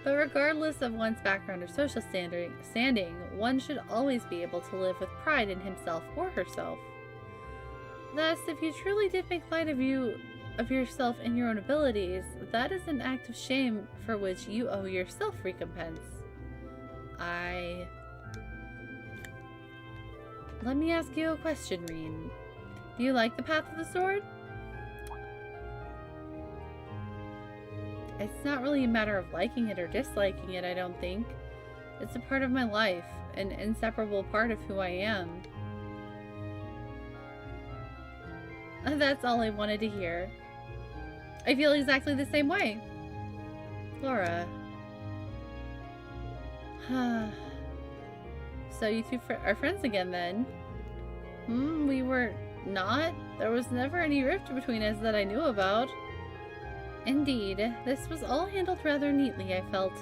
but regardless of one's background or social standing, one should always be able to live with pride in himself or herself. Thus, if you truly did make light of yourself and your own abilities, that is an act of shame for which you owe yourself recompense. Let me ask you a question, Reen. Do you like the path of the sword? It's not really a matter of liking it or disliking it, I don't think. It's a part of my life, an inseparable part of who I am. That's all I wanted to hear. I feel exactly the same way. Laura. So you two are friends again then? We were not. There was never any rift between us that I knew about. Indeed, this was all handled rather neatly, I felt.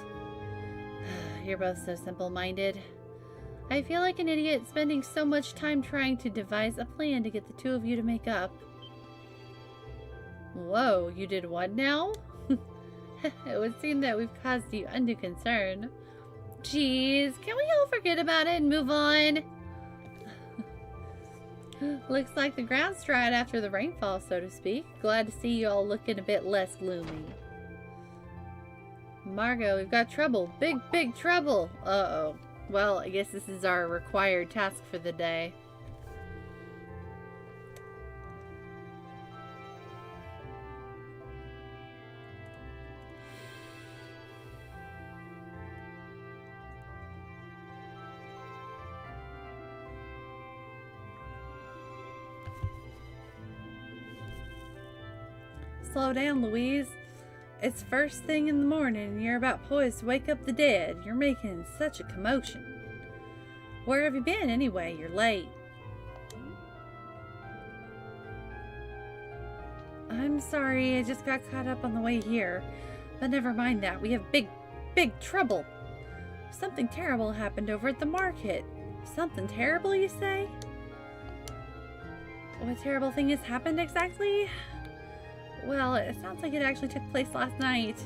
You're both so simple-minded. I feel like an idiot spending so much time trying to devise a plan to get the two of you to make up. Whoa, you did what now? It would seem that we've caused you undue concern. Jeez, can we all forget about it and move on? Looks like the ground's dried after the rainfall, so to speak. Glad to see you all looking a bit less gloomy. Margot, we've got trouble. Big, big trouble. Uh-oh. Well, I guess this is our required task for the day. Slow down, Louise. It's first thing in the morning and you're about poised to wake up the dead. You're making such a commotion. Where have you been anyway? You're late. I'm sorry, I just got caught up on the way here. But never mind that. We have big, big trouble. Something terrible happened over at the market. Something terrible, you say? What terrible thing has happened exactly? Well, it sounds like it actually took place last night.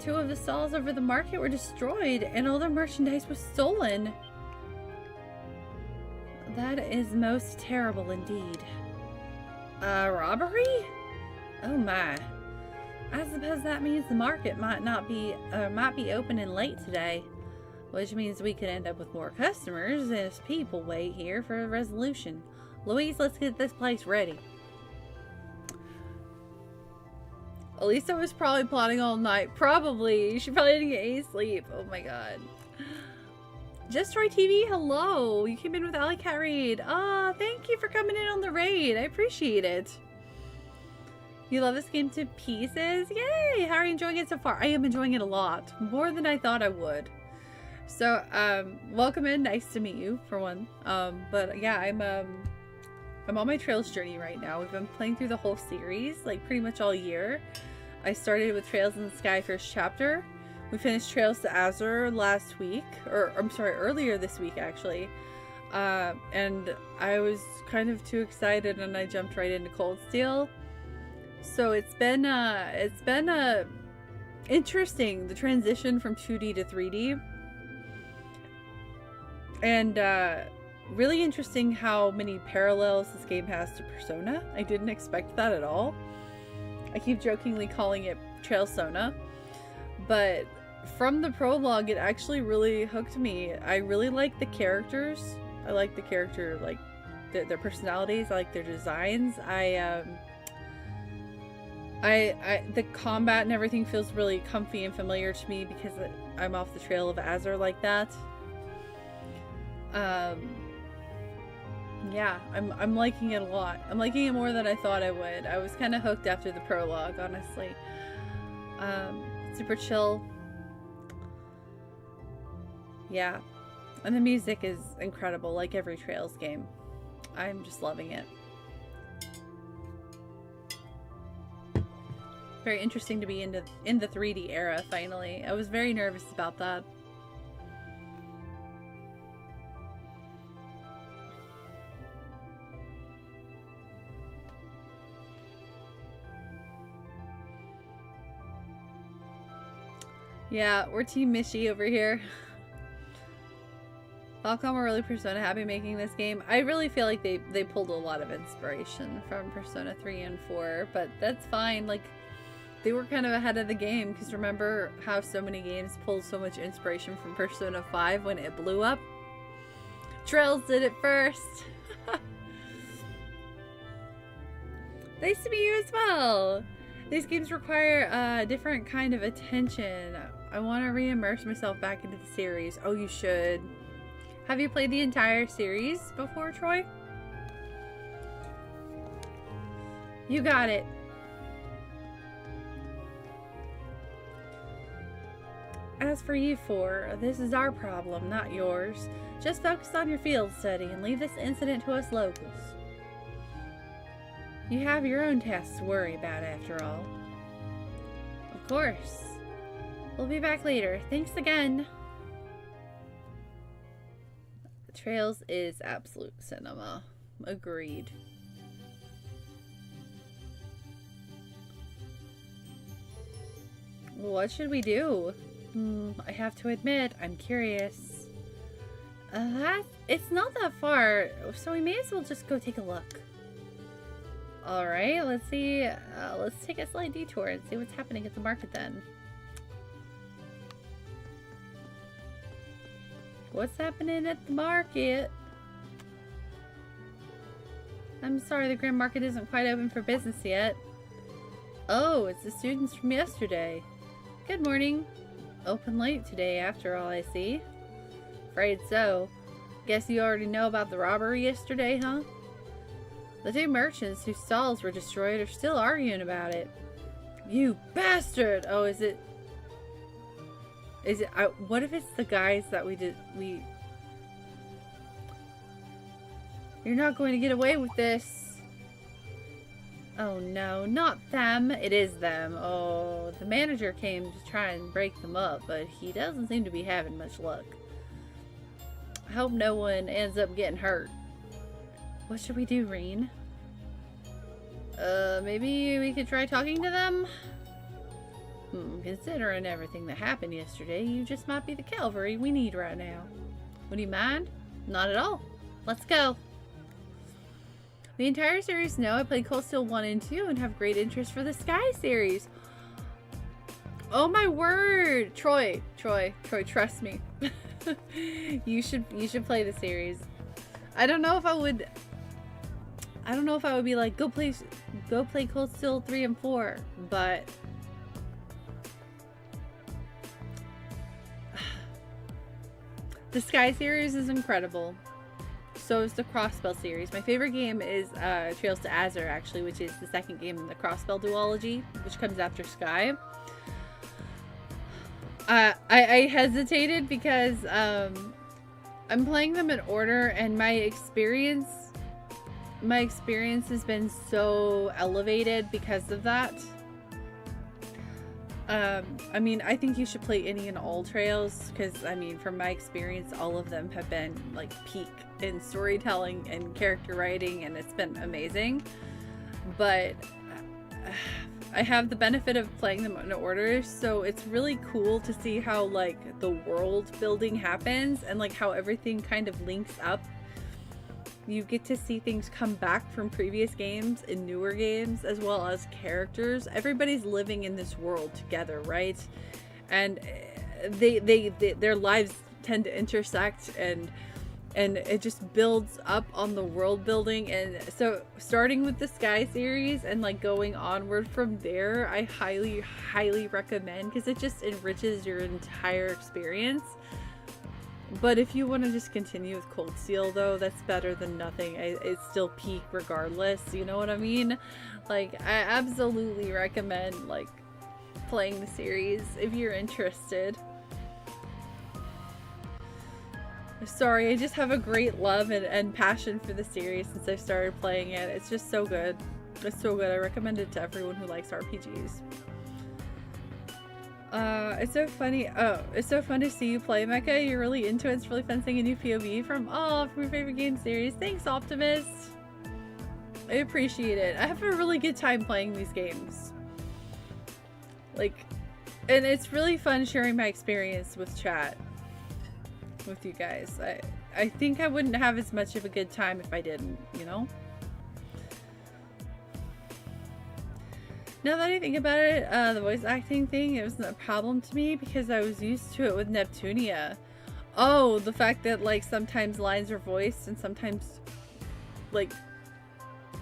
2 of the stalls over the market were destroyed, and all their merchandise was stolen. That is most terrible indeed. Robbery? Oh my. I suppose that means the market might be open and late today, which means we could end up with more customers as people wait here for a resolution. Louise, let's get this place ready. Elisa was probably plotting all night. Probably. She probably didn't get any sleep. Oh my god. Just Roy TV, hello. You came in with Alley Cat Raid. Ah, thank you for coming in on the raid. I appreciate it. You love this game to pieces? Yay! How are you enjoying it so far? I am enjoying it a lot. More than I thought I would. So, welcome in. Nice to meet you, for one. But yeah, I'm on my Trails journey right now. We've been playing through the whole series, like pretty much all year. I started with Trails in the Sky first chapter. We finished Trails to Azure last week, or I'm sorry, earlier this week actually. And I was kind of too excited and I jumped right into Cold Steel. So it's been interesting, the transition from 2D to 3D. And really interesting how many parallels this game has to Persona. I didn't expect that at all. I keep jokingly calling it Trailsona, but from the prologue it actually really hooked me. I really like the characters. I like the character, like their personalities. I like their designs. The combat and everything feels really comfy and familiar to me because I'm off the Trail of Azure like that. Yeah, I'm liking it a lot. I'm liking it more than I thought I would. I was kind of hooked after the prologue, honestly. Super chill. Yeah. And the music is incredible, like every Trails game. I'm just loving it. Very interesting to be in the 3D era, finally. I was very nervous about that. Yeah, we're Team Mishi over here. Falcom are really Persona happy making this game. I really feel like they pulled a lot of inspiration from Persona 3 and 4, but that's fine. Like, they were kind of ahead of the game, because remember how so many games pulled so much inspiration from Persona 5 when it blew up? Trails did it first. Nice to meet you as well. These games require a different kind of attention. I want to re-immerse myself back into the series. Oh, you should. Have you played the entire series before, Troy? You got it. As for you four, this is our problem, not yours. Just focus on your field study and leave this incident to us locals. You have your own tasks to worry about, after all. Of course. We'll be back later. Thanks again. Trails is absolute cinema. Agreed. What should we do? I have to admit, I'm curious. It's not that far, so we may as well just go take a look. Alright, let's see. Let's take a slight detour and see what's happening at the market then. What's happening at the market? I'm sorry, the Grand Market isn't quite open for business yet. Oh, it's the students from yesterday. Good morning. Open late today, after all, I see. Afraid so. Guess you already know about the robbery yesterday, huh? The two merchants whose stalls were destroyed are still arguing about it. You bastard! Oh, is it... what if it's the guys that we... You're not going to get away with this. Oh no, not them. It is them. Oh, the manager came to try and break them up, but he doesn't seem to be having much luck. I hope no one ends up getting hurt. What should we do, Reen? Maybe we could try talking to them? Considering everything that happened yesterday, you just might be the cavalry we need right now. Would you mind? Not at all. Let's go. The entire series know I played Cold Steel 1 and 2 and have great interest for the Sky series. Oh my word! Troy, trust me. you should play the series. I don't know if I would be like, go play Cold Steel 3 and 4, but the Sky series is incredible. So is the Crossbell series. My favorite game is Trails to Azure, actually, which is the second game in the Crossbell duology, which comes after Sky. I hesitated because I'm playing them in order, and my experience has been so elevated because of that. I mean, I think you should play any and all Trails, because, I mean, from my experience, all of them have been, like, peak in storytelling and character writing, and it's been amazing. But I have the benefit of playing them in order, so it's really cool to see how, like, the world building happens, and, like, how everything kind of links up. You get to see things come back from previous games and newer games, as well as characters. Everybody's living in this world together, right? And their lives tend to intersect, and it just builds up on the world building. And so starting with the Sky series and like going onward from there, I highly recommend, because it just enriches your entire experience. But if you want to just continue with Cold Steel, though, that's better than nothing. It's still peak regardless, you know what I mean? Like, I absolutely recommend, like, playing the series if you're interested. Sorry, I just have a great love and passion for the series since I started playing it. It's just so good. It's so good. I recommend it to everyone who likes RPGs. It's so funny. Oh, it's so fun to see you play, Mecha. You're really into it. It's really fun seeing a new POV from your favorite game series. Thanks, Optimus. I appreciate it. I have a really good time playing these games. Like, and it's really fun sharing my experience with chat with you guys. I think I wouldn't have as much of a good time if I didn't, you know? Now that I think about it, the voice acting thing, it wasn't a problem to me because I was used to it with Neptunia. Oh, the fact that, like, sometimes lines are voiced and sometimes, like,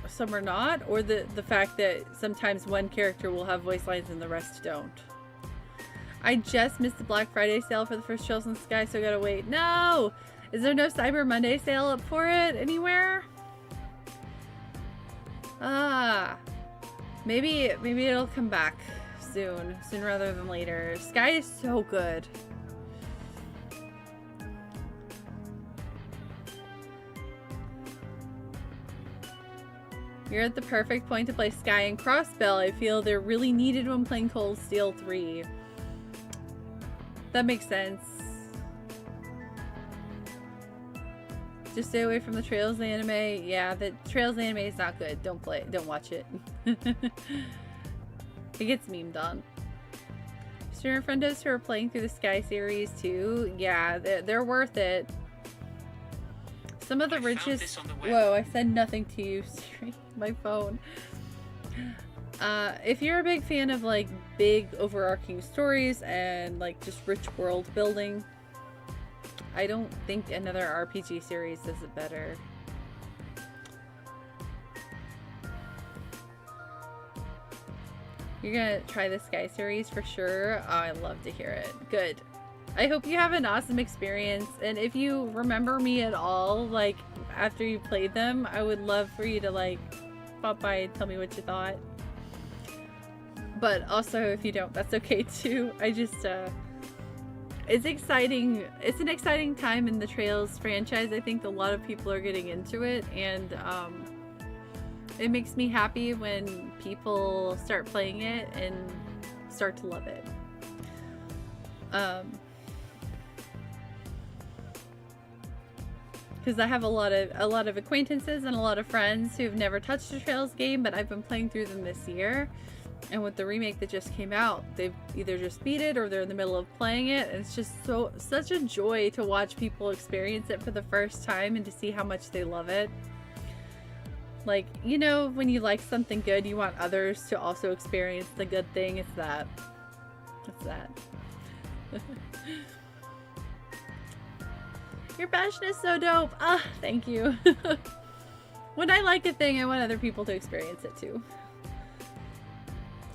some are not, or the fact that sometimes one character will have voice lines and the rest don't. I just missed the Black Friday sale for the first Trails in the Sky, so I gotta wait. No! Is there no Cyber Monday sale up for it anywhere? Ah. Maybe it'll come back soon. Sooner rather than later. Sky is so good. You're at the perfect point to play Sky and Crossbell. I feel they're really needed when playing Cold Steel 3. That makes sense. Just stay away from the Trails anime. Yeah, the Trails anime is not good. Don't play it. Don't watch it. It gets memed on. Student friendos who are playing through the Sky series too. Yeah, they're worth it. Some of the richest... Whoa, I said nothing to you, Siri. My phone. If you're a big fan of like big overarching stories and like just rich world building, I don't think another RPG series is better. You're gonna try the Sky series for sure. Oh, I love to hear it. Good. I hope you have an awesome experience, and if you remember me at all, like after you played them, I would love for you to like pop by and tell me what you thought. But also, if you don't, that's okay too. I just it's exciting. It's an exciting time in the Trails franchise. I think a lot of people are getting into it, and it makes me happy when people start playing it and start to love it. Because I have a lot of acquaintances and a lot of friends who've never touched a Trails game, but I've been playing through them this year. And with the remake that just came out, they've either just beat it or they're in the middle of playing it. And it's just such a joy to watch people experience it for the first time and to see how much they love it. Like, you know, when you like something good, you want others to also experience the good thing. It's that. It's that. Your passion is so dope. Ah, thank you. When I like a thing, I want other people to experience it too.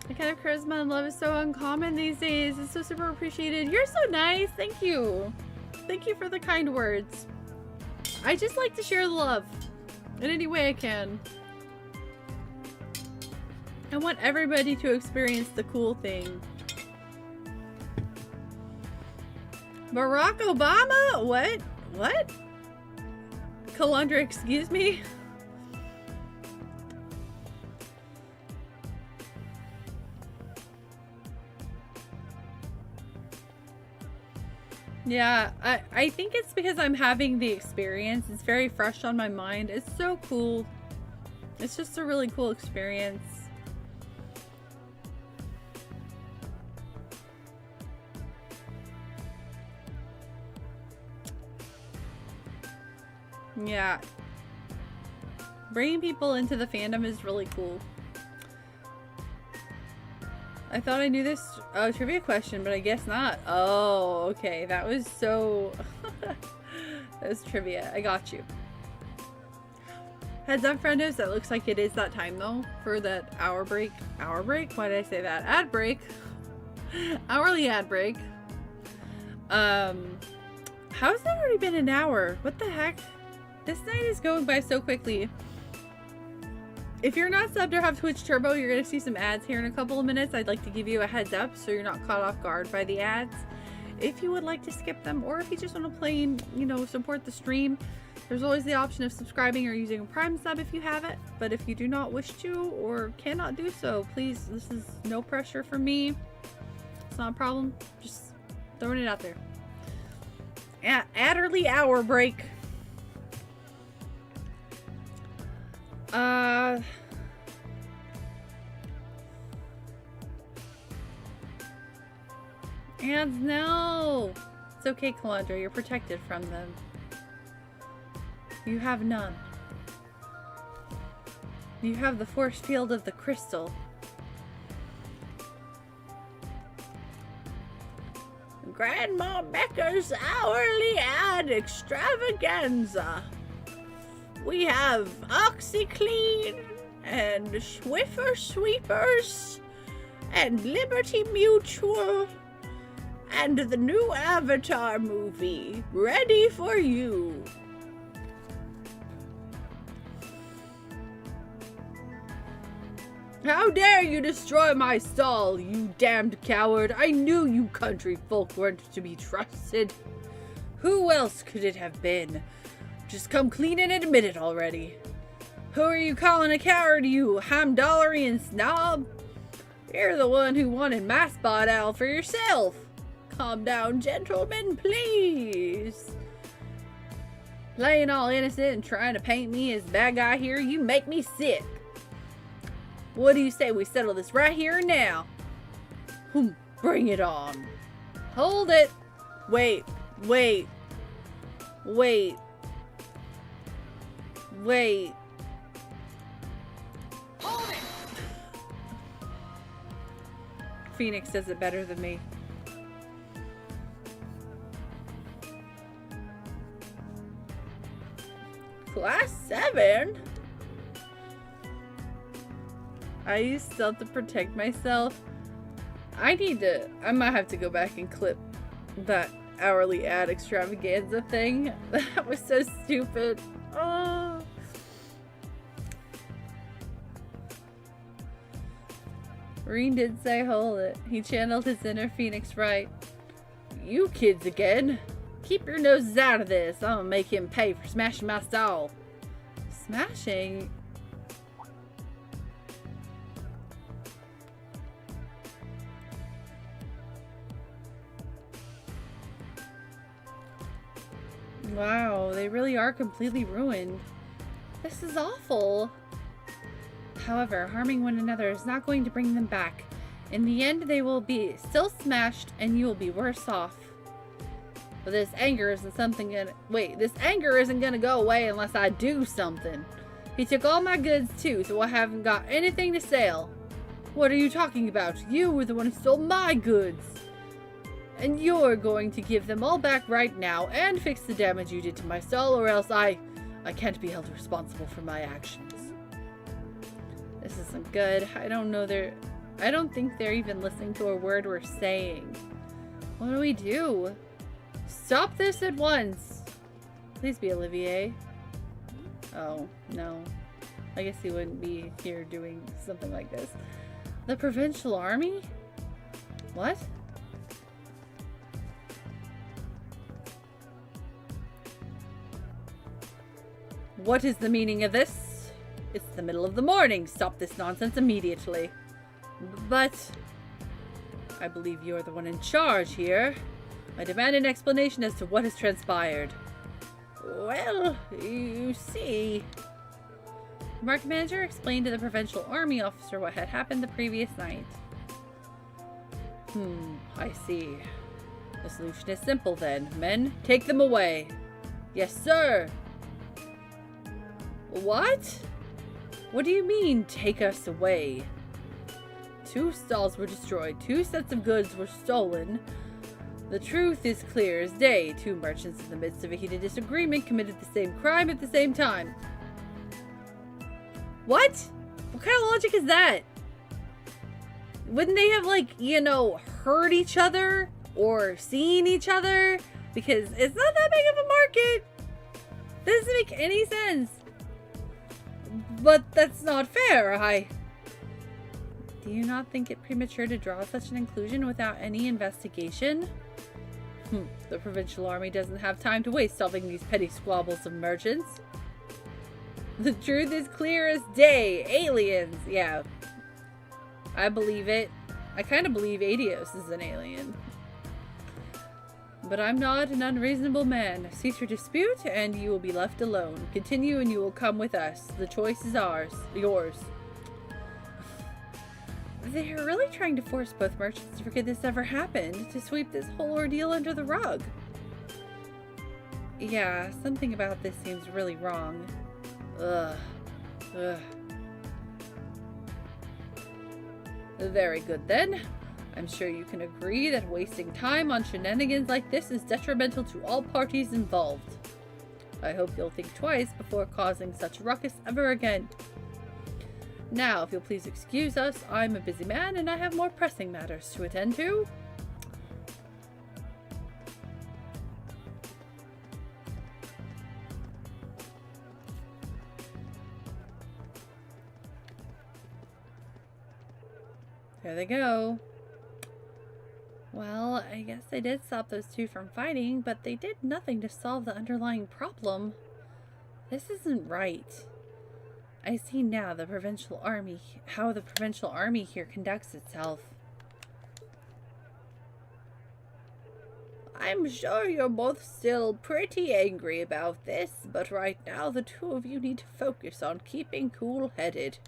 The kind of charisma and love is so uncommon these days. It's so super appreciated. You're so nice. Thank you. Thank you for the kind words. I just like to share the love in any way I can. I want everybody to experience the cool thing. Barack Obama? What? What? Calandra, excuse me? Yeah, I think it's because I'm having the experience. It's very fresh on my mind. It's so cool. It's just a really cool experience. Yeah. Bringing people into the fandom is really cool. I thought I knew this trivia question, but I guess not. Oh, okay. That was so... that was trivia. I got you. Heads up, friendos. That looks like it is that time, though, for that hour break. Hour break? Why did I say that? Ad break. Hourly ad break. How's it already been an hour? What the heck? This night is going by so quickly. If you're not subbed or have Twitch Turbo, you're going to see some ads here in a couple of minutes. I'd like to give you a heads up so you're not caught off guard by the ads. If you would like to skip them, or if you just want to plain, you know, support the stream, there's always the option of subscribing or using a Prime sub if you have it. But if you do not wish to or cannot do so, please, this is no pressure from me. It's not a problem. Just throwing it out there. Adderley hour break. And no! It's okay, Calandra. You're protected from them. You have none. You have the force field of the crystal. Grandma Becca's hourly ad extravaganza. We have OxyClean, and Swiffer Sweepers, and Liberty Mutual, and the new Avatar movie, ready for you. How dare you destroy my stall, you damned coward! I knew you country folk weren't to be trusted. Who else could it have been? Just come clean and admit it already. Who are you calling a coward, you Hamdallarian snob? You're the one who wanted my spot owl for yourself. Calm down, gentlemen, please. Playing all innocent and trying to paint me as bad guy here, you make me sick. What do you say we settle this right here and now? Bring it on. Hold it. Wait. Wait. Wait. Wait. Hold it! Phoenix does it better than me. Class 7? I use stealth to protect myself. I might have to go back and clip that hourly ad extravaganza thing. That was so stupid. Oh. Reen did say hold it. He channeled his inner Phoenix right. You kids again. Keep your noses out of this. I'm gonna make him pay for smashing my stall. Smashing? Wow, they really are completely ruined. This is awful. However, harming one another is not going to bring them back. In the end, they will be still smashed and you will be worse off. But this anger isn't gonna go away unless I do something. He took all my goods too, so I haven't got anything to sell. What are you talking about? You were the one who stole my goods. And you're going to give them all back right now and fix the damage you did to my stall, or else I can't be held responsible for my actions. This isn't good. I don't think they're even listening to a word we're saying. What do we do? Stop this at once. Please be Olivier. Oh, no. I guess he wouldn't be here doing something like this. The Provincial Army? What? What is the meaning of this? It's the middle of the morning. Stop this nonsense immediately. But I believe you're the one in charge here. I demand an explanation as to what has transpired. Well, you see... The market manager explained to the provincial army officer what had happened the previous night. I see. The solution is simple then. Men, take them away. Yes, sir. What? What do you mean, take us away? 2 stalls were destroyed. 2 sets of goods were stolen. The truth is clear as day. 2 merchants in the midst of a heated disagreement committed the same crime at the same time. What? What kind of logic is that? Wouldn't they have, like, you know, heard each other or seen each other? Because it's not that big of a market. This doesn't make any sense. But that's not fair. Do you not think it premature to draw such an conclusion without any investigation? The provincial army doesn't have time to waste solving these petty squabbles of merchants. The truth is clear as day. Aliens. Yeah. I believe it. I kind of believe Adios is an alien. But I'm not an unreasonable man. Cease your dispute and you will be left alone. Continue and you will come with us. The choice is yours. They're really trying to force both merchants to forget this ever happened, to sweep this whole ordeal under the rug. Yeah, something about this seems really wrong. Ugh. Very good then. I'm sure you can agree that wasting time on shenanigans like this is detrimental to all parties involved. I hope you'll think twice before causing such ruckus ever again. Now, if you'll please excuse us, I'm a busy man and I have more pressing matters to attend to. There they go. Well, I guess they did stop those two from fighting, but they did nothing to solve the underlying problem. This isn't right. I see now how the provincial army here conducts itself. I'm sure you're both still pretty angry about this, but right now the two of you need to focus on keeping cool-headed.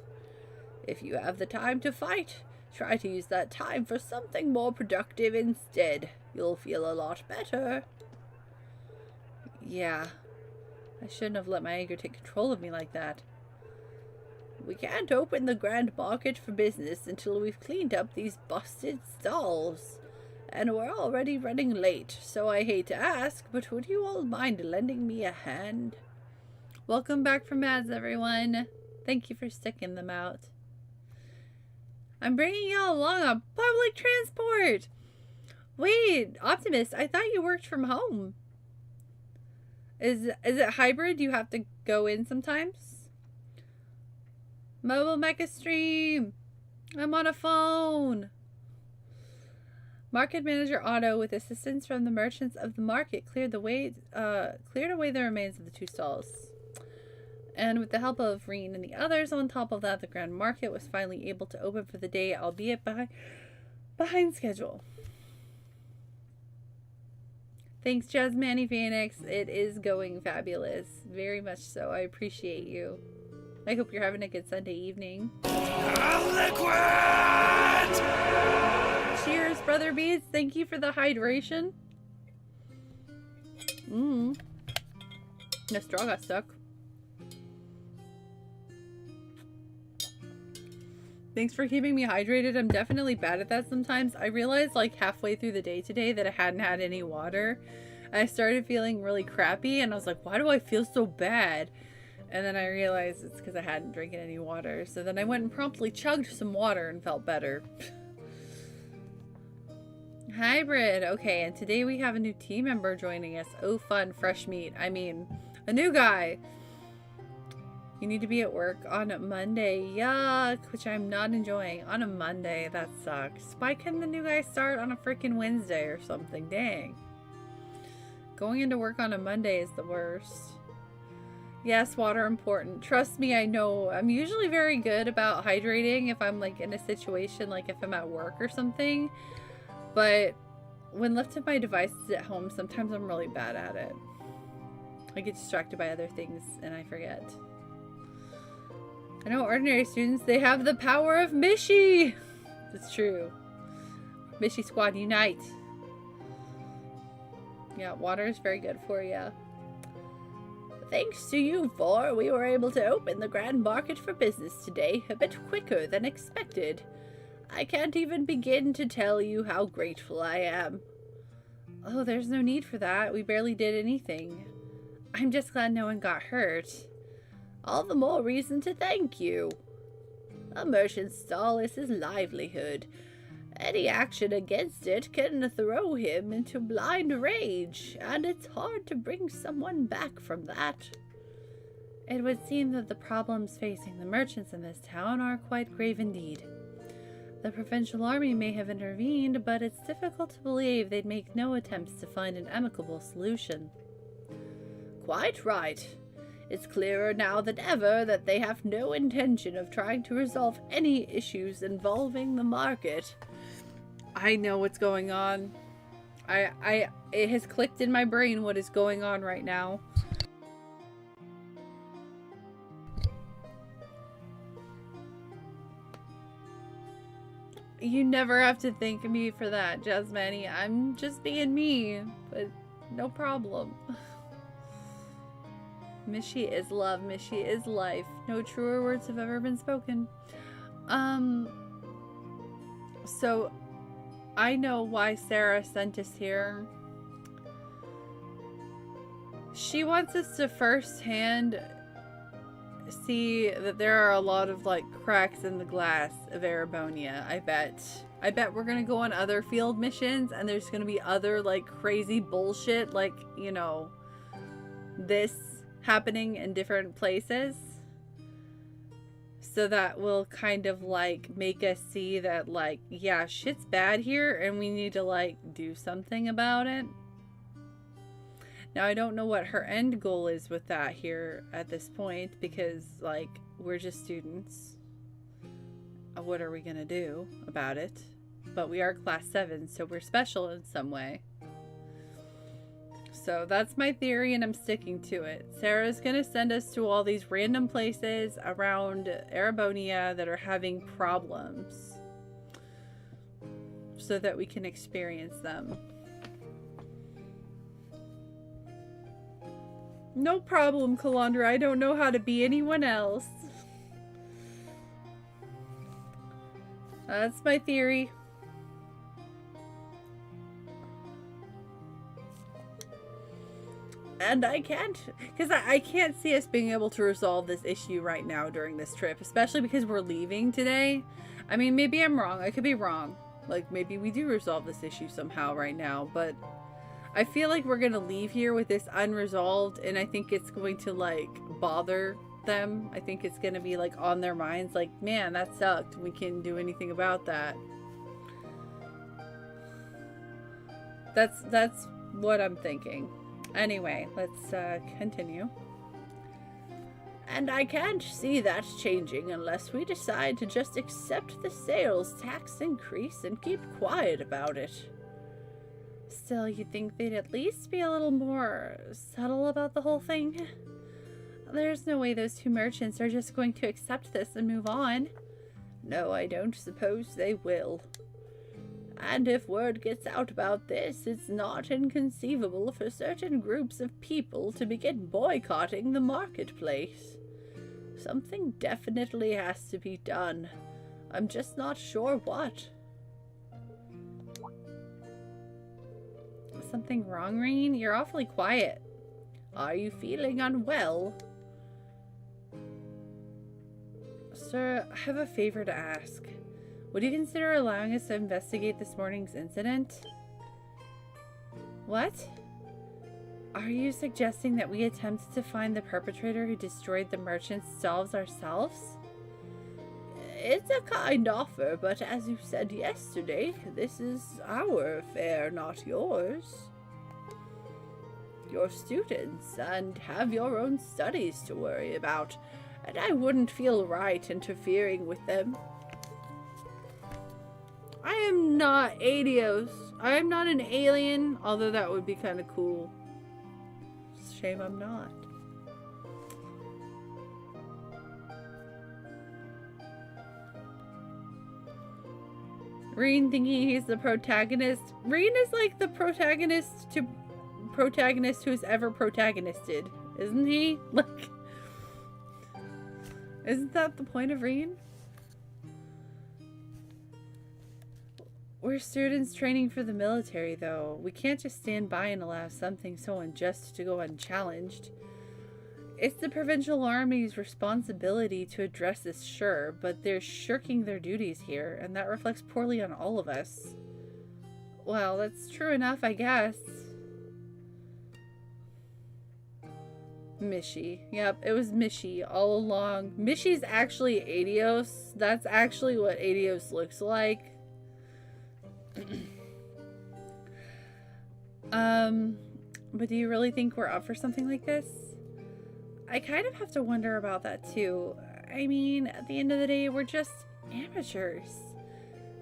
If you have the time to fight, try to use that time for something more productive instead. You'll feel a lot better. Yeah. I shouldn't have let my anger take control of me like that. We can't open the Grand Market for business until we've cleaned up these busted stalls. And we're already running late, so I hate to ask, but would you all mind lending me a hand? Welcome back from ads, everyone. Thank you for sticking them out. I'm bringing y'all along on public transport. Wait, Optimus, I thought you worked from home. Is it hybrid? You have to go in sometimes? Mobile Mecha Stream. I'm on a phone. Market Manager Otto, with assistance from the merchants of the market, cleared away the remains of the two stalls. And with the help of Reen and the others on top of that, the Grand Market was finally able to open for the day, albeit behind schedule. Thanks, Jasmine Phoenix. It is going fabulous. Very much so. I appreciate you. I hope you're having a good Sunday evening. Liquid! Cheers, Brother Beats. Thank you for the hydration. The straw got stuck. Thanks for keeping me hydrated. I'm definitely bad at that sometimes. I realized like halfway through the day today that I hadn't had any water. And I started feeling really crappy and I was like, why do I feel so bad? And then I realized it's because I hadn't drinking any water. So then I went and promptly chugged some water and felt better. Hybrid. Okay, and today we have a new team member joining us. Oh, fun. Fresh meat. I mean, a new guy. You need to be at work on Monday. Yuck, which I'm not enjoying. On a Monday, that sucks. Why couldn't the new guy start on a freaking Wednesday or something? Dang. Going into work on a Monday is the worst. Yes, water important. Trust me, I know. I'm usually very good about hydrating if I'm like in a situation, like if I'm at work or something. But when left to my devices at home, sometimes I'm really bad at it. I get distracted by other things and I forget. I know ordinary students, they have the power of Mishi! It's true. Mishi Squad, unite! Yeah, water is very good for you. Thanks to you four, we were able to open the Grand Market for business today a bit quicker than expected. I can't even begin to tell you how grateful I am. Oh, there's no need for that. We barely did anything. I'm just glad no one got hurt. All the more reason to thank you. A merchant's stall is his livelihood. Any action against it can throw him into blind rage, and it's hard to bring someone back from that. It would seem that the problems facing the merchants in this town are quite grave indeed. The provincial army may have intervened, but it's difficult to believe they'd make no attempts to find an amicable solution. Quite right. It's clearer now than ever that they have no intention of trying to resolve any issues involving the market. I know what's going on. It has clicked in my brain what is going on right now. You never have to thank me for that, Jasmine. I'm just being me, but no problem. Mishi is love. Mishi is life. No truer words have ever been spoken. So I know why Sarah sent us here. She wants us to firsthand see that there are a lot of like cracks in the glass of Erebonia. I bet we're gonna go on other field missions and there's gonna be other like crazy bullshit, like, you know, this happening in different places. So that will kind of like make us see that like, yeah, shit's bad here and we need to like do something about it. Now, I don't know what her end goal is with that here at this point because like we're just students. What are we gonna do about it? But we are class 7, so we're special in some way. So that's my theory and I'm sticking to it. Sarah's gonna send us to all these random places around Erebonia that are having problems so that we can experience them. No problem, Calandra. I don't know how to be anyone else. That's my theory. And I can't, because I can't see us being able to resolve this issue right now during this trip, especially because we're leaving today. I mean, maybe I'm wrong. I could be wrong. Like, maybe we do resolve this issue somehow right now, but I feel like we're going to leave here with this unresolved, and I think it's going to, like, bother them. I think it's going to be, like, on their minds, like, man, that sucked. We can't do anything about that. That's what I'm thinking. Anyway, let's continue. And I can't see that changing unless we decide to just accept the sales tax increase and keep quiet about it. Still, you'd think they'd at least be a little more subtle about the whole thing. There's no way those two merchants are just going to accept this and move on. No, I don't suppose they will. And if word gets out about this, it's not inconceivable for certain groups of people to begin boycotting the marketplace. Something definitely has to be done. I'm just not sure what. Something wrong, Reen? You're awfully quiet. Are you feeling unwell? Sir, I have a favor to ask. Would you consider allowing us to investigate this morning's incident? What? Are you suggesting that we attempt to find the perpetrator who destroyed the merchant's stalls ourselves? It's a kind offer, but as you said yesterday, this is our affair, not yours. You're students and have your own studies to worry about, and I wouldn't feel right interfering with them. I am not Adios. I am not an alien, although that would be kind of cool. Shame I'm not. Reen thinking he's the protagonist. Reen is like the protagonist who's ever protagonisted, isn't he? Like, isn't that the point of Reen? We're students training for the military, though. We can't just stand by and allow something so unjust to go unchallenged. It's the Provincial Army's responsibility to address this, sure, but they're shirking their duties here, and that reflects poorly on all of us. Well, that's true enough, I guess. Mishy. Yep, it was Mishy all along. Mishy's actually Adios. That's actually what Adios looks like. But do you really think we're up for something like this? I kind of have to wonder about that too. I mean, at the end of the day, we're just amateurs.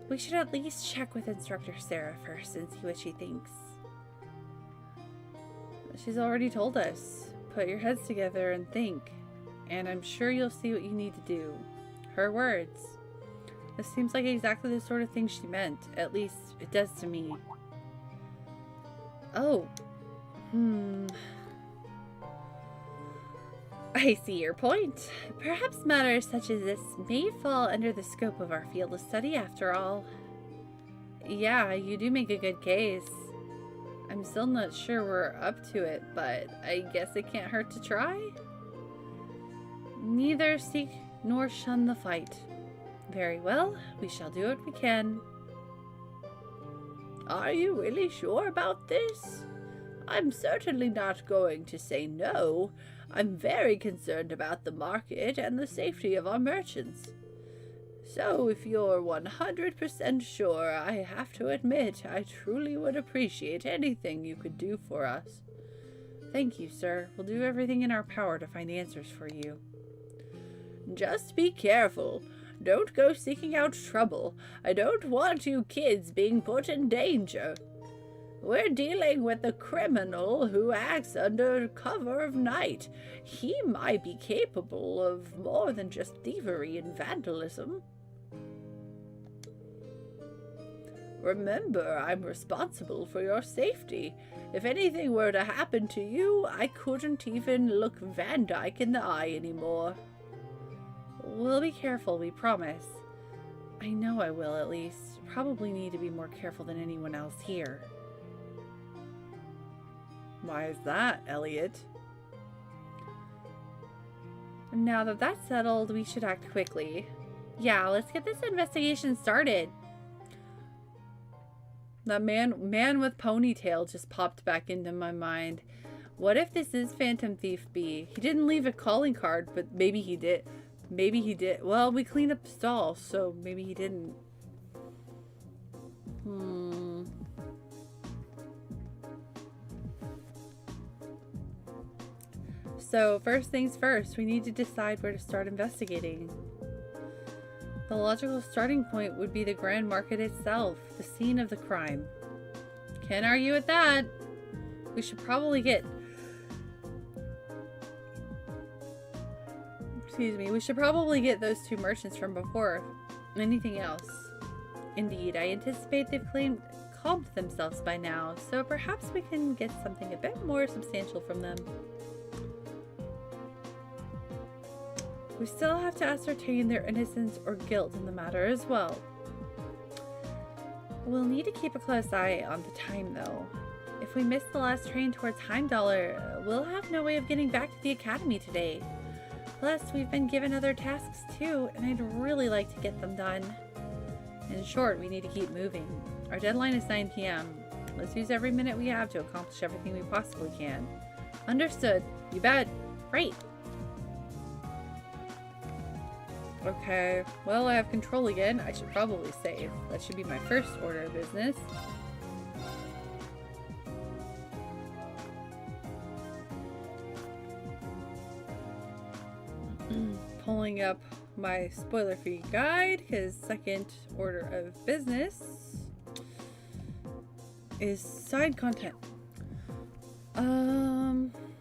We should at least check with Instructor Sarah first and see what she thinks. She's already told us, put your heads together and think, and I'm sure you'll see what you need to do. Her words. This seems like exactly the sort of thing she meant. At least, it does to me. Oh. I see your point. Perhaps matters such as this may fall under the scope of our field of study after all. Yeah, you do make a good case. I'm still not sure we're up to it, but I guess it can't hurt to try? Neither seek nor shun the fight. Very well, we shall do what we can. Are you really sure about this? I'm certainly not going to say no. I'm very concerned about the market and the safety of our merchants. So if you're 100% sure, I have to admit I truly would appreciate anything you could do for us. Thank you, sir. We'll do everything in our power to find answers for you. Just be careful. Don't go seeking out trouble. I don't want you kids being put in danger. We're dealing with a criminal who acts under cover of night. He might be capable of more than just thievery and vandalism. Remember, I'm responsible for your safety. If anything were to happen to you, I couldn't even look Van Dyke in the eye anymore. We'll be careful, we promise. I know I will, at least. Probably need to be more careful than anyone else here. Why is that, Elliot? Now that that's settled, we should act quickly. Yeah, let's get this investigation started. That man with ponytail just popped back into my mind. What if this is Phantom Thief B? He didn't leave a calling card, but maybe he did. Maybe he did. Well, we cleaned up the stall, so maybe he didn't. So, first things first, we need to decide where to start investigating. The logical starting point would be the Grand Market itself, the scene of the crime. Can't argue with that. We should probably get... we should probably get those two merchants from before anything else. Indeed, I anticipate they've calmed themselves by now, so perhaps we can get something a bit more substantial from them. We still have to ascertain their innocence or guilt in the matter as well. We'll need to keep a close eye on the time, though. If we miss the last train towards Heimdallr, we'll have no way of getting back to the Academy today. Plus, we've been given other tasks too, and I'd really like to get them done. In short, we need to keep moving. Our deadline is 9 p.m. Let's use every minute we have to accomplish everything we possibly can. Understood. You bet. Right. Okay, well, I have control again. I should probably save. That should be my first order of business. Pulling up my spoiler-free guide, because second order of business is side content.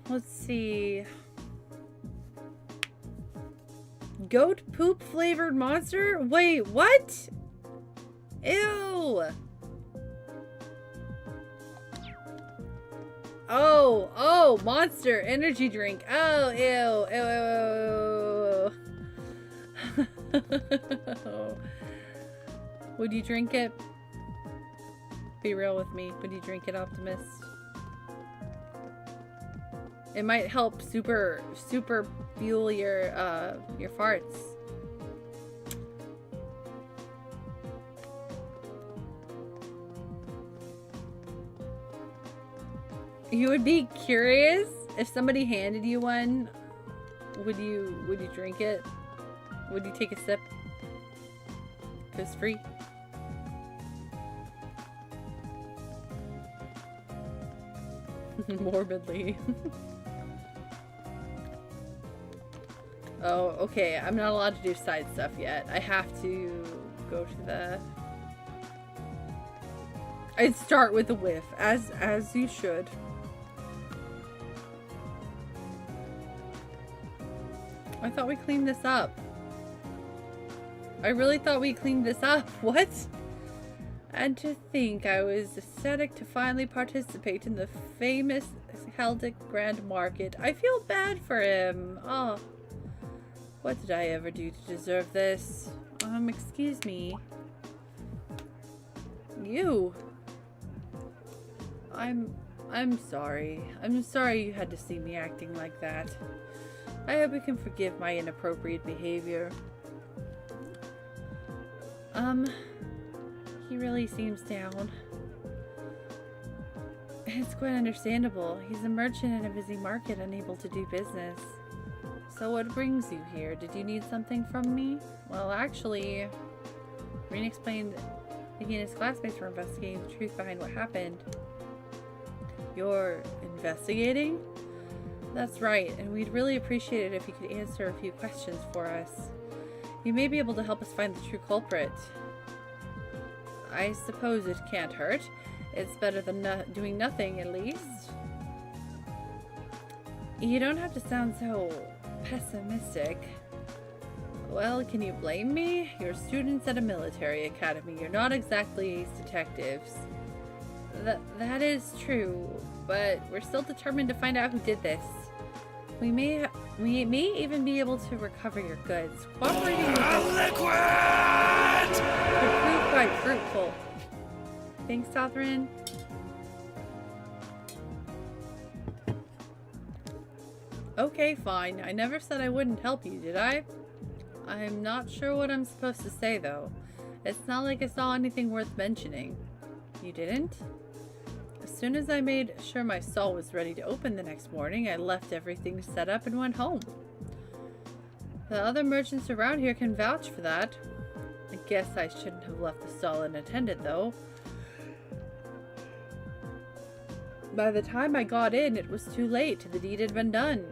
Let's see. Goat poop flavored monster? Wait, what? Ew. Oh, monster energy drink. Oh, ew. Would you drink it? Be real with me. Would you drink it, Optimus? It might help super fuel your farts. You would be curious if somebody handed you one. Would you drink it? Would you take a sip? 'Cause it's free. Morbidly. Oh, okay. I'm not allowed to do side stuff yet. I have to go to the... I'd start with a whiff, as you should. I thought we cleaned this up. I really thought we cleaned this up. What? And to think I was ecstatic to finally participate in the famous Heldic Grand Market. I feel bad for him. Oh. What did I ever do to deserve this? Excuse me. You. I'm sorry. I'm sorry you had to see me acting like that. I hope you can forgive my inappropriate behavior. He really seems down. It's quite understandable. He's a merchant in a busy market, unable to do business. So what brings you here? Did you need something from me? Well, actually, Rean explained that he and his classmates were investigating the truth behind what happened. You're investigating? That's right, and we'd really appreciate it if you could answer a few questions for us. You may be able to help us find the true culprit. I suppose it can't hurt. It's better than doing nothing, at least. You don't have to sound so pessimistic. Well, can you blame me? You're students at a military academy. You're not exactly detectives. That is true, but we're still determined to find out who did this. We may even be able to recover your goods. Cooperating with us could prove quite fruitful. Thanks, Sothrin. Okay, fine. I never said I wouldn't help you, did I? I'm not sure what I'm supposed to say, though. It's not like I saw anything worth mentioning. You didn't? As soon as I made sure my stall was ready to open the next morning, I left everything set up and went home. The other merchants around here can vouch for that. I guess I shouldn't have left the stall unattended, though. By the time I got in, it was too late. The deed had been done.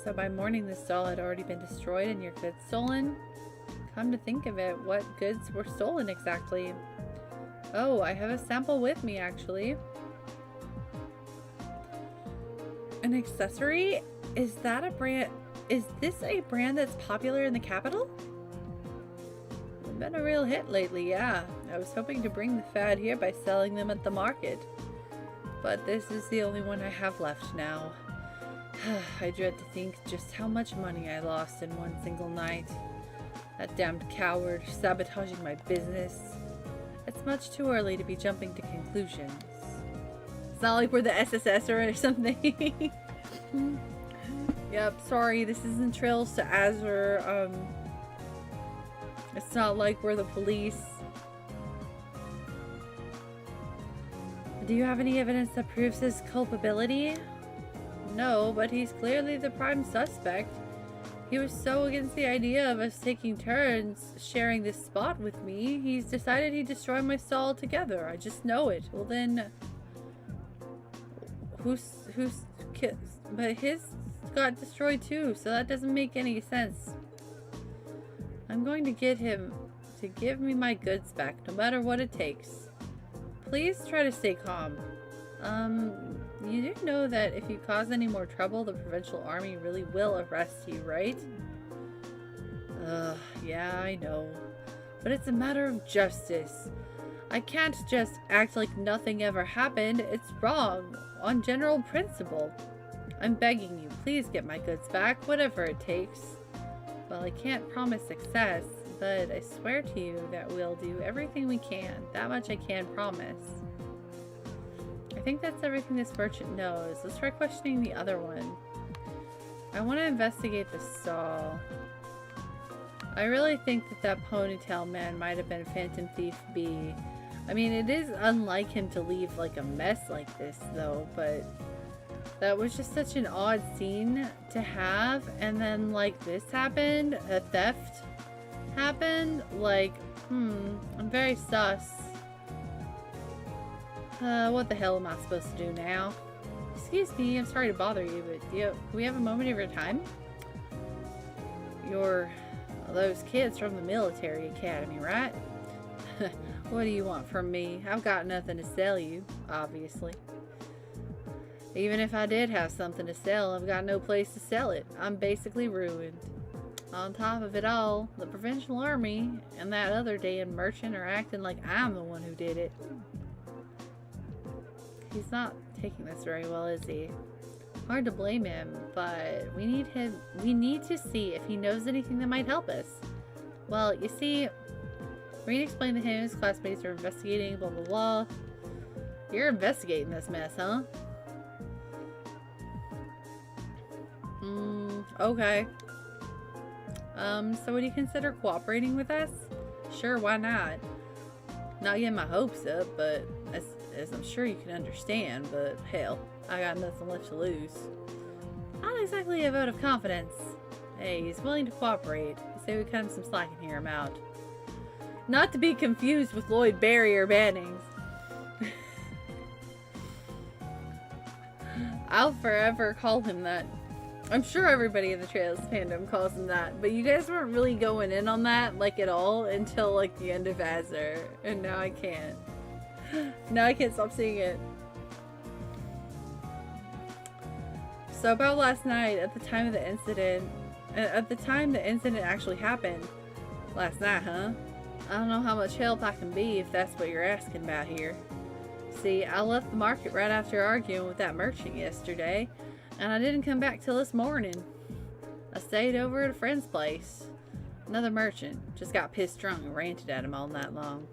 So by morning, the stall had already been destroyed and your goods stolen. Come to think of it, what goods were stolen exactly? Oh, I have a sample with me, actually. An accessory? Is that a brand? Is this a brand that's popular in the capital? It's been a real hit lately, yeah. I was hoping to bring the fad here by selling them at the market. But this is the only one I have left now. I dread to think just how much money I lost in one single night. That damned coward sabotaging my business. It's much too early to be jumping to conclusions. It's not like we're the SSS or something. Yep, sorry, this isn't Trails to Azure. It's not like we're the police. Do you have any evidence that proves his culpability? No, but he's clearly the prime suspect. He was so against the idea of us taking turns sharing this spot with me, he's decided he'd destroy my stall altogether. I just know it. Well then, but his got destroyed too, so that doesn't make any sense. I'm going to get him to give me my goods back, no matter what it takes. Please try to stay calm. You do know that if you cause any more trouble, the provincial army really will arrest you, right? Yeah, I know. But it's a matter of justice. I can't just act like nothing ever happened. It's wrong, on general principle. I'm begging you, please get my goods back, whatever it takes. Well, I can't promise success, but I swear to you that we'll do everything we can. That much I can promise. I think that's everything this merchant knows. Let's try questioning the other one. I want to investigate the stall. I really think that ponytail man might have been Phantom Thief B. I mean, it is unlike him to leave like a mess like this though, but that was just such an odd scene to have. And then like this happened, a theft happened, like, I'm very sus. What the hell am I supposed to do now? Excuse me, I'm sorry to bother you, but do we have a moment of your time? You're those kids from the military academy, right? What do you want from me? I've got nothing to sell you, obviously. Even if I did have something to sell, I've got no place to sell it. I'm basically ruined. On top of it all, the provincial army and that other damn merchant are acting like I'm the one who did it. He's not taking this very well, is he? Hard to blame him, but we need to see if he knows anything that might help us. Well, you see, Rean explained to him his classmates are investigating, blah blah blah. You're investigating this mess, huh? Okay. So would you consider cooperating with us? Sure, why not? Not getting my hopes up, but as I'm sure you can understand, but hell, I got nothing left to lose. Not exactly a vote of confidence. Hey, he's willing to cooperate. Say we cut him some slack and hear him out. Not to be confused with Lloyd Barry or Bannings. I'll forever call him that. I'm sure everybody in the Trails fandom calls him that, but you guys weren't really going in on that, like, at all until, like, the end of Azure, and now I can't. Now I can't stop seeing it. So about last night, at the time the incident actually happened, last night, huh? I don't know how much help I can be if that's what you're asking about here. See, I left the market right after arguing with that merchant yesterday, and I didn't come back till this morning. I stayed over at a friend's place. Another merchant just got pissed drunk and ranted at him all night long.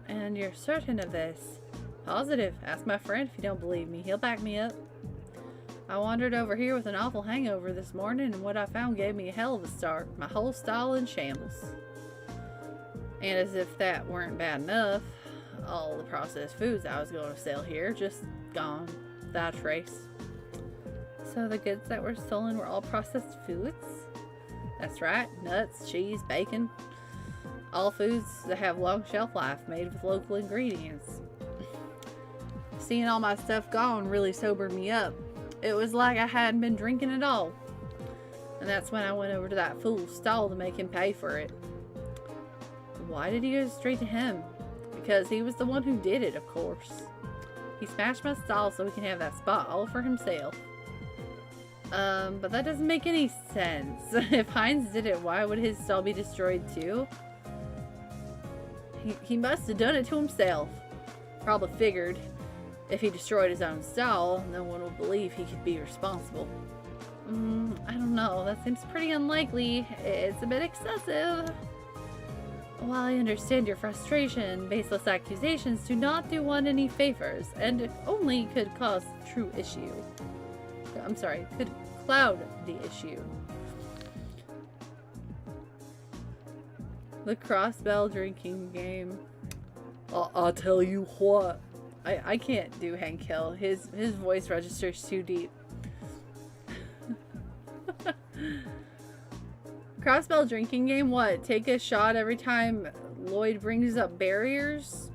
And you're certain of this? Positive. Ask my friend if you don't believe me. He'll back me up. I wandered over here with an awful hangover this morning, and what I found gave me a hell of a start. My whole stall in shambles. And as if that weren't bad enough, all the processed foods I was going to sell here just gone without a trace. So the goods that were stolen were all processed foods? That's right. Nuts, cheese, bacon. All foods that have long shelf life, made with local ingredients. Seeing all my stuff gone really sobered me up. It was like I hadn't been drinking at all. And that's when I went over to that fool's stall to make him pay for it. Why did you go straight to him? Because he was the one who did it, of course. He smashed my stall so he can have that spot all for himself. But that doesn't make any sense. If Heinz did it, why would his stall be destroyed too? He must have done it to himself. Probably figured if he destroyed his own stall, no one would believe he could be responsible. I don't know. That seems pretty unlikely. It's a bit excessive. While I understand your frustration, baseless accusations do not do one any favors, and it only could cause true issue. I'm sorry, could cloud the issue. The crossbell drinking game. I'll tell you what. I can't do Hank Hill. His voice registers too deep. Crossbell drinking game, what? Take a shot every time Lloyd brings up barriers?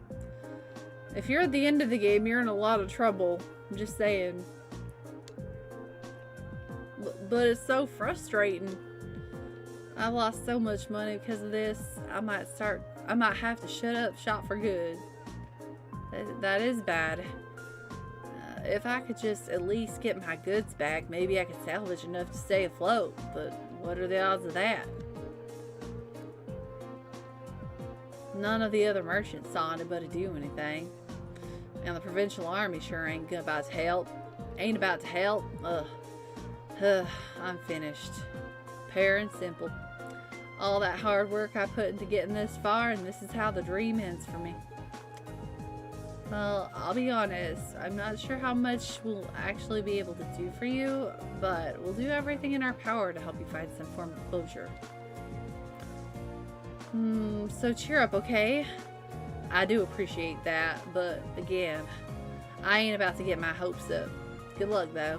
If you're at the end of the game, you're in a lot of trouble. I'm just saying. But it's so frustrating. I've lost so much money because of this. I might have to shut up shop for good. That is bad. If I could just at least get my goods back, maybe I could salvage enough to stay afloat. But what are the odds of that? None of the other merchants saw anybody do anything. And the provincial army sure ain't about to help. Ain't about to help. Ugh. I'm finished. Pure and simple. All that hard work I put into getting this far, and this is how the dream ends for me. Well, I'll be honest, I'm not sure how much we'll actually be able to do for you, but we'll do everything in our power to help you find some form of closure. So cheer up, okay? I do appreciate that, but again, I ain't about to get my hopes up. Good luck, though.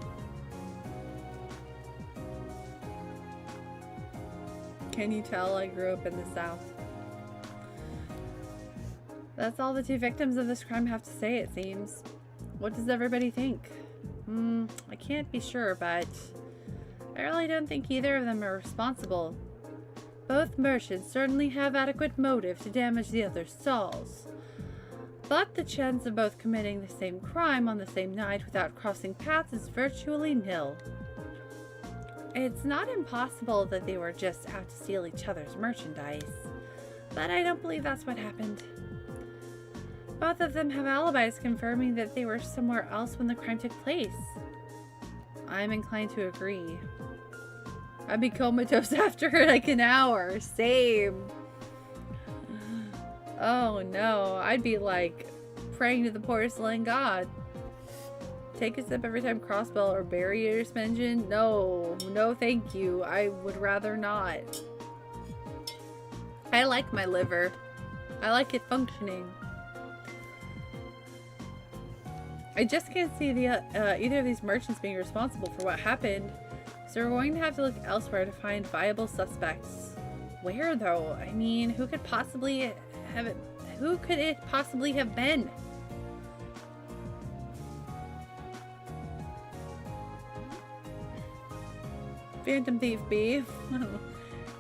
Can you tell I grew up in the South? That's all the two victims of this crime have to say, it seems. What does everybody think? I can't be sure, but I really don't think either of them are responsible. Both merchants certainly have adequate motive to damage the other's stalls. But the chance of both committing the same crime on the same night without crossing paths is virtually nil. It's not impossible that they were just out to steal each other's merchandise, but I don't believe that's what happened. Both of them have alibis confirming that they were somewhere else when the crime took place. I'm inclined to agree. I'd be comatose after like an hour. Same. Oh no, I'd be like praying to the porcelain god. take a sip every time crossbell or barriers mentioned? No, no thank you. I would rather not. I like my liver. I like it functioning. I just can't see the either of these merchants being responsible for what happened. So we're going to have to look elsewhere to find viable suspects. Where though? I mean, who could it possibly have been? Phantom Thief B.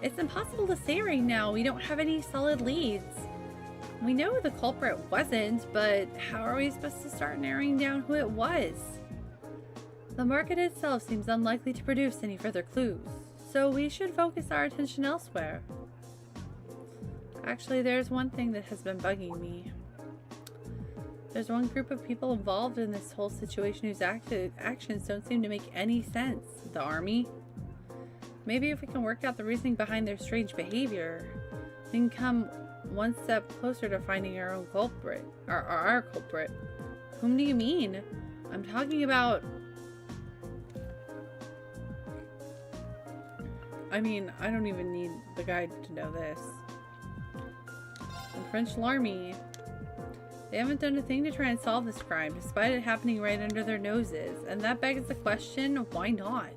It's impossible to say right now. We don't have any solid leads. We know the culprit wasn't, but how are we supposed to start narrowing down who it was? The market itself seems unlikely to produce any further clues, so we should focus our attention elsewhere. Actually, there's one thing that has been bugging me. There's one group of people involved in this whole situation whose actions don't seem to make any sense. The army? Maybe if we can work out the reasoning behind their strange behavior, we can come one step closer to finding our own culprit. Our culprit. Whom do you mean? I'm talking about... I mean, I don't even need the guide to know this. The French army. They haven't done a thing to try and solve this crime, despite it happening right under their noses. And that begs the question, why not?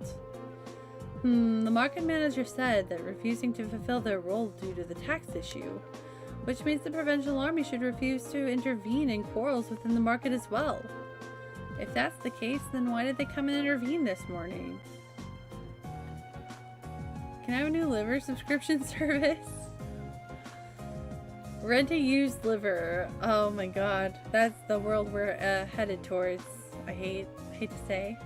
The market manager said that refusing to fulfill their role due to the tax issue, which means the provincial army should refuse to intervene in quarrels within the market as well. If that's the case, then why did they come and intervene this morning? Can I have a new liver subscription service? Rent a used liver. Oh my god. That's the world we're headed towards. I hate to say.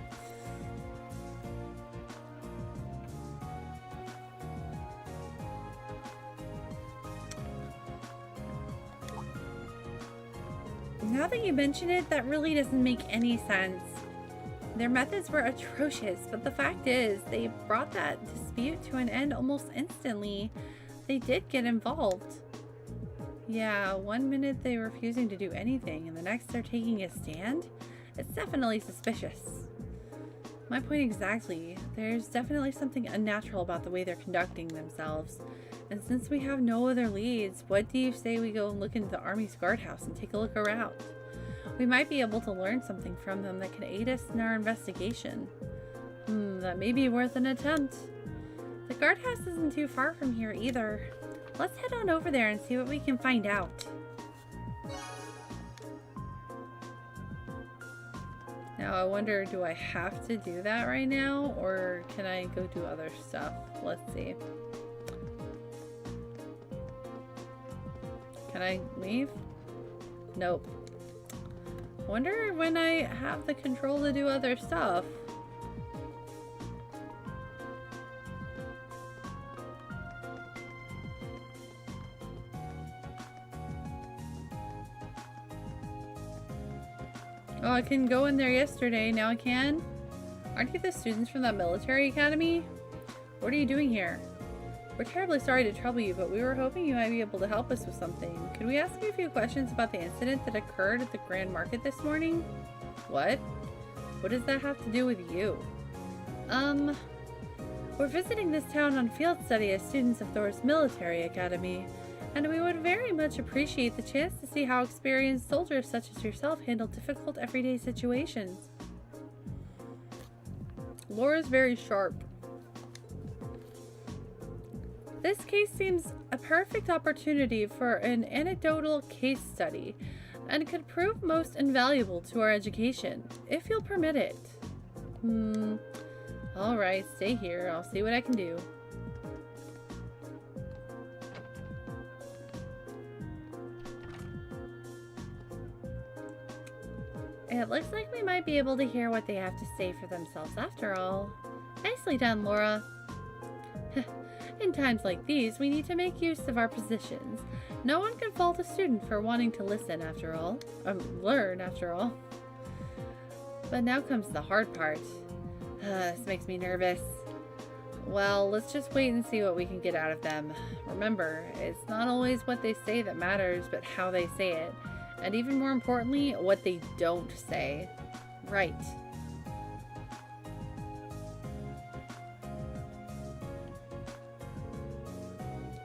Now that you mention it, that really doesn't make any sense. Their methods were atrocious, but the fact is, they brought that dispute to an end almost instantly. They did get involved. Yeah, one minute they're refusing to do anything, and the next they're taking a stand? It's definitely suspicious. My point exactly. There's definitely something unnatural about the way they're conducting themselves. And since we have no other leads, what do you say we go and look into the Army's guardhouse and take a look around? We might be able to learn something from them that can aid us in our investigation. That may be worth an attempt. The guardhouse isn't too far from here either. Let's head on over there and see what we can find out. Now I wonder, do I have to do that right now, or can I go do other stuff? Let's see. Can I leave? Nope. Wonder when I have the control to do other stuff. Oh, I couldn't go in there yesterday. Now I can? Aren't you the students from that military academy? What are you doing here? We're terribly sorry to trouble you, but we were hoping you might be able to help us with something. Could we ask you a few questions about the incident that occurred at the Grand Market this morning? What? What does that have to do with you? We're visiting this town on field study as students of Thor's military academy, and we would very much appreciate the chance to see how experienced soldiers such as yourself handle difficult everyday situations. Laura's very sharp. This case seems a perfect opportunity for an anecdotal case study and could prove most invaluable to our education, if you'll permit it. Alright, stay here. I'll see what I can do. It looks like we might be able to hear what they have to say for themselves after all. Nicely done, Laura. In times like these, we need to make use of our positions. No one can fault a student for wanting to listen after all. Learn after all. But now comes the hard part. This makes me nervous. Well, let's just wait and see what we can get out of them. Remember, it's not always what they say that matters, but how they say it. And even more importantly, what they don't say. Right.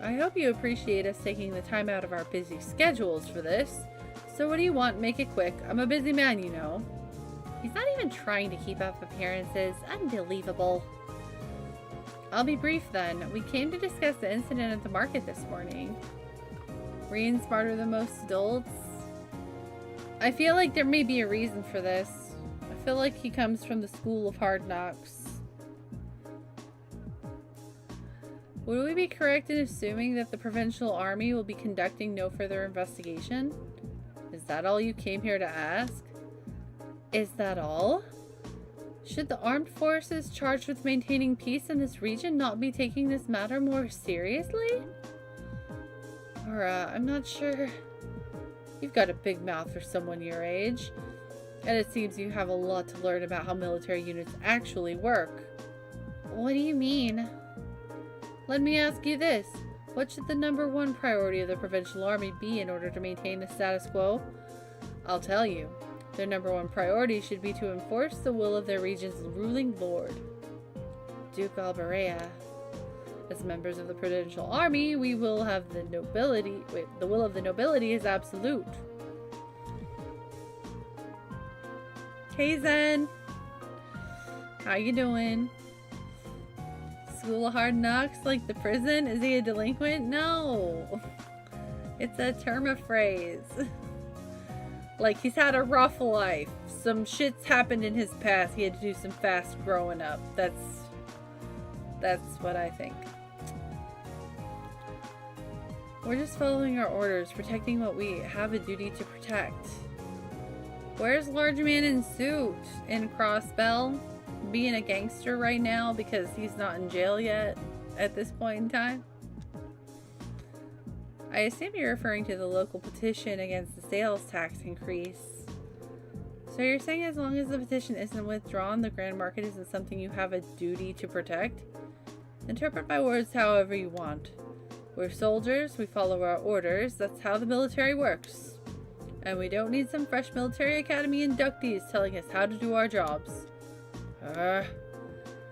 I hope you appreciate us taking the time out of our busy schedules for this. So what do you want? Make it quick. I'm a busy man, you know. He's not even trying to keep up appearances. Unbelievable. I'll be brief then. We came to discuss the incident at the market this morning. Rean smarter than most adults. I feel like there may be a reason for this. I feel like he comes from the school of hard knocks. Would we be correct in assuming that the Provincial Army will be conducting no further investigation? Is that all you came here to ask? Is that all? Should the armed forces charged with maintaining peace in this region not be taking this matter more seriously? Or, I'm not sure. You've got a big mouth for someone your age. And it seems you have a lot to learn about how military units actually work. What do you mean? Let me ask you this. What should the #1 priority of the Provincial Army be in order to maintain the status quo? I'll tell you. Their #1 priority should be to enforce the will of their region's ruling lord, Duke Alberea. As members of the Provincial Army, we will have the nobility. Wait, the will of the nobility is absolute. Hey Zen! How you doing? School of Hard Knocks, like the prison? Is he a delinquent? No! It's a term of phrase. Like, he's had a rough life. Some shit's happened in his past. He had to do some fast growing up. That's what I think. We're just following our orders, protecting what we have a duty to protect. Where's Large Man in Suit? In Crossbell? Being a gangster right now because he's not in jail yet at this point in time? I assume you're referring to the local petition against the sales tax increase. So you're saying as long as the petition isn't withdrawn, the Grand Market isn't something you have a duty to protect? Interpret my words however you want. We're soldiers, we follow our orders, that's how the military works. And we don't need some fresh military academy inductees telling us how to do our jobs.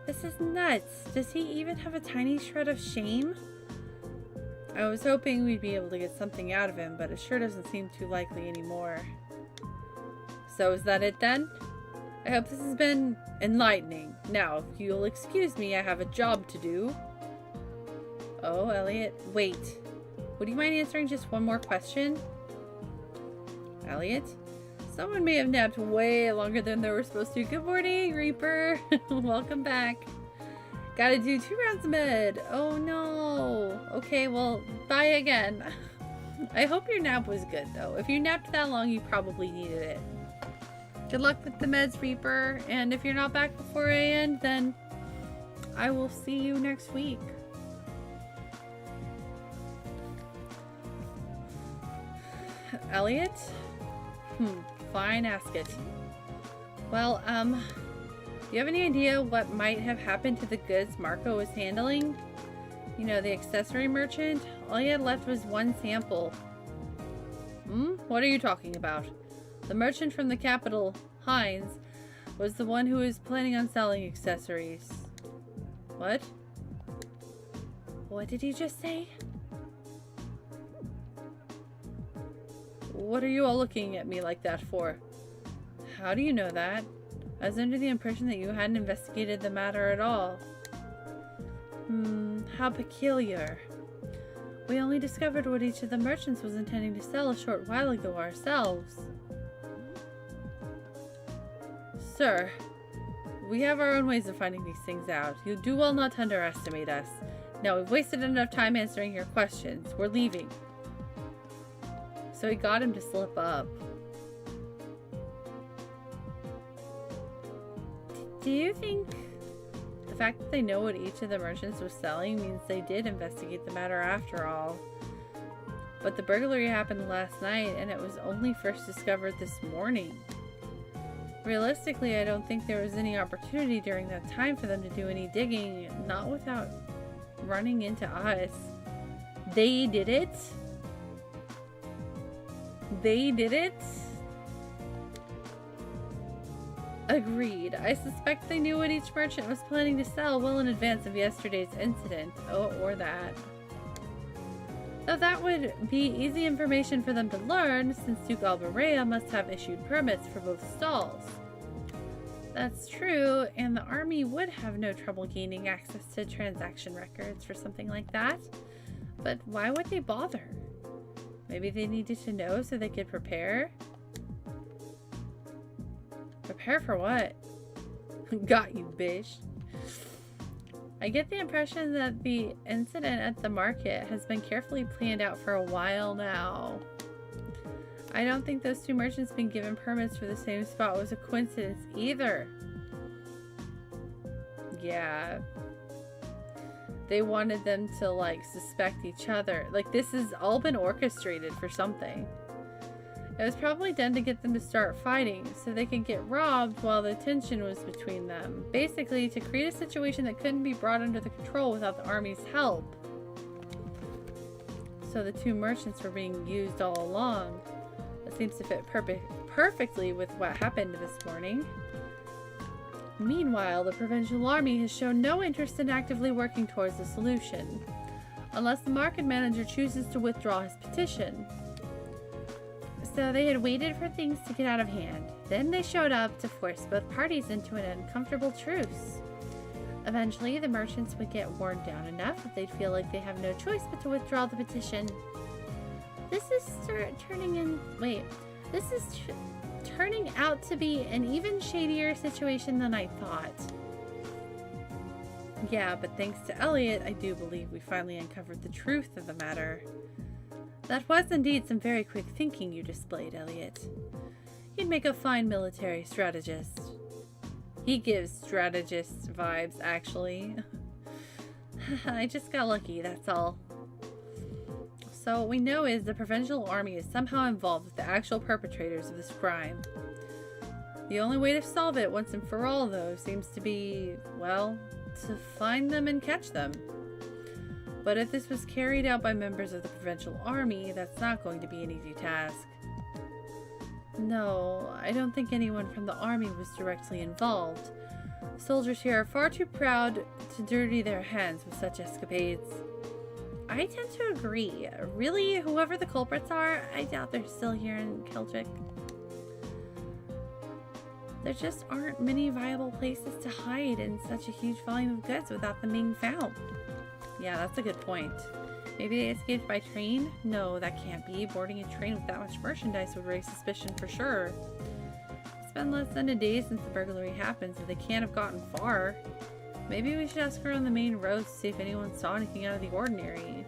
This is nuts. Does he even have a tiny shred of shame? I was hoping we'd be able to get something out of him, but it sure doesn't seem too likely anymore. So is that it then? I hope this has been enlightening. Now, if you'll excuse me, I have a job to do. Oh, Elliot. Wait. Would you mind answering just one more question? Elliot? Someone may have napped way longer than they were supposed to. Good morning, Reaper. Welcome back. Gotta do 2 rounds of med. Oh no. Okay, well, bye again. I hope your nap was good, though. If you napped that long, you probably needed it. Good luck with the meds, Reaper. And if you're not back before I end, then I will see you next week. Elliot? Fine, ask it. Well, do you have any idea what might have happened to the goods Marco was handling? You know, the accessory merchant? All he had left was 1 sample. What are you talking about? The merchant from the capital, Hines, was the one who was planning on selling accessories. What? What did he just say? What are you all looking at me like that for? How do you know that? I was under the impression that you hadn't investigated the matter at all. How peculiar. We only discovered what each of the merchants was intending to sell a short while ago ourselves. Sir, we have our own ways of finding these things out. You do well not to underestimate us. Now, we've wasted enough time answering your questions. We're leaving. So he got him to slip up. Do you think the fact that they know what each of the merchants was selling means they did investigate the matter after all? But the burglary happened last night and it was only first discovered this morning. Realistically, I don't think there was any opportunity during that time for them to do any digging, not without running into us. They did it? They did it? Agreed. I suspect they knew what each merchant was planning to sell well in advance of yesterday's incident. Oh, or that. Though that would be easy information for them to learn, since Duke Alberea must have issued permits for both stalls. That's true, and the army would have no trouble gaining access to transaction records for something like that. But why would they bother? Maybe they needed to know so they could prepare? Prepare for what? Got you, bitch. I get the impression that the incident at the market has been carefully planned out for a while now. I don't think those two merchants being given permits for the same spot was a coincidence either. Yeah. They wanted them to, like, suspect each other. Like, this has all been orchestrated for something. It was probably done to get them to start fighting, so they could get robbed while the tension was between them. Basically, to create a situation that couldn't be brought under the control without the army's help. So the two merchants were being used all along. That seems to fit perfectly with what happened this morning. Meanwhile, the provincial army has shown no interest in actively working towards a solution, unless the market manager chooses to withdraw his petition. So they had waited for things to get out of hand. Then they showed up to force both parties into an uncomfortable truce. Eventually, the merchants would get worn down enough that they'd feel like they have no choice but to withdraw the petition. This is turning out to be an even shadier situation than I thought. Yeah, but thanks to Elliot, I do believe we finally uncovered the truth of the matter. That was indeed some very quick thinking you displayed, Elliot. You'd make a fine military strategist. He gives strategist vibes, actually. I just got lucky, that's all. So what we know is the provincial army is somehow involved with the actual perpetrators of this crime. The only way to solve it once and for all, though, seems to be, well, to find them and catch them. But if this was carried out by members of the provincial army, that's not going to be an easy task. No, I don't think anyone from the army was directly involved. Soldiers here are far too proud to dirty their hands with such escapades. I tend to agree. Really, whoever the culprits are, I doubt they're still here in Keldric. There just aren't many viable places to hide in such a huge volume of goods without them being found. Yeah, that's a good point. Maybe they escaped by train? No, that can't be. Boarding a train with that much merchandise would raise suspicion for sure. It's been less than a day since the burglary happened, so they can't have gotten far. Maybe we should ask around the main roads to see if anyone saw anything out of the ordinary.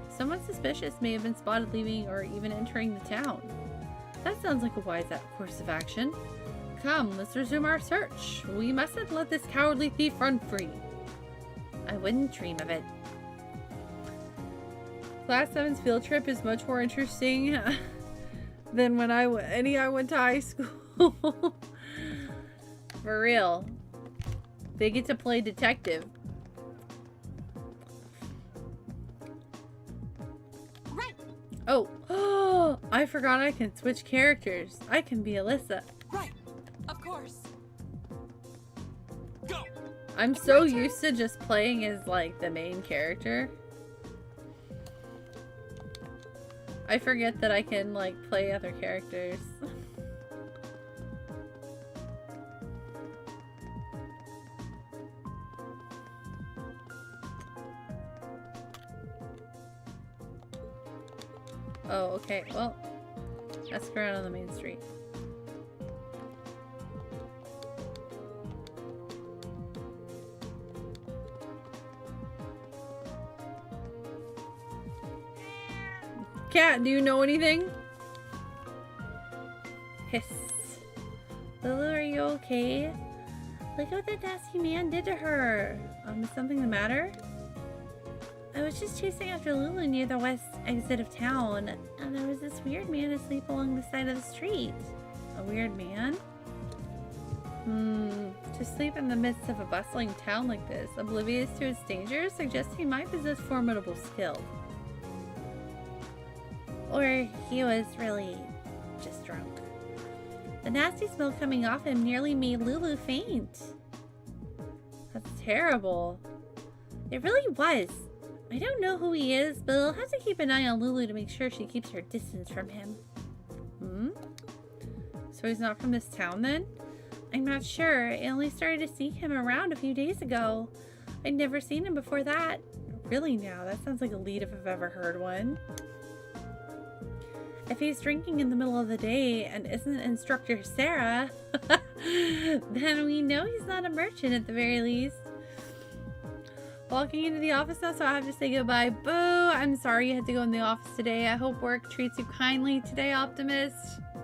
Someone suspicious may have been spotted leaving or even entering the town. That sounds like a wise course of action. Come, let's resume our search. We mustn't let this cowardly thief run free. I wouldn't dream of it. Class 7's field trip is much more interesting than when I went to high school. For real. They get to play detective. Right. Oh, I forgot I can switch characters. I can be Alyssa. Right. Of course. Go. I'm so used to just playing as, like, the main character. I forget that I can, like, play other characters. Oh, okay. Well, let's go around on the main street. Cat, do you know anything? Hiss. Lulu, are you okay? Look what that nasty man did to her. Is something the matter? I was just chasing after Lulu near the west exit of town, and there was this weird man asleep along the side of the street. A weird man? To sleep in the midst of a bustling town like this, oblivious to its dangers, suggests he might possess formidable skill. Or he was really just drunk. The nasty smell coming off him nearly made Lulu faint. That's terrible. It really was. I don't know who he is, but I'll have to keep an eye on Lulu to make sure she keeps her distance from him. Hmm? So he's not from this town then? I'm not sure. I only started to see him around a few days ago. I'd never seen him before that. Really now? That sounds like a lead if I've ever heard one. If he's drinking in the middle of the day and isn't Instructor Sarah, then we know he's not a merchant at the very least. Walking into the office now, so I have to say goodbye. Boo! I'm sorry you had to go in the office today. I hope work treats you kindly today, Optimist.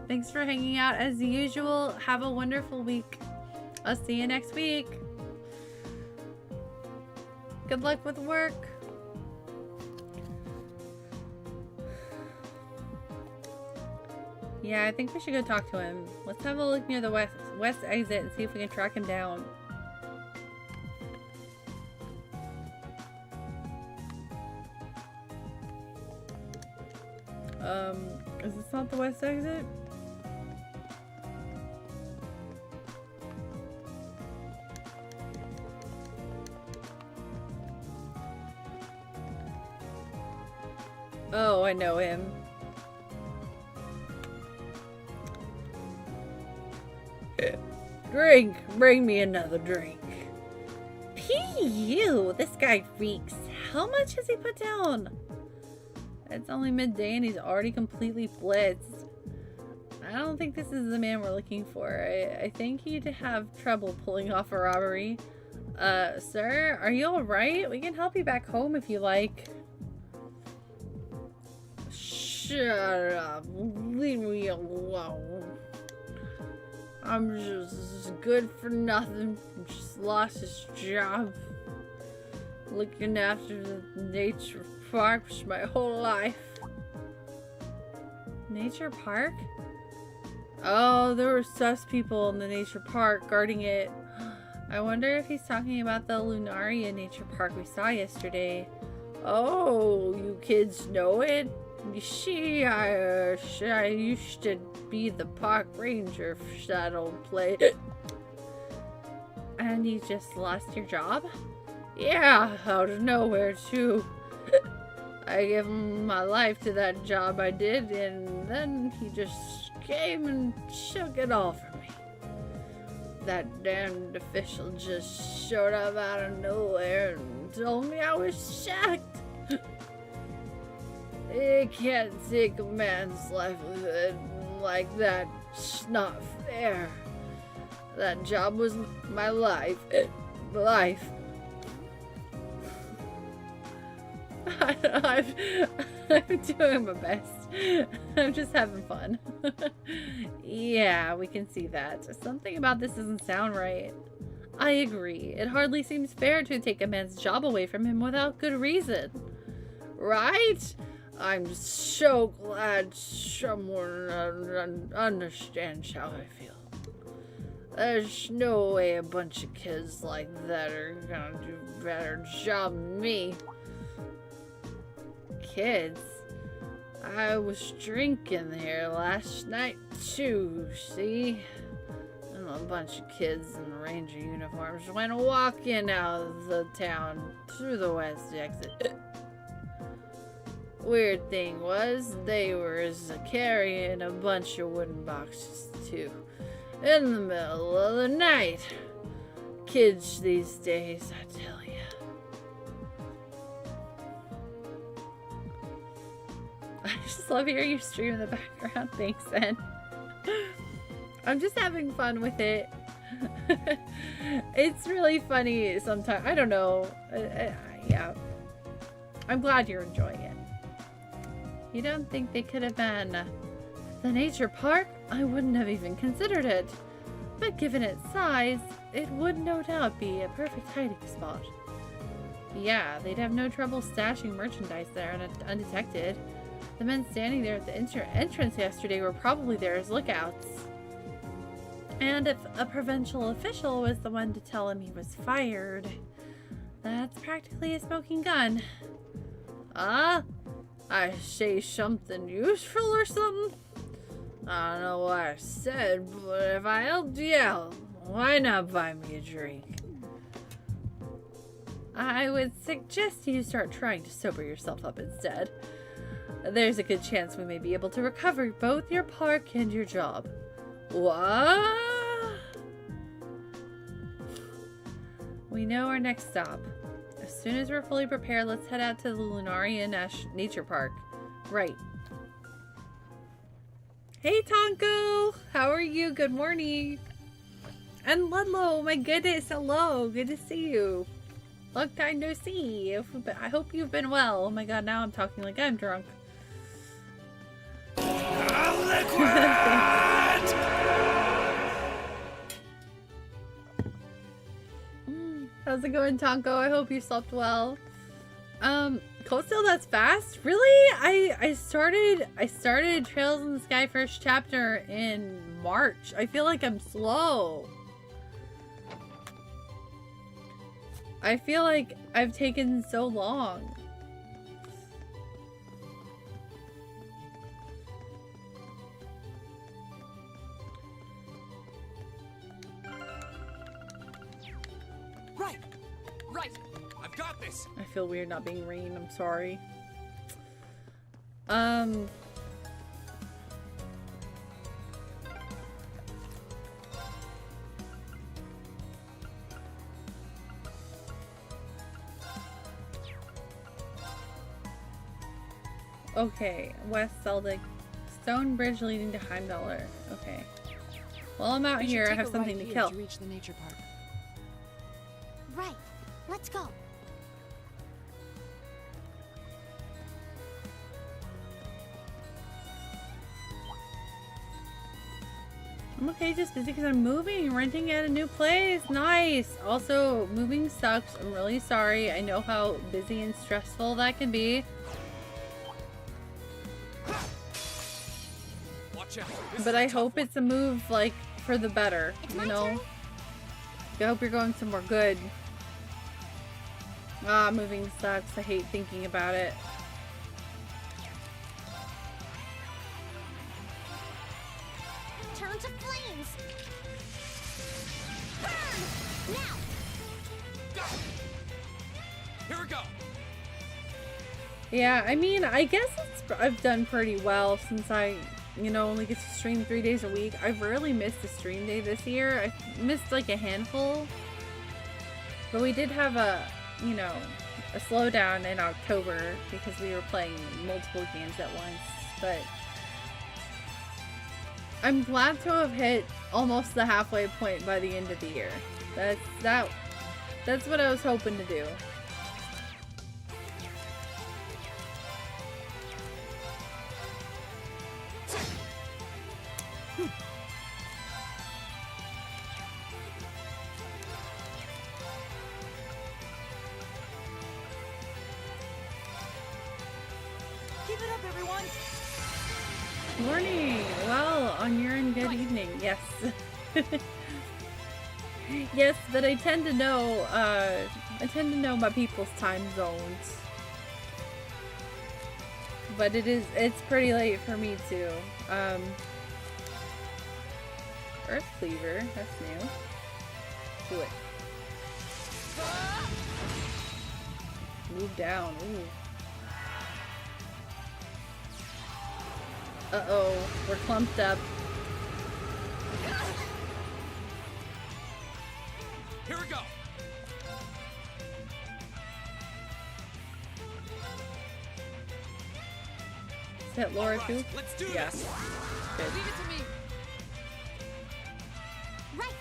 Thanks for hanging out as usual. Have a wonderful week. I'll see you next week. Good luck with work. Yeah, I think we should go talk to him. Let's have a look near the west exit and see if we can track him down. Is this not the west exit? Oh, I know him. Drink! Bring me another drink. P.U. This guy reeks. How much has he put down? It's only midday and he's already completely blitzed. I don't think this is the man we're looking for. I think he'd have trouble pulling off a robbery. Sir, are you alright? We can help you back home if you like. Shut up. Leave me alone. I'm just good for nothing. Just lost his job. Looking after the nature parks my whole life. Nature park? Oh, there were sus people in the nature park guarding it. I wonder if he's talking about the Lunaria nature park we saw yesterday. Oh, you kids know it? You see, I used to be the park ranger for that old place. And you just lost your job? Yeah, out of nowhere too. I gave him my life to that job I did, and then he just came and shook it all from me. That damned official just showed up out of nowhere and told me I was shocked. You can't take a man's livelihood like that. It's not fair. That job was my life. I'm doing my best. I'm just having fun. Yeah, we can see that. Something about this doesn't sound right. I agree. It hardly seems fair to take a man's job away from him without good reason. Right? I'm so glad someone understands how I feel. There's no way a bunch of kids like that are gonna do a better job than me. Kids? I was drinking here last night too, see? And a bunch of kids in ranger uniforms went walking out of the town through the west exit. Weird thing was, they were carrying a bunch of wooden boxes too. In the middle of the night. Kids these days, I tell you. I just love hearing your stream in the background. Thanks, Ben. I'm just having fun with it. It's really funny sometimes. I don't know. Yeah. I'm glad you're enjoying it. You don't think they could have been the nature park? I wouldn't have even considered it. But given its size, it would no doubt be a perfect hiding spot. Yeah, they'd have no trouble stashing merchandise there undetected. The men standing there at the entrance yesterday were probably there as lookouts. And if a provincial official was the one to tell him he was fired, that's practically a smoking gun. I say something useful or something? I don't know what I said, but if I helped you out, why not buy me a drink? I would suggest you start trying to sober yourself up instead. There's a good chance we may be able to recover both your park and your job. What? We know our next stop. As soon as we're fully prepared, let's head out to the Lunaria Nature Park. Right. Hey Tonko! How are you? Good morning! And Ludlow, my goodness, hello! Good to see you! Long time no see! I hope you've been well. Oh my god, now I'm talking like I'm drunk. How's it going, Tonko? I hope you slept well. Cold Steel, that's fast? Really? I started Trails in the Sky first chapter in March. I feel like I'm slow. I feel like I've taken so long. Right! I've got this! I feel weird not being Rain, I'm sorry. Okay, West Zelda. Stone bridge leading to Heimdallr. Okay. While I'm out here, I have something to kill. To reach the nature park. Right. Let's go. I'm okay, just busy because I'm moving, renting at a new place. Nice. Also, moving sucks. I'm really sorry. I know how busy and stressful that can be. Watch out. But I hope it's a move, like, for the better, you know? I hope you're going somewhere good. Ah, moving sucks. I hate thinking about it. Turn to flames! Burn! Now! Go! Here we go! Yeah, I mean, I guess I've done pretty well since I, you know, only get to stream 3 days a week. I've rarely missed a stream day this year. I've missed like a handful. But we did have a, you know, a slowdown in October because we were playing multiple games at once. But I'm glad to have hit almost the halfway point by the end of the year. That's what I was hoping to do. Morning! Well, on your end, good evening. Yes. Yes, but I tend to know my people's time zones. But it's pretty late for me too. Earth Cleaver, that's new. Do it. Move down, ooh. Uh-oh, we're clumped up. Here we go. Is that Laura too? Let's do yeah. this. Good. Leave it to me. Right.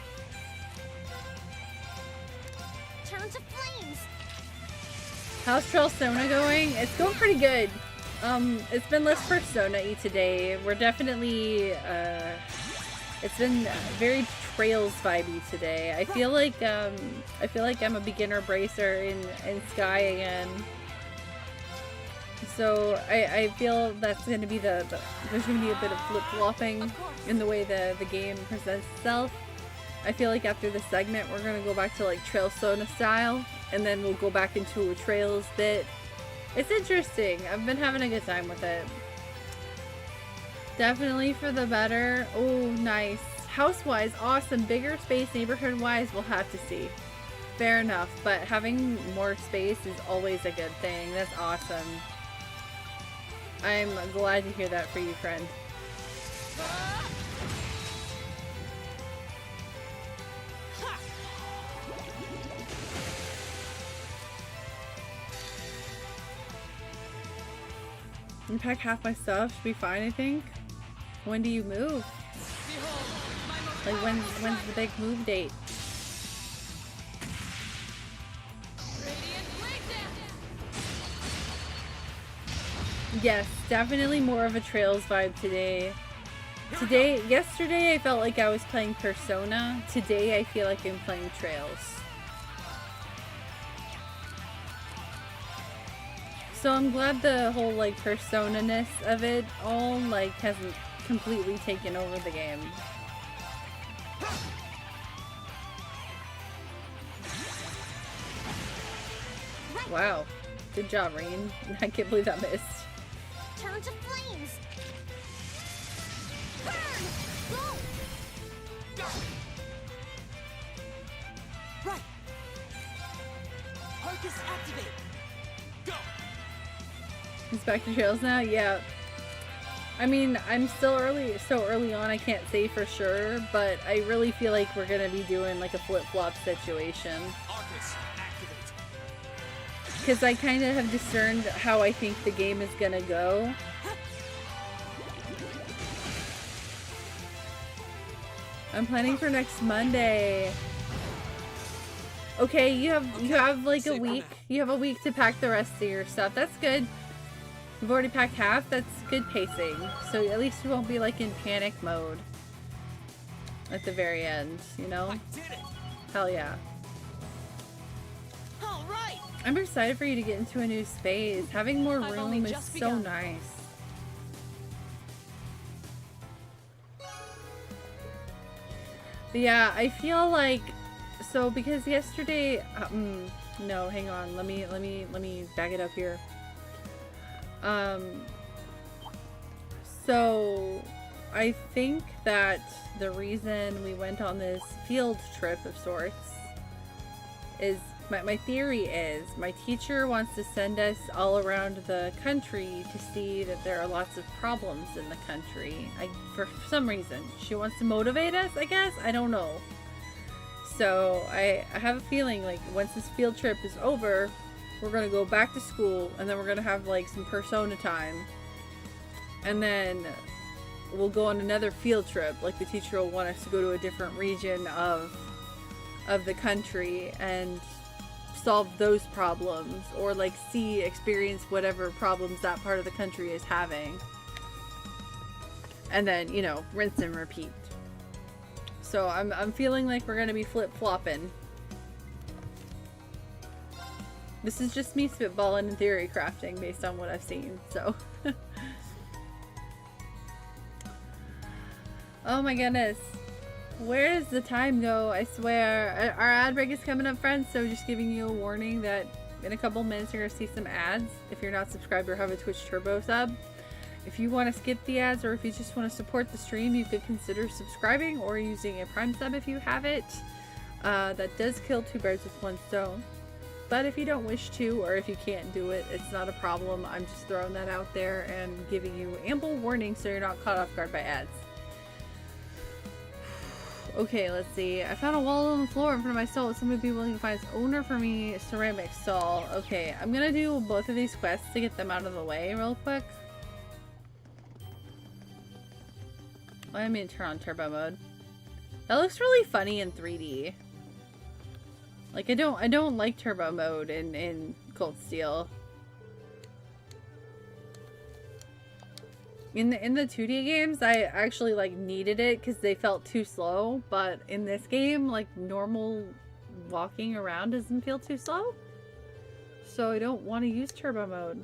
Turn to flames. How's Trailsona going? It's going pretty good. It's been less Persona-y today. We're definitely, it's been very Trails vibey today. I feel like I'm a beginner bracer in Sky again. So I feel that's gonna be there's gonna be a bit of flip-flopping in the way the game presents itself. I feel like after this segment we're gonna go back to like Trailsona style, and then we'll go back into a Trails bit. It's interesting. I've been having a good time with it. Definitely for the better. Oh, nice. House-wise, awesome. Bigger space, neighborhood-wise, we'll have to see. Fair enough, but having more space is always a good thing. That's awesome. I'm glad to hear that for you, friend. Unpack half my stuff should be fine, I think. When do you move? Like when's the big move date? Yes, definitely more of a Trails vibe today. Yesterday I felt like I was playing Persona. Today I feel like I'm playing Trails. So I'm glad the whole like Persona-ness of it all like hasn't completely taken over the game. Wow. Good job, Rain. I can't believe that missed. Turn to flames! Burn! Go! Right! Arcus activate! Go! It's back to Trails now? Yeah. I mean, I'm still so early on I can't say for sure, but I really feel like we're gonna be doing like a flip-flop situation. Arcus activate! Because I kind of have discerned how I think the game is gonna go. I'm planning for next Monday. Okay, you have like a week. You have a week to pack the rest of your stuff. That's good. You've already packed half. That's good pacing. So at least you won't be like in panic mode at the very end, you know? I did it! Hell yeah. All right! I'm excited for you to get into a new space. Having more room is so nice. But yeah, I feel like so because yesterday no, hang on. Let me back it up here. So I think that the reason we went on this field trip of sorts is my theory is my teacher wants to send us all around the country to see that there are lots of problems in the country. For some reason. She wants to motivate us, I guess? I don't know. So I have a feeling like once this field trip is over, we're going to go back to school and then we're going to have like some Persona time. And then we'll go on another field trip. Like the teacher will want us to go to a different region of the country and solve those problems or like experience whatever problems that part of the country is having. And then, you know, rinse and repeat. So I'm feeling like we're going to be flip-flopping. This is just me spitballing and theory crafting based on what I've seen, so. Oh my goodness. Where does the time go? I swear. Our ad break is coming up, friends, so just giving you a warning that in a couple minutes you're going to see some ads if you're not subscribed or have a Twitch Turbo sub. If you want to skip the ads or if you just want to support the stream, you could consider subscribing or using a Prime sub if you have it. That does kill two birds with one stone. But if you don't wish to, or if you can't do it, it's not a problem. I'm just throwing that out there and giving you ample warning so you're not caught off guard by ads. Okay, let's see. I found a wall on the floor in front of my stall. Somebody be willing to find its owner for me. Ceramic stall. Okay, I'm gonna do both of these quests to get them out of the way real quick. Let me turn on turbo mode. That looks really funny in 3D. Like I don't like turbo mode in Cold Steel. In the 2D games, I actually like needed it because they felt too slow. But in this game, like normal walking around doesn't feel too slow. So I don't want to use turbo mode.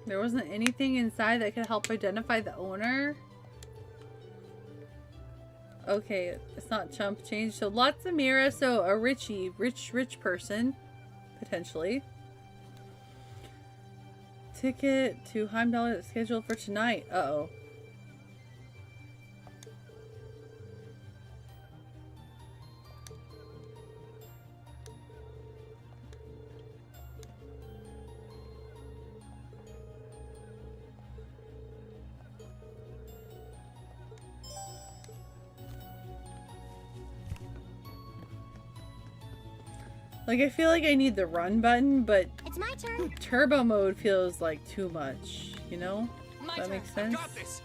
There wasn't anything inside that could help identify the owner. Okay, it's not chump change. So lots of Mira. So a rich person, potentially. Ticket to Heimdall scheduled for tonight. Uh-oh. Like, I feel like I need the run button, but It's my turn. turbo mode feels like too much, you know? My That turn. makes sense? Got this.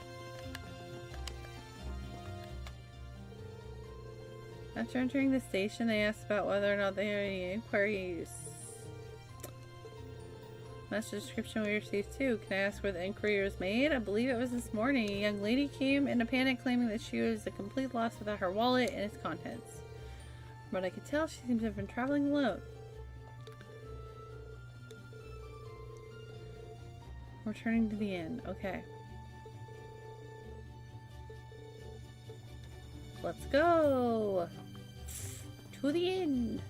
After entering the station, they asked about whether or not they had any inquiries. Message description we received too. Can I ask where the inquiry was made? I believe it was this morning. A young lady came in a panic claiming that she was a complete loss without her wallet and its contents. From what I could tell, she seems to have been traveling alone. Returning to the inn. Okay. Let's go! To the inn!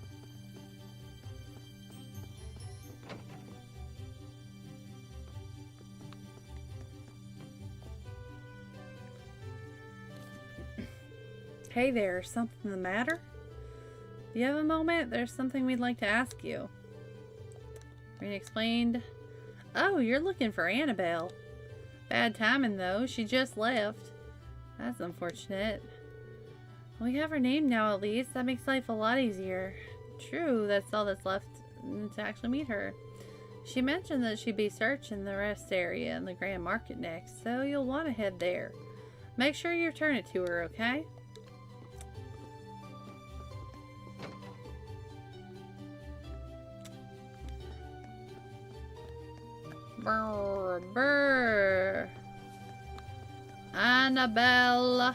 Hey there, something the matter? Do you have a moment? There's something we'd like to ask you. Rena explained. Oh, you're looking for Annabelle. Bad timing though, she just left. That's unfortunate. We have her name now at least. That makes life a lot easier. True, that's all that's left to actually meet her. She mentioned that she'd be searching the rest area in the Grand Market next, so you'll want to head there. Make sure you return it to her, okay? Brr, brr. Annabelle.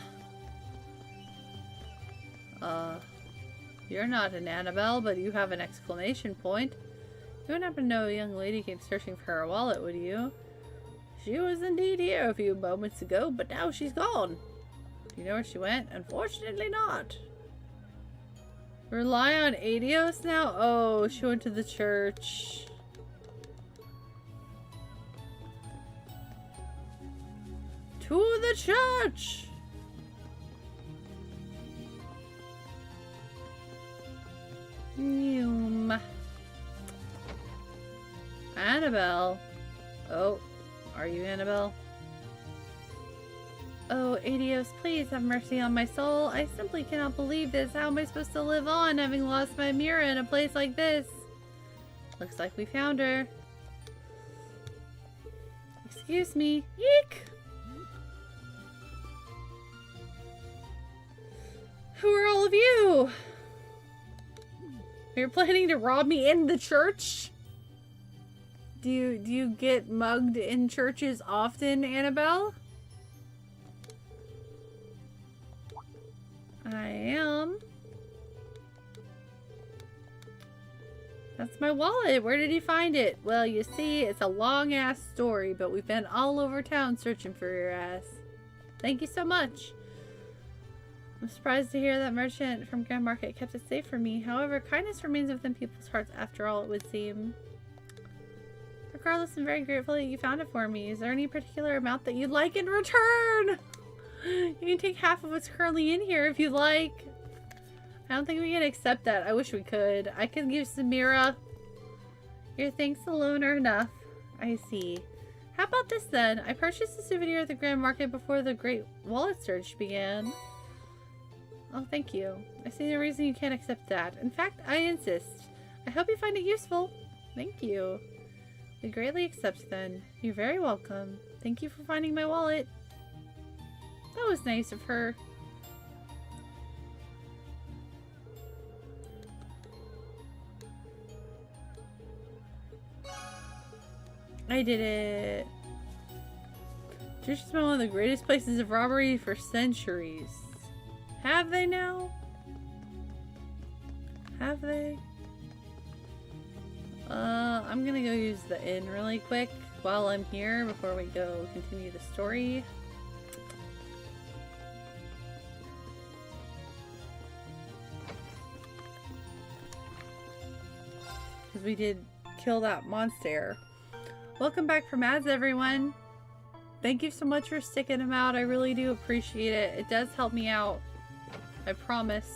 You're not an Annabelle, but you have an exclamation point. You wouldn't happen to know a young lady came searching for her wallet, would you? She was indeed here a few moments ago, but now she's gone. Do you know where she went? Unfortunately not. Rely on Adios now? Oh, she went to the church. To the church! Annabelle. Oh, are you Annabelle? Oh, Adios, please have mercy on my soul. I simply cannot believe this. How am I supposed to live on, having lost my Mira in a place like this? Looks like we found her. Excuse me. Eek! Who are all of you? You're planning to rob me in the church? Do you get mugged in churches often, Annabelle? I am. That's my wallet. Where did you find it? Well, you see, it's a long-ass story, but we've been all over town searching for your ass. Thank you so much. I'm surprised to hear that merchant from Grand Market kept it safe for me. However, kindness remains within people's hearts after all, it would seem. Regardless, I'm very grateful that you found it for me. Is there any particular amount that you'd like in return? You can take half of what's currently in here if you'd like. I don't think we can accept that. I wish we could. I could give Samira. Your thanks alone are enough. I see. How about this then? I purchased a souvenir at the Grand Market before the Great Wallet Search began. Oh, thank you. I see no reason you can't accept that. In fact, I insist. I hope you find it useful. Thank you. We greatly accept then. You're very welcome. Thank you for finding my wallet. That was nice of her. I did it. Church has been one of the greatest places of robbery for centuries. Have they now? Have they? I'm gonna go use the inn really quick while I'm here before we go continue the story. we did kill that monster. Welcome back from ads, everyone. Thank you so much for sticking them out. I really do appreciate it. It does help me out. I promise.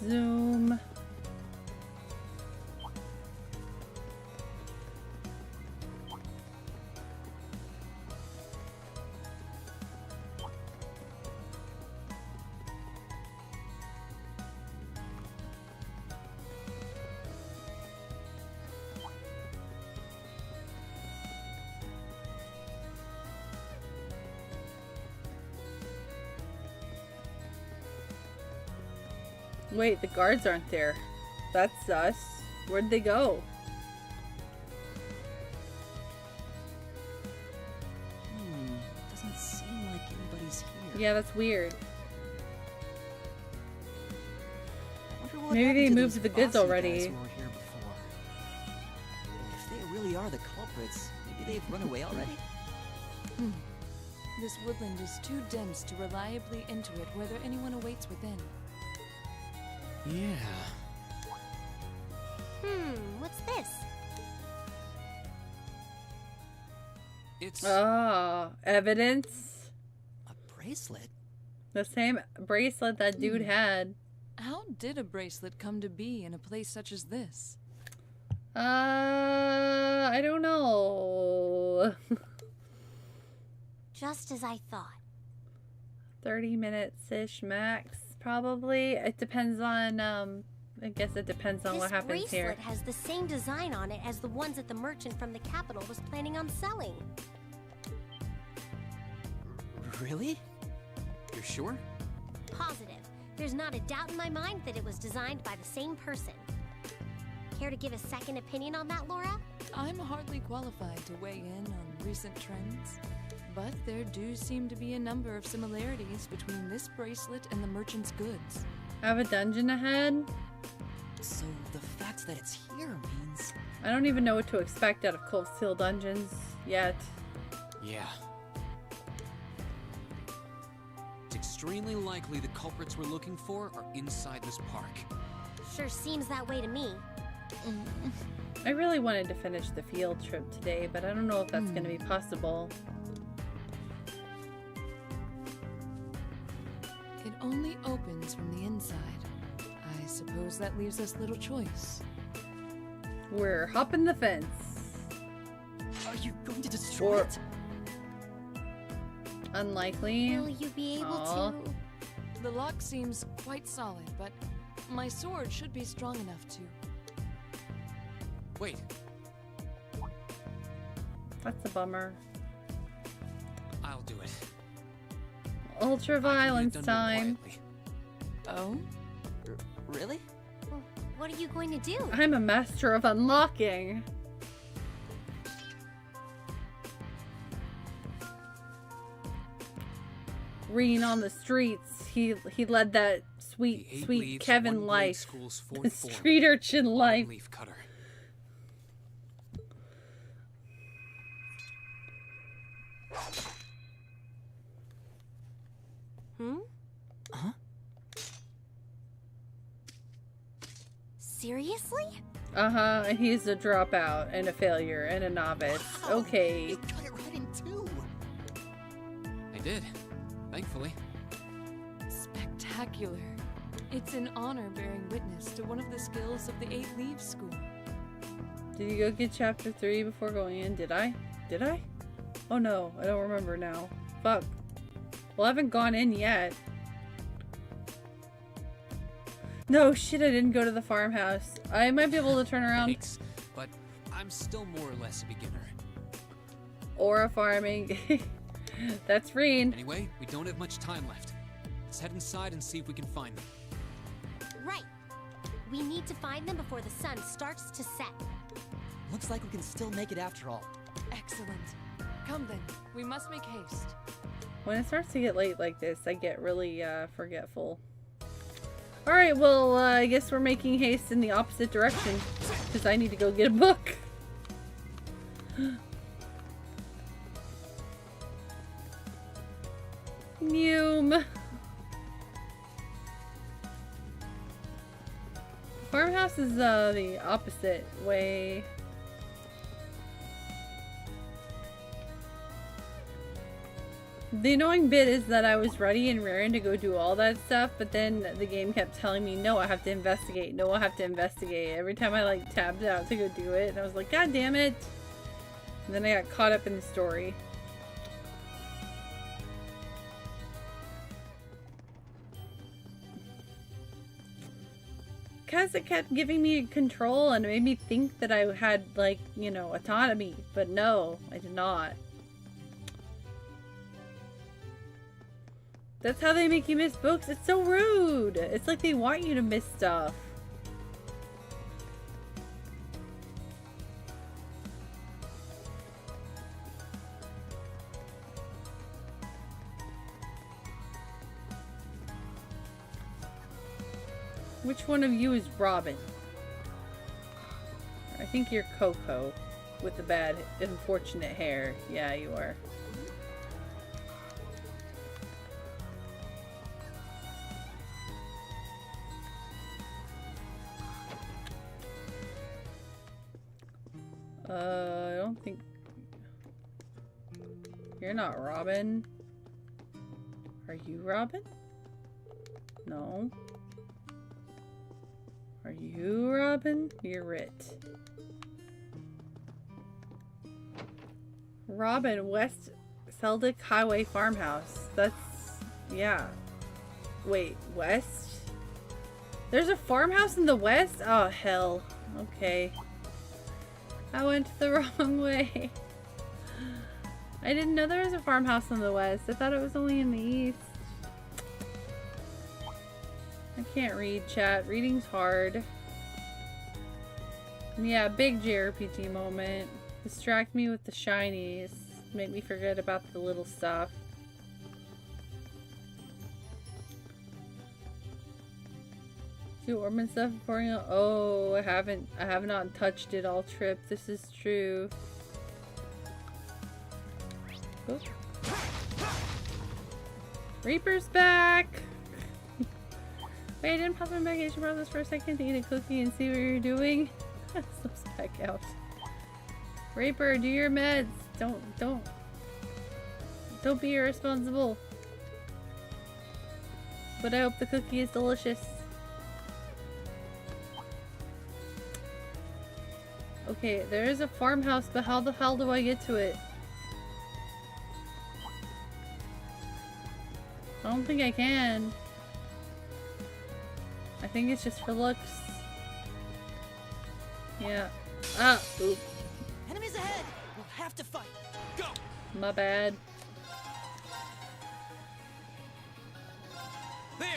Zoom. Wait, the guards aren't there. That's sus. Where'd they go? Doesn't seem like anybody's here. Yeah, that's weird. I wonder what Maybe they happened to moved those the goods bossy already. guys who were here before. If they really are the culprits, maybe they've run away already? This woodland is too dense to reliably enter it whether anyone awaits within. Yeah. What's this? It's Evidence. A bracelet? The same bracelet that dude had. How did a bracelet come to be in a place such as this? I don't know. Just as I thought. 30 minutes-ish max, probably. It depends on, I guess it depends on what happens here. This bracelet has the same design on it as the ones that the merchant from the capital was planning on selling. Really? You're sure? Positive. There's not a doubt in my mind that it was designed by the same person. Care to give a second opinion on that, Laura? I'm hardly qualified to weigh in on recent trends, but there do seem to be a number of similarities between this bracelet and the merchant's goods. Have a dungeon ahead? So the fact that it's here means... I don't even know what to expect out of Cove Seal dungeons yet. Yeah. It's extremely likely the culprits we're looking for are inside this park. Sure seems that way to me. I really wanted to finish the field trip today, but I don't know if that's going to be possible. It only opens from the inside. I suppose that leaves us little choice. We're hopping the fence. Are you going to destroy it? Unlikely. Will you be able Aw. to? The lock seems quite solid, but my sword should be strong enough to. Wait, That's a bummer. I'll do it. Ultra violence time. Oh? Really? Well, what are you going to do? I'm a master of unlocking. Reen on the streets. He led that sweet Kevin life. The street urchin life. Leaf cutter. Huh? Seriously? Uh-huh, and he's a dropout and a failure and a novice. Wow, Okay. You got it right in two. I did, thankfully. Spectacular. It's an honor bearing witness to one of the skills of the 8 Leaves School. Did you go get chapter 3 before going in? Did I? Did I? Oh no, I don't remember now. Fuck. Well, I haven't gone in yet. No, shit, I didn't go to the farmhouse. I might be able to turn around. Thanks, but I'm still more or less a beginner. Aura farming. That's Reen. Anyway, we don't have much time left. Let's head inside and see if we can find them. Right. We need to find them before the sun starts to set. Looks like we can still make it after all. Excellent. Come then, we must make haste. When it starts to get late like this, I get really forgetful. Alright, well, I guess we're making haste in the opposite direction. Because I need to go get a book. Noom. Farmhouse is the opposite way. The annoying bit is that I was ready and raring to go do all that stuff, but then the game kept telling me, no, I have to investigate. No, I have to investigate. Every time I like tabbed out to go do it, and I was like, God damn it. And then I got caught up in the story. Because it kept giving me control and it made me think that I had, like, you know, autonomy. But no, I did not. That's how they make you miss books. It's so rude. It's like they want you to miss stuff. Which one of you is Robin? I think you're Coco with the bad, unfortunate hair. Yeah, you are. I don't think... You're not Robin. Are you Robin? No. Are you Robin? You're Rit. Robin, West Seldick Highway Farmhouse. That's... yeah. Wait, West? There's a farmhouse in the West? Oh, hell. Okay. I went the wrong way. I didn't know there was a farmhouse in the West. I thought it was only in the East. I can't read, chat. Reading's hard. Yeah, big JRPG moment. Distract me with the shinies. Make me forget about the little stuff. Do Orman stuff before you... Oh, I have not touched it all trip. This is true. Oh. Reaper's back! Wait, I didn't pause my medication process for a second to eat a cookie and see what you're doing. Slips back out. Reaper, do your meds. Don't be irresponsible. But I hope the cookie is delicious. Okay, there is a farmhouse, but how the hell do I get to it? I don't think I can. I think it's just for looks. Yeah. Ah, oop. Enemies ahead! We'll have to fight. Go! My bad. There!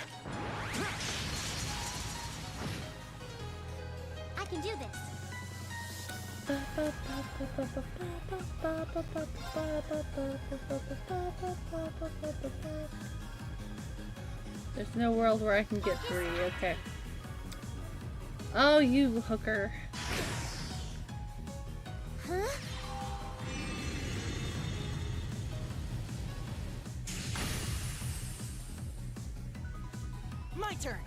I can do this. There's no world where I can get 3. Okay. Oh, you hooker. Huh? My turn!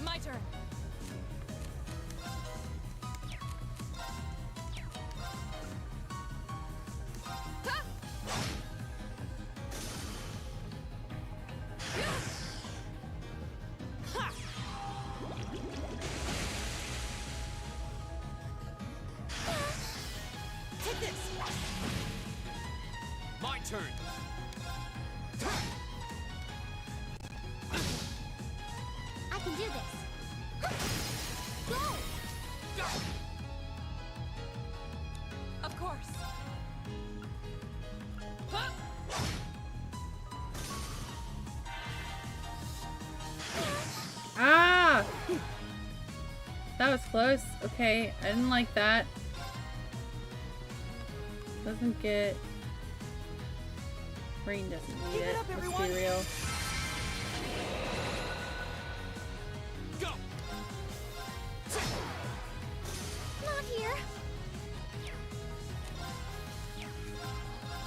My turn. Take this! My turn. I can do this. Go! Of course. Ah! That was close. Okay, I didn't like that. Doesn't get... Rain doesn't need it. Let's be real. Go! Not here.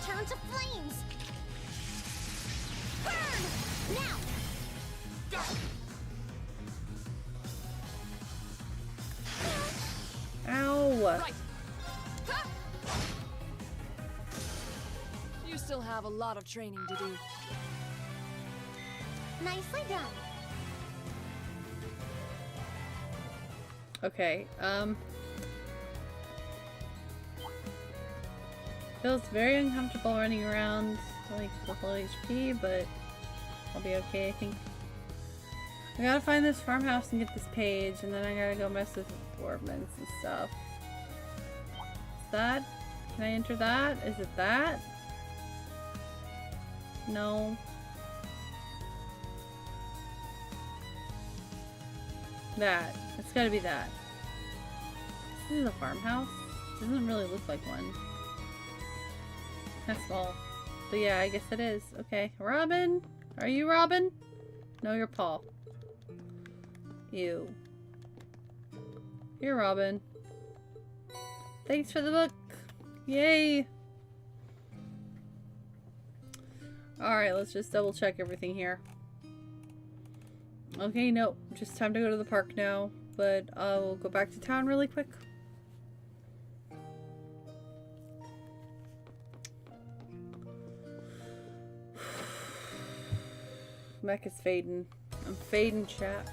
Turn to flames. Burn! Now! Go! Ow! Right! You still have a lot of training to do. Nicely done. Okay, feels very uncomfortable running around like with low HP, but I'll be okay, I think. I gotta find this farmhouse and get this page, and then I gotta go mess with ornaments and stuff. Is that? Can I enter that? Is it that? No. That. It's gotta be that. This is a farmhouse? It doesn't really look like one. That's small. But yeah, I guess it is. Okay. Robin? Are you Robin? No, you're Paul. You. You're Robin. Thanks for the book. Yay! Alright, let's just double check everything here. Okay, nope. Just time to go to the park now. But I'll go back to town really quick. Mech is fading. I'm fading, chat.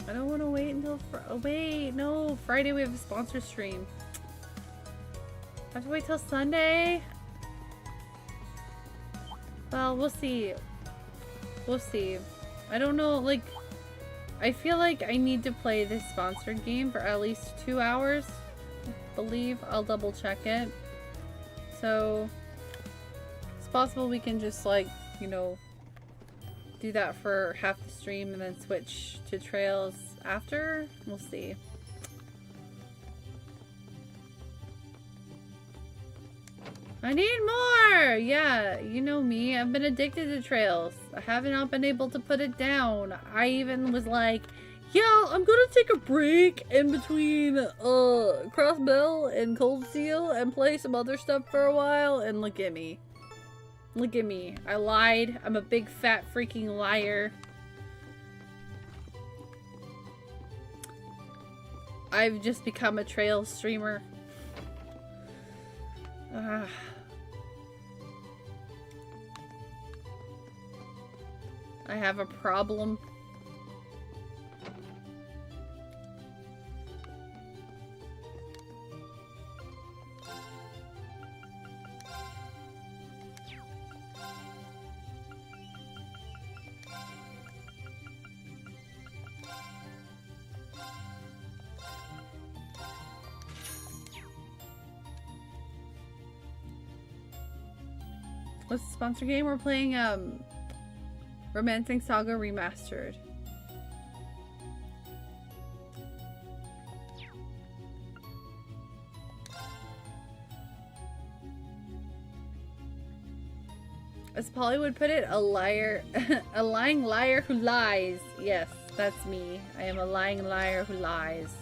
I don't want to wait until oh wait, no, Friday we have a sponsor stream. I have to wait till Sunday. Well, we'll see. We'll see. I don't know, like, I feel like I need to play this sponsored game for at least 2 hours. I believe. I'll double check it. So, it's possible we can just, like, you know, do that for half the stream and then switch to trails after. We'll see. I need more! Yeah, you know me. I've been addicted to trails. I have not been able to put it down. I even was like, yeah, I'm gonna take a break in between Crossbell and Cold Steel and play some other stuff for a while, and look at me. Look at me. I lied. I'm a big fat freaking liar. I've just become a trail streamer. I have a problem. What's the sponsor game? We're playing Romancing Saga Remastered. As Polly would put it, a liar, a lying liar who lies. Yes, that's me. I am a lying liar who lies.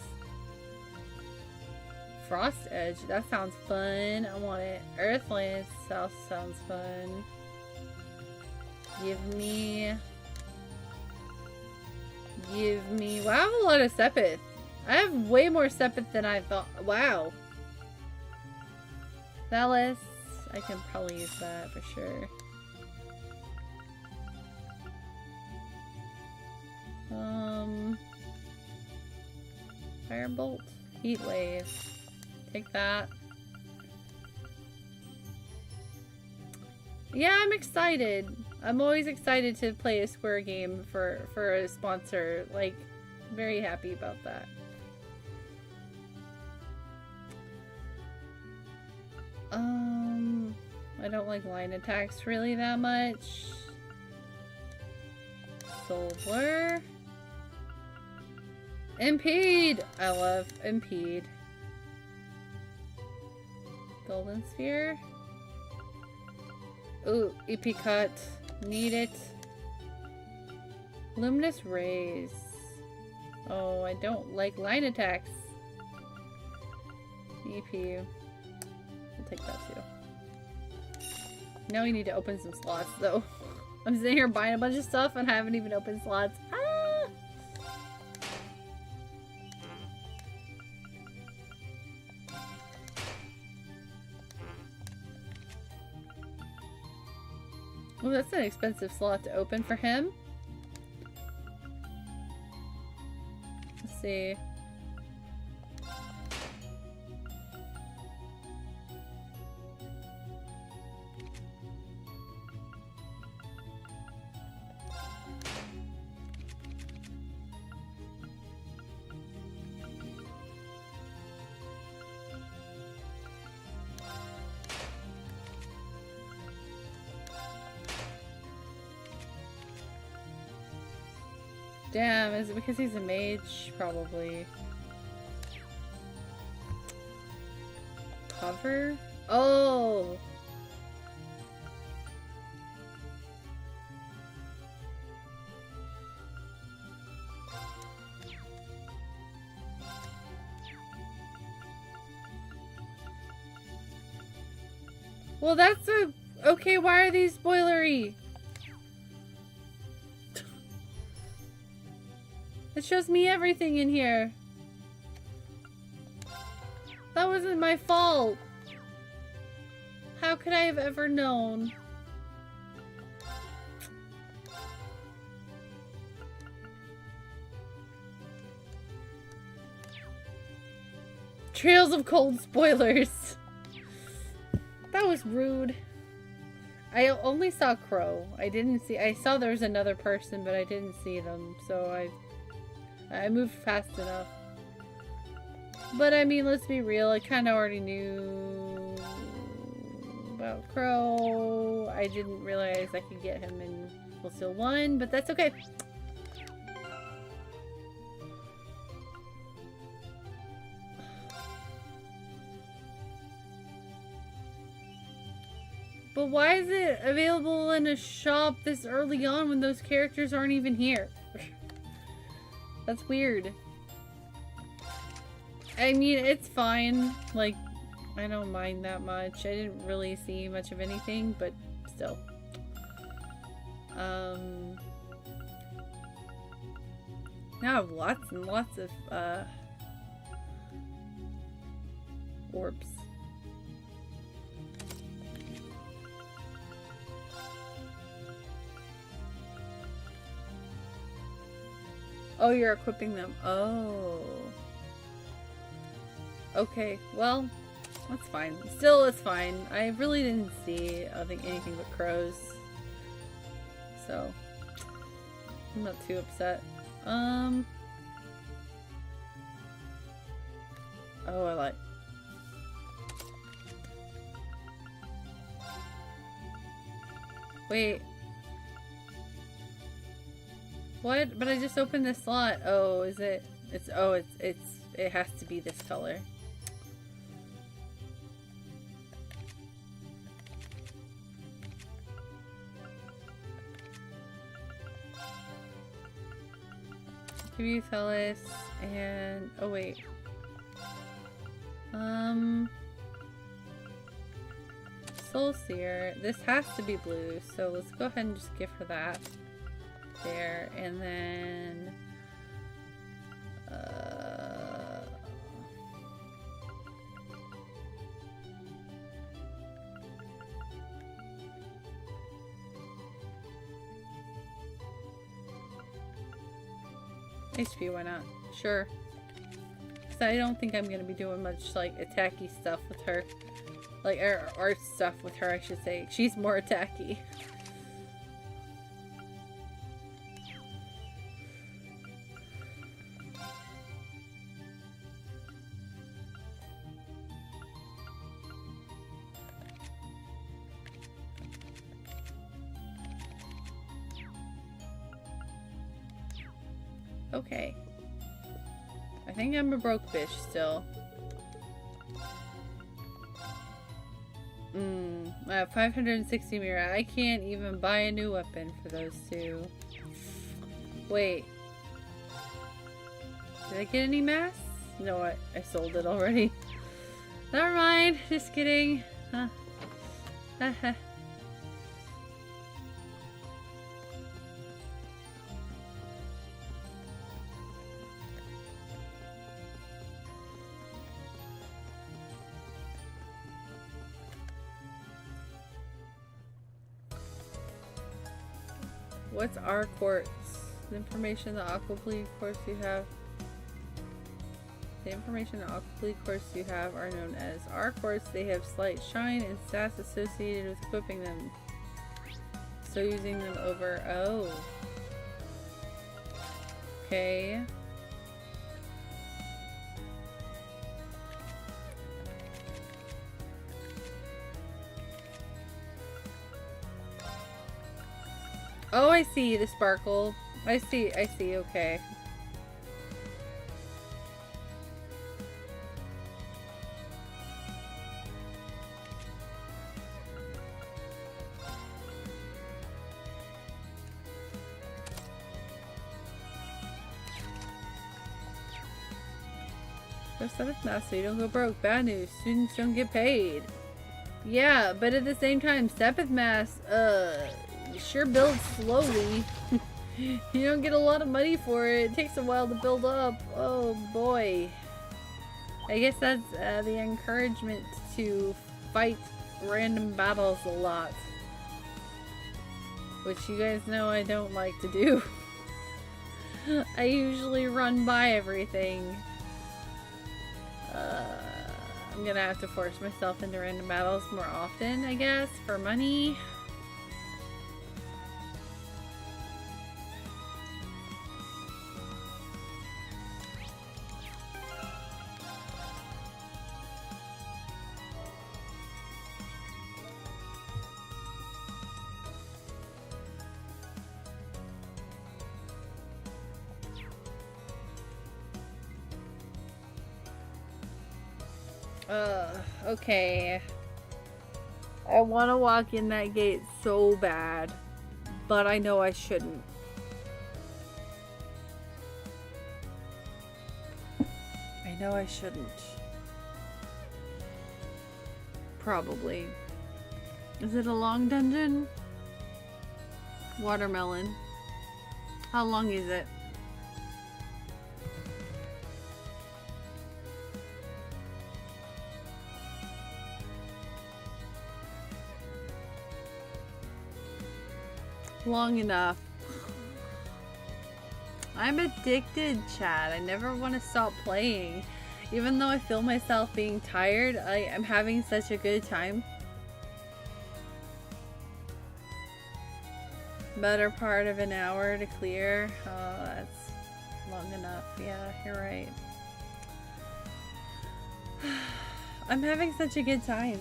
Frost Edge, that sounds fun. I want it. Earthlands also sounds fun. Give me. Wow, I have a lot of Sepith. I have way more Sepith than I thought. Wow. Zealous. I can probably use that for sure. Firebolt. Heat Wave. Take that. Yeah, I'm excited. I'm always excited to play a Square game for a sponsor. Like, very happy about that. I don't like line attacks really that much. Solar. Impede! I love impede. Golden sphere. Ooh, EP cut. Need it. Luminous rays. Oh, I don't like line attacks. EP. I'll take that too. Now we need to open some slots though. I'm sitting here buying a bunch of stuff and I haven't even opened slots. Ah! Well, that's an expensive slot to open for him. Let's see. Damn, is it because he's a mage? Probably. Cover? Oh! Well, that's a... Okay, why are these spoilery? It shows me everything in here. That wasn't my fault. How could I have ever known? Trails of Cold spoilers. That was rude. I only saw Crow. I saw there was another person, but I didn't see them, so I moved fast enough. But I mean, let's be real, I kind of already knew about Crow. I didn't realize I could get him in Full Steel 1, but that's okay. But why is it available in a shop this early on when those characters aren't even here? That's weird. I mean, it's fine. Like, I don't mind that much. I didn't really see much of anything, but still. Now I have lots and lots of, orbs. Oh, you're equipping them. Oh. Okay, well, that's fine. Still, it's fine. I really didn't see, I think, anything but crows. So, I'm not too upset. Oh, I like... Wait. What? But I just opened this slot. Oh, is it? It has to be this color. Give you Fellis and oh wait. Soul Seer. This has to be blue, so let's go ahead and just give her that. There, and then HP, why not? Sure. So I don't think I'm gonna be doing much like attacky stuff with her. Like art stuff with her, I should say. She's more attacky. Okay. I think I'm a broke bitch still. I have 560 mirror. I can't even buy a new weapon for those two. Wait. Did I get any masks? No, I sold it already. Never mind. Just kidding. Huh. Haha. What's our quartz? The information the aquableed quartz you have. The information the aquableed quartz you have are known as our quartz. They have slight shine and stats associated with equipping them. So using them over. Oh. Okay. Oh, I see the sparkle. I see, okay. There's stuff now so you don't go broke. Bad news. Students don't get paid. Yeah, but at the same time, Sepith Mass, sure builds slowly. You don't get a lot of money for it. It takes a while to build up. Oh boy. I guess that's the encouragement to fight random battles a lot. Which you guys know I don't like to do. I usually run by everything. I'm gonna have to force myself into random battles more often, I guess, for money. Okay. I want to walk in that gate so bad, but I know I shouldn't. I know I shouldn't. Probably. Is it a long dungeon? Watermelon. How long is it? Long enough. I'm addicted, Chad. I never want to stop playing. Even though I feel myself being tired, I am having such a good time. Better part of an hour to clear. Oh, that's long enough. Yeah, you're right. I'm having such a good time.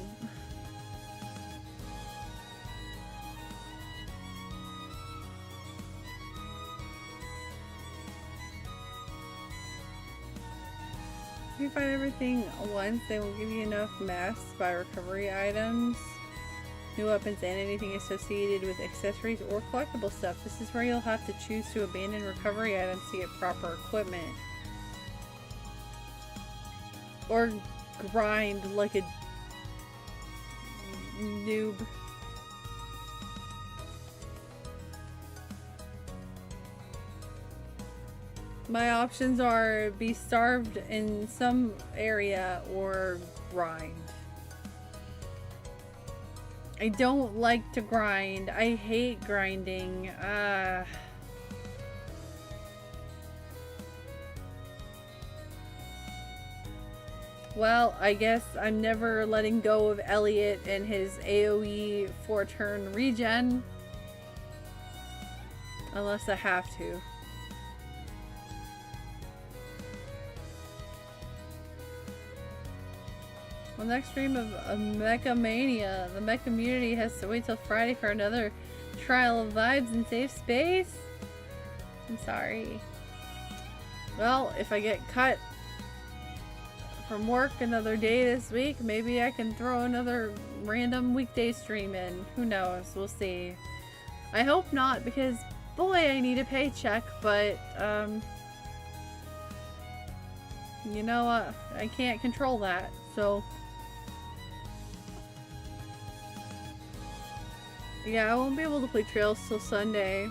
If you find everything once, they will give you enough masks to buy recovery items, new weapons, and anything associated with accessories or collectible stuff. This is where you'll have to choose to abandon recovery items to get proper equipment. Or grind like a noob. My options are be starved in some area or grind. I don't like to grind. I hate grinding. Well, I guess I'm never letting go of Elliot and his AoE 4-turn regen. Unless I have to. On the next stream of Mecha Mania, the Mecha community has to wait till Friday for another trial of vibes and safe space. I'm sorry. Well, if I get cut from work another day this week. Maybe I can throw another random weekday stream in. Who knows? We'll see. I hope not, because boy, I need a paycheck, but you know, I can't control that, so yeah, I won't be able to play Trails till Sunday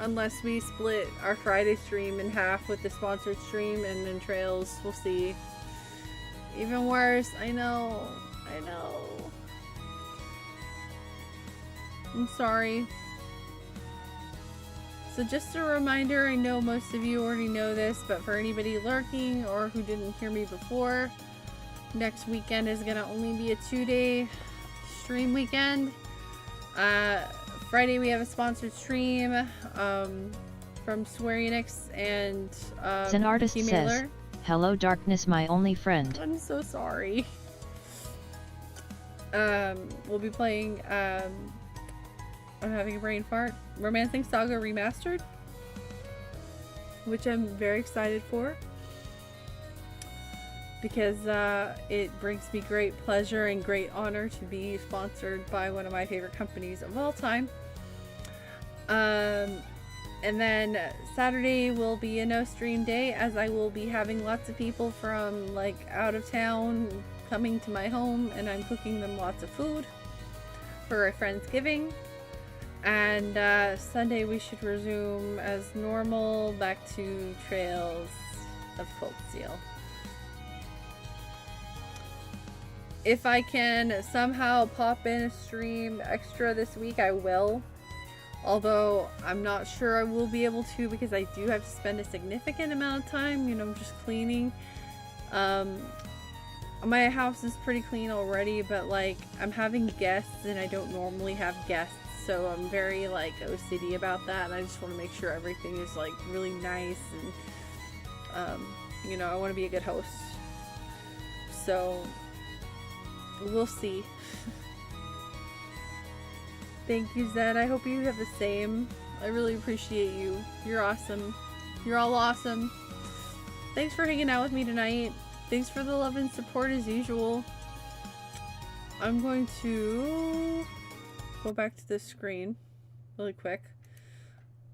unless we split our Friday stream in half with the sponsored stream and then Trails. We'll see. Even worse, I know. I'm sorry. So just a reminder, I know most of you already know this, but for anybody lurking or who didn't hear me before, next weekend is gonna only be a 2-day stream weekend. Friday we have a sponsored stream from Square Enix and An artist Key says, Mailer. "Hello darkness, my only friend." I'm so sorry. We'll be playing I'm having a brain fart. Romancing Saga Remastered, which I'm very excited for because it brings me great pleasure and great honor to be sponsored by one of my favorite companies of all time. And then Saturday will be a no stream day, as I will be having lots of people from like out of town coming to my home, and I'm cooking them lots of food for a Friendsgiving. And Sunday we should resume as normal, back to Trails of Folksteel. If I can somehow pop in a stream extra this week, I will. Although I'm not sure I will be able to, because I do have to spend a significant amount of time, you know, just cleaning. My house is pretty clean already, but like I'm having guests and I don't normally have guests. So I'm very like OCD about that, and I just want to make sure everything is like really nice, and you know, I want to be a good host. So we'll see. Thank you, Zed. I hope you have the same. I really appreciate you. You're awesome. You're all awesome. Thanks for hanging out with me tonight. Thanks for the love and support as usual. I'm going to go back to this screen really quick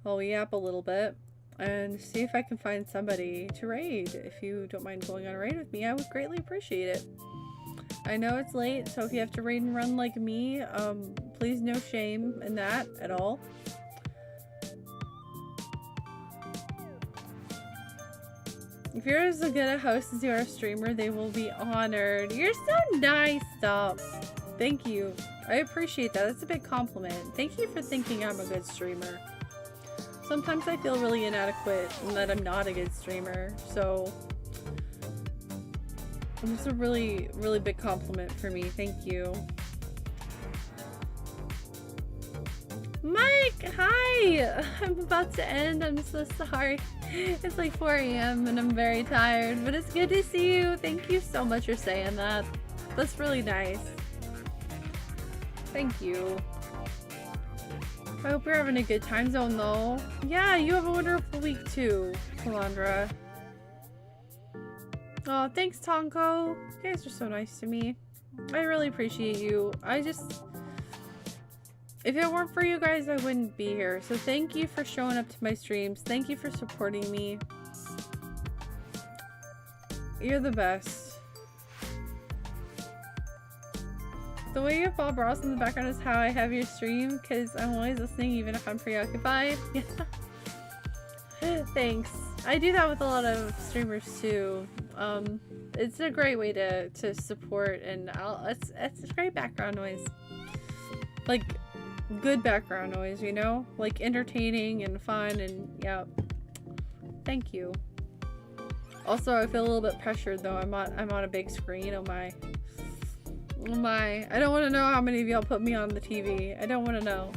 while we yap a little bit and see if I can find somebody to raid. If you don't mind going on a raid with me, I would greatly appreciate it. I know it's late, so if you have to raid and run like me, please, no shame in that at all. If you're as good a host as you are a streamer, they will be honored. You're so nice, stop. Thank you. I appreciate that. That's a big compliment. Thank you for thinking I'm a good streamer. Sometimes I feel really inadequate and that I'm not a good streamer, so it's a really, really big compliment for me. Thank you. Mike, hi! I'm about to end. I'm so sorry. It's like 4 AM and I'm very tired, but it's good to see you. Thank you so much for saying that. That's really nice. Thank you. I hope you're having a good time zone though. Yeah, you have a wonderful week too, Kalandra. Oh, thanks, Tonko. You guys are so nice to me. I really appreciate you. If it weren't for you guys, I wouldn't be here. So thank you for showing up to my streams. Thank you for supporting me. You're the best. The way you have Bob Ross in the background is how I have your stream, because I'm always listening even if I'm preoccupied. Thanks. I do that with a lot of streamers too. It's a great way to support, and it's great background noise. Like, good background noise, you know? Like, entertaining and fun, and yeah. Thank you. Also, I feel a little bit pressured though. I'm on a big screen. Oh my. Oh my. I don't want to know how many of y'all put me on the TV. I don't want to know.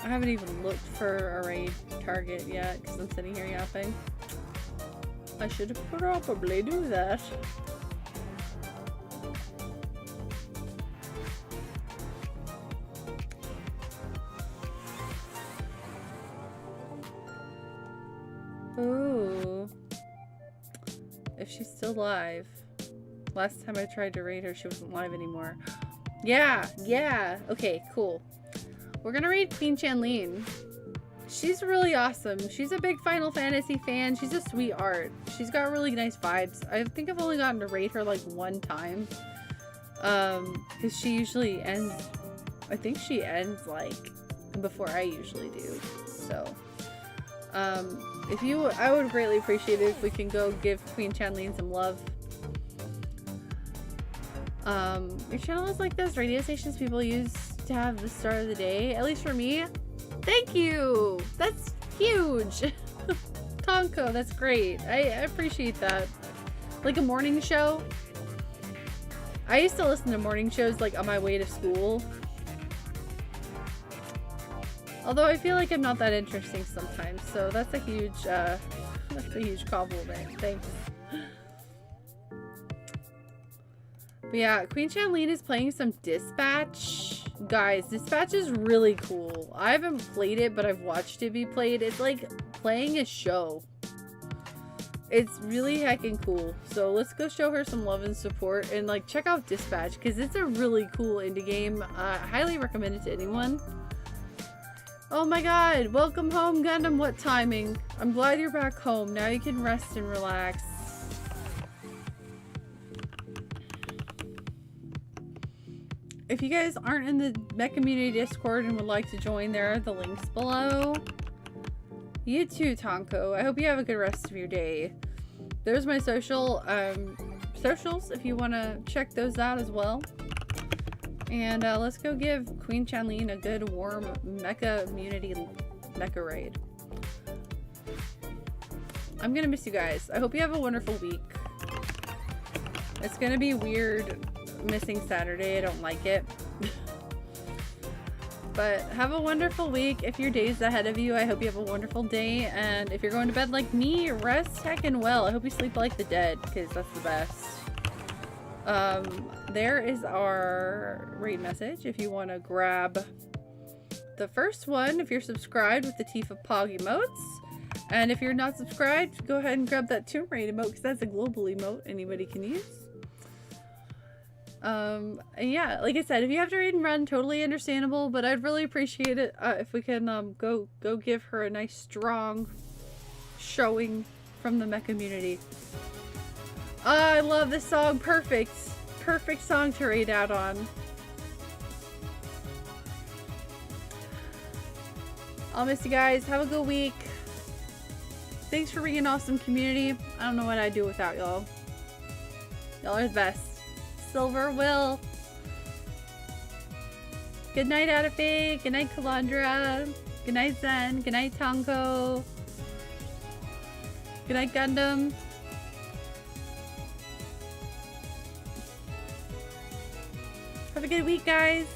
I haven't even looked for a raid target yet because I'm sitting here yapping. I should probably do that. if she's still live. Last time I tried to raid her, she wasn't live anymore. Yeah, yeah. Okay, cool. We're gonna raid Queen Chanlene. She's really awesome. She's a big Final Fantasy fan. She's a sweetheart. She's got really nice vibes. I think I've only gotten to raid her like one time. Because she usually ends, I think she ends like before I usually do. So, I would greatly appreciate it if we can go give Queen Chanlene some love. Your channel is like those radio stations people use to have the start of the day. At least for me. Thank you! That's huge! Tonko, that's great. I appreciate that. Like a morning show. I used to listen to morning shows like on my way to school. Although I feel like I'm not that interesting sometimes, so that's a huge compliment. Thanks. But yeah, Queen Chanlene is playing some Dispatch. Guys, Dispatch is really cool. I haven't played it, but I've watched it be played. It's like playing a show. It's really heckin' cool. So let's go show her some love and support and like check out Dispatch because it's a really cool indie game. I highly recommend it to anyone. Oh my god, welcome home Gundam, what timing? I'm glad you're back home. Now you can rest and relax. If you guys aren't in the Mech Community Discord and would like to join, there are the links below. You too, Tonko. I hope you have a good rest of your day. There's my socials if you want to check those out as well. And let's go give Queen Chanlene a good warm mecha raid. I'm gonna miss you guys. I hope you have a wonderful week. It's gonna be weird missing Saturday. I don't like it. But have a wonderful week. If your day's ahead of you, I hope you have a wonderful day. And if you're going to bed like me, rest heckin' well. I hope you sleep like the dead, because that's the best. There is our raid message if you want to grab the first one if you're subscribed with the Tifa Pog emotes. And if you're not subscribed, go ahead and grab that Tomb Raid emote because that's a global emote anybody can use. And yeah, like I said, if you have to raid and run, totally understandable, but I'd really appreciate it if we can go give her a nice strong showing from the mech community. I love this song. Perfect song to raid out on. I'll miss you guys. Have a good week. Thanks for being an awesome community. I don't know what I'd do without y'all. Y'all are the best. Silver Will. Good night, Adafe. Good night, Kalandra. Good night, Zen. Good night, Tonko. Good night, Gundam. Have a good week, guys.